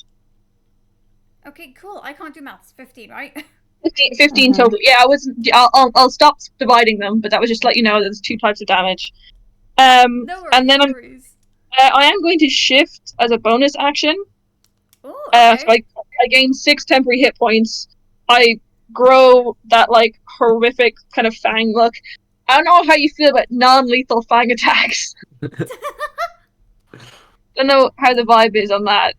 Okay, cool. I can't do maths. 15, right? 15 total. Yeah, I wasn't. I'll stop dividing them, but that was just to let you know there's 2 types of damage. No worries. And then no worries. I am going to shift as a bonus action. Ooh, So okay. I gain 6 temporary hit points. I grow that like horrific kind of fang look. I don't know how you feel about non-lethal fang attacks. Don't know how the vibe is on that.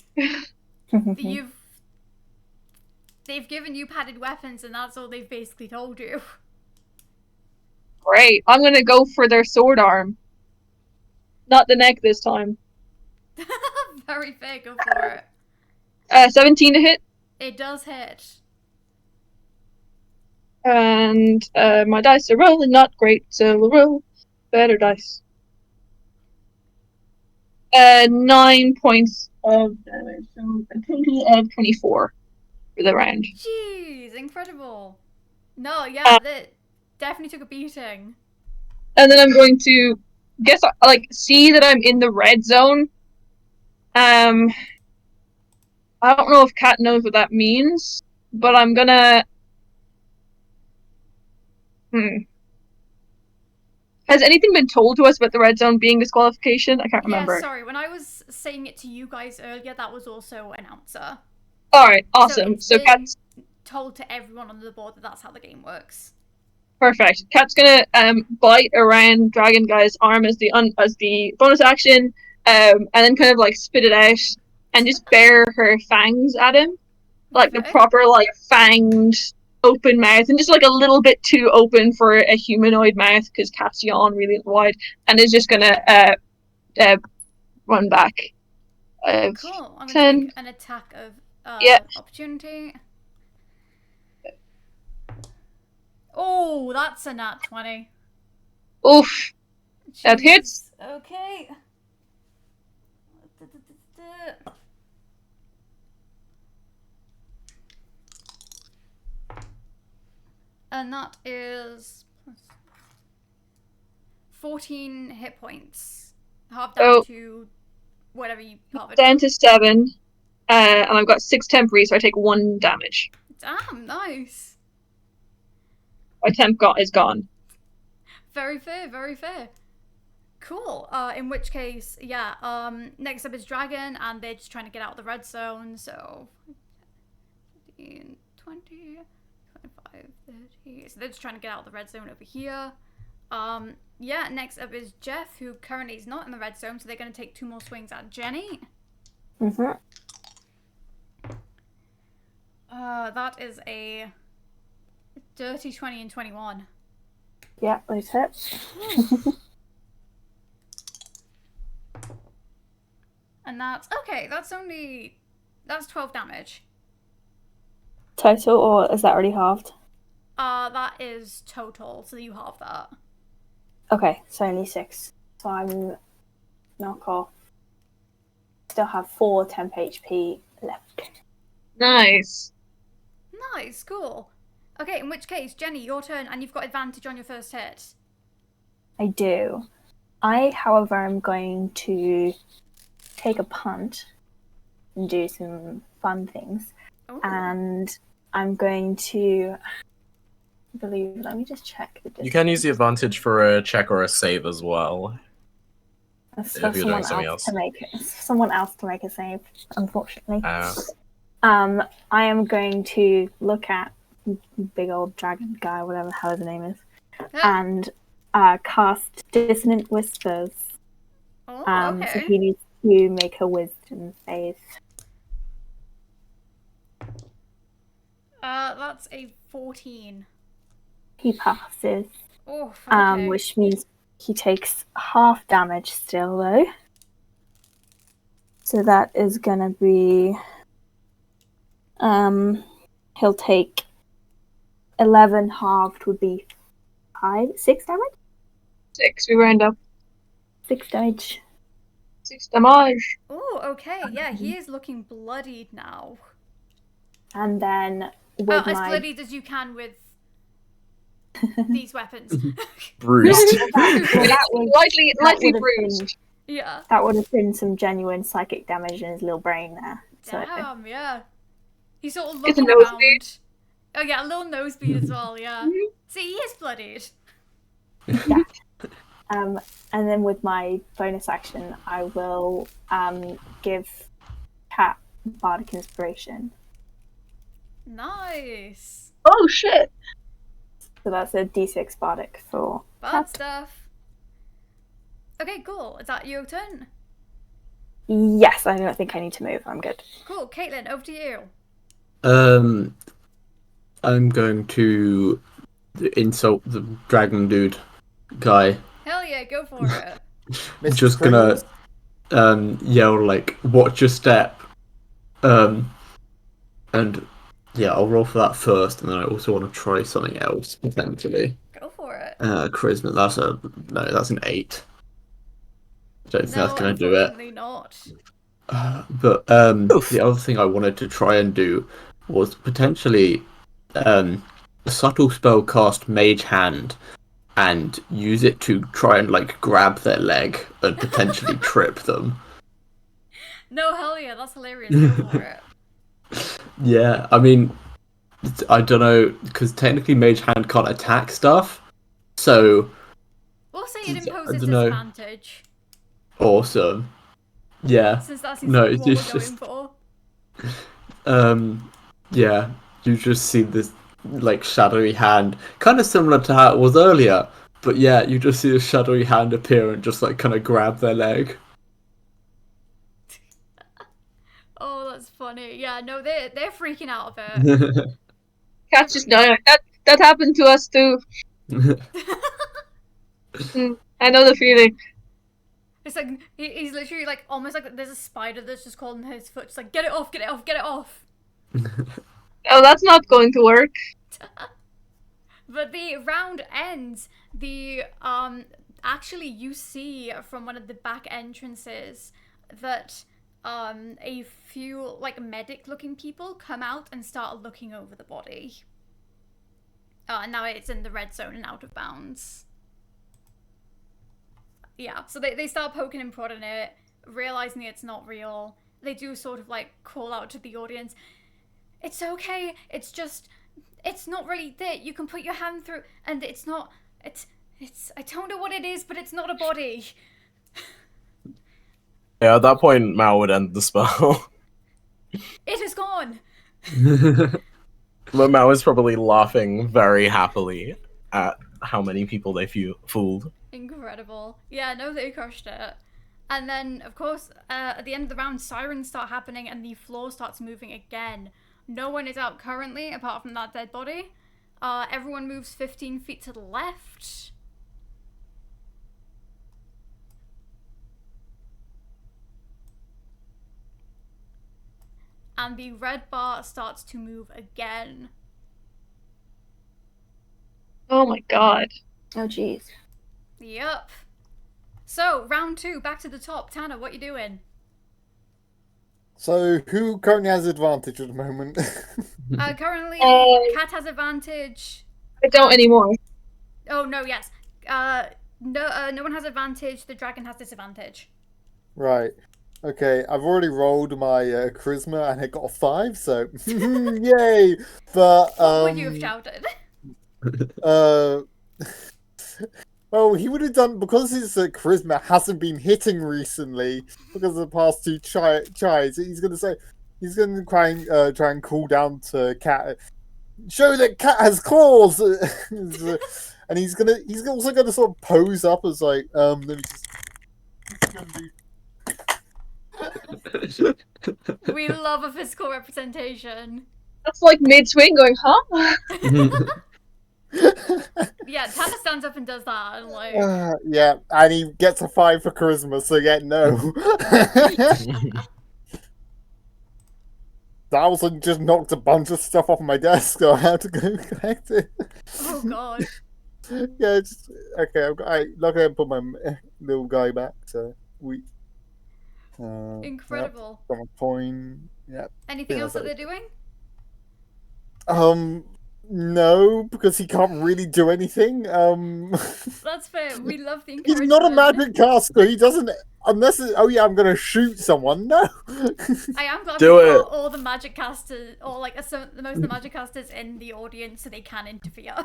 They've given you padded weapons, and that's all they've basically told you. Great. I'm gonna go for their sword arm. Not the neck this time. Very fair. Go for it. 17 to hit. It does hit. And my dice are rolling not great, so we'll roll better dice. 9 points of damage, so a total of 24. for the round. Jeez, incredible. No, yeah, that definitely took a beating. And then I'm going to see that I'm in the red zone. I don't know if Kat knows what that means, but I'm gonna. Has anything been told to us about the red zone being disqualification? I can't remember. Yeah, sorry. When I was saying it to you guys earlier, that was also an answer. Alright, awesome. So So Kat's told to everyone on the board that that's how the game works. perfect. Kat's gonna bite around Dragon Guy's arm as the bonus action, and then kind of like spit it out and just bare her fangs at him. Like the proper like fanged open mouth, and just like a little bit too open for a humanoid mouth because Kat's yawn really wide, and is just gonna run back. Cool. I'm gonna 10. take an attack of opportunity. Oh, that's a nat 20. Oof. That hits. Okay. And that is 14 hit points. Half down to whatever you half it Down to 7. And I've got 6 temporary, so I take 1 damage. Damn, nice. My temp is gone. Very fair, very fair. Cool. In which case, yeah, next up is Dragon, and they're just trying to get out of the red zone, so 15, 20, 25, 30. So they're just trying to get out of the red zone over here. Yeah, next up is Jeff, who currently is not in the red zone, so they're going to take 2 more swings at Jenny. Mm-hmm. That is a dirty 20 and 21. Yeah, those hits. And that's, okay, that's 12 damage. Total, or is that already halved? That is total, so you halve that. Okay, so only 6. So I'm knock off. Still have 4 temp HP left. Nice. Nice, cool. Okay, in which case, Jenny, your turn, and you've got advantage on your first hit. I do. I, however, am going to take a punt and do some fun things. Ooh. And I'm going to let me just check the distance. You can use the advantage for a check or a save as well. That's if for you're doing something else. Someone else to make a save, unfortunately. Oh. I am going to look at big old dragon guy, whatever the hell his name is, and cast Dissonant Whispers. Oh, So okay. he needs to make a wisdom save. That's a 14. He passes, Oh, okay. which means he takes half damage still, though. So that is gonna be, he'll take 11 halved would be 6 damage? 6, we round up. 6 damage. 6 damage. Oh, okay, yeah, he is looking bloodied now. And then with As my... bloodied as you can with these weapons. Bruised. that was, Lightly would have bruised. Yeah. that would have been some genuine psychic damage in his little brain there. So Damn, yeah. He's sort of Get a looking nosebleed. around. Oh yeah, a little nosebleed as well, yeah. See, he is bloodied. yeah. And then with my bonus action, I will give Cat Bardic Inspiration. Nice. Oh shit. So that's a D6 Bardic for Bad Cat. stuff. Okay, cool. Is that your turn? Yes, I don't think I need to move. I'm good. Cool. Caitlin, over to you. I'm going to insult the dragon dude guy. Hell yeah, go for it. Mr. Just gonna yell like, "Watch your step," and yeah, I'll roll for that first, and then I also want to try something else potentially. Go for it. Charisma. That's an 8. I don't think No, that's gonna do it. unfortunately not. But the other thing I wanted to try and do was potentially subtle spell cast Mage Hand and use it to try and like grab their leg and potentially trip them. No, hell yeah, that's hilarious. Go for it. Yeah, I mean, I don't know, because technically Mage Hand can't attack stuff, so... We'll say it imposes I don't know. disadvantage. Awesome. Yeah. Since that seems like what we're going for. Yeah, you just see this, like, shadowy hand, kind of similar to how it was earlier, but yeah, you just see a shadowy hand appear and just, like, kind of grab their leg. Oh, that's funny. Yeah, no, they're freaking out of it. Cat's just dying. That happened to us too. I know the feeling. It's like, he's literally like, almost like there's a spider that's just crawling on his foot. Just like, get it off, get it off, get it off. Oh, that's not going to work. But the round ends. Actually, you see from one of the back entrances that a few like medic-looking people come out and start looking over the body. And now it's in the red zone and out of bounds. Yeah, so they start poking and prodding it, realizing it's not real. They do sort of like call out to the audience, "It's okay, it's not really there. You can put your hand through, and it's I don't know what it is, but it's not a body." Yeah, at that point, Mao would end the spell. It is gone. But Mao is probably laughing very happily at how many people they fooled. Incredible. Yeah, no, they crushed it. And then, of course, at the end of the round, sirens start happening and the floor starts moving again. No one is out currently, apart from that dead body. Everyone moves 15 feet to the left. And the red bar starts to move again. Oh my god. Oh, jeez. Yep. So, round 2, back to the top. Tanner, what you doing? So, who currently has advantage at the moment? Currently, Cat has advantage. I don't anymore. Oh, no, yes. No one has advantage. The dragon has disadvantage. Right. Okay, I've already rolled my charisma and it got a 5, so yay! But What would you have shouted? Well, he would have done, because his charisma hasn't been hitting recently because of the past 2 tries. He's going to try and call down to Cat, show that Cat has claws, and he's also going to sort of pose up as like, let me just. We love a physical representation. That's like mid-swing going, huh? Yeah, Tanner stands up and does that, and like... yeah, and he gets a 5 for charisma, so yeah, no. That also just knocked a bunch of stuff off my desk, so I had to go collect it. Oh god. Yeah, okay, luckily I put my little guy back, so we... Incredible. From a coin, yeah. Anything else that they're doing? No, because he can't really do anything. That's fair. We love the encouragement. He's not a magic caster. He doesn't, unless it's, oh yeah, I'm gonna shoot someone. No. I am glad Do we it. got all the magic casters, or like most of the magic casters in the audience, so they can interfere.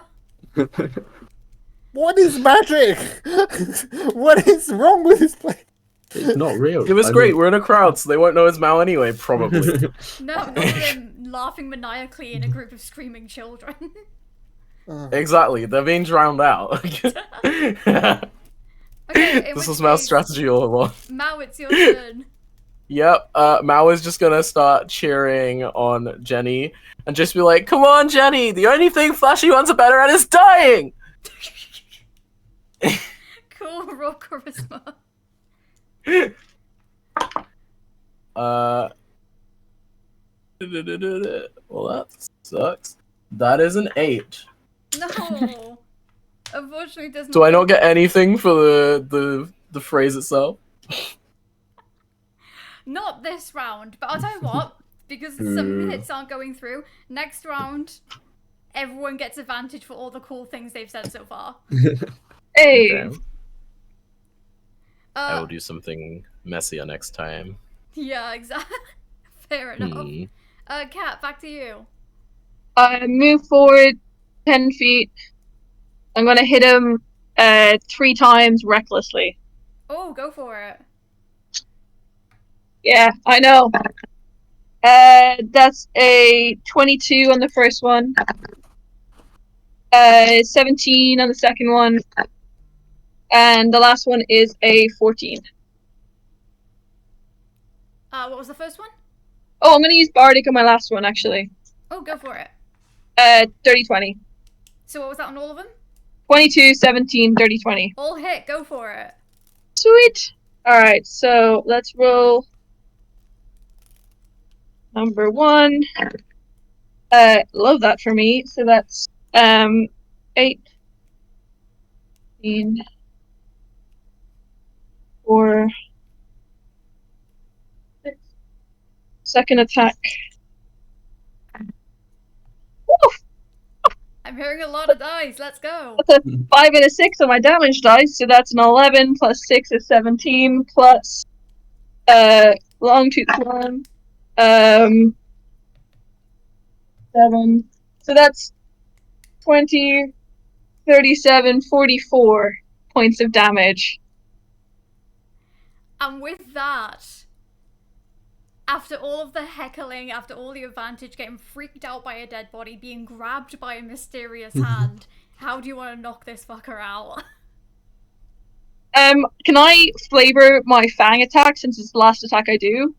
What is magic? What is wrong with this place? It's not real. It was great. We're in a crowd, so they won't know it's Mao anyway, probably. No, not them laughing maniacally in a group of screaming children. Exactly. They're being drowned out. Okay, This was Mao's strategy all along. Mao, it's your turn. Yep, Mao is just gonna start cheering on Jenny and just be like, "Come on, Jenny! The only thing flashy ones are better at is dying!" Cool, roll charisma. Well, that sucks. That is an 8. No. Unfortunately, it doesn't. Do I not get anything for the phrase itself? Not this round, but I'll tell you what. because some hits aren't going through. Next round, everyone gets advantage for all the cool things they've said so far. Hey. Okay. I will do something messier next time. Yeah, exactly. Fair enough. Kat, back to you. Move forward 10 feet. I'm gonna hit him 3 times recklessly. Oh, go for it. Yeah, I know. That's a 22 on the first one. 17 on the second one. And the last one is a 14. What was the first one? Oh, I'm gonna use Bardic on my last one, actually. Oh, go for it. 30-20. So what was that on all of them? 22, 17, 30-20. All hit, go for it. Sweet! Alright, so let's roll number 1. Love that for me. So that's 8, 15, 4, 6. Second attack. Woof! I'm hearing a lot of dice. Let's go. That's a 5 and a 6 on my damage dice, so that's an 11 plus 6 is 17 plus long tooth 1 7. So that's 20, 37, 44 points of damage. And with that, after all of the heckling, after all the advantage, getting freaked out by a dead body, being grabbed by a mysterious hand, how do you want to knock this fucker out? Can I flavor my fang attack since it's the last attack I do?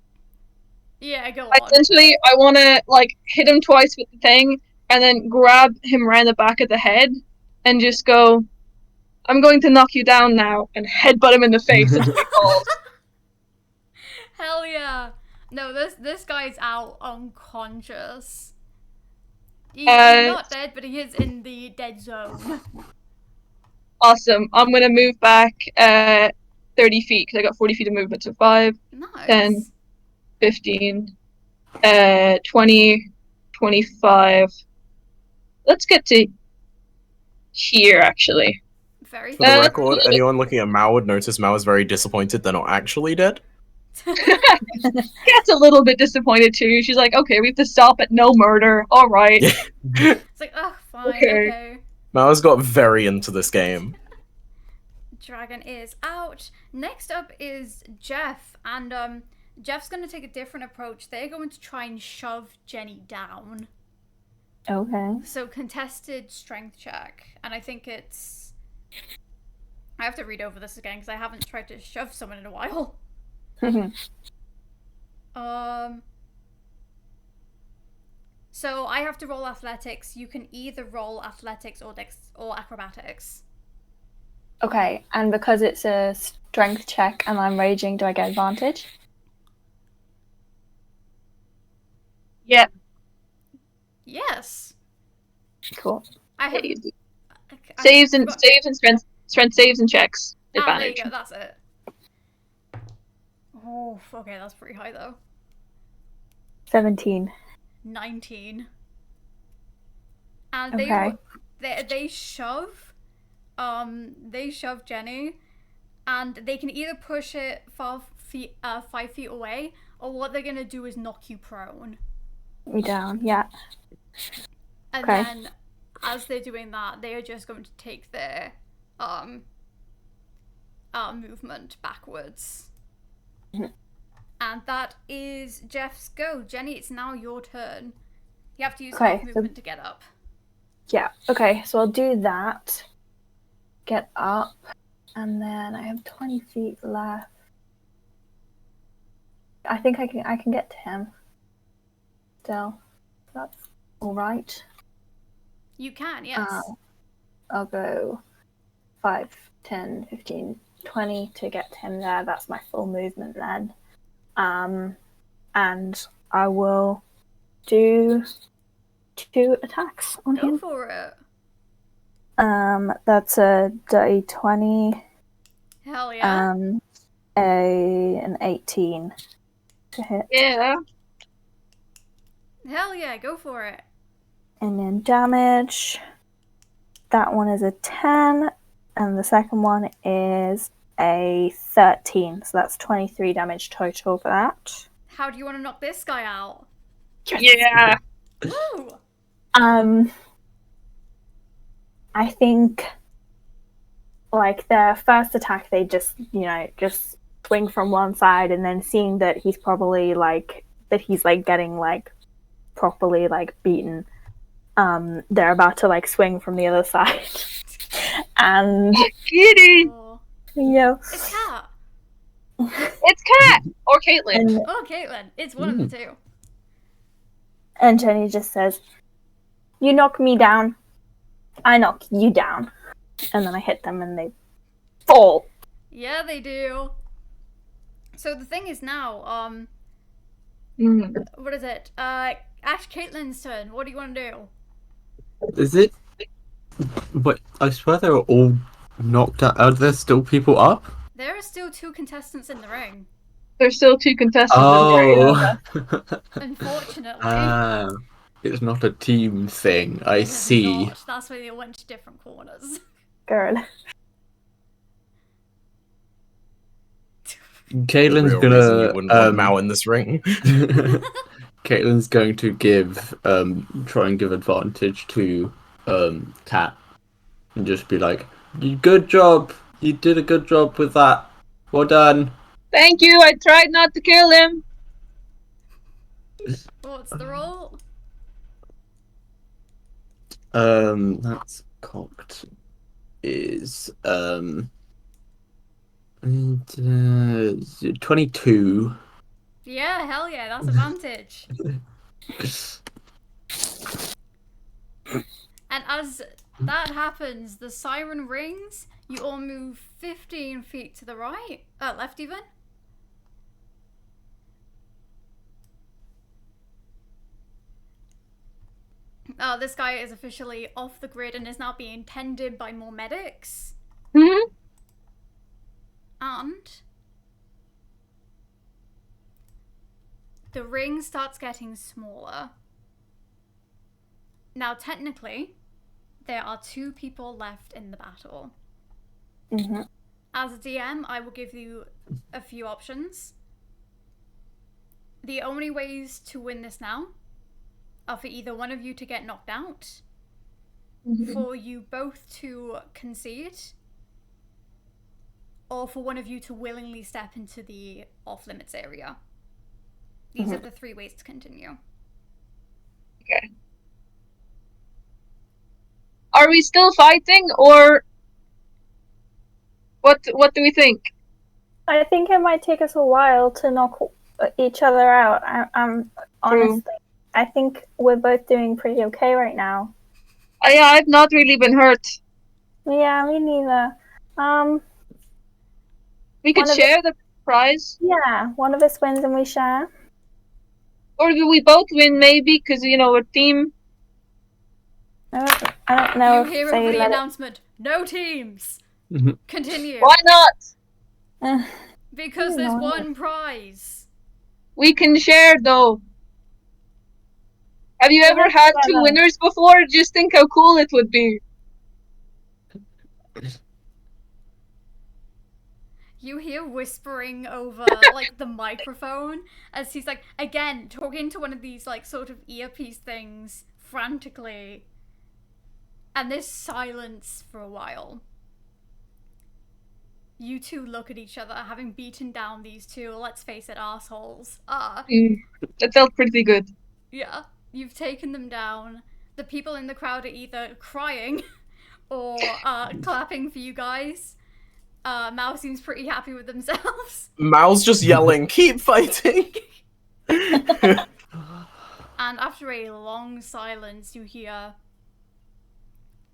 Yeah, go on. Essentially, I want to hit him twice with the thing, and then grab him around the back of the head, and just go, "I'm going to knock you down now," and headbutt him in the face until he falls. Hell yeah! No, this guy's out unconscious. He's not dead, but he is in the dead zone. Awesome. I'm gonna move back 30 feet because I got 40 feet of movement. So 5, Nice. 10, 15, 20, 25. Let's get to here, actually. Very For the record, anyone looking at Mao would notice Mao is very disappointed they're not actually dead. Kat's a little bit disappointed too. She's like, okay, we have to stop at no murder. All right. It's like, oh, fine, okay. Mao's got very into this game. Dragon is out. Next up is Jeff, and Jeff's going to take a different approach. They're going to try and shove Jenny down. Okay. So contested strength check, and I think it's... I have to read over this again because I haven't tried to shove someone in a while. So I have to roll athletics. You can either roll athletics or acrobatics. Okay, and because it's a strength check and I'm raging, do I get advantage? Yeah. Yes. Cool. I have saves and strength saves and checks. Advantage. There you go, that's it. Oh, okay, that's pretty high though. 17. 19. And Okay. they shove Jenny, and they can either push it 5 feet away, or what they're gonna do is knock you prone. Me down, yeah. And Okay. then as they're doing that, they are just going to take their movement backwards. And that is Jeff's go. Jenny, it's now your turn. You have to use half movement to get up. Yeah, okay, so I'll do that. Get up, and then I have 20 feet left. I think I can get to him. Still. That's alright. You can, yes. I'll go 5, 10, 15, 20 to get to him there. That's my full movement then. And I will do 2 attacks on him. Go for it. That's a dirty 20. Hell yeah. An 18 to hit. Yeah. Hell yeah, go for it. And then damage. That one is a 10, and the second one is a 13. So that's 23 damage total for that. How do you want to knock this guy out? Yeah. Woo! I think, like, their first attack, they just swing from one side, and then seeing that he's probably, getting, properly, beaten, they're about to, swing from the other side. And, Kitty! Oh. yeah. It's Cat. It's Cat! Or Caitlin. And, Oh, Caitlin. It's one of the two. and Jenny just says, "You knock me down, I knock you down." And then I hit them and they fall. Yeah, they do. So the thing is now, what is it? Ash Caitlin's turn. What do you want to do? Is it? But I swear they were all knocked out. Are there still people up? There are still 2 contestants in the ring. There's still 2 contestants in the Oh. Unfortunately. It's not a team thing. I It is see. not. That's why they went to different corners. Good. Caitlin's Real reason you wouldn't want gonna Mao in this ring. Caitlin's going to try and give advantage to Cat and just be like, "Good job. You did a good job with that. Well done." Thank you, I tried not to kill him. What's the roll? That's cocked. Is 22. Yeah, hell yeah, that's advantage. And as that happens, the siren rings. You all move 15 feet to the right, left even. This guy is officially off the grid and is now being tended by more medics. Hmm? And the ring starts getting smaller. Now, technically, there are 2 people left in the battle. Mm-hmm. As a DM, I will give you a few options. The only ways to win this now are for either one of you to get knocked out, for you both to concede, or for one of you to willingly step into the off-limits area. These are the 3 ways to continue. Okay. Are we still fighting, or what do we think? I think it might take us a while to knock each other out. I'm honestly, I think we're both doing pretty okay right now. Yeah, I've not really been hurt. Yeah, me neither. We could One of share the prize, Yeah, one of us wins and we share. or do we both win maybe, because, we're team. I don't know You hear if over they the let announcement, no teams! Continue. Why not? it... Because there's No. one prize. We can share, though. Have you ever let's had share 2 then. winners before? Just think how cool it would be. You hear whispering over, the microphone as he's, again, talking to one of these, sort of earpiece things frantically. And there's silence for a while. You 2 look at each other, having beaten down these 2, let's face it, assholes. That felt pretty good. Yeah, you've taken them down. The people in the crowd are either crying or clapping for you guys. Mao seems pretty happy with themselves. Mao's just yelling, "Keep fighting!" And after a long silence, you hear,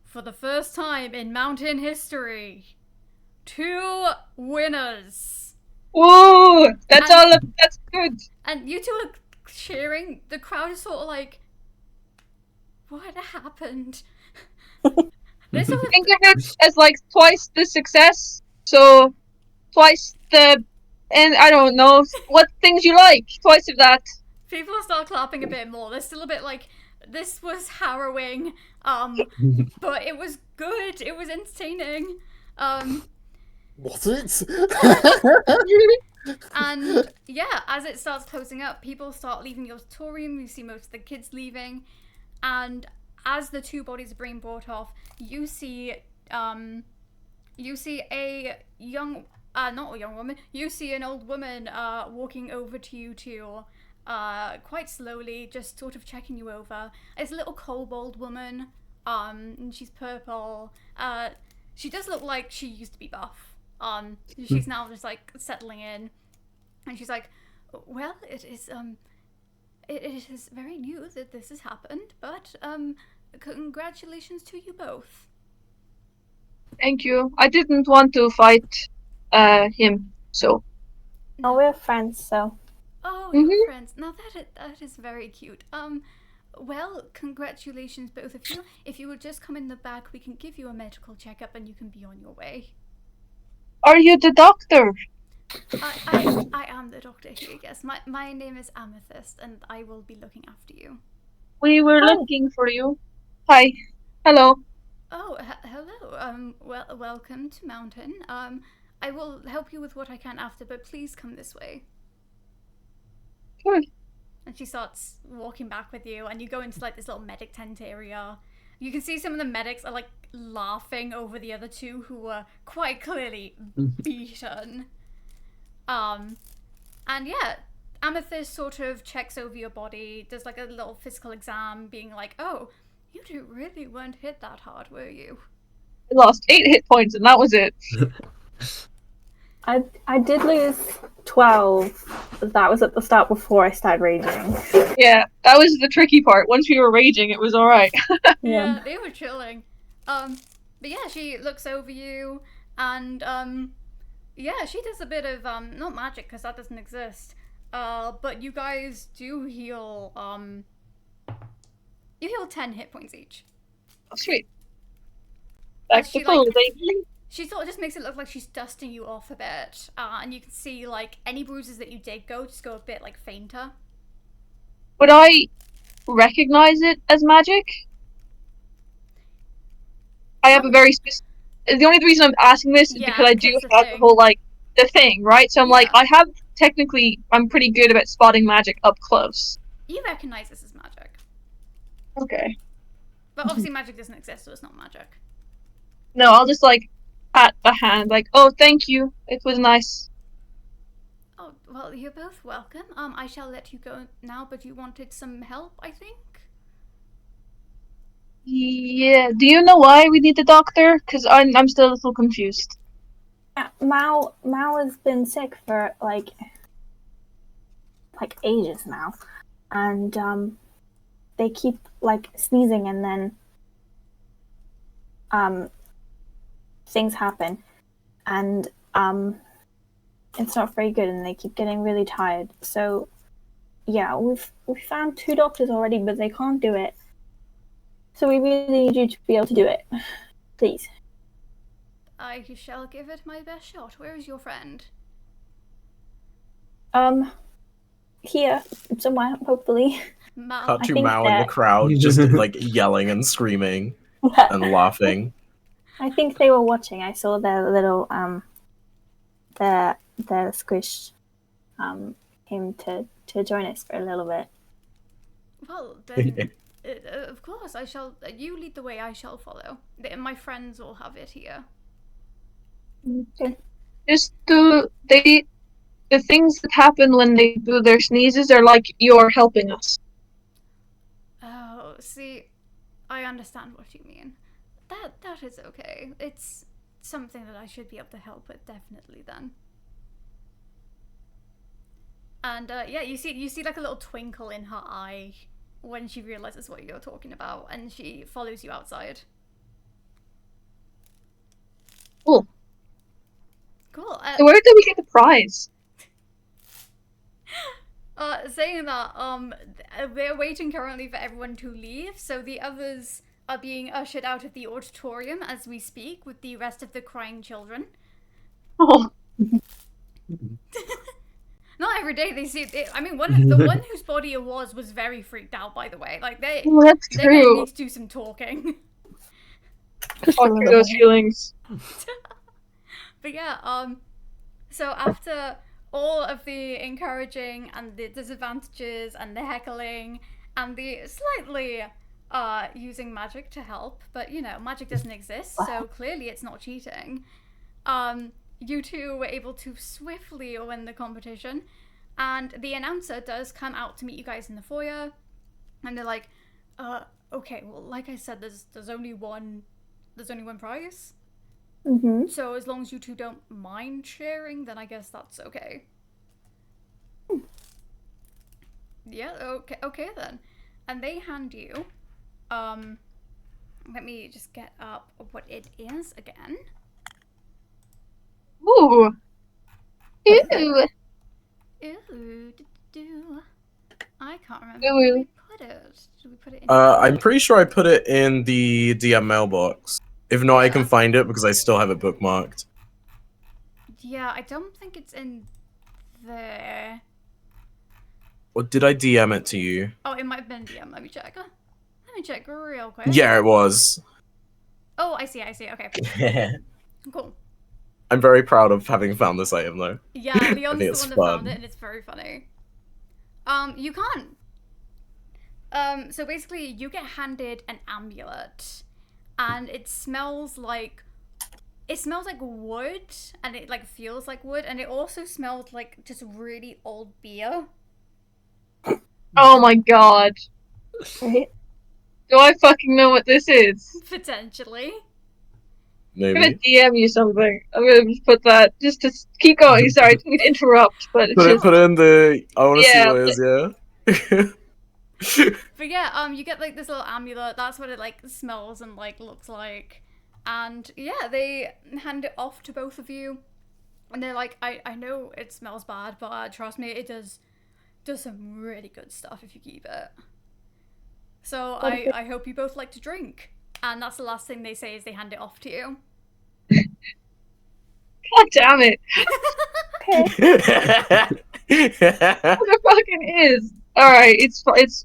for the first time in mountain history, 2 winners. Whoa! That's good. And you 2 are cheering. The crowd is sort of like, what happened? This sort of Think of it as twice the success, so twice the, and I don't know what things you like, twice of that. People start clapping a bit more. They're still a bit like, this was harrowing, but it was good. It was entertaining. Was it? And yeah, as it starts closing up, people start leaving the auditorium. You see most of the kids leaving, and as the two bodies are being brought off, you see a young, not a young woman. You see an old woman walking over to you two, quite slowly, just sort of checking you over. It's a little kobold woman. And she's purple. She does look like she used to be buff. She's now just like settling in, and she's like, "Well, it is very new that this has happened, but congratulations to you both." Thank you. I didn't want to fight him, so. Oh, we're friends, so. Oh, your friends. Now that is very cute. Well, congratulations, both of you. If you would just come in the back, we can give you a medical checkup, and you can be on your way. Are you the doctor? I am the doctor here, yes. My name is Amethyst, and I will be looking after you. We were looking for you. Hi. Hello. Oh, hello. Welcome to Mountain. I will help you with what I can after, but please come this way. Sure. And she starts walking back with you, and you go into like this little medic tent area. You can see some of the medics are like laughing over the other two who were quite clearly beaten. And yeah, Amethyst sort of checks over your body, does like a little physical exam, being like, "Oh, you two really weren't hit that hard, were you?" I lost 8 hit points, and that was it. I did lose 12. That was at the start before I started raging. Yeah, that was the tricky part. Once we were raging, it was alright. Yeah, they were chilling. But yeah, she looks over you, and yeah, she does a bit of not magic because that doesn't exist. But you guys do heal. You heal 10 hit points each. Oh, sweet. Back to full, baby. She sort of just makes it look like she's dusting you off a bit, and you can see like any bruises that you did just go a bit like fainter. Would I recognize it as magic? I have a very specific. The only reason I'm asking this is because I do have the whole like the thing, right? So I'm like, I have technically, I'm pretty good about spotting magic up close. You recognize this as magic. Okay. But obviously, magic doesn't exist, so it's not magic. No, I'll just like pat the hand, like, oh, thank you. It was nice. Oh, well, you're both welcome. I shall let you go now, but you wanted some help, I think? Yeah, do you know why we need the doctor? Because I'm still a little confused. Mao has been sick for like ages now, and they keep like sneezing, and then things happen, and it's not very good, and they keep getting really tired. So yeah, we've found 2 doctors already, but they can't do it. So we really need you to be able to do it, please. I shall give it my best shot. Where is your friend? Here somewhere, hopefully. Cut to Mao in the crowd, just like yelling and screaming and laughing. I think they were watching. I saw their little their squish came to join us for a little bit. Well, then, of course, I shall. You lead the way. I shall follow. My friends all have it here. Okay. Just the things that happen when they do their sneezes are like you're helping us. Oh, see, I understand what you mean. That is okay. It's something that I should be able to help with, definitely. Then. And yeah, you see like a little twinkle in her eye when she realizes what you're talking about, and she follows you outside. Cool. Cool. So where did we get the prize? Saying that, they're waiting currently for everyone to leave, so the others are being ushered out of the auditorium as we speak with the rest of the crying children. Oh. Not every day they see it. I mean, the one whose body it was very freaked out, by the way. Like, they're That's gonna need true. to do some talking. Just a Fuck little those bit. feelings. But yeah, so after all of the encouraging and the disadvantages and the heckling and the slightly using magic to help, but you know, magic doesn't exist, so clearly it's not cheating. You two were able to swiftly win the competition, and the announcer does come out to meet you guys in the foyer, and they're like, okay, well, like I said, there's only one prize. Mm-hmm. So as long as you two don't mind sharing, then I guess that's okay. Yeah, okay then. And they hand you, let me just get up what it is again. Ooh. Ew. Ew, I can't remember Ew. where we put it. Did we put it in? I'm pretty sure I put it in the DM mailbox. If not, I can Yeah. find it because I still have it bookmarked. Yeah, I don't think it's in there. Or did I DM it to you? Oh, it might have been DM. Let me check. Let me check real quick. Yeah, it was. Oh, I see. Okay, cool. I'm very proud of having found this item, though. Yeah, I Leon's think the it's one that found fun. it, and it's very funny. You can't. So basically, you get handed an amulet, and it smells like wood, and it like feels like wood, and it also smells like just really old beer. Oh my god. Right? Do I fucking know what this is? Potentially. I'm gonna Maybe. DM you something. I'm gonna just put that just to keep going. Sorry, I didn't interrupt, but it's just Put it in the. I want to see Yeah, what it is. Yeah. But yeah, you get like this little amulet. That's what it like smells and like looks like, and yeah, they hand it off to both of you, and they're like, I know it smells bad, but trust me, it does some really good stuff if you keep it. So I hope you both like to drink, and that's the last thing they say is they hand it off to you. God damn it. Okay. What the fucking is? Alright, it's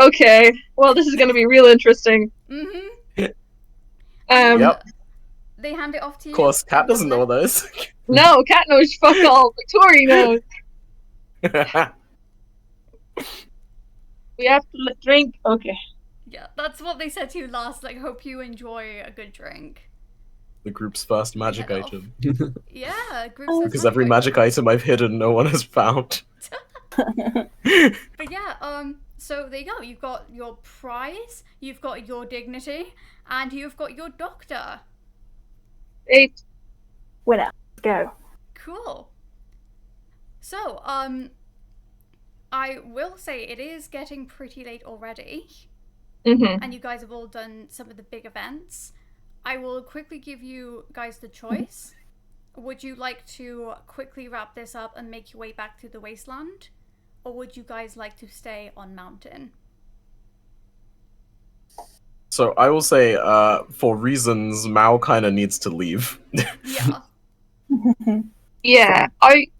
okay. Well, this is gonna be real interesting. Mm-hmm. Yep. They hand it off to you. Of course, Cat and you're doesn't know what left- that is. No, Cat knows fuck all. Victoria knows. We have to drink. Okay. Yeah, that's what they said to you last. Like, hope you enjoy a good drink. The group's first magic Head off. item. Yeah, group Oh, says Because every magic item I've hidden, no one has found. But yeah, so there you go. You've got your prize, you've got your dignity, and you've got your doctor. 8. Winner. Go. Cool. So, I will say it is getting pretty late already, Mm-hmm. and you guys have all done some of the big events. I will quickly give you guys the choice. Would you like to quickly wrap this up and make your way back to the Wasteland? Or would you guys like to stay on Mountain? So I will say, for reasons, Mao kind of needs to leave. Yeah. Yeah,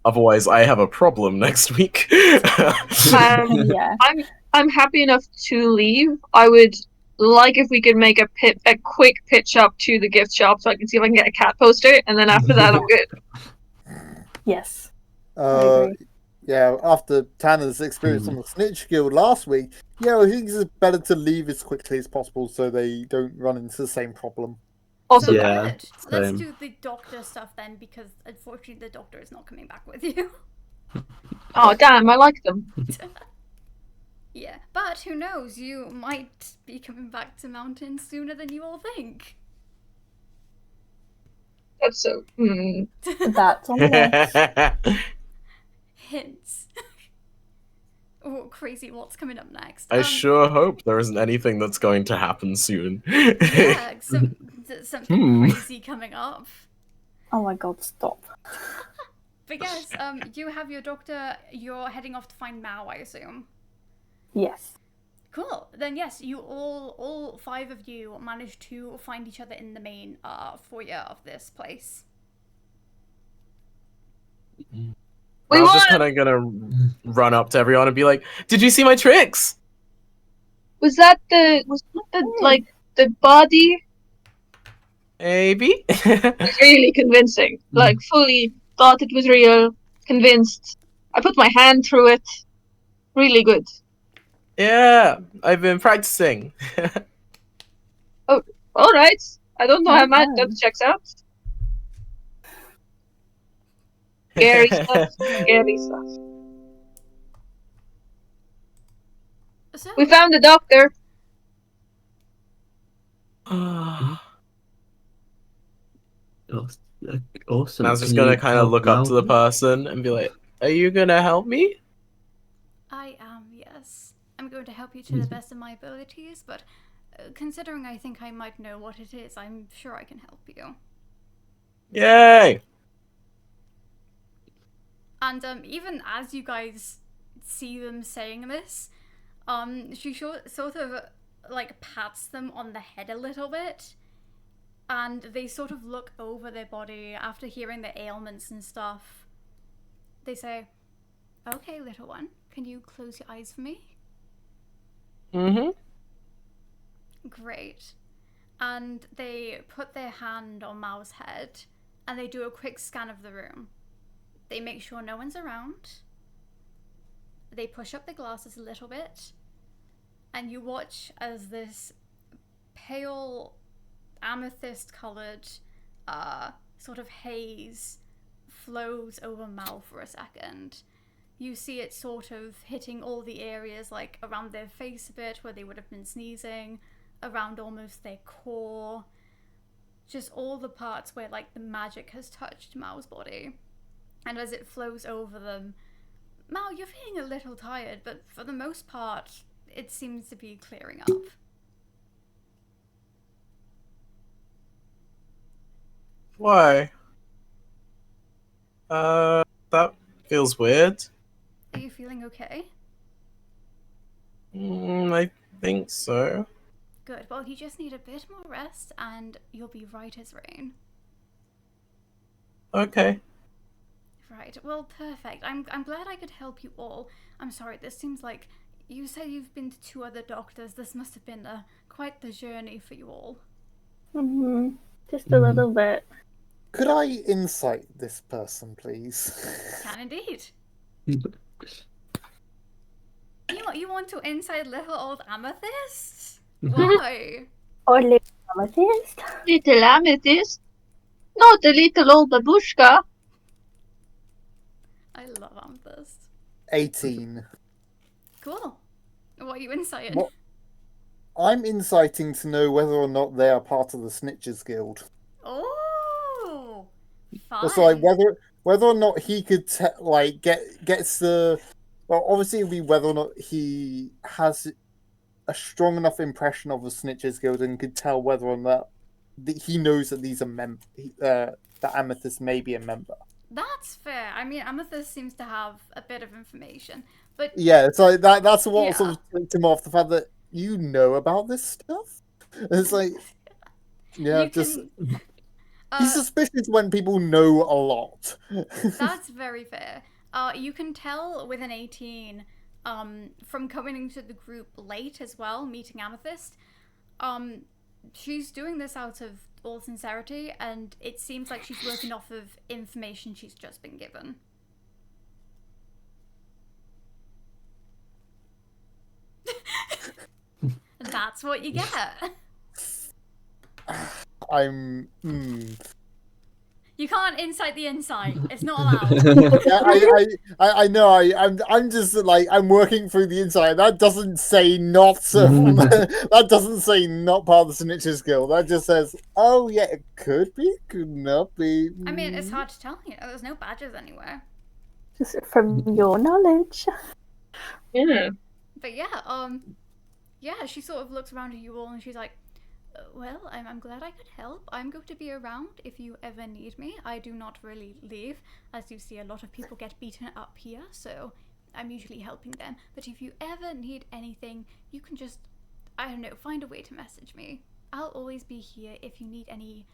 Otherwise, I have a problem next week. Yeah. I'm happy enough to leave. I would like if we could make a quick pitch up to the gift shop so I can see if I can get a cat poster, and then after that I'm good. Yes. I agree. Yeah, after Tanner's experience on the Snitch Guild last week, yeah, I think it's better to leave as quickly as possible so they don't run into the same problem. Also, So Yeah, good. Let's same. do the doctor stuff then, because unfortunately the doctor is not coming back with you. oh damn, I like them. Yeah, but who knows? You might be coming back to Mountain sooner than you all think. That's so. That's on the list. Hints. Oh, crazy! What's coming up next? I sure hope there isn't anything that's going to happen soon. Yeah, something crazy coming up. Oh my god, stop. But yes, you have your doctor. You're heading off to find Mao, I assume. Yes. Cool. Then yes, you all 5 of you managed to find each other in the main foyer of this place. We I was won! just kind of gonna run up to everyone and be like, "Did you see my tricks?" Was that the the body? Maybe. Really convincing. Like fully thought it was real. Convinced. I put my hand through it. Really good. Yeah, I've been practicing. All right. I don't know how much that Okay. checks out. Scary stuff. Scary stuff. So, We found the doctor. Awesome. I was just Can gonna you kind of help look up to the Malcolm? person and be like, "Are you gonna help me?" I am, yes. I'm going to help you to the best of my abilities, but considering I think I might know what it is, I'm sure I can help you. Yay! And even as you guys see them saying this, she sort of like pats them on the head a little bit, and they sort of look over their body after hearing the ailments and stuff. They say, "Okay, little one, can you close your eyes for me?" Mm-hmm. Great. And they put their hand on Mao's head, and they do a quick scan of the room. They make sure no one's around. They push up the glasses a little bit, and you watch as this pale amethyst-colored sort of haze flows over Mao for a second. You see it sort of hitting all the areas, like around their face a bit where they would have been sneezing, around almost their core, just all the parts where like the magic has touched Mao's body. And as it flows over them, Mao, you're feeling a little tired, but for the most part, it seems to be clearing up. Why? That feels weird. Are you feeling okay? I think so. Good. Well, you just need a bit more rest, and you'll be right as rain. Okay. Right. Well, perfect. I'm glad I could help you all. I'm sorry. This seems like you said you've been to 2 other doctors. This must have been quite the journey for you all. Just a little bit. Could I insight this person, please? Can indeed. You want to inside little old Amethyst? Why? Or little amethyst. Little amethyst. Not a little old babushka. I love Amethyst. 18. Cool. What are you inciting? What? I'm inciting to know whether or not they are part of the Snitches Guild. Oh, fine. So like whether or not he could gets the, well, obviously it'd be whether or not he has a strong enough impression of the Snitches Guild and could tell whether or not he knows that these are that Amethyst may be a member. That's fair. I mean, Amethyst seems to have a bit of information, but Yeah, so that's what Yeah. sort of tipped him off, the fact that you know about this stuff. It's like, yeah, you just can. he's suspicious when people know a lot. That's very fair. You can tell with an 18, from coming into the group late as well, meeting Amethyst. She's doing this out of all sincerity, and it seems like she's working off of information she's just been given. That's what you get. I'm. You can't incite the insight. It's not allowed. Yeah, I know. I'm just like, I'm working through the inside. That doesn't say not. That doesn't say not part of the Snitches Guild. That just says, oh yeah, it could be, could not be. I mean, it's hard to tell. You know, there's no badges anywhere. Just from your knowledge. Yeah. But yeah, she sort of looks around at you all and she's like, well, I'm glad I could help. I'm going to be around if you ever need me. I do not really leave. As you see, a lot of people get beaten up here, so I'm usually helping them. But if you ever need anything, you can just, I don't know, find a way to message me. I'll always be here if you need any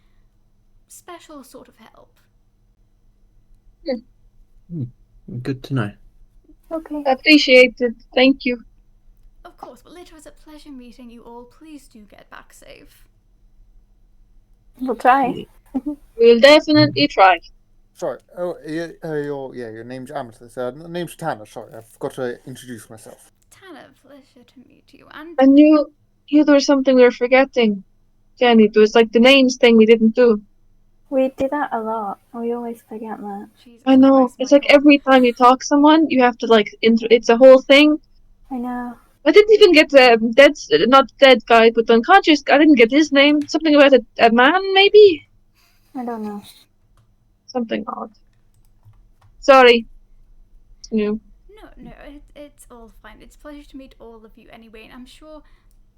special sort of help. Good to know. Okay. Appreciated. Thank you. Of course, but it was a pleasure meeting you all. Please do get back safe. We'll try. We'll definitely try. Sorry. Oh, your name's Amethyst. The name's Tanner. Sorry, I forgot to introduce myself. Tanner, pleasure to meet you. And I knew there was something we were forgetting. Jenny, it was like the names thing we didn't do. We do that a lot. We always forget that. Jesus I know. Christ, It's like Michael. every time you talk to someone, you have to like it's a whole thing. I know. I didn't even get the not dead guy, but the unconscious. I didn't get his name. Something about a man, maybe. I don't know. Something odd. Sorry. It's new. No, it's all fine. It's a pleasure to meet all of you anyway, and I'm sure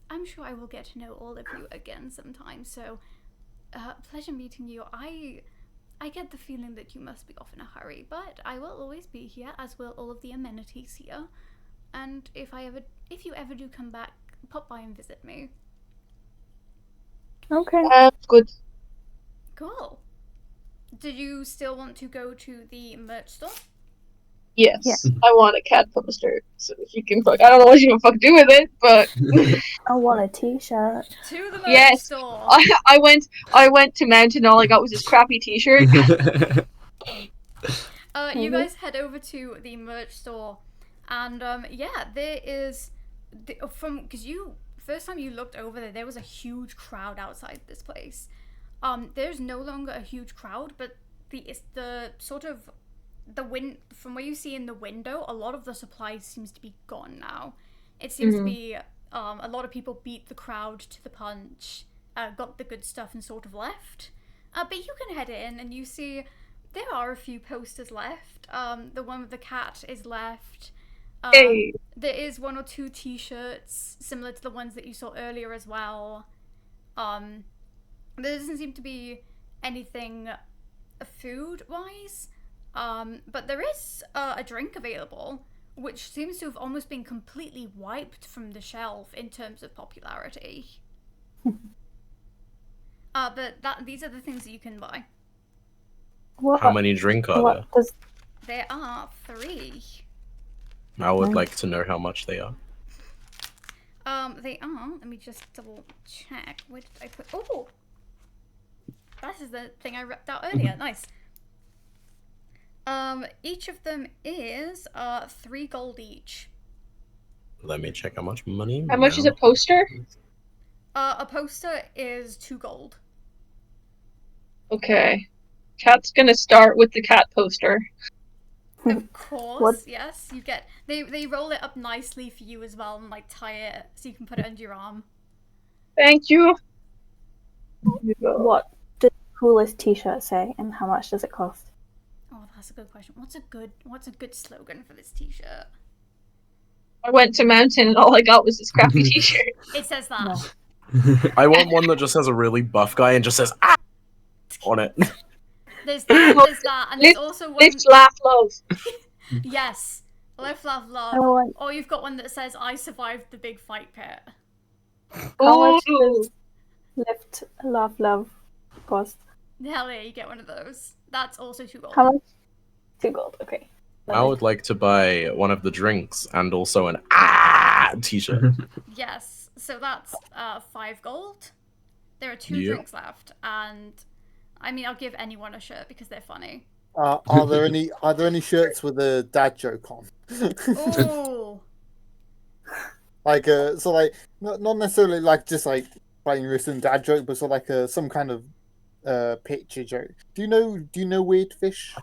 I will get to know all of you again sometime. So, pleasure meeting you. I get the feeling that you must be off in a hurry, but I will always be here, as will all of the amenities here. And if you ever do come back, pop by and visit me. Okay. Good. Cool. Did you still want to go to the merch store? Yes. Yeah. I want a cat poster. So if you can fuck, I don't know what you can fuck do with it, but I want a t-shirt. To the merch Yes. store. I went to Mountain. All I got was this crappy T-shirt. You guys head over to the merch store, and yeah, there is because first time you looked over there was a huge crowd outside this place. There's no longer a huge crowd, but the sort of from where you see in the window, a lot of the supplies seems to be gone now. It seems to be a lot of people beat the crowd to the punch, got the good stuff and sort of left. But you can head in and you see there are a few posters left. The one with the cat is left. Hey. There is 1 or 2 t-shirts similar to the ones that you saw earlier as well. There doesn't seem to be anything food-wise, but there is a drink available, which seems to have almost been completely wiped from the shelf in terms of popularity. But these are the things that you can buy. How many drink are there? There are 3. I would like to know how much they are. They are. Let me just double check. Where did I put? Oh, that is the thing I ripped out earlier. Nice. Each of them is 3 gold each. Let me check how much money. How much is a poster? A poster is 2 gold. Okay. Cat's gonna start with the cat poster. Of course, What? yes. You get they roll it up nicely for you as well and like tie it so you can put it under your arm. Thank you. What does the coolest t-shirt say, and how much does it cost? Oh, that's a good question. What's a good slogan for this t-shirt? I went to Mountain and all I got was this crappy T-shirt. It says that. No. I want one that just has a really buff guy and just says "ah" on it. There's that, and there's also one. Lift, laugh, love. Yes, live, laugh, love. I want- Or you've got one that says "I survived the big fight pit." How much Ooh. does lift, love cost? Hell yeah, you get one of those. That's also 2 gold. How much? 2 gold. Okay. I would like to buy one of the drinks and also an "ah" t-shirt. Yes, so that's 5 gold. There are 2 Yeah. drinks left, and I mean I'll give anyone a shirt because they're funny. Are there any shirts with a dad joke on? Ooh. Like not necessarily like just like playing written dad joke, but sort of like some kind of picture joke. Do you know Weird Fish?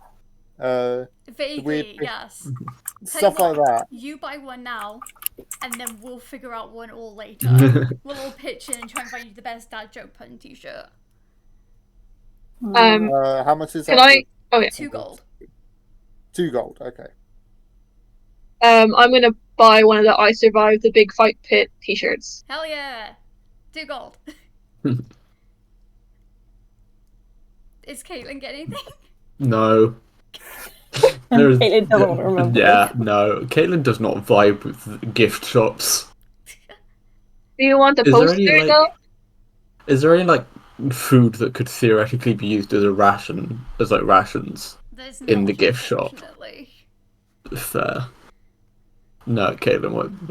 Vaguely, weird- yes. Stuff like that. You buy one now, and then we'll figure out one all later. We'll all pitch in and try and find you the best dad joke pun t-shirt. How much is Can that? I? Oh yeah. 2 gold. 2 gold. Okay. I'm gonna buy one of the "I survived the big fight pit" T-shirts. Hell yeah! 2 gold. Is Caitlin getting anything? No. There's- Caitlin doesn't want to remember. Yeah, no. Caitlin does not vibe with gift shops. Do you want the Is there poster any, like- though? Is there any like food that could theoretically be used as rations There's in not, the gift shop? unfortunately. Fair. No, Caitlin won't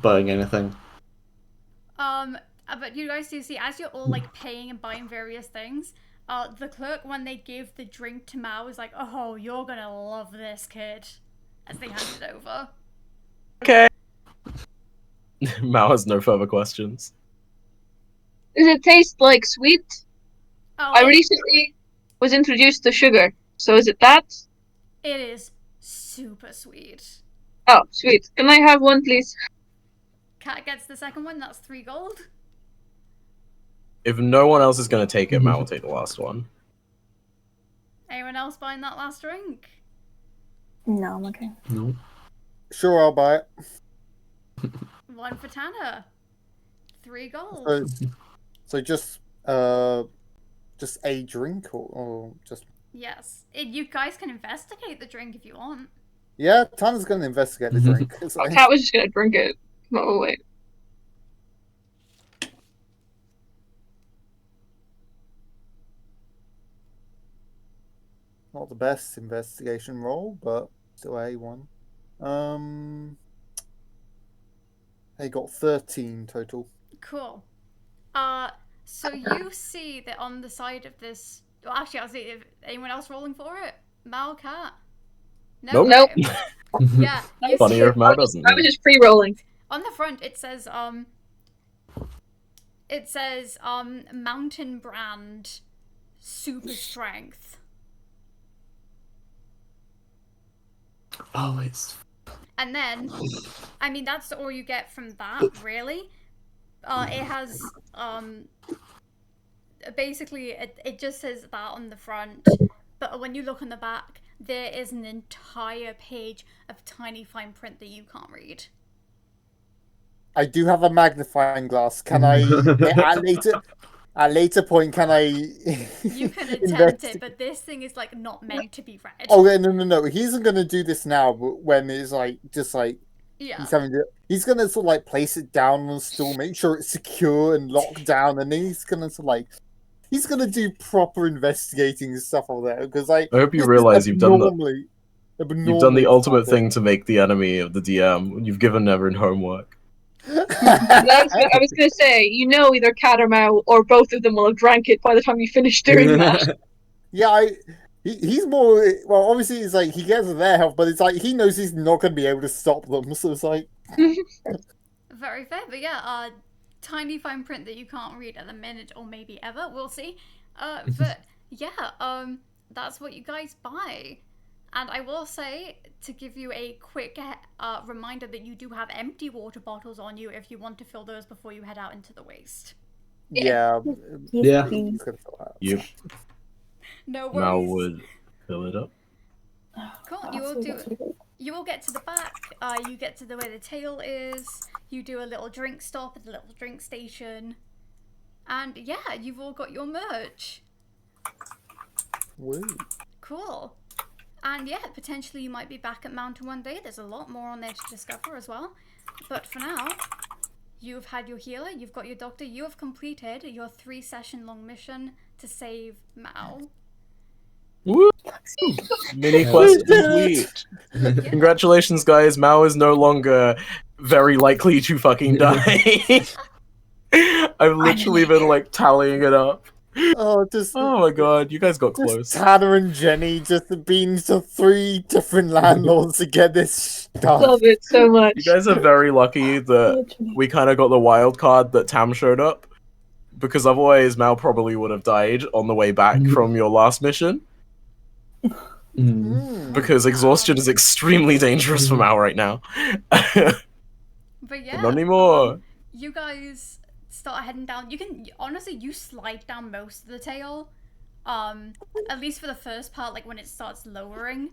buying anything. But you guys do see, as you're all like paying and buying various things, the clerk, when they give the drink to Mao, is like, "Oh, you're gonna love this, kid," as they hand it over. Okay. Mao has no further questions. Does it taste like sweet? Oh, I recently was introduced to sugar, so is it that? It is super sweet. Oh, sweet. Can I have one, please? Cat gets the second one. That's 3 gold. If no one else is going to take it, Mao will take the last one. Anyone else buying that last drink? No, I'm okay. No. Sure, I'll buy it. 1 for Tanner. 3 gold. So just a drink or just... Yes. You guys can investigate the drink if you want. Yeah, Tanner's going to investigate the drink. Oh, Cat was just gonna drink it. Oh, wait. Not the best investigation roll, but still A1. They got 13 total. Cool. So you see that on the side of this... Well, actually, I'll see if anyone else rolling for it. Mal, Cat? No? Nope. Yeah. You Funny see if Mao doesn't. I was just pre-rolling. on the front, it says, Mountain Brand Super Strength. Oh, it's... And then, I mean, that's all you get from that, really. It has, basically, it just says that on the front, but when you look on the back, there is an entire page of tiny fine print that you can't read. I do have a magnifying glass. Can I, at later point, can I... You can attempt it, but this thing is, like, not meant to be read. Oh, no. He isn't going to do this now, but when it's, like, just, like... Yeah. He's going to sort of, like, place it down on the stool, make sure it's secure and locked down, and then he's going to sort of, like... He's going to do proper investigating and stuff over there, because, like... I hope you realize you've done the ultimate thing to make the enemy of the DM. You've given Erin homework. I was gonna say, you know, either Cat or Mao or both of them will have drank it by the time you finish doing that. Yeah, he's more... Well, obviously, it's like, he gets their help, but it's like, he knows he's not going to be able to stop them, so it's like... Very fair, but yeah, tiny fine print that you can't read at the minute, or maybe ever, we'll see. But yeah, that's what you guys buy. And I will say, to give you a quick reminder, that you do have empty water bottles on you if you want to fill those before you head out into the waste. Yeah. Yeah. He's gonna fill out. Yep. No Mao worries. would fill it up. Cool, you will get to the back, you get to where the tail is, you do a little drink stop at a little drink station, and yeah, you've all got your merch. Woo. Cool. And yeah, potentially you might be back at Mountain one day. There's a lot more on there to discover as well. But for now, you've had your healer, you've got your doctor, you have completed your 3-session long mission to save Mao. Woo! Mini quest complete. Yeah. Congratulations, guys. Mao is no longer very likely to fucking die. I've literally been like tallying it up. Oh, Oh my god, you guys got just close. Tanner and Jenny just been to 3 different landlords to get this stuff. Love it so much. You guys are very lucky that we kind of got the wild card that Tam showed up, because otherwise Mal probably would have died on the way back from your last mission. Because exhaustion is extremely dangerous for Mal right now. But yeah, Not anymore. You guys start heading down. You can, honestly, you slide down most of the tail. At least for the first part, like when it starts lowering.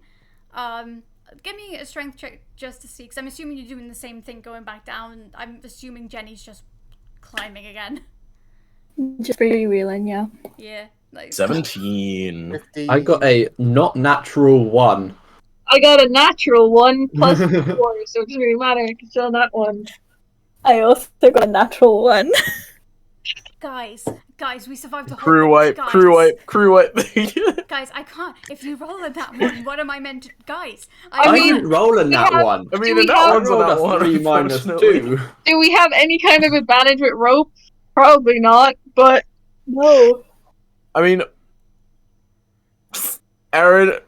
Give me a strength check just to see, because I'm assuming you're doing the same thing going back down. I'm assuming Jenny's just climbing again. Just freewheeling, yeah. Yeah. Like 17. 50. I got a not natural 1. I got a natural 1 plus 4, so it doesn't really matter. I can still that one. I also got a natural 1. Guys, we survived the whole Crew thing. wipe, Guys. crew wipe. Guys, I can't. If you roll at that one, what am I meant to... Guys, I mean, didn't roll in that one. I mean, we and that have- one's I on rolled that a one. 3 minus unfortunately. 2. Do we have any kind of advantage with rope? Probably not, but No. I mean, Erin,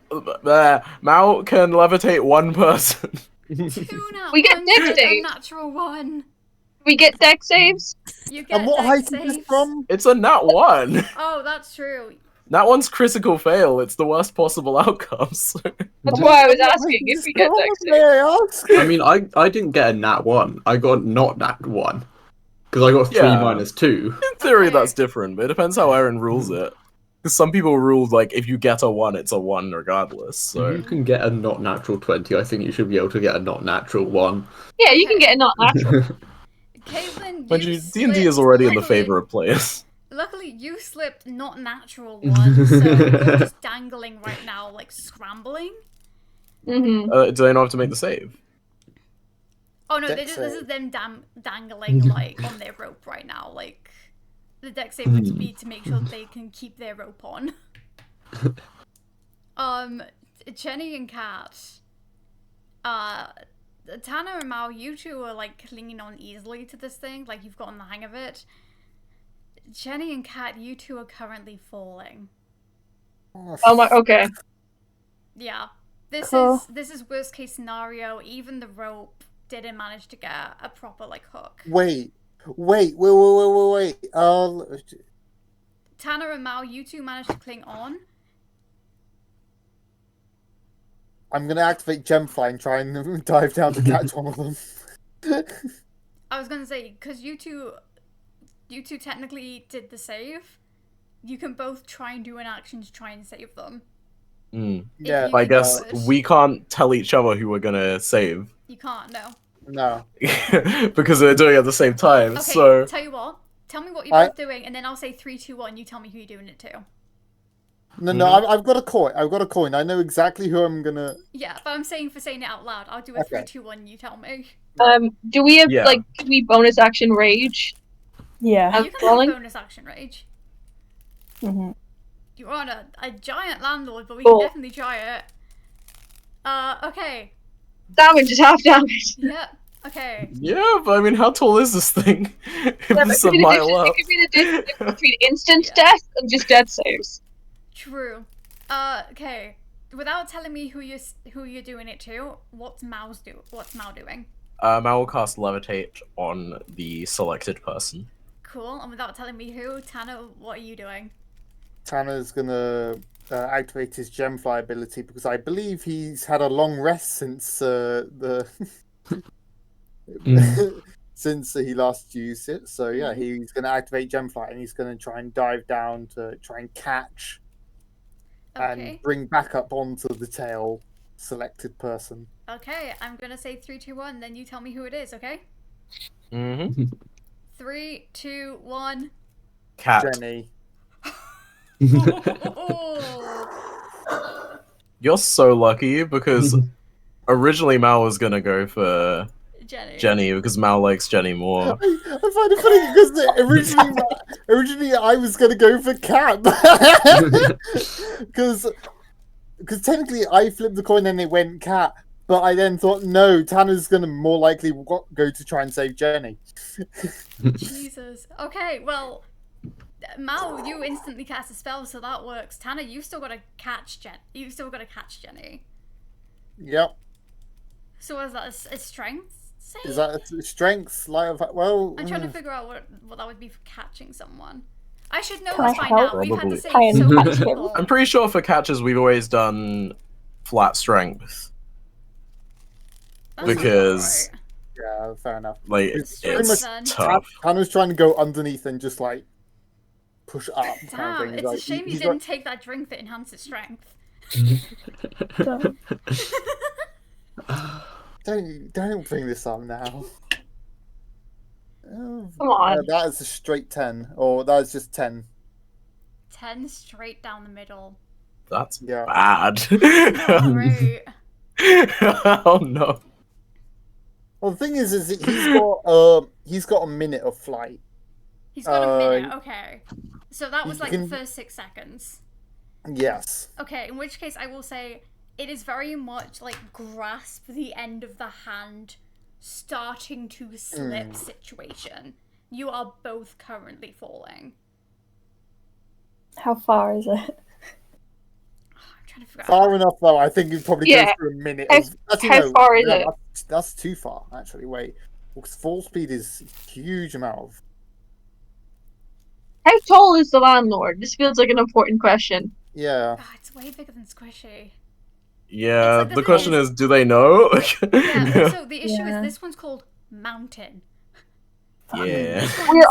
Mal can levitate one person. 2 now. We get one, dex a saves. natural 1. we get deck saves. You get And what dex height is saves. this from? It's a nat 1. Oh, that's true. That one's critical fail. It's the worst possible outcomes. That's why I was What height asking is if we this get from, deck may saves. I ask? I mean, I didn't get a nat 1. I got not nat 1. Because I got 3 Yeah. minus 2. In theory, Okay. that's different, but it depends how Erin rules it. Because some people rule, like, if you get a 1, it's a 1 regardless, so... You can get a not natural 20. I think you should be able to get a not natural 1. Yeah, you can get a not natural. Caitlin, Mind you you, D&D is slipped. already in the Luckily- favor of players. Luckily, you slipped not natural 1, so you're just dangling right now, like, scrambling. hmm Do they not have to make the save? Oh no, Dex this is save. them dangling like on their rope right now. Like the dex save would be to make sure they can keep their rope on. Jenny and Kat, Tana and Mao, you two are like clinging on easily to this thing. Like you've gotten the hang of it. Jenny and Kat, you two are currently falling. Oh my. Okay. Yeah, this Cool. is worst case scenario. Even the rope didn't manage to get a proper like hook. Wait. Tanner and Mao, you two managed to cling on. I'm gonna activate Gemfly and try and dive down to catch one of them. I was gonna say because you two technically did the save. You can both try and do an action to try and save them. Mm. Yeah, you I can guess do it. we can't tell each other who we're gonna save. You can't, no. No. because they're doing it at the same time, Okay, so... tell you what. Tell me what you're both doing, and then I'll say 3, 2, 1. You tell me who you're doing it to. No, I've got a coin. I've got a coin. I know exactly who I'm gonna. Yeah, but I'm saying for saying it out loud. I'll do a 3, Okay. 2, 1. You tell me. Do we have Yeah. do we bonus action rage? Yeah. You can rolling? have bonus action rage. hmm You're on a giant landlord, but we Cool. can definitely try it. Okay. Damage is half damage. Yeah. Okay. Yeah, but I mean, how tall is this thing? If Yeah, but it's it a could be the mile difference- up. It could be the difference between instant Yeah. death and just death saves. True. Okay. Without telling me who you're doing it to, what's Mao doing? Mal will cast Levitate on the selected person. Cool. And without telling me who, Tanner, what are you doing? Tanner's gonna activate his Gemfly ability because I believe he's had a long rest since the since he last used it. So yeah, he's gonna activate Gemfly and he's gonna try and dive down to try and catch and Okay. bring back up onto the tail selected person. Okay. I'm gonna say 3, 2, 1. Then you tell me who it is. Okay. Mm-hmm. 3, 2, 1. Cat. Jenny. Oh, You're so lucky because originally Mal was gonna go for Jenny because Mal likes Jenny more. I find it funny because originally I was gonna go for Cat because technically I flipped the coin and it went Cat, but I then thought no, Tanner's gonna more likely go to try and save Jenny. Jesus. Okay. Well, Mal, you instantly cast a spell, so that works. Tanner, you've still got to catch Jenny. Yep. So is that a strength save? Is that a strength? Well, I'm trying to figure out what that would be for catching someone. I should know Can this I by now. help? We've had to Probably. say Try and so catch much him. before. I'm pretty sure for catches we've always done flat strength That sounds because- alright. yeah, fair enough. like It's pretty it's much- tough. Tanner's trying to go underneath and just like push up. Kind of Damn, thing. it's Like, a shame you he's didn't take that drink that enhances strength. Don't bring this up now. Come on. That is a straight 10, or that is just 10. 10 straight down the middle. That's Yeah. bad. Great. Oh no. Well, the thing is he's got a minute of flight. He's got a minute, okay. So that was you like can- the first 6 seconds. Yes. Okay, in which case I will say it is very much like grasp the end of the hand starting to slip situation. You are both currently falling. How far is it? I'm trying to figure out. Far enough though. I think you'd probably Yeah. go for a minute. How- Actually, how no, far is no, it? That's too far. Actually, wait. Because fall speed is a huge amount of. How tall is the landlord? This feels like an important question. Yeah. Oh, it's way bigger than Squishy. Yeah, It's like the the thing question is- is, do they know? Yeah, also the issue Yeah. is this one's called Mountain. Yeah. This We're one's,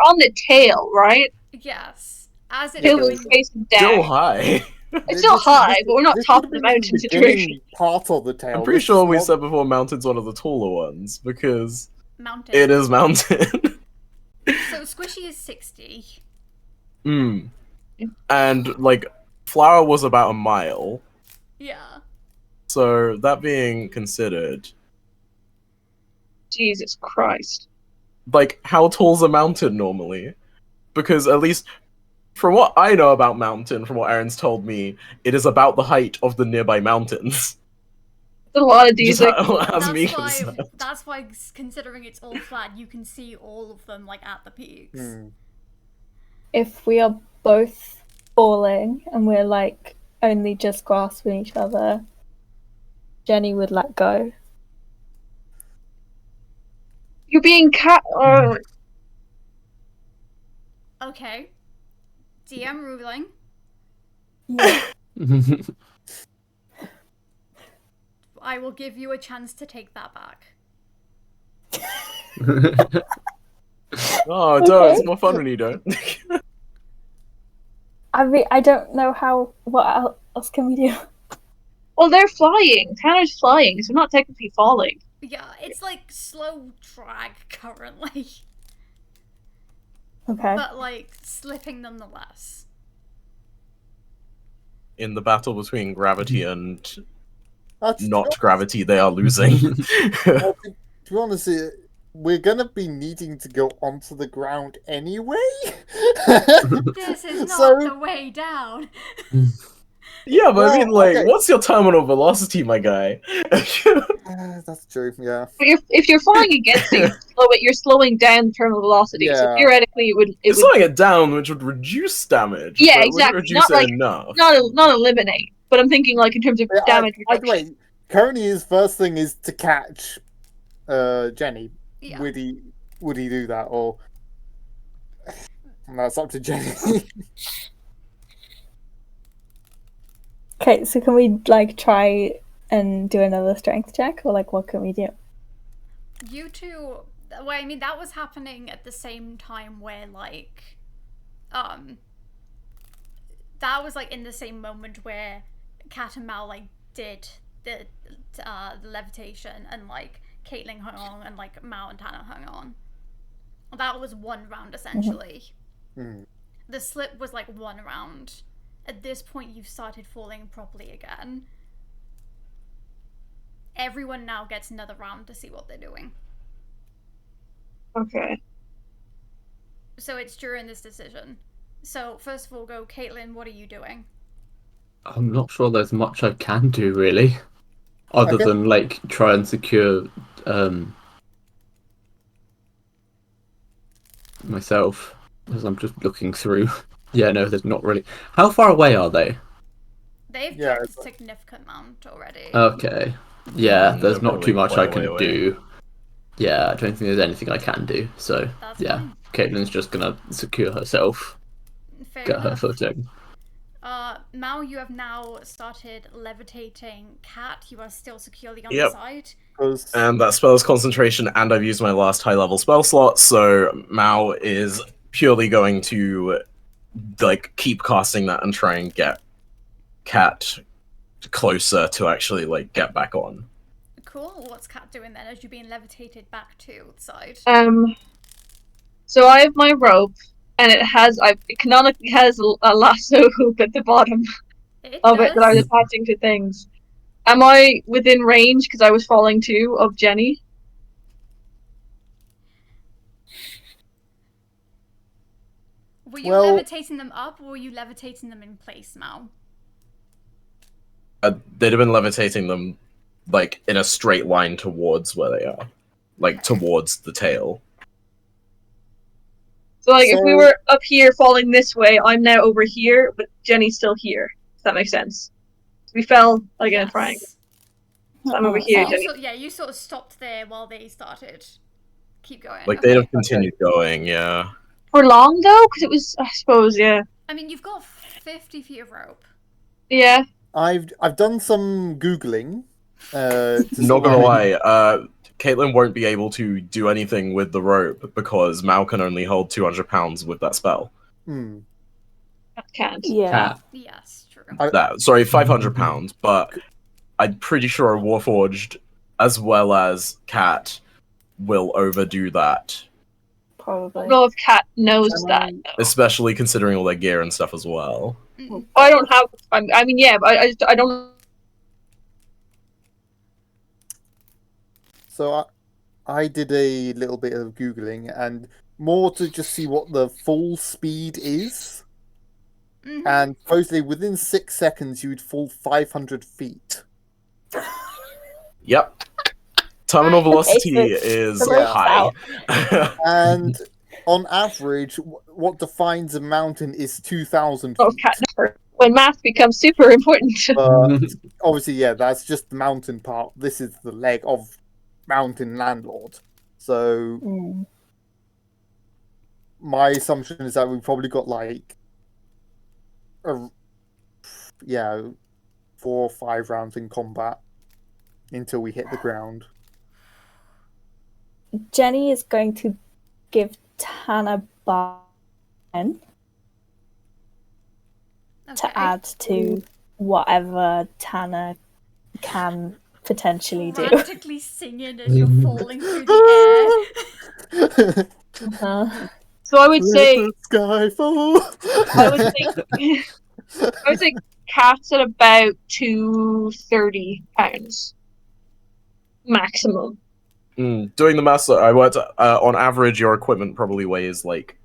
on the tail, right? yes. As it's Tail going, is facing Still down. high. It's still high, but we're not this top would of the have been mountain beginning situation. Part of the tail. I'm pretty This sure is we not- said before Mountain's one of the taller ones, because Mountain. it is Mountain. So Squishy is 60. Mm. And, like, Flower was about a mile. Yeah. So, that being considered, Jesus Christ. like, how tall's a mountain normally? Because at least, from what I know about Mountain, from what Erin's told me, it is about the height of the nearby mountains. There's a lot of these, Just like, has me That's why, concerned. that's why, considering it's all flat, you can see all of them, like, at the peaks. Hmm. If we are both falling and we're like only just grasping each other, Jenny would let go. you're being Okay. DM ruling. Yeah. I will give you a chance to take that back. Oh, don't. It's more fun when you don't. I mean, I don't know how. What else can we do? Well, they're flying. Tanner's flying, so not technically falling. Yeah, it's like slow drag currently, Okay. but like slipping nonetheless. In the battle between gravity and That's- not gravity, they are losing. Well, to be honest, we're gonna be needing to go onto the ground anyway. This is not So- the way down. Yeah, but I mean, Well, like, okay. what's your terminal velocity, my guy? That's true. Yeah. But if you're flying against it, you're slowing down terminal velocity. So Yeah. theoretically, it would It's slowing it down, which would reduce damage. Yeah, but it exactly. wouldn't reduce Not it like- enough. not eliminate. But I'm thinking like in terms of damage By the reduction. way, currently his first thing is to catch Jenny. Yeah. Would he do that, or that's up to Jenny? Okay, so can we like try and do another strength check, or like what can we do? You two, well, I mean, that was happening at the same time where, like, that was, like, in the same moment where Cat and Mal, like, did the levitation, and, like, Caitlin hung on, and, like, Mal and Tanner hung on. That was one round, essentially. Mhm. The slip was, like, one round. At this point, you've started falling properly again. Everyone now gets another round to see what they're doing. Okay. So it's during this decision. So first of all, go, Caitlin, what are you doing? I'm not sure there's much I can do really, other Okay. than like try and secure myself, as I'm just looking through. Yeah, no, there's not really. How far away are they? They've Yeah, dropped it's a significant amount already. Okay. Yeah, there's They're not too probably much I quite a can way away. do. Yeah, I don't think there's anything I can do. So That's yeah, fine. Caitlin's just gonna secure herself, Fair get her enough. footing. Mal, you have now started levitating. Cat, you are still securely on Yep. the side. 'Cause- And that spell's concentration, and I've used my last high level spell slot, so Mao is purely going to like keep casting that and try and get Cat closer to actually like get back on. Cool. What's Cat doing then as you're being levitated back to the side? So I have my rope, and it canonically has a lasso hoop at the bottom It of it that I was does. attaching to things. Am I within range because I was falling too of Jenny? Were you Well- levitating them up, or were you levitating them in place, Mal? They'd have been levitating them, like, in a straight line towards where they are. Like, towards the tail. So, like, if we So- were up here falling this way, I'm now over here, but Jenny's still here. If that makes sense. We fell, like, in a triangle. So I'm over So here, you Jenny. you sort of stopped there while they started. Keep going. Like, okay. they'd have continued going, yeah. For long, though? Because it was, I suppose, yeah. I mean, you've got 50 feet of rope. Yeah. I've done some googling. To Not sort gonna of- lie, Caitlin won't be able to do anything with the rope because Mal can only hold 200 pounds with that spell. Hmm. Can't. Yeah. Cat. Yes, true. Sorry, 500 pounds, but I'm pretty sure a Warforged, as well as Cat, will overdo that. I Probably. don't know if Kat knows Can that. I- Though. Especially considering all their gear and stuff as well. Mm. I don't have. I mean, yeah, but I don't. So I did a little bit of googling, and more to just see what the full speed is. Mhm. And supposedly within 6 seconds you would fall 500 feet. Yep. Terminal Right. velocity Okay, so is the rope's high. And on average, what defines a mountain is 2,000 Oh, feet. Kat never. When math becomes super important. But obviously, yeah, that's just the mountain part. This is the leg of Mountain Landlord. So Mm. my assumption is that we've probably got like, yeah, 4 or 5 rounds in combat until we hit the ground. Jenny is going to give Tana Barn Okay. to add to whatever Tana can potentially do. Frantically singing as you're falling through the air. Uh-huh. So I would say. Let the sky fall. I would say. I would say Kat's at about 230 pounds maximum. Doing the math, I worked on average. Your equipment probably weighs like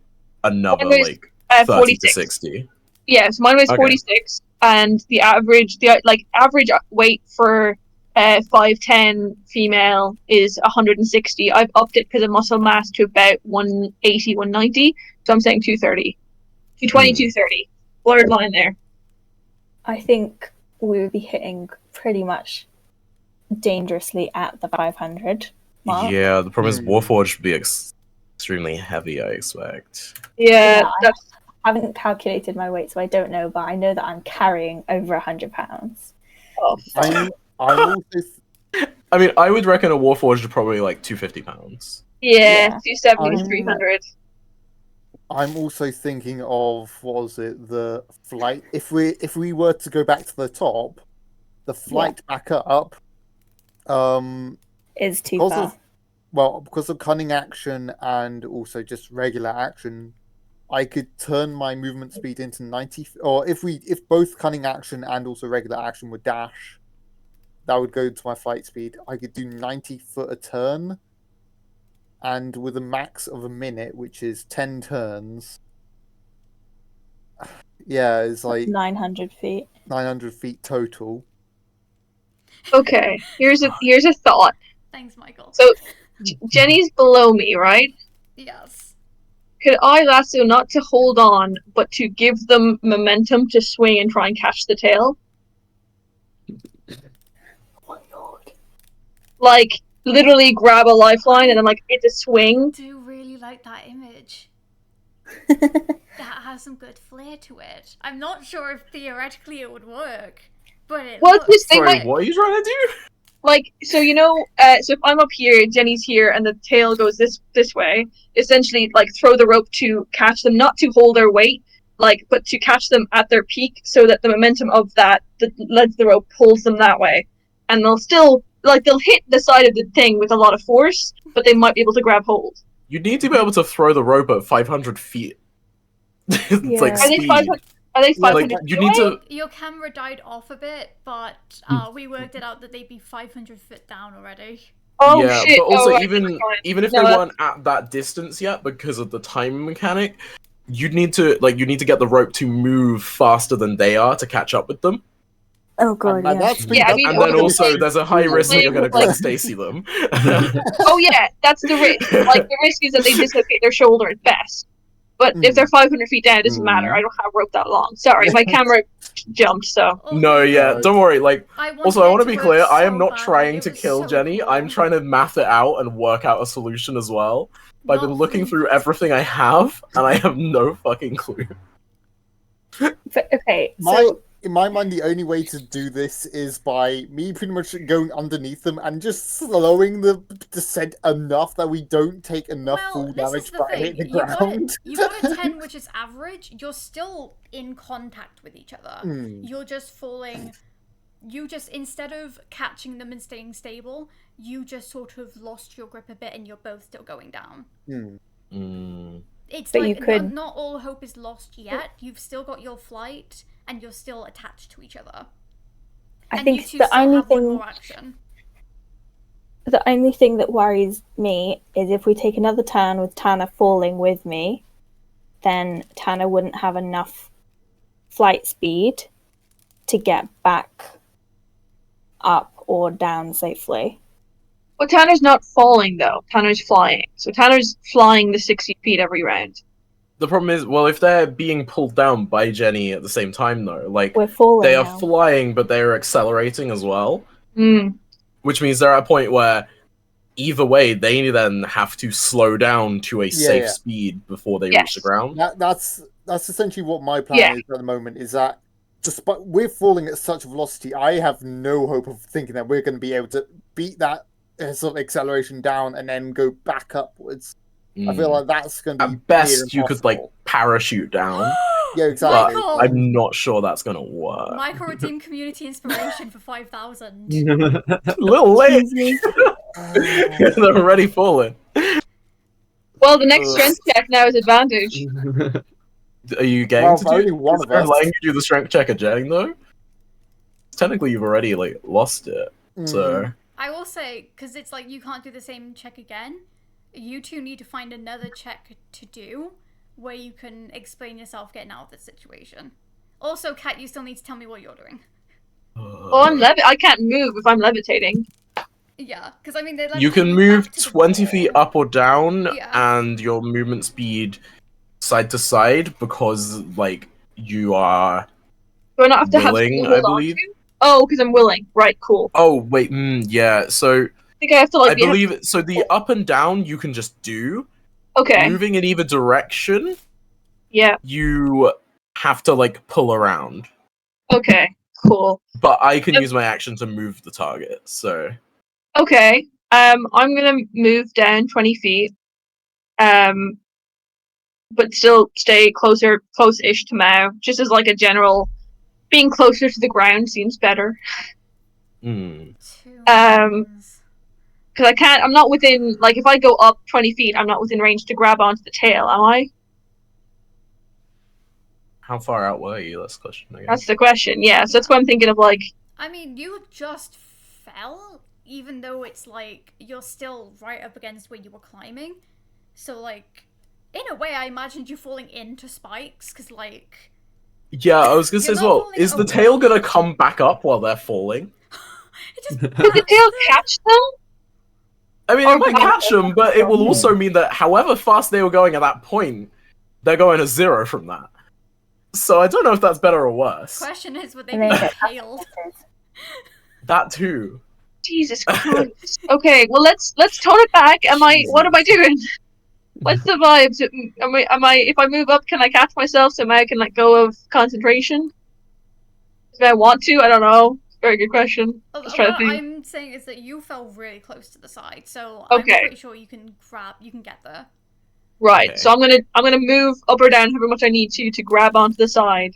another And there's, like 30 to 46. 60. Yeah, so mine weighs Okay. 46, and the average weight for 5'10" female is 160. I've upped it because of muscle mass to about 180, 190, so I'm saying 230. 220, 230. Blurred line there. I think we would be hitting pretty much dangerously at the 500 mark. Yeah, the problem is Hmm. Warforged would be extremely heavy, I expect. Yeah, Yeah, that's I haven't calculated my weight, so I don't know, but I know that I'm carrying over 100 pounds. oh, I'm also I mean, I would reckon a Warforged are probably like 250 pounds. yeah, Yeah. 270, I'm- 300. I'm also thinking of, what was it, the flight. If we were to go back to the top, the flight back up, Is too because far. because of cunning action and also just regular action, I could turn my movement speed into 90. Or if both cunning action and also regular action were dash, that would go to my flight speed. I could do 90 foot a turn. And with a max of a minute, which is 10 turns, yeah, it's like 900 feet. 900 feet total. Okay, here's a thought. Thanks, Michael. So Jenny's below me, right? Yes. Could I lasso not to hold on, but to give them momentum to swing and try and catch the tail? Oh my god. Like, literally grab a lifeline and then, like, it's a swing. I do really like that image. That has some good flair to it. I'm not sure if theoretically it would work, but it Well, looks this thing Sorry, might- what are you trying to do? Like, so so if I'm up here, Jenny's here, and the tail goes this way, essentially, like, throw the rope to catch them, not to hold their weight, like, but to catch them at their peak, so that the momentum of that lets the rope pulls them that way, and they'll still, like, they'll hit the side of the thing with a lot of force, but they might be able to grab hold. You need to be able to throw the rope at 500 feet. It's like Yeah. Are they speed. 500? Are they 500? Like, you need to. your camera died off a bit, but we worked it out that they'd be 500 foot down already. Oh Yeah, shit! but also right, even that's fine. even if No, they that's- weren't at that distance yet because of the time mechanic, you need to get the rope to move faster than they are to catch up with them. Oh god, And yeah. that's Yeah, I mean, And then okay, also, there's a high risk that you're going to like- Gwen Stacy them. Oh yeah, that's the risk. Like the risk is that they dislocate their shoulder at best. But if they're 500 feet down, it doesn't matter. I don't have rope that long. Sorry, my camera jumped. So Oh, No, yeah, good. don't worry. Like, I wanted also, I it want to be work clear. I am so not badly. trying It to was kill so Jenny. cool. I'm trying to math it out and work out a solution as well. But I've been Not looking for through this. everything I have, and I have no fucking clue. Okay, My, so in my mind, the only way to do this is by me pretty much going underneath them and just slowing the descent enough that we don't take enough Well, full this damage is the by thing. hitting the You got, ground. you got a 10, which is average. You're still in contact with each other. You're just falling. You just, instead of catching them and staying stable, you just sort of lost your grip a bit and you're both still going down. It's But like you could- not all hope is lost yet. You've still got your flight and you're still attached to each other. I And think you two the still only have one thing more action. that worries me is if we take another turn with Tana falling with me, then Tana wouldn't have enough flight speed to get back up or down safely. But Tanner's not falling though. Tanner's flying. So Tanner's flying the 60 feet every round. The problem is, well, if they're being pulled down by Jenny at the same time, though, like, We're falling they are now. flying, but they are accelerating as well. Hmm. Which means they're at a point where either way, they then have to slow down to a safe yeah. speed before they reach Yes. the ground. That's essentially what my plan Yeah. is at the moment. Is that despite we're falling at such velocity, I have no hope of thinking that we're going to be able to beat that sort of acceleration down and then go back upwards. I feel like that's going to be At best, near you could, like, impossible. parachute down. Yeah, exactly. Michael! But I'm not sure that's going to work. Michael redeemed community inspiration for 5,000. A little late. They're already falling. Well, the next strength check now is advantage. Are you game Well, to only do? one Is of there us. letting you do the strength check again, though? Technically, you've already, like, lost it. So I will say, because it's like you can't do the same check again, you two need to find another check to do where you can explain yourself getting out of the situation. Also, Kat, you still need to tell me what you're doing. Oh, I can't move if I'm levitating. Yeah, because I mean, they you can move 20 feet feet up or down, Yeah. and your movement speed side to side because, like, you are Do I not have to have willing, something to I hold on believe. to? Oh, because I'm willing. Right, cool. Oh wait, yeah. So I think I have to like. I believe so. The up and down you can just do. Okay. Moving in either direction, Yeah. you have to like pull around. Okay. Cool. But I can Yep. use my action to move the target. So Okay. I'm gonna move down 20 feet. But still stay close-ish to Mao. Just as like a general, being closer to the ground seems better. Because I'm not within, like, if I go up 20 feet, I'm not within range to grab onto the tail, am I? how far out were you? That's the question. I guess. That's the question, yeah. So that's what I'm thinking of, like, I mean, you just fell, even though it's like you're still right up against where you were climbing. So, like, in a way, I imagined you falling into spikes, because, like... Yeah, I was gonna say You're as not well. falling Is the away. tail gonna come back up while they're falling? It just did the tail catch them? I mean, Or it might catch them, but it will also mean that however fast they were going at that point, they're going to 0 from that. So I don't know if that's better or worse. Question is, would they And be then get impaled? That too. Jesus Christ. Okay, well let's tone it back. What am I doing? What's the vibes? If I move up, can I catch myself so I can let go of concentration? If I want to, I don't know. Very good question. Just trying to What think. I'm saying is that you fell really close to the side, so Okay. I'm pretty sure you can get there. Right, Okay. so I'm gonna move up or down however much I need to grab onto the side.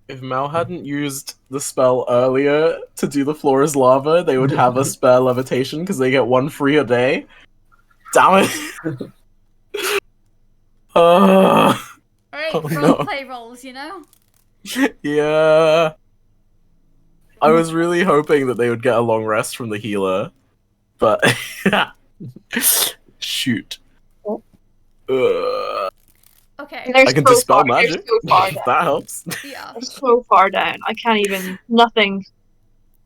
If Mal hadn't used the spell earlier to do the floor is lava, they would have a spare levitation because they get 1 free a day. Damn it! Alright, Oh, roleplay rolls, you know? Yeah. I was really hoping that they would get a long rest from the healer, but shoot. Okay. They're I can so dispel far, magic. They're so far If down. that helps. Yeah. They're so far down. I can't even. Nothing.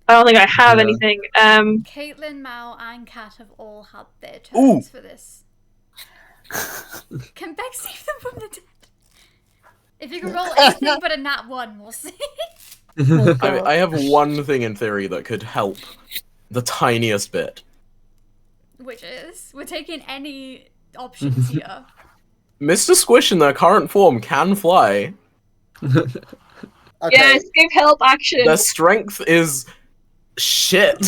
I don't think I have Yeah. anything. Caitlin, Mao, and Kat have all had their Ooh. turns for this. Can Beck save them from the dead? If you can roll anything but a nat 1, we'll see. I have one thing in theory that could help the tiniest bit. Which is, we're taking any options here. Mr. Squish in their current form can fly. Okay. Yes, give help action. Their strength is shit.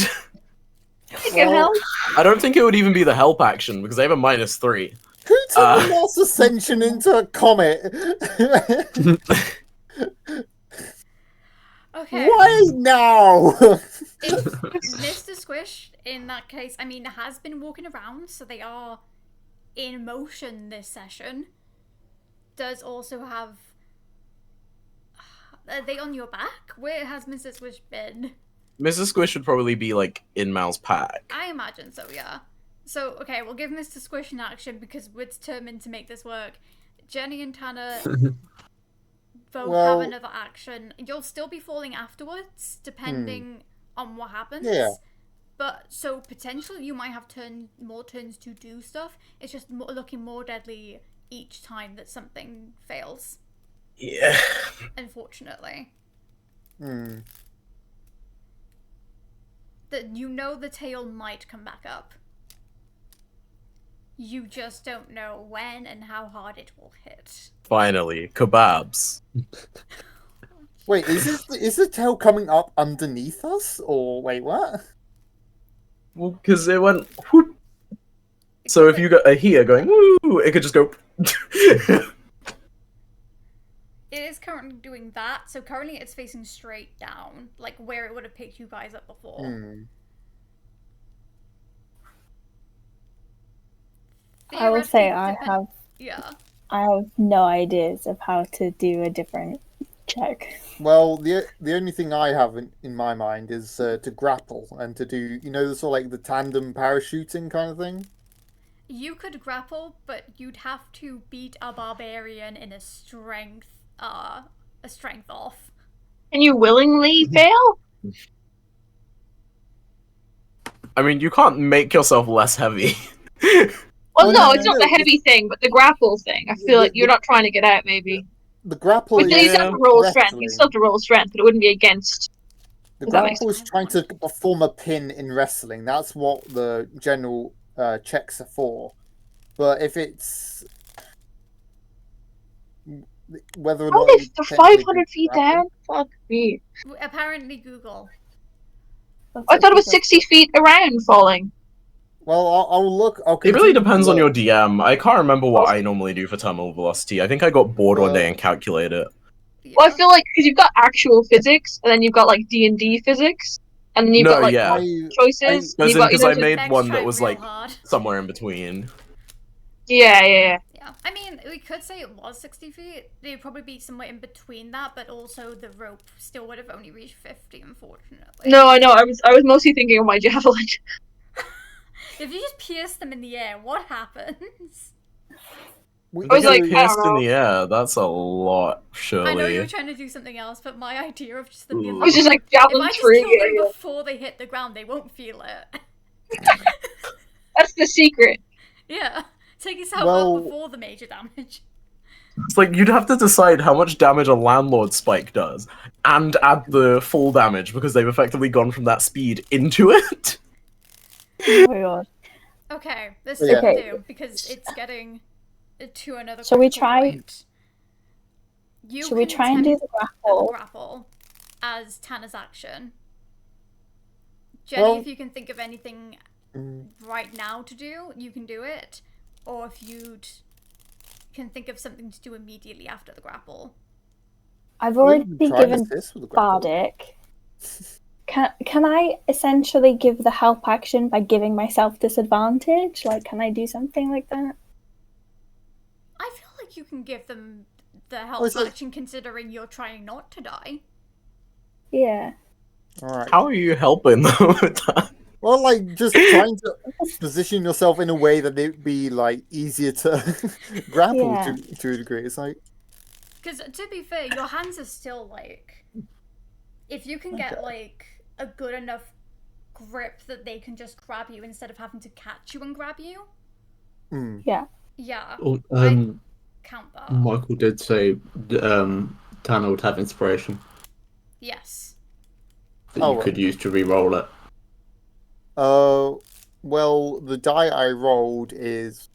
Give Well, help. I don't think it would even be the help action because they have a -3. who turned the Last Ascension into a comet? Okay. Why now? If Mr. Squish, in that case, I mean, has been walking around, so they are in motion this session. Does also have... Are they on your back? Where has Mr. Squish been? Mrs. Squish would probably be like in Mal's pack. I imagine so, yeah. So, okay, we'll give Mr. Squish an action because we're determined to make this work. Jenny and Tanner both Well- have another action. You'll still be falling afterwards, depending on what happens. Yeah. But, so, potentially you might have more turns to do stuff. It's just looking more deadly each time that something fails, Yeah. unfortunately. Hmm. That you know the tail might come back up. You just don't know when and how hard it will hit. Finally, kebabs. Wait, is the tail coming up underneath us? Or wait, what? Well, because it went whoop. So if you got a here going woo, it could just go. It is currently doing that, so currently it's facing straight down, like where it would have picked you guys up before. Hmm. I will say Theoretically, Yeah. I have no ideas of how to do a different check. Well, the only thing I have in my mind is to grapple and to do, the sort of like the tandem parachuting kind of thing. You could grapple, but you'd have to beat a barbarian in a strength off. Can you willingly fail? I mean, you can't make yourself less heavy. Well, Oh, no, no, it's no, not no. the heavy thing, but the grapple thing. I feel like you're not trying to get out, maybe. The grapple But is you still have to roll strength. wrestling. You still have to roll strength, but it wouldn't be against. The Does that make grapple is trying to perform a pin in wrestling. That's what the general checks are for. But if it's whether or How not are you they technically 500 feet grapple- down? Fuck me. Apparently Google. I thought it was 60 feet around falling. Well, I'll look. I'll It really continue to depends on look. your DM. I can't remember what I normally do for terminal velocity. I think I got bored one day and calculated it. Yeah. Well, I feel like because you've got actual physics, and then you've got like D&D physics, and then you've No, got like yeah. choices. and As you've in, got, because you know, I made Beck's one that trying was real like hard. somewhere in between. Yeah. Yeah, I mean, we could say it was 60 feet. It'd probably be somewhere in between that, but also the rope still would have only reached 50, unfortunately. No, I know. I was mostly thinking of my javelin. If you just pierce them in the air, what happens? I was like, Get I pierced don't in know. the air. That's a lot, I know you were surely. trying to do something else, but my idea of just them Ooh. being I was just like if javelin I just through. kill them Yeah. before they hit the ground, they won't feel it. That's the secret. Yeah, take yourself Well- out before the major damage. It's like you'd have to decide how much damage a landlord spike does, and add the full damage because they've effectively gone from that speed into it. Oh my god. Okay, this Yeah. is what Okay. we'll do, because it's getting to another Shall we critical try- point. You Should we can try and do attempt the a grapple? grapple as Tanner's action. Jenny, Well- if you can think of anything right now to do, you can do it. Or if you can think of something to do immediately after the grapple. I've We already can try and given assist with the grapple. Bardic. Can I essentially give the help action by giving myself disadvantage? Like, can I do something like that? I feel like you can give them the help Oh, is it- action considering you're trying not to die. Yeah. All right. How are you helping them with that? Well, like just trying to position yourself in a way that it'd be like easier to grapple Yeah. to a degree. It's like Because to be fair, your hands are still like, if you can get Okay. like a good enough grip that they can just grab you instead of having to catch you and grab you. Yeah. Yeah, Oh, I count that. Michael did say Tanner would have inspiration Yes. that Oh, you well. could use to re-roll it. Well, the die I rolled is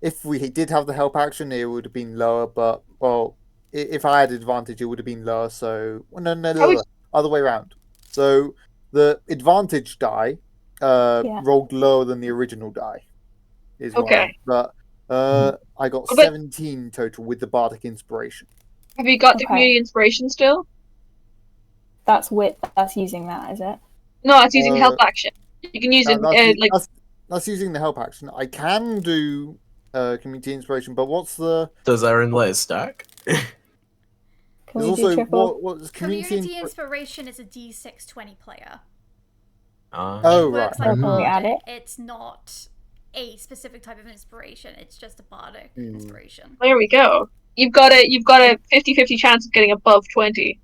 if we did have the help action, it would have been lower. But if I had advantage, it would have been lower. So no, other way around. So the advantage die rolled lower than the original die. Is Okay. why. But I got 17 total with the bardic inspiration. Have you got the Okay. community inspiration still? That's using that, is it? No, it's using help action. You can use it like. That's using the help action. I can do community inspiration, but what's the? Does Erin lay a stack? Can There's we also do triple? what's Community inspiration is a D6 20 player. Oh, It works right. like Can we add bardic. it? It's not a specific type of inspiration. It's just a bardic inspiration. There we go. You've got a 50-50 chance of getting above 20.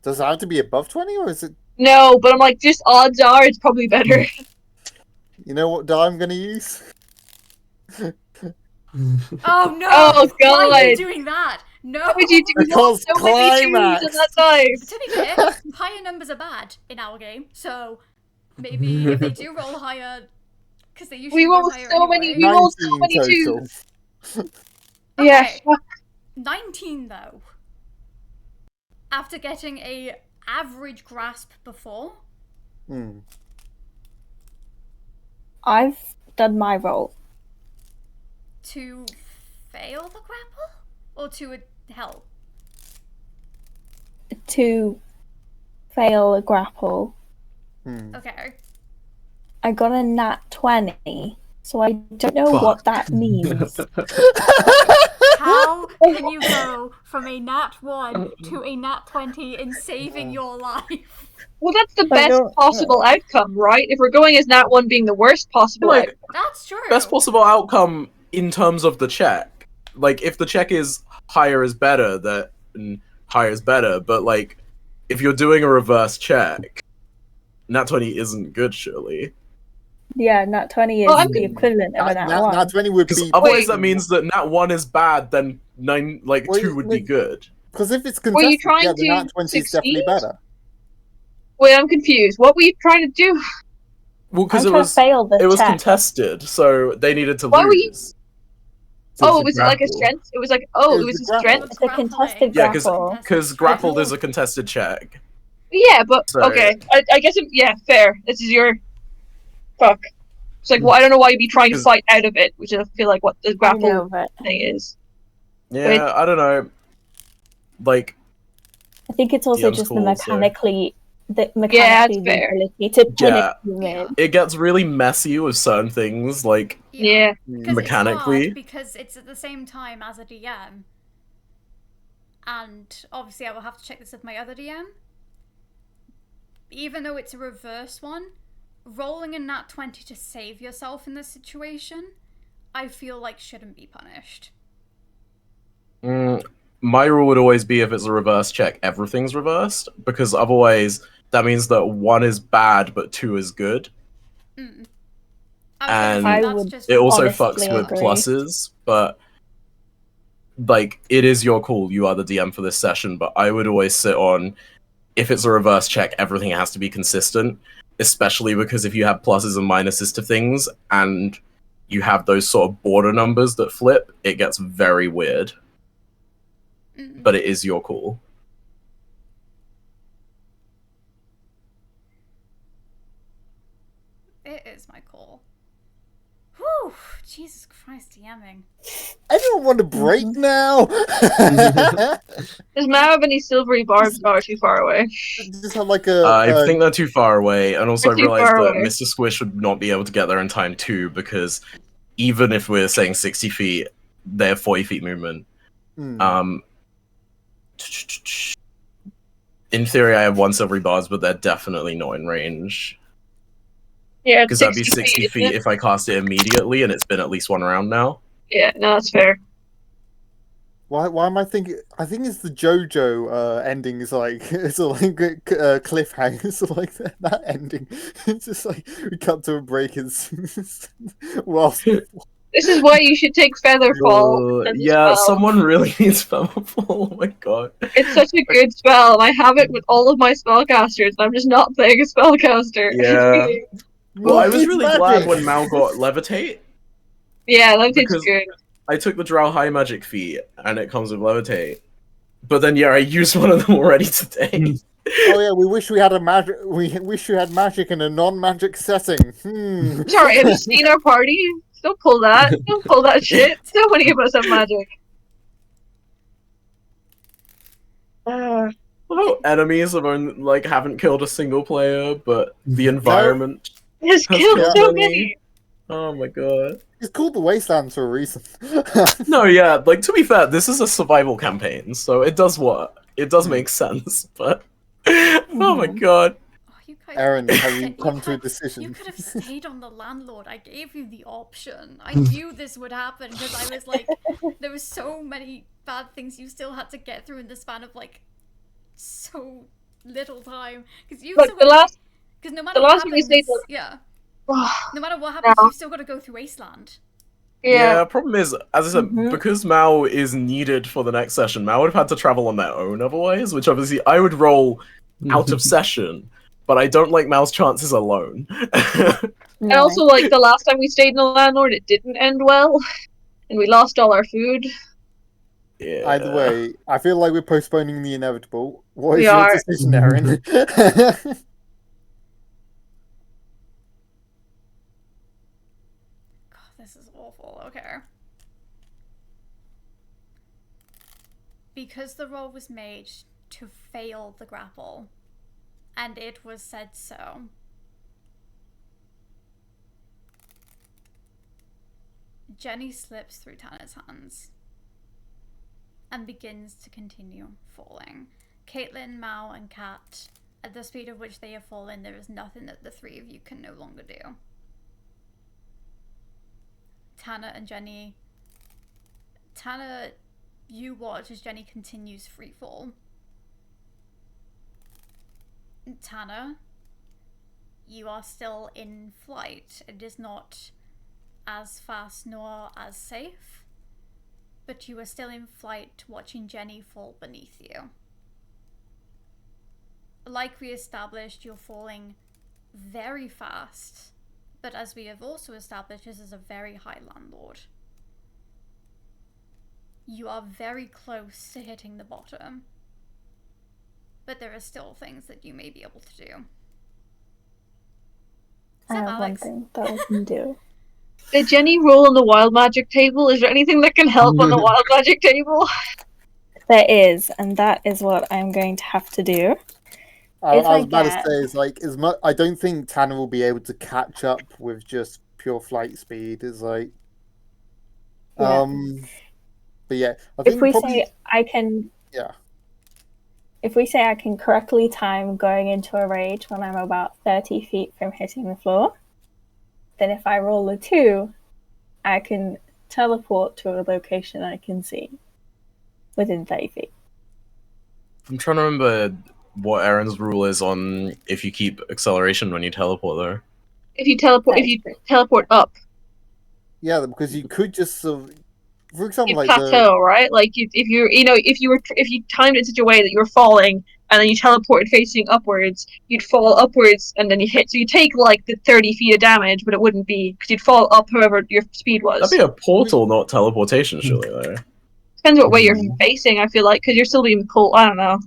Does it have to be above 20, or is it? No, but I'm like, just odds are it's probably better. You know what die I'm going to use? Oh no! Oh, Why are you God. doing that? No! How would you do Because so many twos climax. on that dice? To be fair, higher numbers are bad in our game, so maybe if they do roll higher, because they usually We roll rolled higher so many. anyway. We rolled so 19 many total. twos. Yeah. Okay. 19 though. After getting a average grasp before. I've done my roll. To fail the grapple? Or to help? To fail a grapple. Okay. I got a nat 20, so I don't know what that means. How can you go from a nat 1 to a nat 20 in saving your life? Well, that's the I best don't possible outcome, right? If we're going as Nat 1 being the worst possible Like, outcome. That's true. best possible outcome in terms of the check. Like, if the check is higher is better, then higher is better. But, like, if you're doing a reverse check, Nat 20 isn't good, surely. Yeah, nat 20 is Well, I'm the equivalent of a nat 1. Nat 20 would Because be... otherwise that means that Nat 1 is bad, then 2 would be wait. good. Because if it's Were you contested, trying the nat to 20 is definitely succeed? better. Wait, I'm confused. What were you trying to do? Well, because I'm trying to fail the it was check. contested, so they needed to Why were you- lose. Oh, It's was a it like a grapple. strength? It was like, It was it was the a strength? It's a contested Yeah, 'cause- grapple. Because grappled is a contested check. Yeah, but, So- okay. I guess, yeah, fair. This is your... Fuck. It's like, well, I don't know why you'd be trying to 'Cause- fight out of it, which I feel like what the I know, grapple but thing is. Yeah, Wait. I don't know. Like, I think it's also DM's just cool, the so- mechanically that's the fair. ability to pin Yeah. it in. it gets really messy with certain things, like, Yeah. Because mechanically. It's hard because it's at the same time as a DM. And obviously I will have to check this with my other DM. Even though it's a reverse one, rolling a nat 20 to save yourself in this situation, I feel like shouldn't be punished. my rule would always be if it's a reverse check, everything's reversed, because otherwise that means that 1 is bad but 2 is good. Mm. And I that's would- just It also Honestly, fucks with agree. pluses, but like, it is your call. You are the DM for this session, but I would always sit on, if it's a reverse check, everything has to be consistent, especially because if you have pluses and minuses to things and you have those sort of border numbers that flip, it gets very weird. But it is your call. It is my call. Whew, Jesus Christ, DMing. Anyone want a break now? Does Mao have any silvery barbs that are too far away? Just have like a... I think they're too far away, and also I They're too realized far that away. Mr. Squish would not be able to get there in time too, because even if we're saying 60 feet, they have 40 feet movement. In theory, I have 1 silvery bars, but they're definitely not in range. Yeah, it's Because that'd be 60 60 isn't feet it? if I cast it immediately, and it's been at least one round now. Yeah, no, that's fair. Why am I thinking? I think it's the JoJo ending. Is like it's a like cliffhanger. It's like that ending. It's just like we cut to a break and whilst This is why you should take Featherfall as a Yeah, spell. someone really needs Featherfall. Oh my god. It's such a good spell. I have it with all of my spellcasters, and I'm just not playing a spellcaster. Yeah. Well, I was it's really glad magic. when Mal got Levitate, Yeah, Levitate's Because- good. I took the Drow High Magic feat, and it comes with Levitate. But then, yeah, I used one of them already today. Oh yeah, we wish we had a magic. We wish we had magic in a non-magic setting. Sorry, have you seen our party? Don't pull that. Don't pull that shit. So many of us have magic. Although enemies have only, like, haven't killed a single player, but the environment Has has killed so many. many. Oh my god. It's called the Wasteland for a reason. No, yeah, like, to be fair, this is a survival campaign, so it does work. It does make sense, but... Oh my god. Oh, you guys, Erin, have you you come to a had- decision? You could have stayed on the Landlord. I gave you the option. I knew this would happen because I was like, there were so many bad things you still had to get through in the span of like so little time. Because you Look, still the last because no matter the what last thing we happens, stayed was- yeah, no matter what happens, No. you've still got to go through Wasteland. Yeah, problem is, as I said, Mhm. because Mao is needed for the next session, Mao would have had to travel on their own otherwise, which obviously I would roll out of session, but I don't like Mao's chances alone. And also, like, the last time we stayed in the Landlord, it didn't end well. And we lost all our food. Yeah. Either way, I feel like we're postponing the inevitable. What is We your are. decision, Erin? God, this is awful. Okay. Because the roll was made to fail the grapple, and it was said so. Jenny slips through Tana's hands and begins to continue falling. Caitlin, Mao, and Kat, at the speed at which they have fallen, there is nothing that the three of you can no longer do. Tana and Jenny. Tana, you watch as Jenny continues freefall. Tana, you are still in flight. It is not as fast nor as safe, but you are still in flight watching Jenny fall beneath you. Like we established, you're falling very fast, but as we have also established, this is a very high Landlord. You are very close to hitting the bottom, but there are still things that you may be able to do. I have one Alex? thing that I can do. Did Jenny roll on the wild magic table? Is there anything that can help on the wild magic table? There is, and that is what I'm going to have to do. I If I was about get- to say, it's like as much. I don't think Tanner will be able to catch up with just pure flight speed. It's like, Yeah. but yeah, I think If we probably, say I can, yeah. if we say I can correctly time going into a rage when I'm about 30 feet from hitting the floor, then if I roll a 2, I can teleport to a location I can see within 30 feet. I'm trying to remember what Erin's rule is on if you keep acceleration when you teleport, though. If you teleport up, Yeah, because you could just sort of, for you example, like plateau, right? Like if you timed it in such a way that you were falling and then you teleported facing upwards, you'd fall upwards and then you hit. So you take like the 30 feet of damage, but it wouldn't be because you'd fall up however your speed was. That'd be a portal, not teleportation, surely, though. Depends what way you're facing. I feel like because you're still being pulled. I don't know.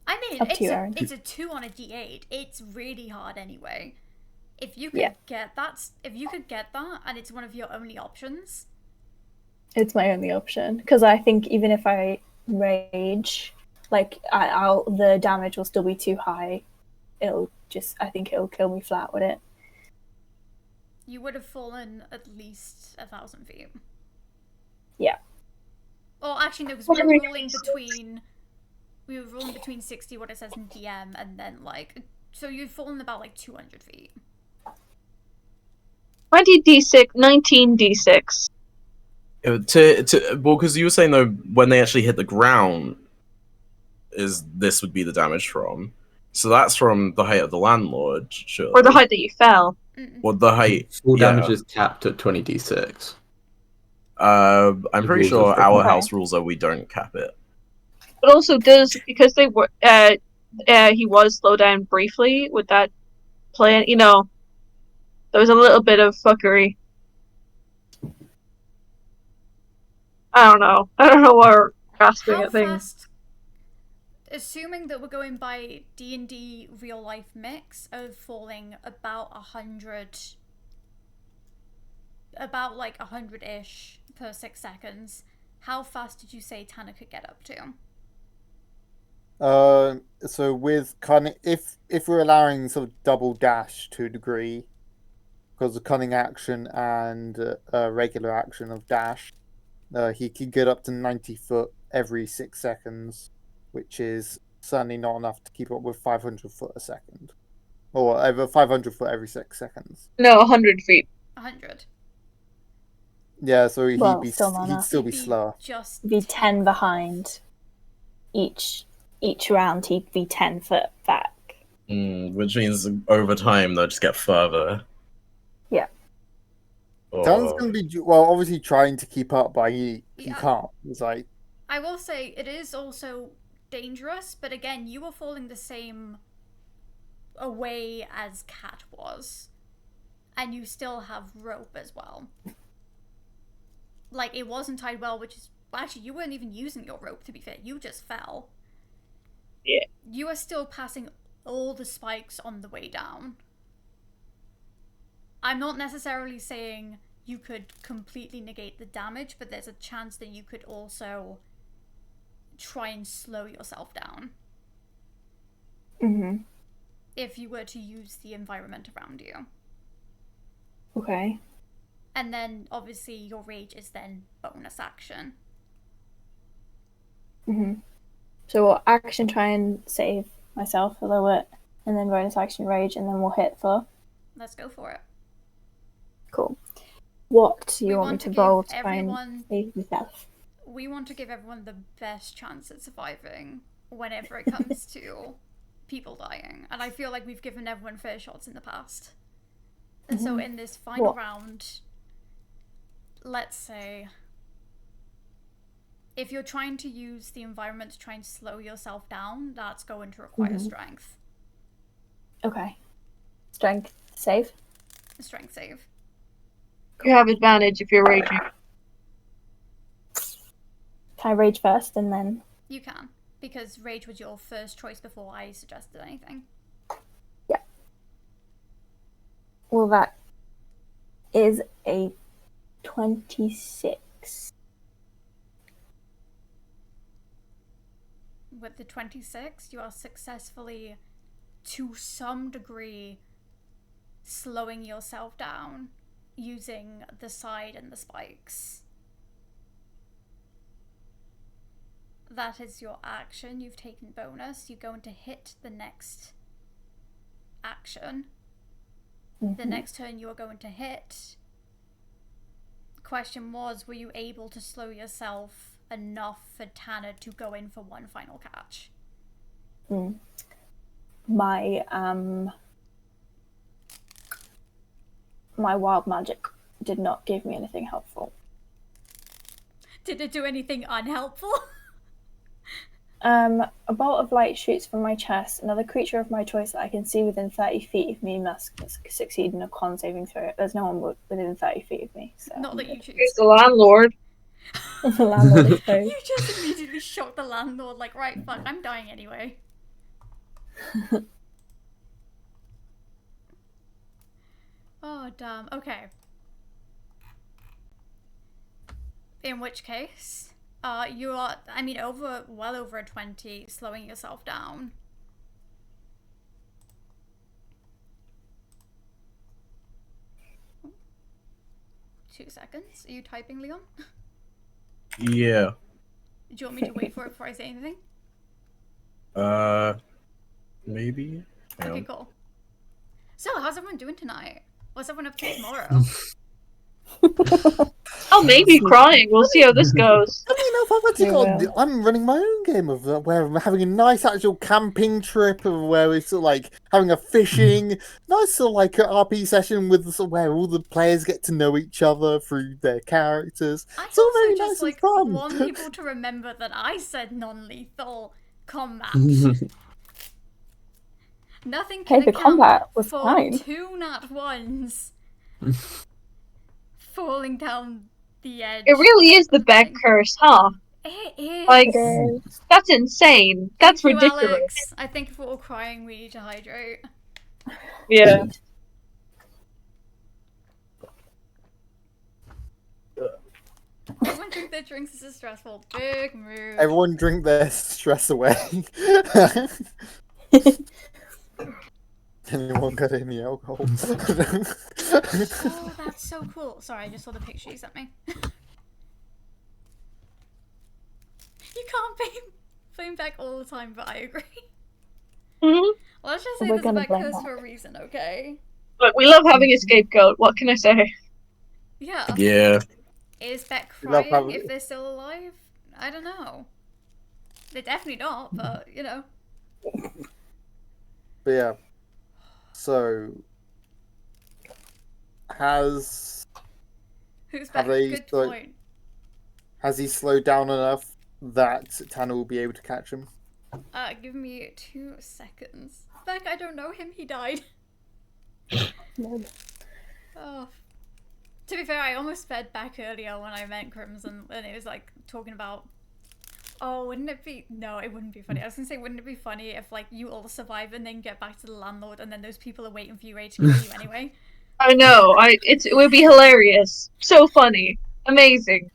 I mean, Up to you, Erin. it's a 2 on a d8. It's really hard anyway. If you could Yeah. get that, and it's one of your only options. It's my only option because I think even if I rage, like the damage will still be too high. I think it'll kill me flat with it. You would have fallen at least 1,000 feet. Yeah. Or actually, no, because What we are were we rolling between 60, what it says in DM, and then like So you've fallen about like 200 feet. 20d6, 19d6. Well, because you were saying though, when they actually hit the ground, this would be the damage from. So that's from the height of the landlord, surely. Or the height that you fell. Or the height. Full yeah. damage is capped at 20d6. I'm The pretty rules sure of our the- house rules are we don't cap it. But also, because they were, he was slowed down briefly with that plan. You know, there was a little bit of fuckery. I don't know. I don't know why we're grasping How at things. fast, assuming that we're going by D&D real life mix of falling about 100, about like 100-ish per 6 seconds, how fast did you say Tanner could get up to? So with cunning, if we're allowing sort of double dash to a degree, because of cunning action and regular action of dash, he could get up to 90 foot every 6 seconds, which is certainly not enough to keep up with 500 foot a second, or over 500 foot every 6 seconds. No, 100 feet. 100. Yeah, so he'd Well, be still not he'd enough. still be slower. Just Be 10 behind. Each round he'd be 10 foot back. Which means over time they'll just get further. Yeah. Tanner's Or... gonna be obviously trying to keep up, but he Yeah. can't. It's like, I will say it is also dangerous, but again, you were falling the same away as Cat was, and you still have rope as well. Like, it wasn't tied well, which is... Well, actually, you weren't even using your rope, to be fair. You just fell. Yeah. You are still passing all the spikes on the way down. I'm not necessarily saying you could completely negate the damage, but there's a chance that you could also try and slow yourself down. Mm-hmm. If you were to use the environment around you. Okay. And then, obviously, your rage is then bonus action. Mm-hmm. So we'll action try and save myself a little bit, and then bonus action rage, and then we'll hit for. Let's go for it. Cool. What do We you want me want to to roll give to try and everyone- save yourself? We want to give everyone the best chance at surviving whenever it comes to people dying. And I feel like we've given everyone fair shots in the past. And so in this final What? round, let's say, if you're trying to use the environment to try and slow yourself down, that's going to require strength. Okay. Strength save. A strength save. You have advantage if you're raging. Can I rage first and then? You can, because rage was your first choice before I suggested anything. Well, that is a 26. With the 26, you are successfully, to some degree, slowing yourself down using the side and the spikes. That is your action. You've taken bonus. You're going to hit the next action. The next turn you are going to hit. The question was, were you able to slow yourself enough for Tanner to go in for one final catch? My my wild magic did not give me anything helpful. Did it do anything unhelpful? A bolt of light shoots from my chest. Another creature of my choice that I can see within 30 feet of me must succeed in a con saving throw. There's no one within 30 feet of me. So Not that you choose. Here's the landlord. the landlord is close. You just immediately shocked the landlord, like, right, fuck, I'm dying anyway. Oh, damn. Okay. In which case, you are, I mean, well over a 20, slowing yourself down. Two seconds. Are you typing, Leon? Yeah. Do you want me to wait for it before I say anything? Maybe? Hang Okay, on. cool. So, how's everyone doing tonight? What's everyone up to tomorrow? Oh, maybe crying. We'll see how this goes. Funny enough, I've actually You got. will. I'm running my own game of where I'm having a nice actual camping trip, of where we're sort of like having a fishing, nice sort of like an RP session with sort of where all the players get to know each other through their characters. I It's all also very just nice and fun. want people to remember that I said non-lethal combat. Nothing Hey, can the account combat was for fine. 2 nat ones falling down the edge. It really is the back curse, huh? It is. Like, It is. that's insane. That's Thank you, ridiculous. Alex. I think if we're all crying, we need to hydrate. Yeah. Everyone drink their drinks. This is stressful. Big move. Everyone drink their stress away. Anyone got any alcohol? Oh, that's so cool. Sorry, I just saw the picture you sent me. You can't blame back all the time, but I agree. Mhm. Let's just say We're there's a gonna back blame curse that. for a reason, okay? Look, we love having a scapegoat. What can I say? Yeah. Yeah. Is Beck We love crying having- if they're still alive? I don't know. They're definitely not, but, you know. But yeah. So has Who's Have back? they, Good like- point. has he slowed down enough that Tanner will be able to catch him? Give me 2 seconds. Beck, I don't know him. He died. No. Oh. To be fair, I almost fed back earlier when I met Crimson, and it was like talking about. Oh, wouldn't it be? No, it wouldn't be funny. I was gonna say, wouldn't it be funny if like you all survive and then get back to the landlord, and then those people are waiting for you ready to kill you anyway? I know. It would be hilarious. So funny. Amazing.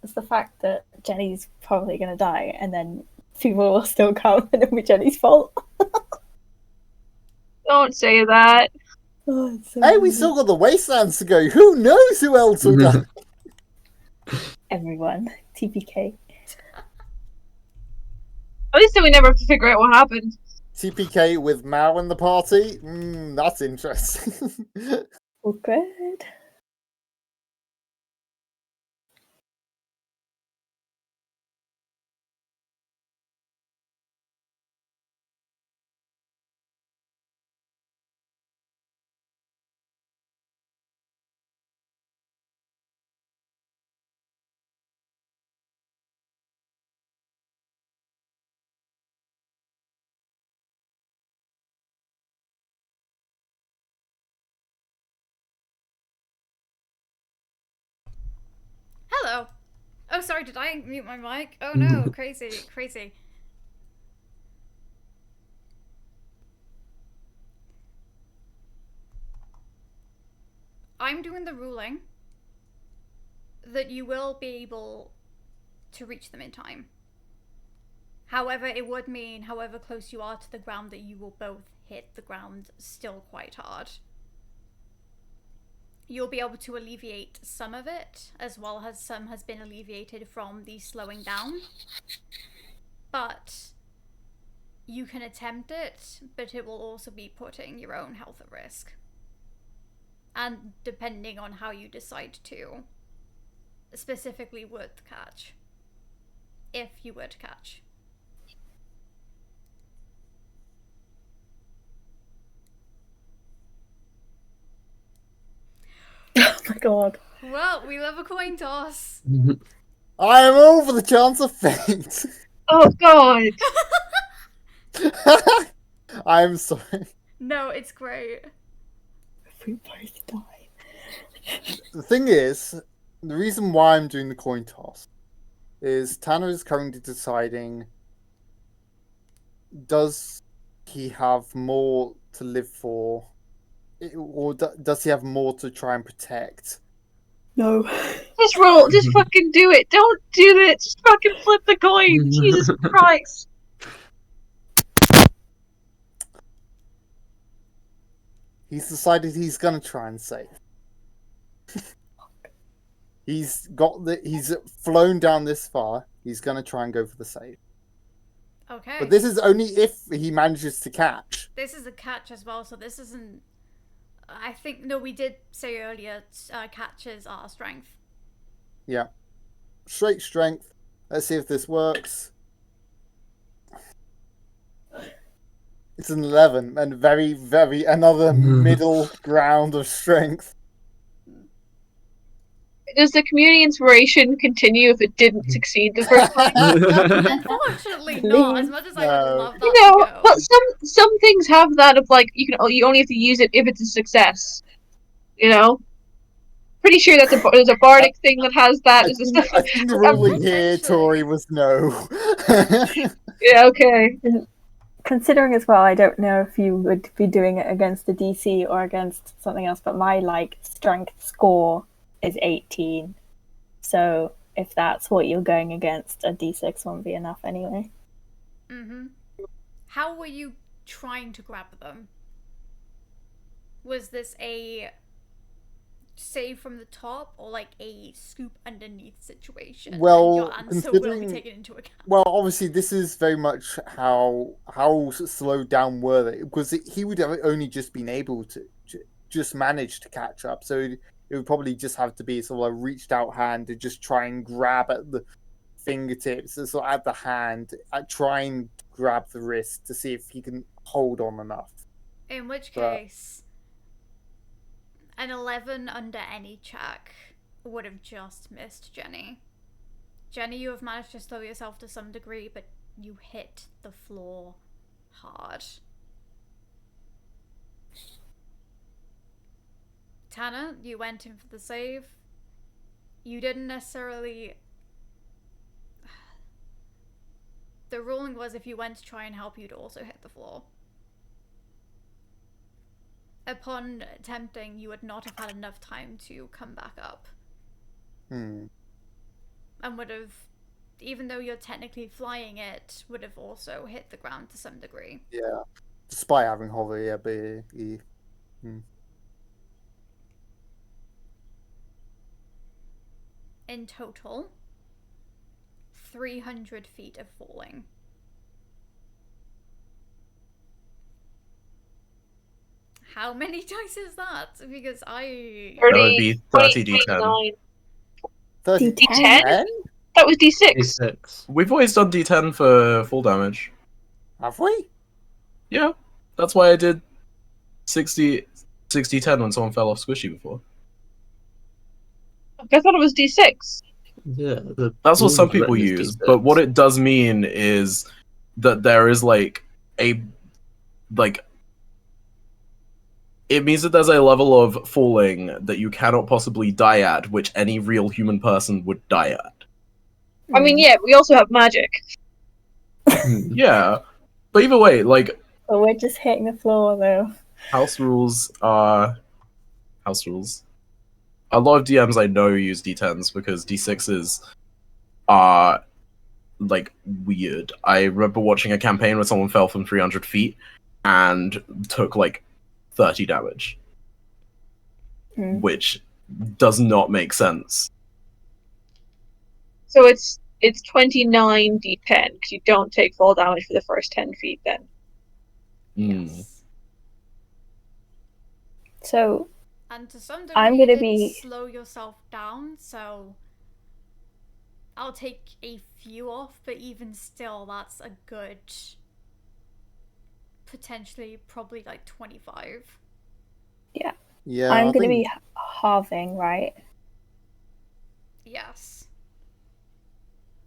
It's the fact that Jenny's probably going to die, and then people will still come, and it'll be Jenny's fault. Don't say that. Oh, it's so Hey, we funny. still got the Wastelands to go. Who knows who else will die? Everyone. TPK. At least then we never have to figure out what happened. TPK with Mao in the party? That's interesting. Oh, good. Hello. Oh, sorry. Did I mute my mic? Oh no, crazy, crazy. I'm doing the ruling that you will be able to reach them in time. However, it would mean, however close you are to the ground, that you will both hit the ground still quite hard. You'll be able to alleviate some of it, as well as some has been alleviated from the slowing down. But you can attempt it, but it will also be putting your own health at risk. And depending on how you decide to, specifically would catch. If you would catch. Oh my god. Well, we love a coin toss. I am over the chance of fate. Oh god. I'm sorry. No, it's great. We both died. The thing is, the reason why I'm doing the coin toss is Tanner is currently deciding, does he have more to live for, or does he have more to try and protect? No. Just roll. Just fucking do it. Don't do it. Just fucking flip the coin. Jesus Christ. He's decided he's gonna try and save. He's flown down this far. He's gonna try and go for the save. Okay. But this is only if he manages to catch. This is a catch as well, so this isn't... I think, no, we did say earlier, catches are strength. Yeah. Straight strength. Let's see if this works. It's an 11, and very, very another middle ground of strength. Does the community inspiration continue if it didn't succeed the first time? Unfortunately not, as much as I would love that You know, to go. but some things have that of like you only have to use it if it's a success. You know, pretty sure there's a bardic thing that has that. I think the ruling here, Tori, was no. Yeah, okay. Considering as well, I don't know if you would be doing it against the DC or against something else, but my strength score is 18. So if that's what you're going against, a D6 won't be enough anyway. Mm-hmm. How were you trying to grab them? Was this a save from the top or like a scoop underneath situation? Well, and your answer will be taken into account. Well, obviously, this is very much how slowed down were they, because he would have only just been able to just manage to catch up. So it would probably just have to be sort of a reached out hand to just try and grab at the fingertips, sort of at the hand, try and grab the wrist to see if he can hold on enough. In which case, an 11 under any check would have just missed Jenny. Jenny, you have managed to slow yourself to some degree, but you hit the floor hard. Tanner, you went in for the save. You didn't necessarily... The ruling was if you went to try and help, you'd also hit the floor. Upon attempting, you would not have had enough time to come back up. And would have, even though you're technically flying it, would have also hit the ground to some degree. Yeah, despite having hover, yeah, but In total, 300 feet of falling. How many dice is that? Because That would be 30 D10. 30 D10? That was D6. D6. We've always done D10 for full damage. Have we? Yeah, that's why I did 60 10 when someone fell off Squishy before. I thought it was D6. Yeah, that's what some people use, but what it does mean is that there is it means that there's a level of falling that you cannot possibly die at, which any real human person would die at. I mean, yeah, we also have magic. Yeah, but either way, But we're just hitting the floor, though. House rules are house rules. A lot of DMs I know use D10s because D6s are weird. I remember watching a campaign where someone fell from 300 feet and took 30 damage, which does not make sense. So it's 29 D10 because you don't take fall damage for the first 10 feet. Then. Yes. So. And to some degree, I'm gonna be slow yourself down, so I'll take a few off, but even still, that's a good, potentially, probably 25. Yeah. Yeah. I'm gonna be halving, right? Yes.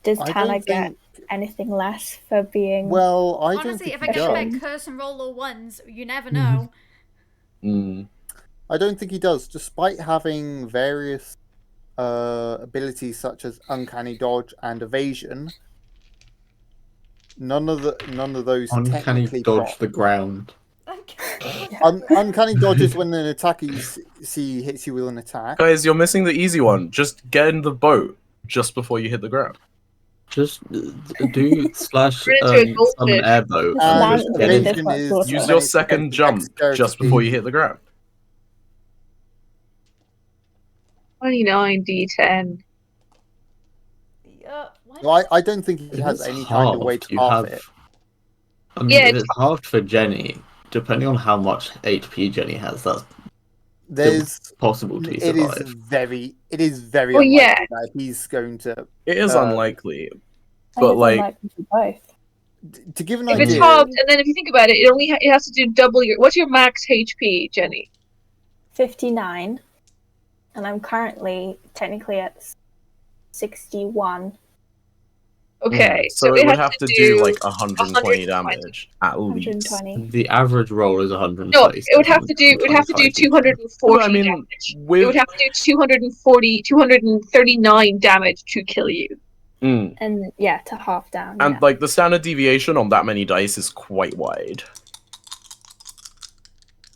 Does Tanner get anything less for being? Well, I honestly, don't think if I he get does. that curse and roll all ones, you never know. I don't think he does, despite having various abilities such as uncanny dodge and evasion. None of those uncanny technically dodge proc. the ground. Uncanny dodge is when an attack hits you with an attack. Guys, you're missing the easy one. Just get in the boat just before you hit the ground. Just do slash summon airboat. Evasion is use your second jump just before you hit the ground. 29 D10. Yeah. No, I don't think he has any kind of way to half it. I mean, Yeah, if it's halved for Jenny, depending on how much HP Jenny has, that's There's possible to it is survive. very Well, unlikely yeah. that he's going to. It is unlikely, I but guess like, unlikely for both. To give an If idea. it's halved, and then if you think about it, it has to do double your. What's your max HP, Jenny? 59, and I'm currently technically at 61. Okay, so it it would has have to do like 120 damage at least. 120. The average roll is 120. No, it would have to do. It would have to do 240 I mean, damage. with It would have to do 239 damage to kill you. And yeah, to half down. and Yeah. like the standard deviation on that many dice is quite wide.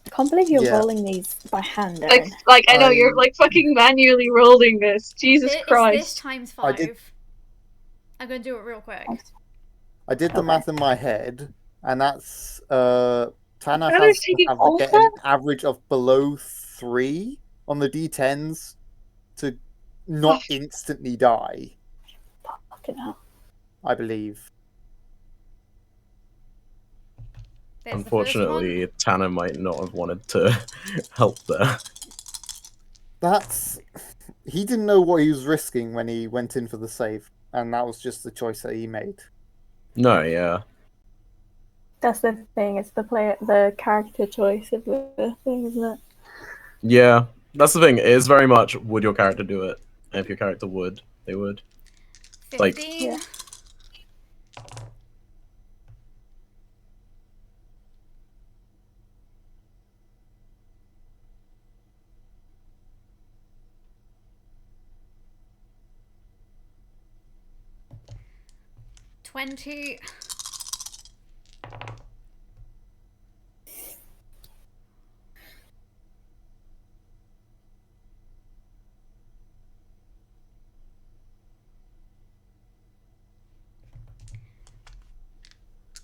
I can't believe you're Yeah. rolling these by hand, Erin. Like I know you're like fucking manually rolling this. Jesus It's Christ! this times I did- 5. I'm gonna do it real quick. I did the Okay. math in my head, and that's Tana Tanner's has to taking have all like, of an that? average of below 3 on the D10s to not instantly die, Fucking hell. I believe. There's the first one. Unfortunately, Tanner might not have wanted to help there. That's he didn't know what he was risking when he went in for the save, and that was just the choice that he made. No, yeah. That's the thing. It's the character choice of the thing, isn't it? Yeah, that's the thing. It is very much, would your character do it? And if your character would, they would. 15. Like- Yeah. $20.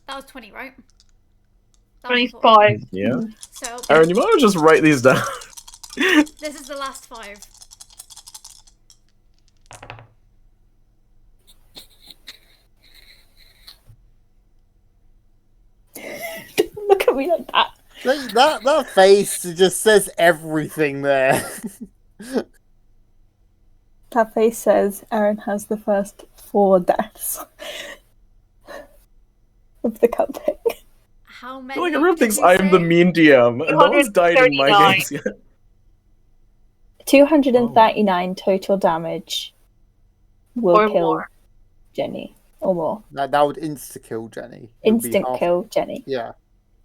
That was 20, right? That was the full- 25. Yeah. So Erin, you might as well just write these down. this is the last 5. Look at me like that. That face just says everything there. That face says Erin has the first 4 deaths of the campaign. How I many? feel like everyone did thinks you I'm the say? mean DM. No one's died in my 239. games yet. 239 total damage will Or kill more. Jenny. Or more. that would insta-kill Jenny. It would be Instant half- kill Jenny. Yeah.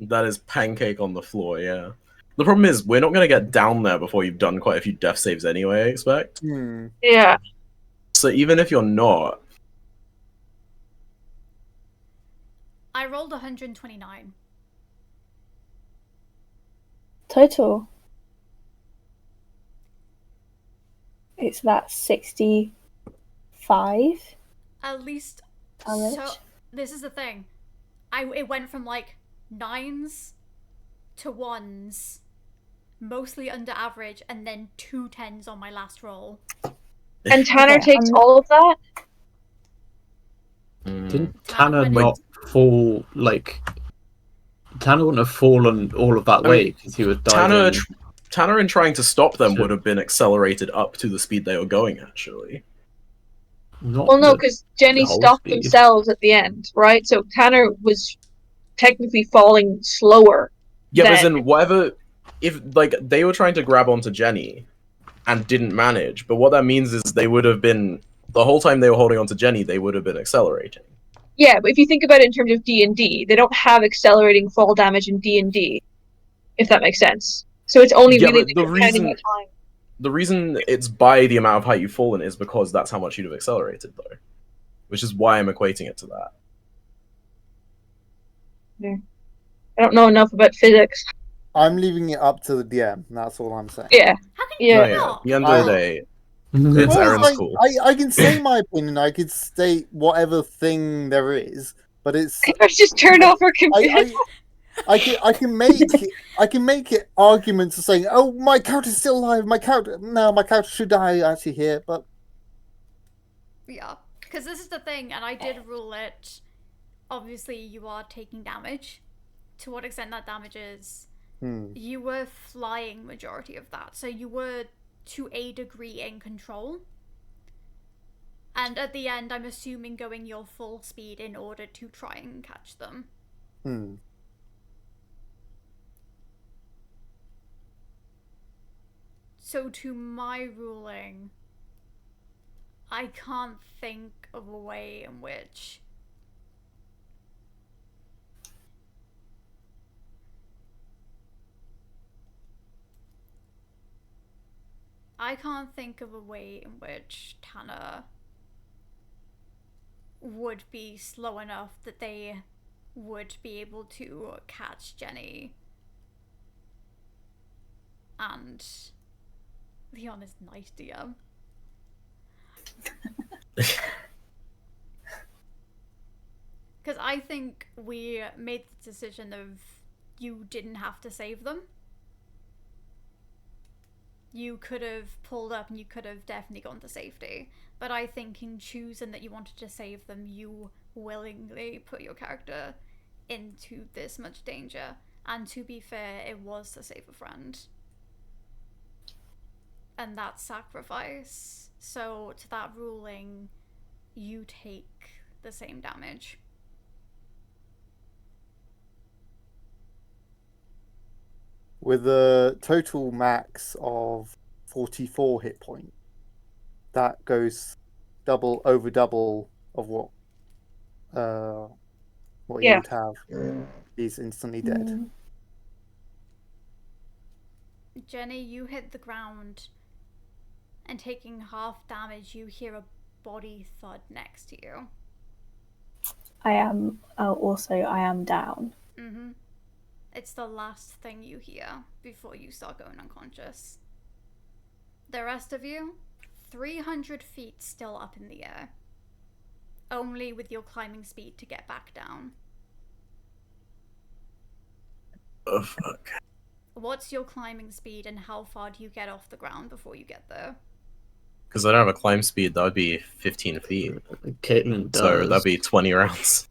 That is pancake on the floor, yeah. The problem is, we're not going to get down there before you've done quite a few death saves anyway, I expect. Yeah. So even if you're not, I rolled 129. Total. It's that 65 At least. damage. So this is the thing. It went from like 9s to 1s, mostly under average, and then 2 10s on my last roll. And Tanner Okay, takes I'm- all of that? Didn't Tanner Tanner went not fall, like... Tanner wouldn't have fallen all of that I way mean, because he would die. Tanner in trying to stop them Sure. would have been accelerated up to the speed they were going, actually. Well, no, because Jenny whole stopped speed. themselves at the end, right? So Tanner was technically falling slower. Yeah, but as Then- in whatever, if like they were trying to grab onto Jenny and didn't manage, but what that means is they would have been the whole time they were holding onto Jenny, they would have been accelerating. Yeah, but if you think about it in terms of D&D, they don't have accelerating fall damage in D&D, if that makes sense. So it's only Yeah, really but the depending reason- on time. The reason it's by the amount of height you've fallen is because that's how much you'd have accelerated, though, which is why I'm equating it to that. I don't know enough about physics. I'm leaving it up to the DM. That's all I'm saying. Yeah. How can Yeah. you No, yeah. not? At the end of the day, It's Well, Erin's like, call. I can say my opinion. I could state whatever thing there is, but it's Let's just turn off our computer. I can make it arguments of saying, oh, my character's still alive. My character should die actually here, but Yeah, because this is the thing, and I did rule it obviously you are taking damage. To what extent that damage is, Hmm. you were flying majority of that, so you were to a degree in control. And at the end, I'm assuming going your full speed in order to try and catch them. Hmm. So to my ruling, I can't think of a way in which Tanner would be slow enough that they would be able to catch Jenny. And Leon is nice DM. Because I think we made the decision of you didn't have to save them. You could have pulled up and you could have definitely gone to safety. But I think in choosing that you wanted to save them, you willingly put your character into this much danger. And to be fair, it was to save a friend. And that's sacrifice. So to that ruling, you take the same damage. With a total max of 44 hit points, that goes over double of what you would have. He's instantly dead. Jenny, you hit the ground, and taking half damage, you hear a body thud next to you. I am down. Mm-hmm. It's the last thing you hear before you start going unconscious. The rest of you, 300 feet still up in the air. Only with your climbing speed to get back down. Oh, fuck. What's your climbing speed and how far do you get off the ground before you get there? Because I don't have a climb speed, that would be 15 feet. Caitlin does. So that'd be 20 rounds.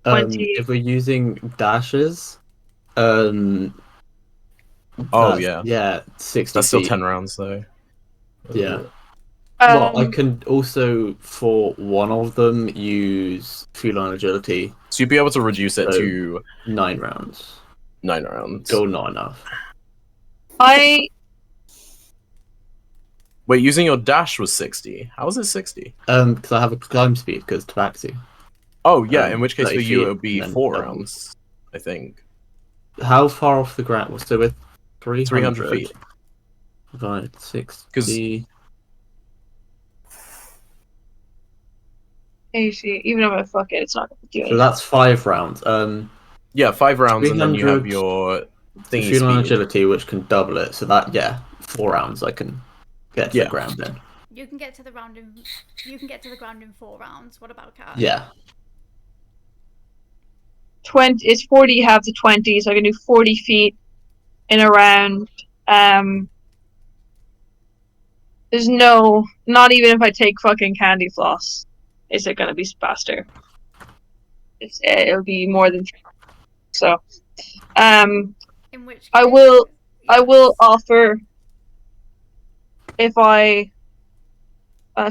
20. If we're using dashes, Oh, yeah. Yeah, 60 That's still feet. 10 rounds, though. Yeah. Well, I can also, for one of them, use feline agility. So you'd be able to reduce it So, to 9 rounds. 9 rounds. Still not enough. Wait, using your dash was 60. How is it 60? Because I have a climb speed, because Tabaxi. Oh, yeah, in which case for 30 you it feet, would be and then 4 double. rounds, I think. How far off the ground? So with 300 feet. Right, 60. 80. Even if I fuck it, it's not going to do So anything. that's 5 rounds. Yeah, 5 rounds, and then you have 300 your thingy feline speed. agility, which can double it. So that, 4 rounds I can get to the ground then. You can get to the ground in 4 rounds. What about Kat? Yeah. 20. It's 40 half to 20, so I can do 40 feet in a round. There's no, not even if I take fucking candy floss, is it gonna be faster? It'll be more than 3. So, In which case, I will offer if I. I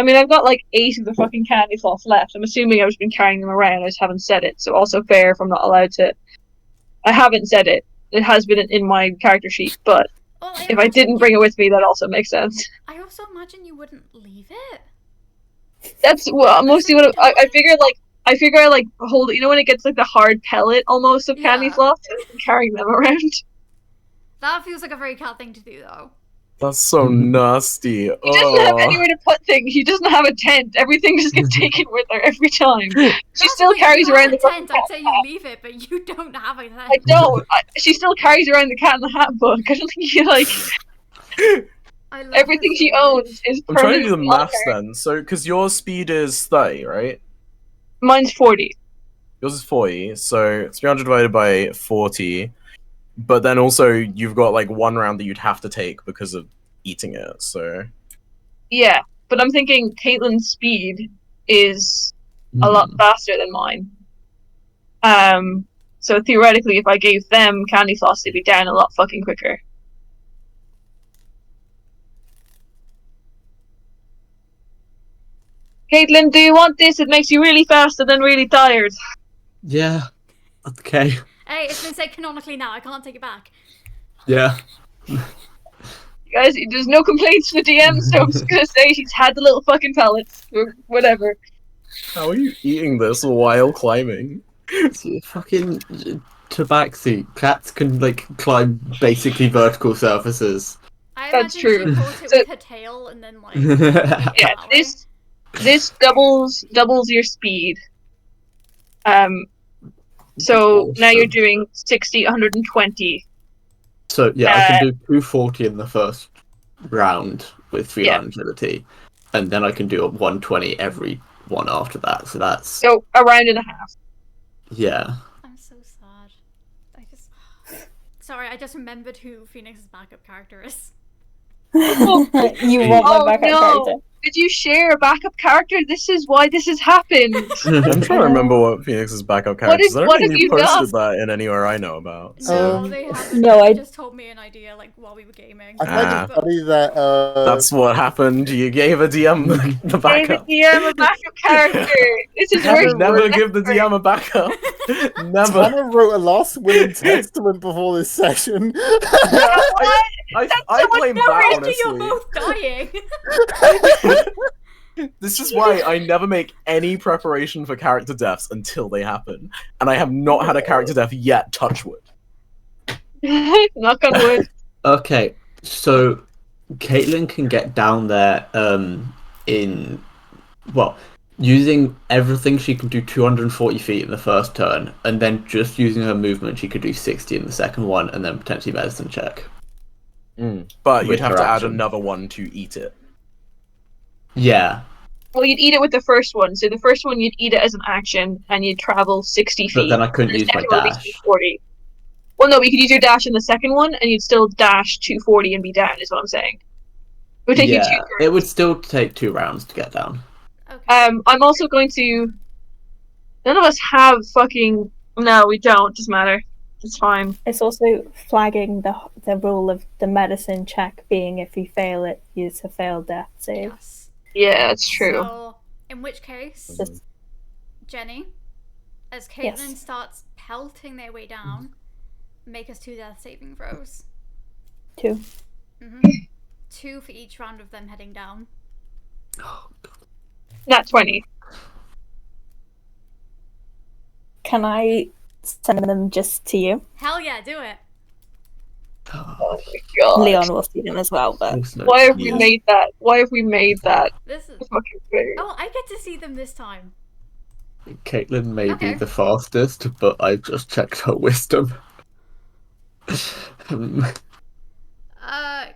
mean, I've got like 8 of the fucking candy floss left. I'm assuming I've just been carrying them around. I just haven't said it. So also fair if I'm not allowed to. I haven't said it. It has been in my character sheet, but if I didn't bring it with me, that also makes sense. I also imagine you wouldn't leave it. That's mostly what I figure. I figure I hold it. You know when it gets like the hard pellet almost of candy floss, I'm carrying them around. That feels like a very Cat thing to do, though. That's so nasty. He doesn't have anywhere to put things. He doesn't have a tent. Everything just gets taken with her every time. She still carries around the tent. I'd say you leave it, but you don't have a tent. I don't. She still carries around the Cat in the Hat book. I don't think you like. Everything she owns is. I'm trying to do the maths then. So, because your speed is 30, right? Mine's 40. Yours is 40. So 300 divided by 40. But then also you've got like 1 round that you'd have to take because of eating it. So yeah, but I'm thinking Caitlin's speed is a lot faster than mine. So theoretically, if I gave them candy floss, they'd be down a lot fucking quicker. Caitlin, do you want this? It makes you really fast and then really tired. Yeah. Okay. Hey, it's been said canonically now. I can't take it back. Yeah. Guys, there's no complaints from the DM, so I'm just gonna say he's had the little fucking pellets, or whatever. How are you eating this while climbing? Fucking tabaxi. Cats can like climb basically vertical surfaces. I That's imagine true. she caught it So- with her tail and then like. Yeah, Yeah, this doubles your speed. So now you're doing 60, 120. So yeah, I can do 240 in the first round with 300 agility, and then I can do a 120 every one after that. So that's So a round and a half. yeah. I'm so sad. Sorry, I just remembered who Phoenix's backup character is. You want my backup character? Did you share a backup character? This is why this has happened. I'm trying to remember what Phoenix's backup character is. I don't what think have you you posted done? that in anywhere I know about. No, they haven't. no, They I- just told me an idea like while we were gaming. I find it But- funny that That's what happened. You gave a DM the backup. Gave a DM a backup character. This is Never worse. Never Right. give the DM a backup. Never. Tanner wrote a last will and testament before this session. I so much blame more that, After you're honestly. both dying. This is why I never make any preparation for character deaths until they happen. And I have not had a character death yet, touch wood. Knock on wood. Okay, so Caitlin can get down there in using everything she can do 240 feet in the first turn, and then just using her movement she could do 60 in the second one, and then potentially medicine check. But you'd With have her to add action. another one to eat it. Yeah, Well, you'd eat it with the first one. So the first one, you'd eat it as an action, and you'd travel 60 feet. but then I couldn't The use my second one would be dash. 240. Well, no, you could use your dash in the second one, and you'd still dash 240 and be down, is what I'm saying. It would take you 2 Yeah, turns. it would still take 2 rounds to get down. Okay. I'm also going to... None of us have fucking... No, we don't. Doesn't matter. It's fine. It's also flagging the rule of the medicine check being if you fail it, it's a failed death save. Yes. Yeah, that's true. So, in which case, Just- Jenny, as Caitlin Yes. starts pelting their way down, make us 2 death saving throws. 2. 2 for each round of them heading down. Not 20. Can I send them just to you? Hell yeah, do it. Oh my god. Leon will see them as well, but There's no Why have we use. made that? Why have we made that This is. fucking thing? Oh, I get to see them this time. Caitlin may Okay. be the fastest, but I've just checked her wisdom.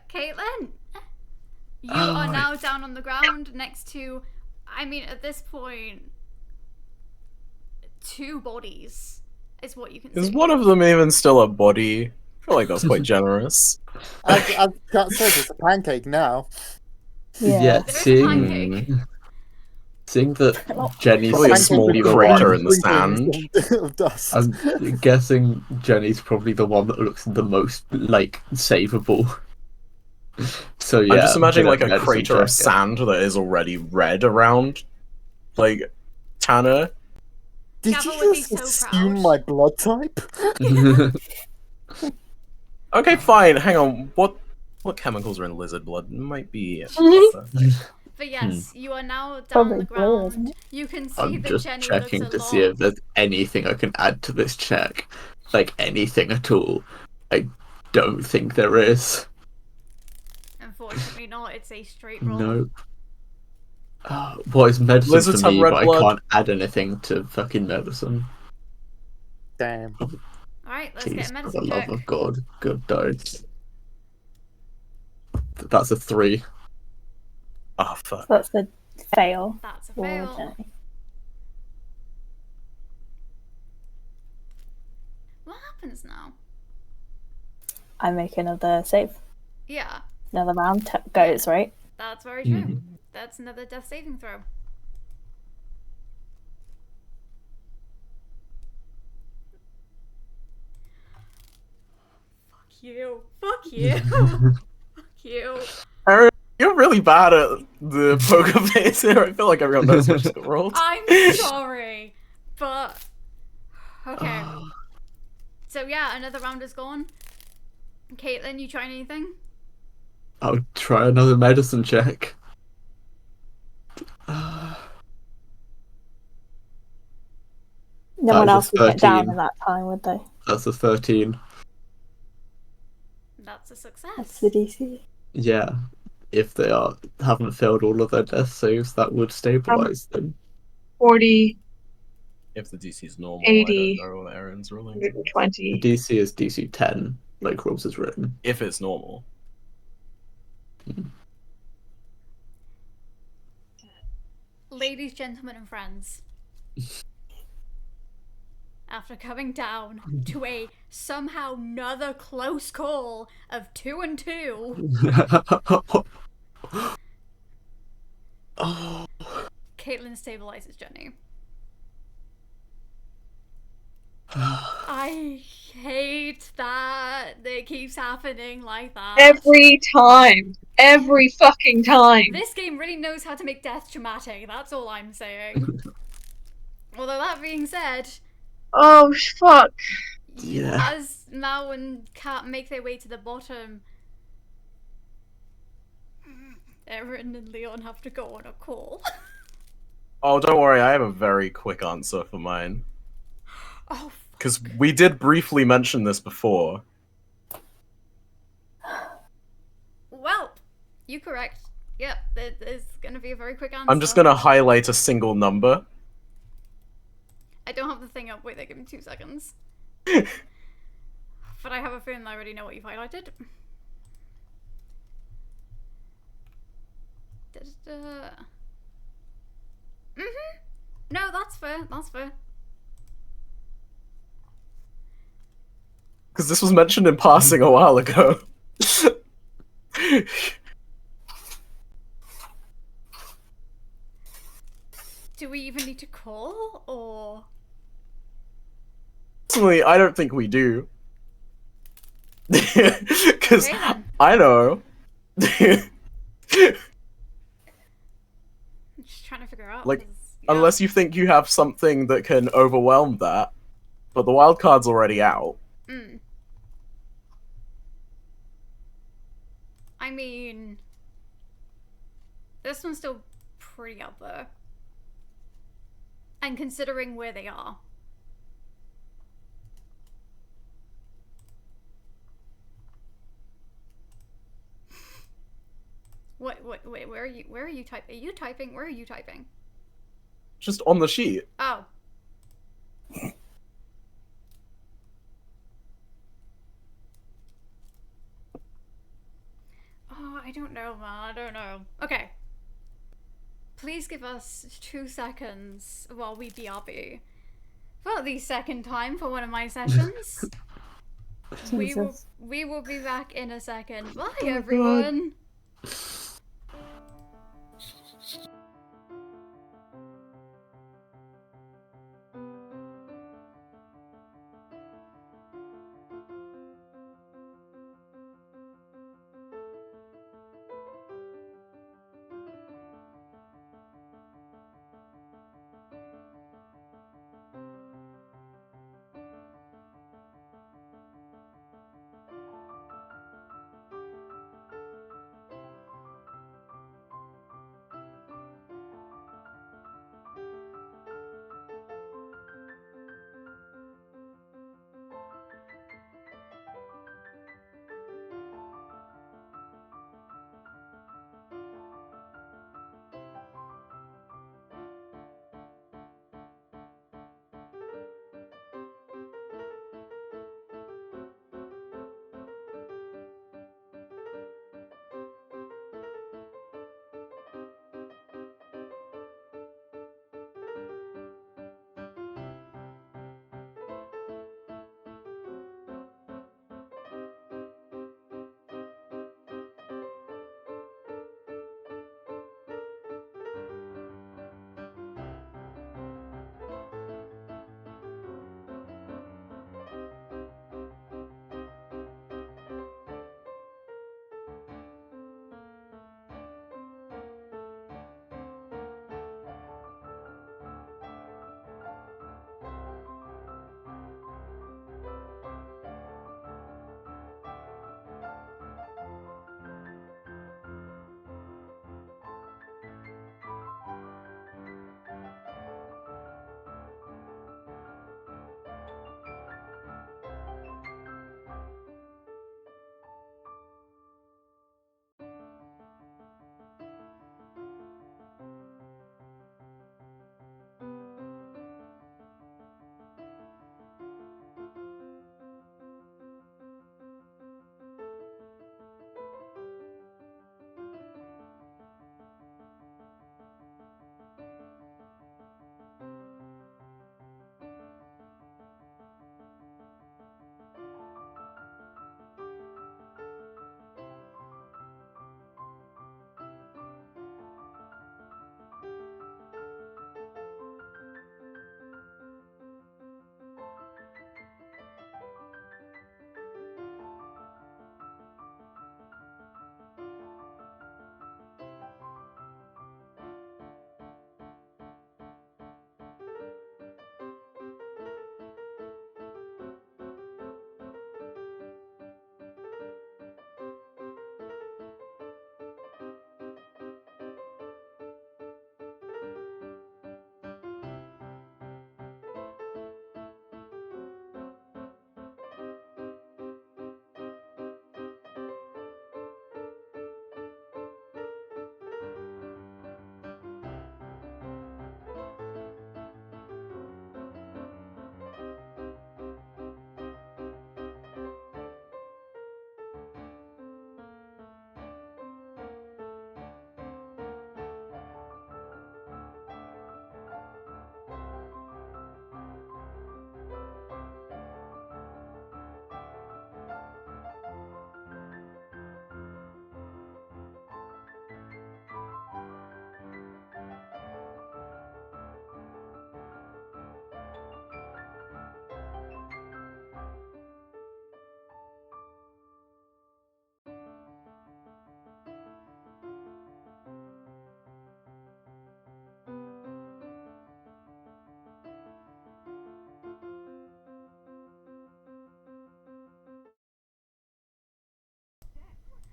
Caitlin, you Oh, are right. now down on the ground next to. I mean, at this point, 2 bodies is what you can Is see. one of them even still a body? I feel like that's quite generous. I've got said it's a pancake now. yeah. There is a Seeing that Jenny's Probably a Pancake small probably with the crater one. in the sand. of dust. I'm guessing Jenny's probably the one that looks the most like savable. So yeah, I'm just imagining gonna like a medicine crater check of sand that is already red around, like Tanner. Did Gavin you would be just so assume proud. my blood type? it. Okay, fine. Hang on. What chemicals are in lizard blood? Might be. But yes, you are now down Probably on the blue, isn't ground. You can see I'm that just Jenny checking looks to a lot. see if there's anything I can add to this check, like anything at all. I don't think there is. Unfortunately not, it's a straight roll. No. What is medicine Lizards for have me, red but blood. I can't add anything to fucking medicine. Damn. Alright, let's Jeez, get a for medicine the love check. of God. Good dice. That's a 3. Oh fuck. That's a fail. That's a for fail. Jenny. What happens now? I make another save. Yeah, Another round goes, right? that's very true. Mhm. That's another death saving throw. you. Fuck you. Fuck you. Erin, you're really bad at the poker face here. I feel like everyone knows what just got rolled. I'm sorry, but okay. So yeah, another round is gone. Caitlin, you trying anything? I'll try another medicine check. No one That else was would get down 13. in that time, would they? That's a 13. That's a success. That's the DC. Yeah. If they haven't failed all of their death saves, that would stabilize them. 40, If the DC's normal, 80, I don't know what Erin's rolling. 120. DC is DC 10, like Robs has written. If it's normal. Ladies, gentlemen, and friends. After coming down to a somehow another close call of 2 and 2, Oh. Caitlin stabilizes Jenny. I hate that it keeps happening like that. Every time. Every fucking time. This game really knows how to make death dramatic, that's all I'm saying. Although that being said, Oh, fuck. Yeah. as Mal and Kat make their way to the bottom, Erin and Leon have to go on a call. Oh, don't worry, I have a very quick answer for mine. Oh, Because we did briefly mention this before. well, you correct. Yep, it is gonna be a very quick answer. I'm just gonna highlight a single number. I don't have the thing up. Wait, give me 2 seconds. But I have a feeling I already know what you've highlighted. No, that's fair. That's fair. Because this was mentioned in passing a while ago. Do we even need to call, or...? Personally, I don't think we do. Because Okay, then. I know. I'm just trying to figure out. Like, 'cause, yeah. Unless you think you have something that can overwhelm that. But the wild card's already out. I mean... This one's still pretty up there. And considering where they are. Wait, where are you? Where are you typing? Are you typing? Where are you typing? Just on the sheet. Oh. Oh, I don't know, man. I don't know. Okay. Please give us 2 seconds while we BRB. For the second time for one of my sessions. we will be back in a second. Bye, everyone.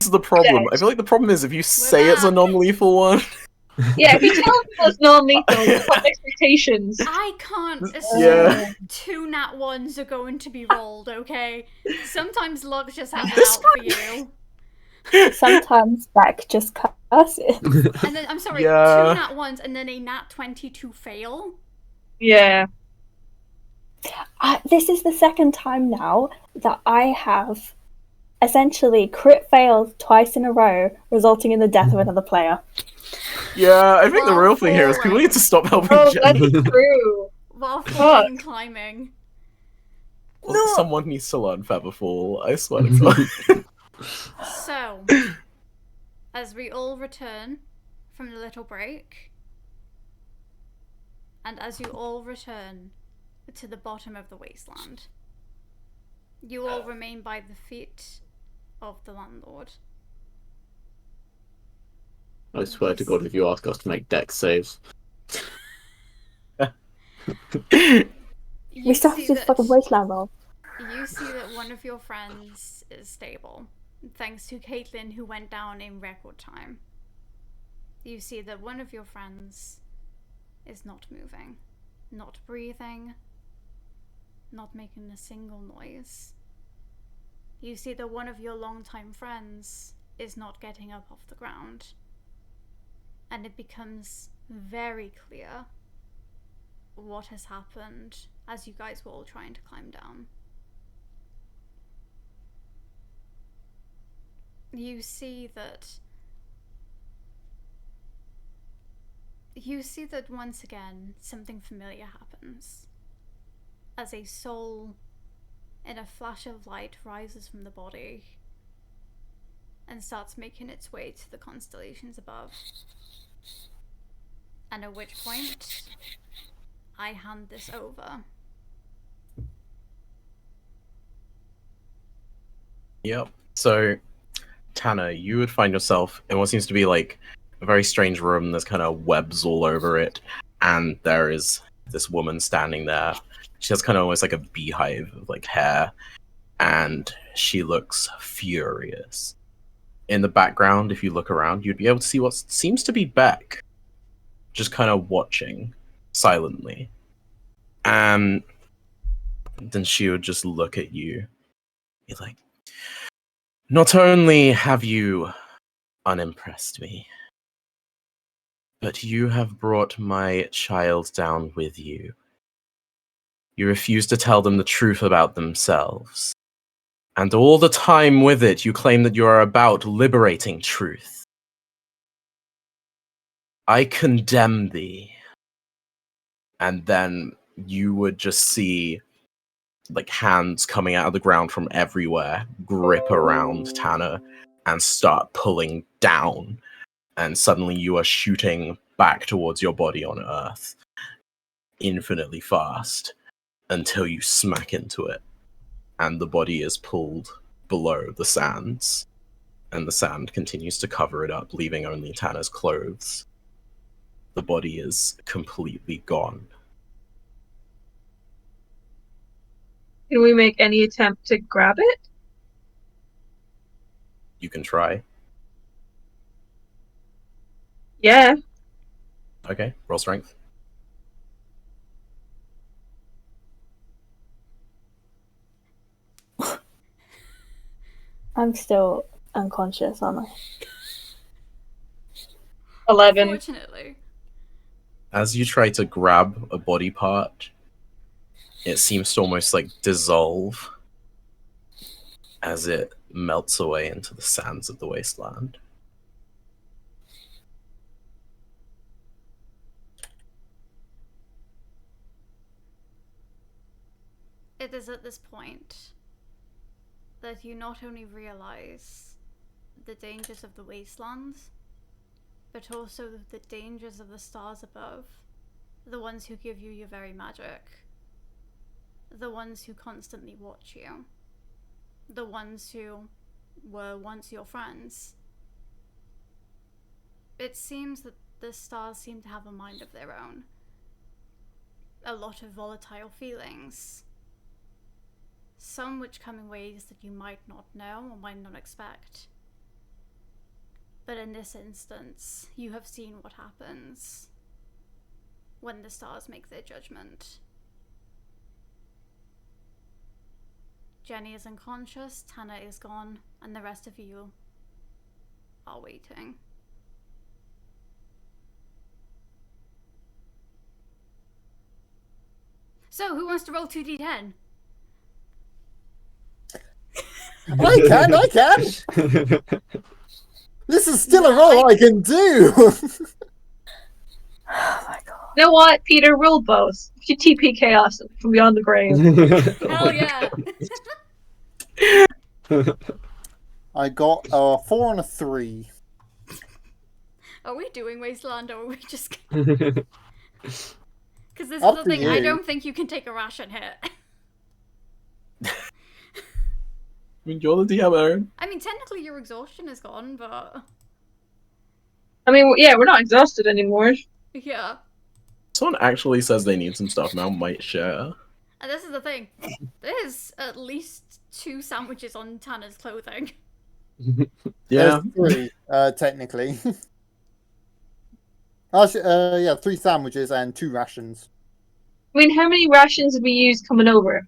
is the problem. I feel like the problem is if you say it's a back. non-lethal one. Yeah, if you tell people it's non-lethal, you have expectations. I can't assume Yeah. 2 nat 1s are going to be rolled, okay? Sometimes luck just has it This out for you. Sometimes Beck just curses. And then, I'm sorry, Yeah. 2 nat 1s and then a nat 20 to fail? Yeah. This is the second time now that I have essentially crit failed twice in a row, resulting in the death of another player. Yeah, I think the While real thing here is people falling. need to stop helping Oh, Jenny. that's true. While Fuck. falling and climbing. Someone needs to learn Featherfall, I swear to God. So, as we all return from the little break, and as you all return to the bottom of the wasteland, you all remain by the feet of the landlord. I swear to God, if you ask us to make deck saves. We started this fucking wasteland roll. You see that one of your friends is stable, thanks to Caitlin, who went down in record time. You see that one of your friends is not moving, not breathing, not making a single noise. You see that one of your longtime friends is not getting up off the ground. And it becomes very clear what has happened as you guys were all trying to climb down. You see that once again something familiar happens as a soul in a flash of light rises from the body and starts making its way to the constellations above. And at which point I hand this over. Yep. So, Tanner, you would find yourself in what seems to be like a very strange room. There's kind of webs all over it, and there is this woman standing there. She has kind of almost like a beehive of like hair, and she looks furious. In the background, if you look around, you'd be able to see what seems to be Beck, just kind of watching silently. And then she would just look at you. Be like, not only have you unimpressed me, but you have brought my child down with you. You refuse to tell them the truth about themselves. And all the time with it, you claim that you are about liberating truth. I condemn thee. And then you would just see like hands coming out of the ground from everywhere, grip around Tanner, and start pulling down. And suddenly you are shooting back towards your body on Earth, infinitely fast, until you smack into it. And the body is pulled below the sands. And the sand continues to cover it up, leaving only Tanner's clothes. The body is completely gone. Can we make any attempt to grab it? You can try. Yeah. Okay, roll strength. I'm still unconscious, aren't I? 11. Fortunately. As you try to grab a body part, it seems to almost like dissolve as it melts away into the sands of the wasteland. It is at this point that you not only realize the dangers of the wastelands, but also the dangers of the stars above, the ones who give you your very magic, the ones who constantly watch you, the ones who were once your friends. It seems that the stars seem to have a mind of their own, a lot of volatile feelings, some which come in ways that you might not know or might not expect. But in this instance, you have seen what happens when the stars make their judgment. Jenny is unconscious, Tanner is gone, and the rest of you are waiting. So, who wants to roll 2d10? I can! This is still a roll I can do! Oh my god. You know what, Peter? Roll both. You TP chaos from beyond the grave. Hell yeah! I got a 4 and a 3. Are we doing Wasteland or are we just... Because this is the thing, I don't think you can take a ration hit. I mean, you're the DM, Erin. I mean, technically your exhaustion is gone, but... I mean, yeah, we're not exhausted anymore. Yeah. Someone actually says they need some stuff, Mal might share. And this is the thing. There's at least 2 sandwiches on Tanner's clothing. Yeah. There's 3, technically. Yeah, 3 sandwiches and 2 rations. I mean, how many rations did we use coming over?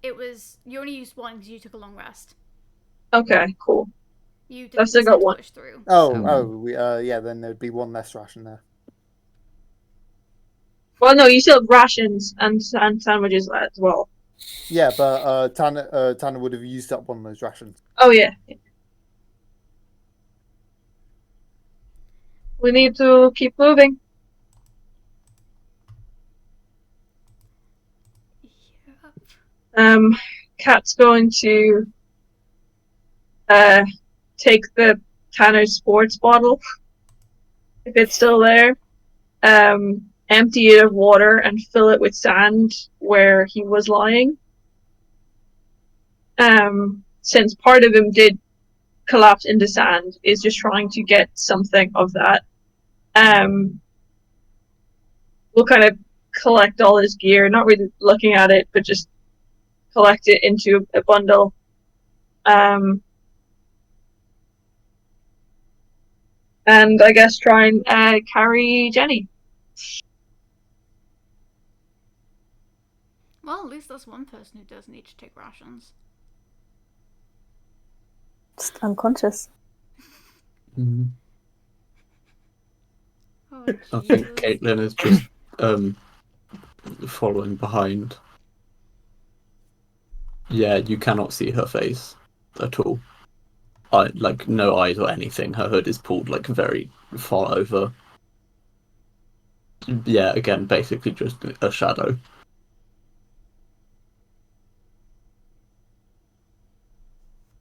It was... You only used 1 because you took a long rest. Okay, cool. You I still got 1. push through. Yeah, then there'd be 1 less ration there. Well, no, you still have rations and sandwiches as well. Yeah, but Tanner would have used up 1 of those rations. Oh, yeah. We need to keep moving. Yep. Kat's going to take the Tanner's sports bottle, if it's still there, empty it of water and fill it with sand where he was lying. Since part of him did collapse into sand, is just trying to get something of that. We'll kind of collect all his gear, not really looking at it, but just collect it into a bundle. And I guess try and carry Jenny. Well, at least there's one person who does need to take rations. Just unconscious. Mhm. Oh, I think Jesus. Caitlin is just following behind. Yeah, you cannot see her face at all. Like no eyes or anything. Her hood is pulled like very far over. Yeah, again, basically just a shadow.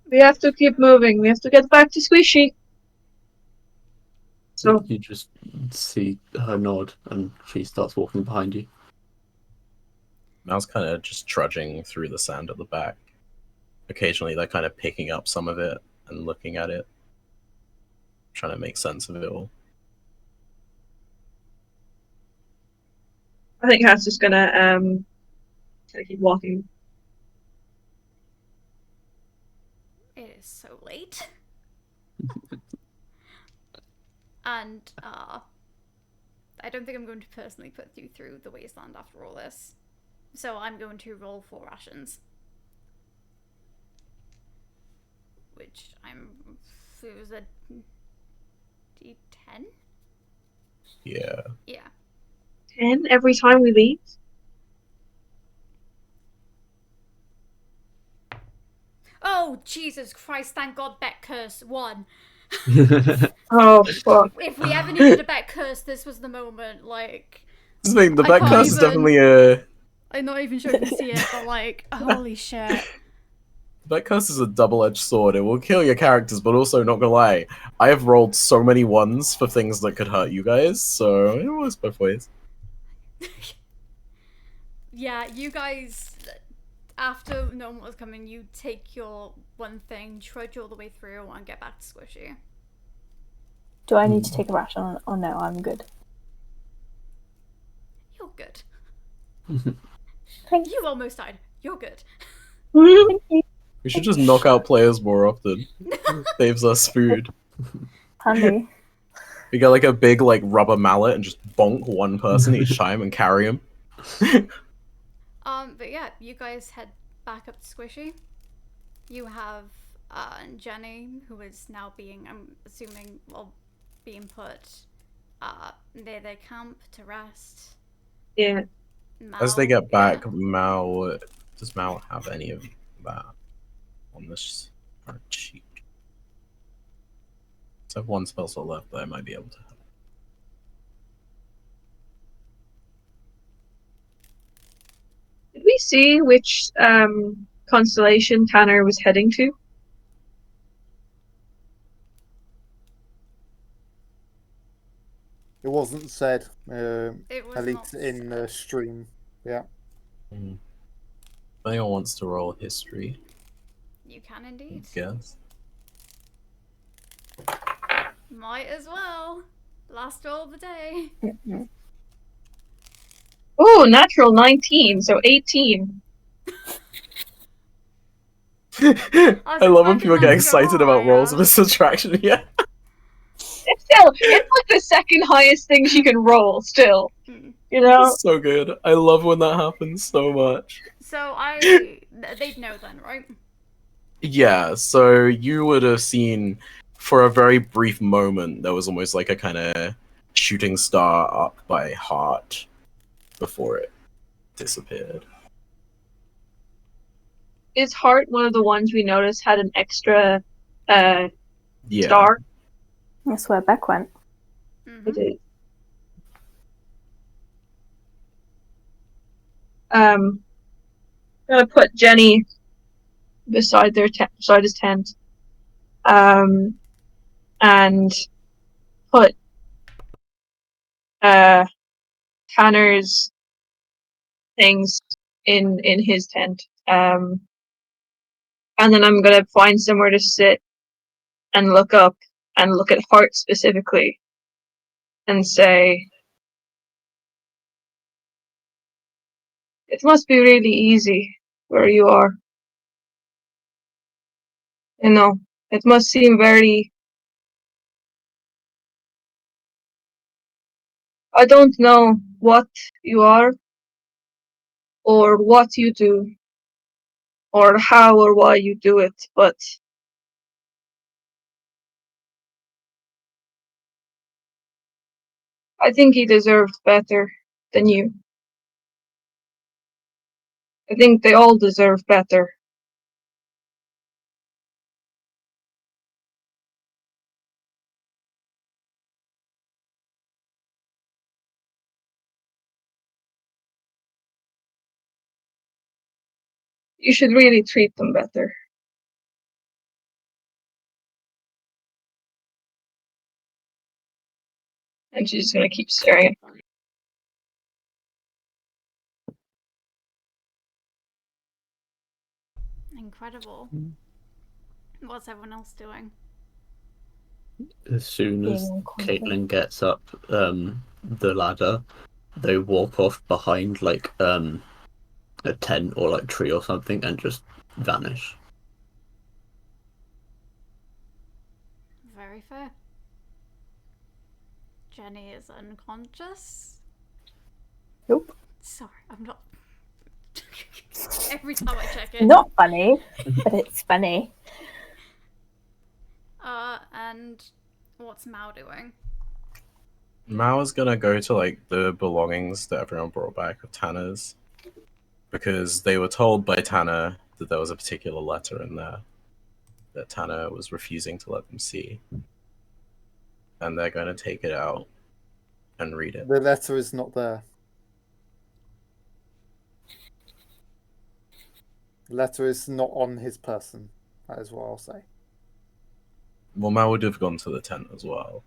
We have to keep moving. We have to get back to Squishy. So You just see her nod, and she starts walking behind you. Mal's kind of just trudging through the sand at the back. Occasionally, they're kind of picking up some of it and looking at it, trying to make sense of it all. I think Kat's just gonna keep walking. It is so late. And, I don't think I'm going to personally put you through the Wasteland after all this. So I'm going to roll 4 rations. Which it was a D10? Yeah. Yeah. 10 every time we leave. Oh, Jesus Christ, thank God Bet Curse won. Oh fuck. If we ever needed a Bet Curse, this was the moment, like... This thing, the I back can't curse is even- definitely a... I'm not even sure if you see it, but like, holy shit. That curse is a double-edged sword. It will kill your characters, but also, not gonna lie, I have rolled so many 1s for things that could hurt you guys, so it works both ways. Yeah, you guys, after knowing what was coming, you take your one thing, trudge all the way through, and get back to Squishy. Do I need to take a ration or no? I'm good. You're good. Thank You almost died. You're good. We should just knock out players more often. Saves us food. Handy. We get like a big like rubber mallet and just bonk one person each time and carry him. But yeah, you guys head back up to Squishy. You have Jenny, who is now being, I'm assuming, well, being put near their camp to rest. Yeah. As they Mal, get back, yeah. does Mal have any of that on this sheet? So I have one spell slot left that I might be able to have. Did we see which constellation Tanner was heading to? It wasn't said, It was at not least in the said. stream. Yeah. If anyone wants to roll history, You can indeed. guess. Might as well. Last roll of the day. Oh, natural 19, so 18. I love when people get that's so excited about rolls high, of a subtraction. Yeah. It's still, it's like the second highest thing she can roll, still. Mm. You know? It's so good. I love when that happens so much. So they'd know then, right? Yeah, so you would have seen for a very brief moment there was almost like a kind of shooting star up by Heart before it disappeared. Is Heart one of the ones we noticed had an extra Yeah. star? That's where Beck went. Mm-hmm. It is. Gonna put Jenny beside beside his tent, and put Tanner's things in his tent, and then I'm gonna find somewhere to sit and look up and look at Heart specifically, and say, it must be really easy where you are. You know, it must seem very. I don't know what you are, or what you do, or how or why you do it, but I think he deserved better than you. I think they all deserve better. You should really treat them better. And she's gonna keep staring at me. Incredible. What's everyone else doing? As soon as Being uncomfortable. Caitlin gets up the ladder, they walk off behind like a tent or like tree or something and just vanish. Very fair. Jenny is unconscious. Nope. Sorry, I'm not. Every time I check it. Not funny, but it's funny. And what's Mao doing? Mao is gonna go to like the belongings that everyone brought back of Tanner's, because they were told by Tanner that there was a particular letter in there that Tanner was refusing to let them see, and they're gonna take it out and read it. The letter is not there. The letter is not on his person. That is what I'll say. Well, Mao would have gone to the tent as well.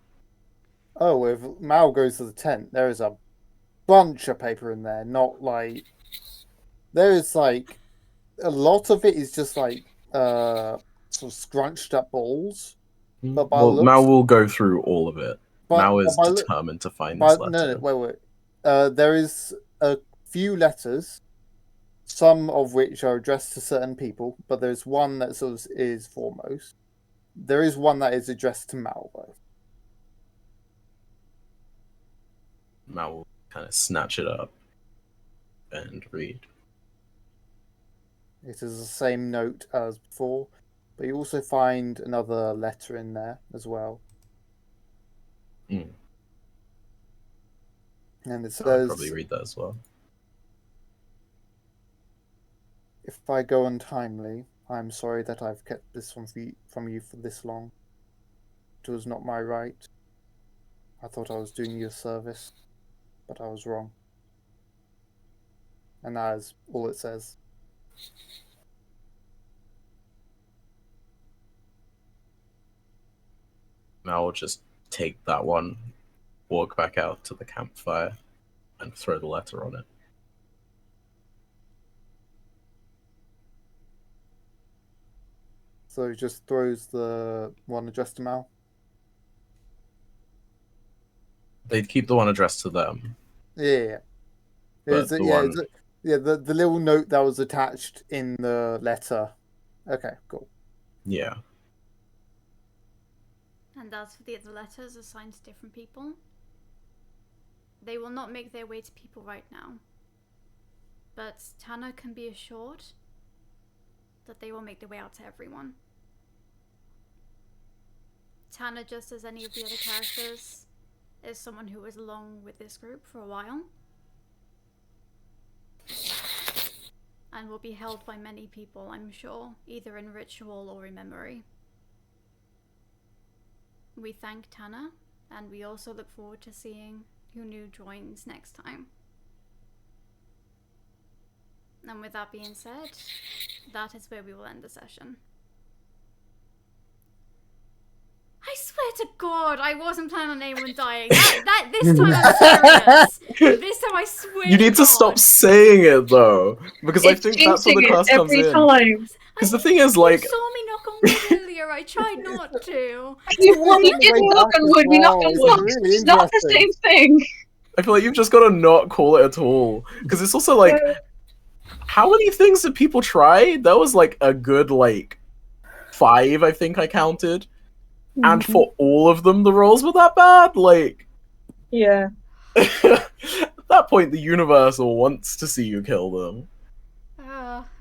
Oh, if Mal goes to the tent, there is a bunch of paper in there. Not like there is like a lot of it is just like sort of scrunched up balls. But by Well, looks, Mao will go through all of it. Mao is by determined to find this letter. No, wait. There is a few letters, some of which are addressed to certain people, but there's one that sort of is foremost. There is one that is addressed to Mal, though. Mal will kind of snatch it up and read. It is the same note as before, but you also find another letter in there as well. Mm. And it I'll says, probably read that as well. "If I go untimely, I am sorry that I've kept this from you for this long. It was not my right. I thought I was doing you a service, but I was wrong." And that is all it says. Mal will just take that one, walk back out to the campfire, and throw the letter on it. So he just throws the one addressed to Mal. They'd keep the one addressed to them. Yeah. But the The little note that was attached in the letter. Okay, cool. Yeah. And as for the other letters assigned to different people, they will not make their way to people right now. But Tanner can be assured that they will make their way out to everyone. Tanner, just as any of the other characters, is someone who was along with this group for a while. And will be held by many people, I'm sure, either in ritual or in memory. We thank Tanner, and we also look forward to seeing who new joins next time. And with that being said, that is where we will end the session. I swear to God, I wasn't planning on anyone dying. This time I'm serious. This time I swear You need to God. stop saying it though, because I think that's where the jinxing class it comes every in. time. Because the thing is, like, You saw me knock on wood earlier. I tried not to. Well, we didn't knock on wood, we knocked on It's wood. really It's not the interesting. same thing. I feel like you've just got to not call it at all. Because it's also like, how many things did people try? That was like a good, like, 5, I think I counted. And for all of them, the rolls were that bad? Like, Yeah. at that point, the Universal wants to see you kill them.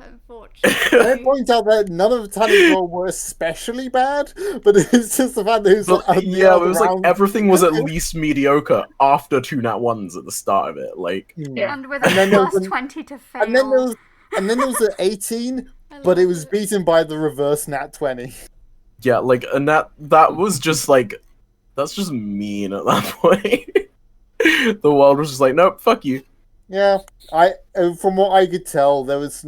Unfortunately. I point out that none of Tanner's roll were especially bad, but it's just the fact that it was But, like, yeah, it was like round- everything was at least mediocre after 2 nat 1s at the start of it. Like, Yeah. And with And a then there was plus an- 20 to fail. and then there was an 18, I but it love was beaten by the reverse nat 20. yeah, like, and that was just like, that's just mean at that point. The world was just like, nope, fuck you. Yeah, from what I could tell, there was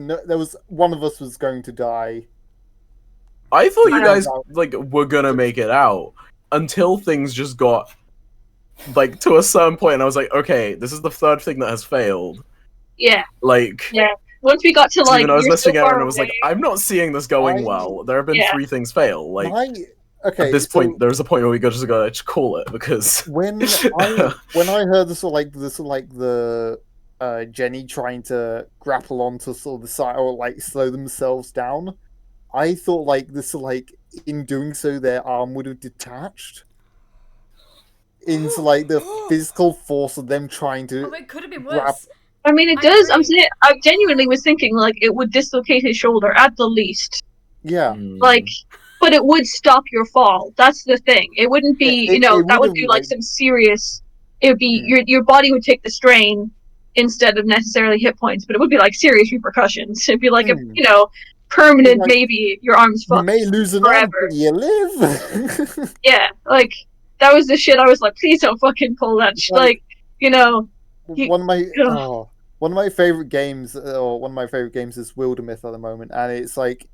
one of us was going to die. I thought you I guys don't like were gonna make it out until things just got like to a certain point, and I was like, okay, this is the third thing that has failed. Yeah. Like, Yeah. Once we got to like, even I was you're so messaging far Erin, and I was like, away. I'm not seeing this going I- well. There have been Yeah. 3 things fail. Like, Okay, at this so point, there's a point where we just gotta call it because when I heard the Jenny trying to grapple onto sort of the side or like slow themselves down, I thought like this like in doing so their arm would have detached into like the physical force of them trying to. Oh, it could have been grab- worse. I mean, it I does. I'm agree. saying, I genuinely was thinking like it would dislocate his shoulder at the least. Yeah, Like, but it would stop your fall. That's the thing. It wouldn't be, Yeah, it that would would've, be like like- some serious. It would be your body would take the strain instead of necessarily hit points, but it would be like serious repercussions. It'd be like a permanent. Like, maybe your arm's you fucked. may lose an arm, but you live. Yeah, like that was the shit. I was like, please don't fucking pull that. Like- Ugh. One of my favorite games, or one of my favorite games, is Wildermyth at the moment, and it's like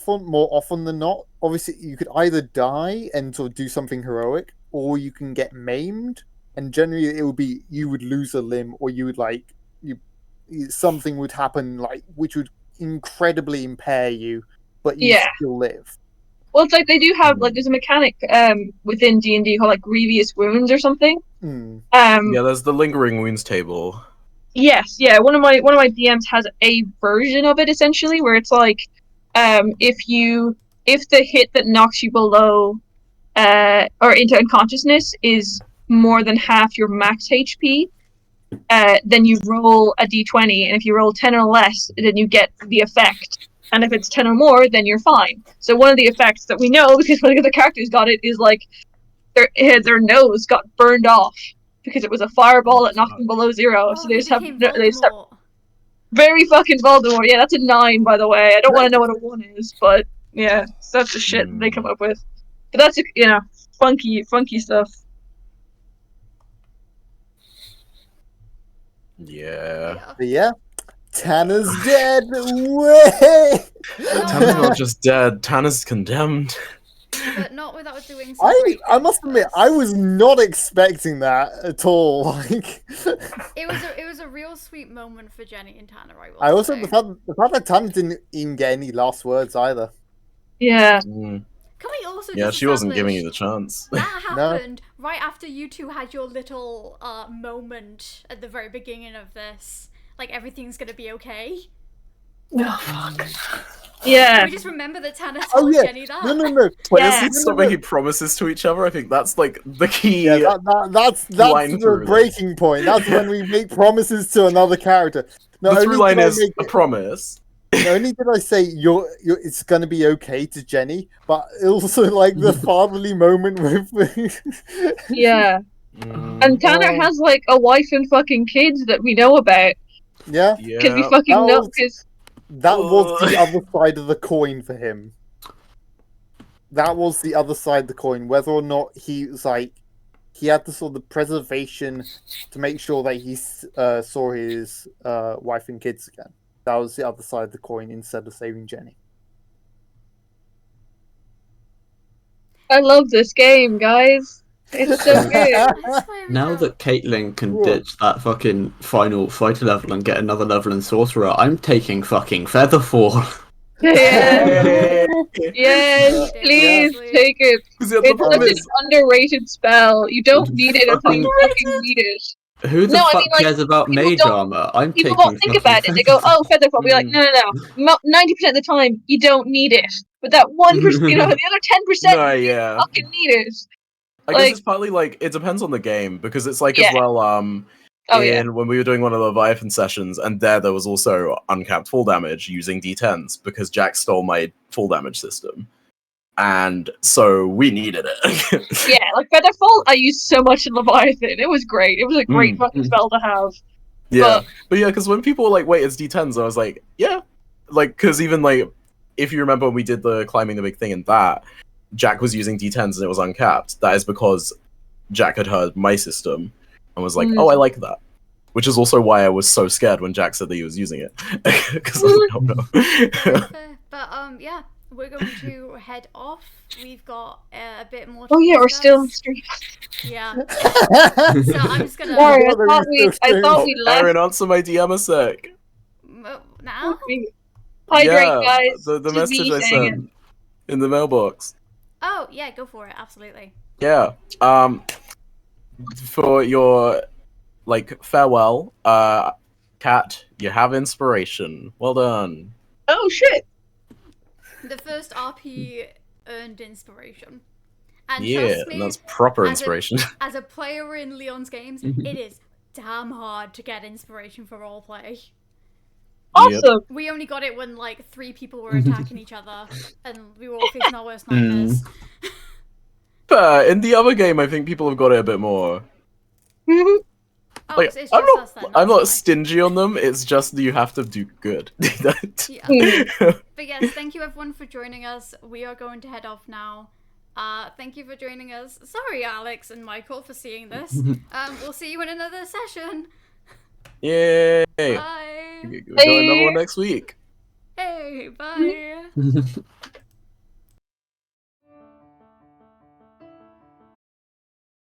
more often than not, obviously you could either die and sort of do something heroic, or you can get maimed, and generally it would be you would lose a limb, or you would something would happen like which would incredibly impair you, but you still live. Well, it's like they do have like there's a mechanic within D&D called like grievous wounds or something. yeah, there's the lingering wounds table. Yes, yeah. One of my DMs has a version of it essentially, where it's like, if you if the hit that knocks you below or into unconsciousness is more than half your max HP, then you roll a d20, and if you roll 10 or less, then you get the effect. And if it's 10 or more, then you're fine. So one of the effects that we know, because one of the characters got it, is like their nose got burned off because it was a fireball that knocked them below 0. So they just have very fucking Voldemort. Yeah, that's a 9, by the way. I don't want to know what a 1 is, but yeah, so that's the shit they come up with. But that's, funky stuff. Yeah. But yeah, Tanner's dead. Way. Tanner's not just dead. Tanner's condemned. But not without doing some great I must things admit, first. I was not expecting that at all. Like, It was a real sweet moment for Jenny and Tanner. I also say. the fact that Tanner didn't even get any last words either. Yeah. Mm. Can we also Yeah, just she wasn't giving you establish the chance. that happened right after you two had your little moment at the very beginning of this? Like, everything's gonna be okay. Oh, fuck. Yeah. We just remember that Tanner told Jenny that. No. Players Yeah. need to stop making promises to each other. I think that's like the key. Yeah, that's line the through breaking point. That's when we make promises to another character. The Not through only line did I is make a it- promise. Not only did I say it's gonna be okay to Jenny, but also like the fatherly moment with Yeah. Mm, And Tanner has like a wife and fucking kids that we know about. yeah. Because we yeah. fucking know. Because That was the other side of the coin for him. That was the other side of the coin. Whether or not he was like, he had the sort of preservation to make sure that he saw his wife and kids again. That was the other side of the coin instead of saving Jenny. I love this game, guys. It's so good. That's why every Now time- that Caitlyn can Whoa. ditch that fucking final fighter level and get another level in Sorcerer, I'm taking fucking Featherfall. Yeah. Yes, Yeah. please Yeah. take it. Because the It's problem such an is, underrated spell. You don't need it until you fucking need it. Who the No, I fuck mean, like, cares about people mage don't- armor? I'm People taking won't think fucking about it. They go, "Oh, Featherfall." Be like, "No. 90% of the time, you don't need it. But that 1%, the other 10%, no, you yeah. fucking need it." I like- guess it's partly like it depends on the game because it's like Yeah. as well. Oh yeah. When we were doing one of the Leviathan sessions, and there was also uncapped full damage using D10s because Jack stole my full damage system, and so we needed it. Yeah, like Featherfall, I used so much in Leviathan. It was great. It was a great fucking spell to have. Yeah, but yeah, because when people were like, "Wait, it's D10s," I was like, "Yeah," like because even like if you remember when we did the climbing the big thing and that Jack was using D10s and it was uncapped. That is because Jack had heard my system and was like, "Oh, I like that," which is also why I was so scared when Jack said that he was using it because I was like, "Oh no." Fair. But yeah, we're going to head off. We've got a bit more. Oh yeah, we're discuss. still on stream. Yeah. So I'm just gonna Sorry, I thought we left. Aaron, answer my DM a sec. now. Hydrate, guys. The Just message me I saying it. sent in the mailbox. Oh yeah, go for it. Absolutely. Yeah. For your like farewell, Kat, you have inspiration. Well done. Oh shit. The first RP earned inspiration. And Yeah, trust me, and that's proper as a- inspiration. as a player in Leon's games, it is damn hard to get inspiration for roleplay. Awesome. We only got it when like 3 people were attacking each other, and we were all facing our worst nightmares. But in the other game, I think people have got it a bit more. Oh, Like, it's just I'm us then. not that's stingy on them. It's just that you have to do good. fine. Yeah. But yes, thank you everyone for joining us. We are going to head off now. Thank you for joining us. Sorry, Alex and Michael, for seeing this. We'll see you in another session. Yay! Bye. We'll do another one next week. Hey, bye.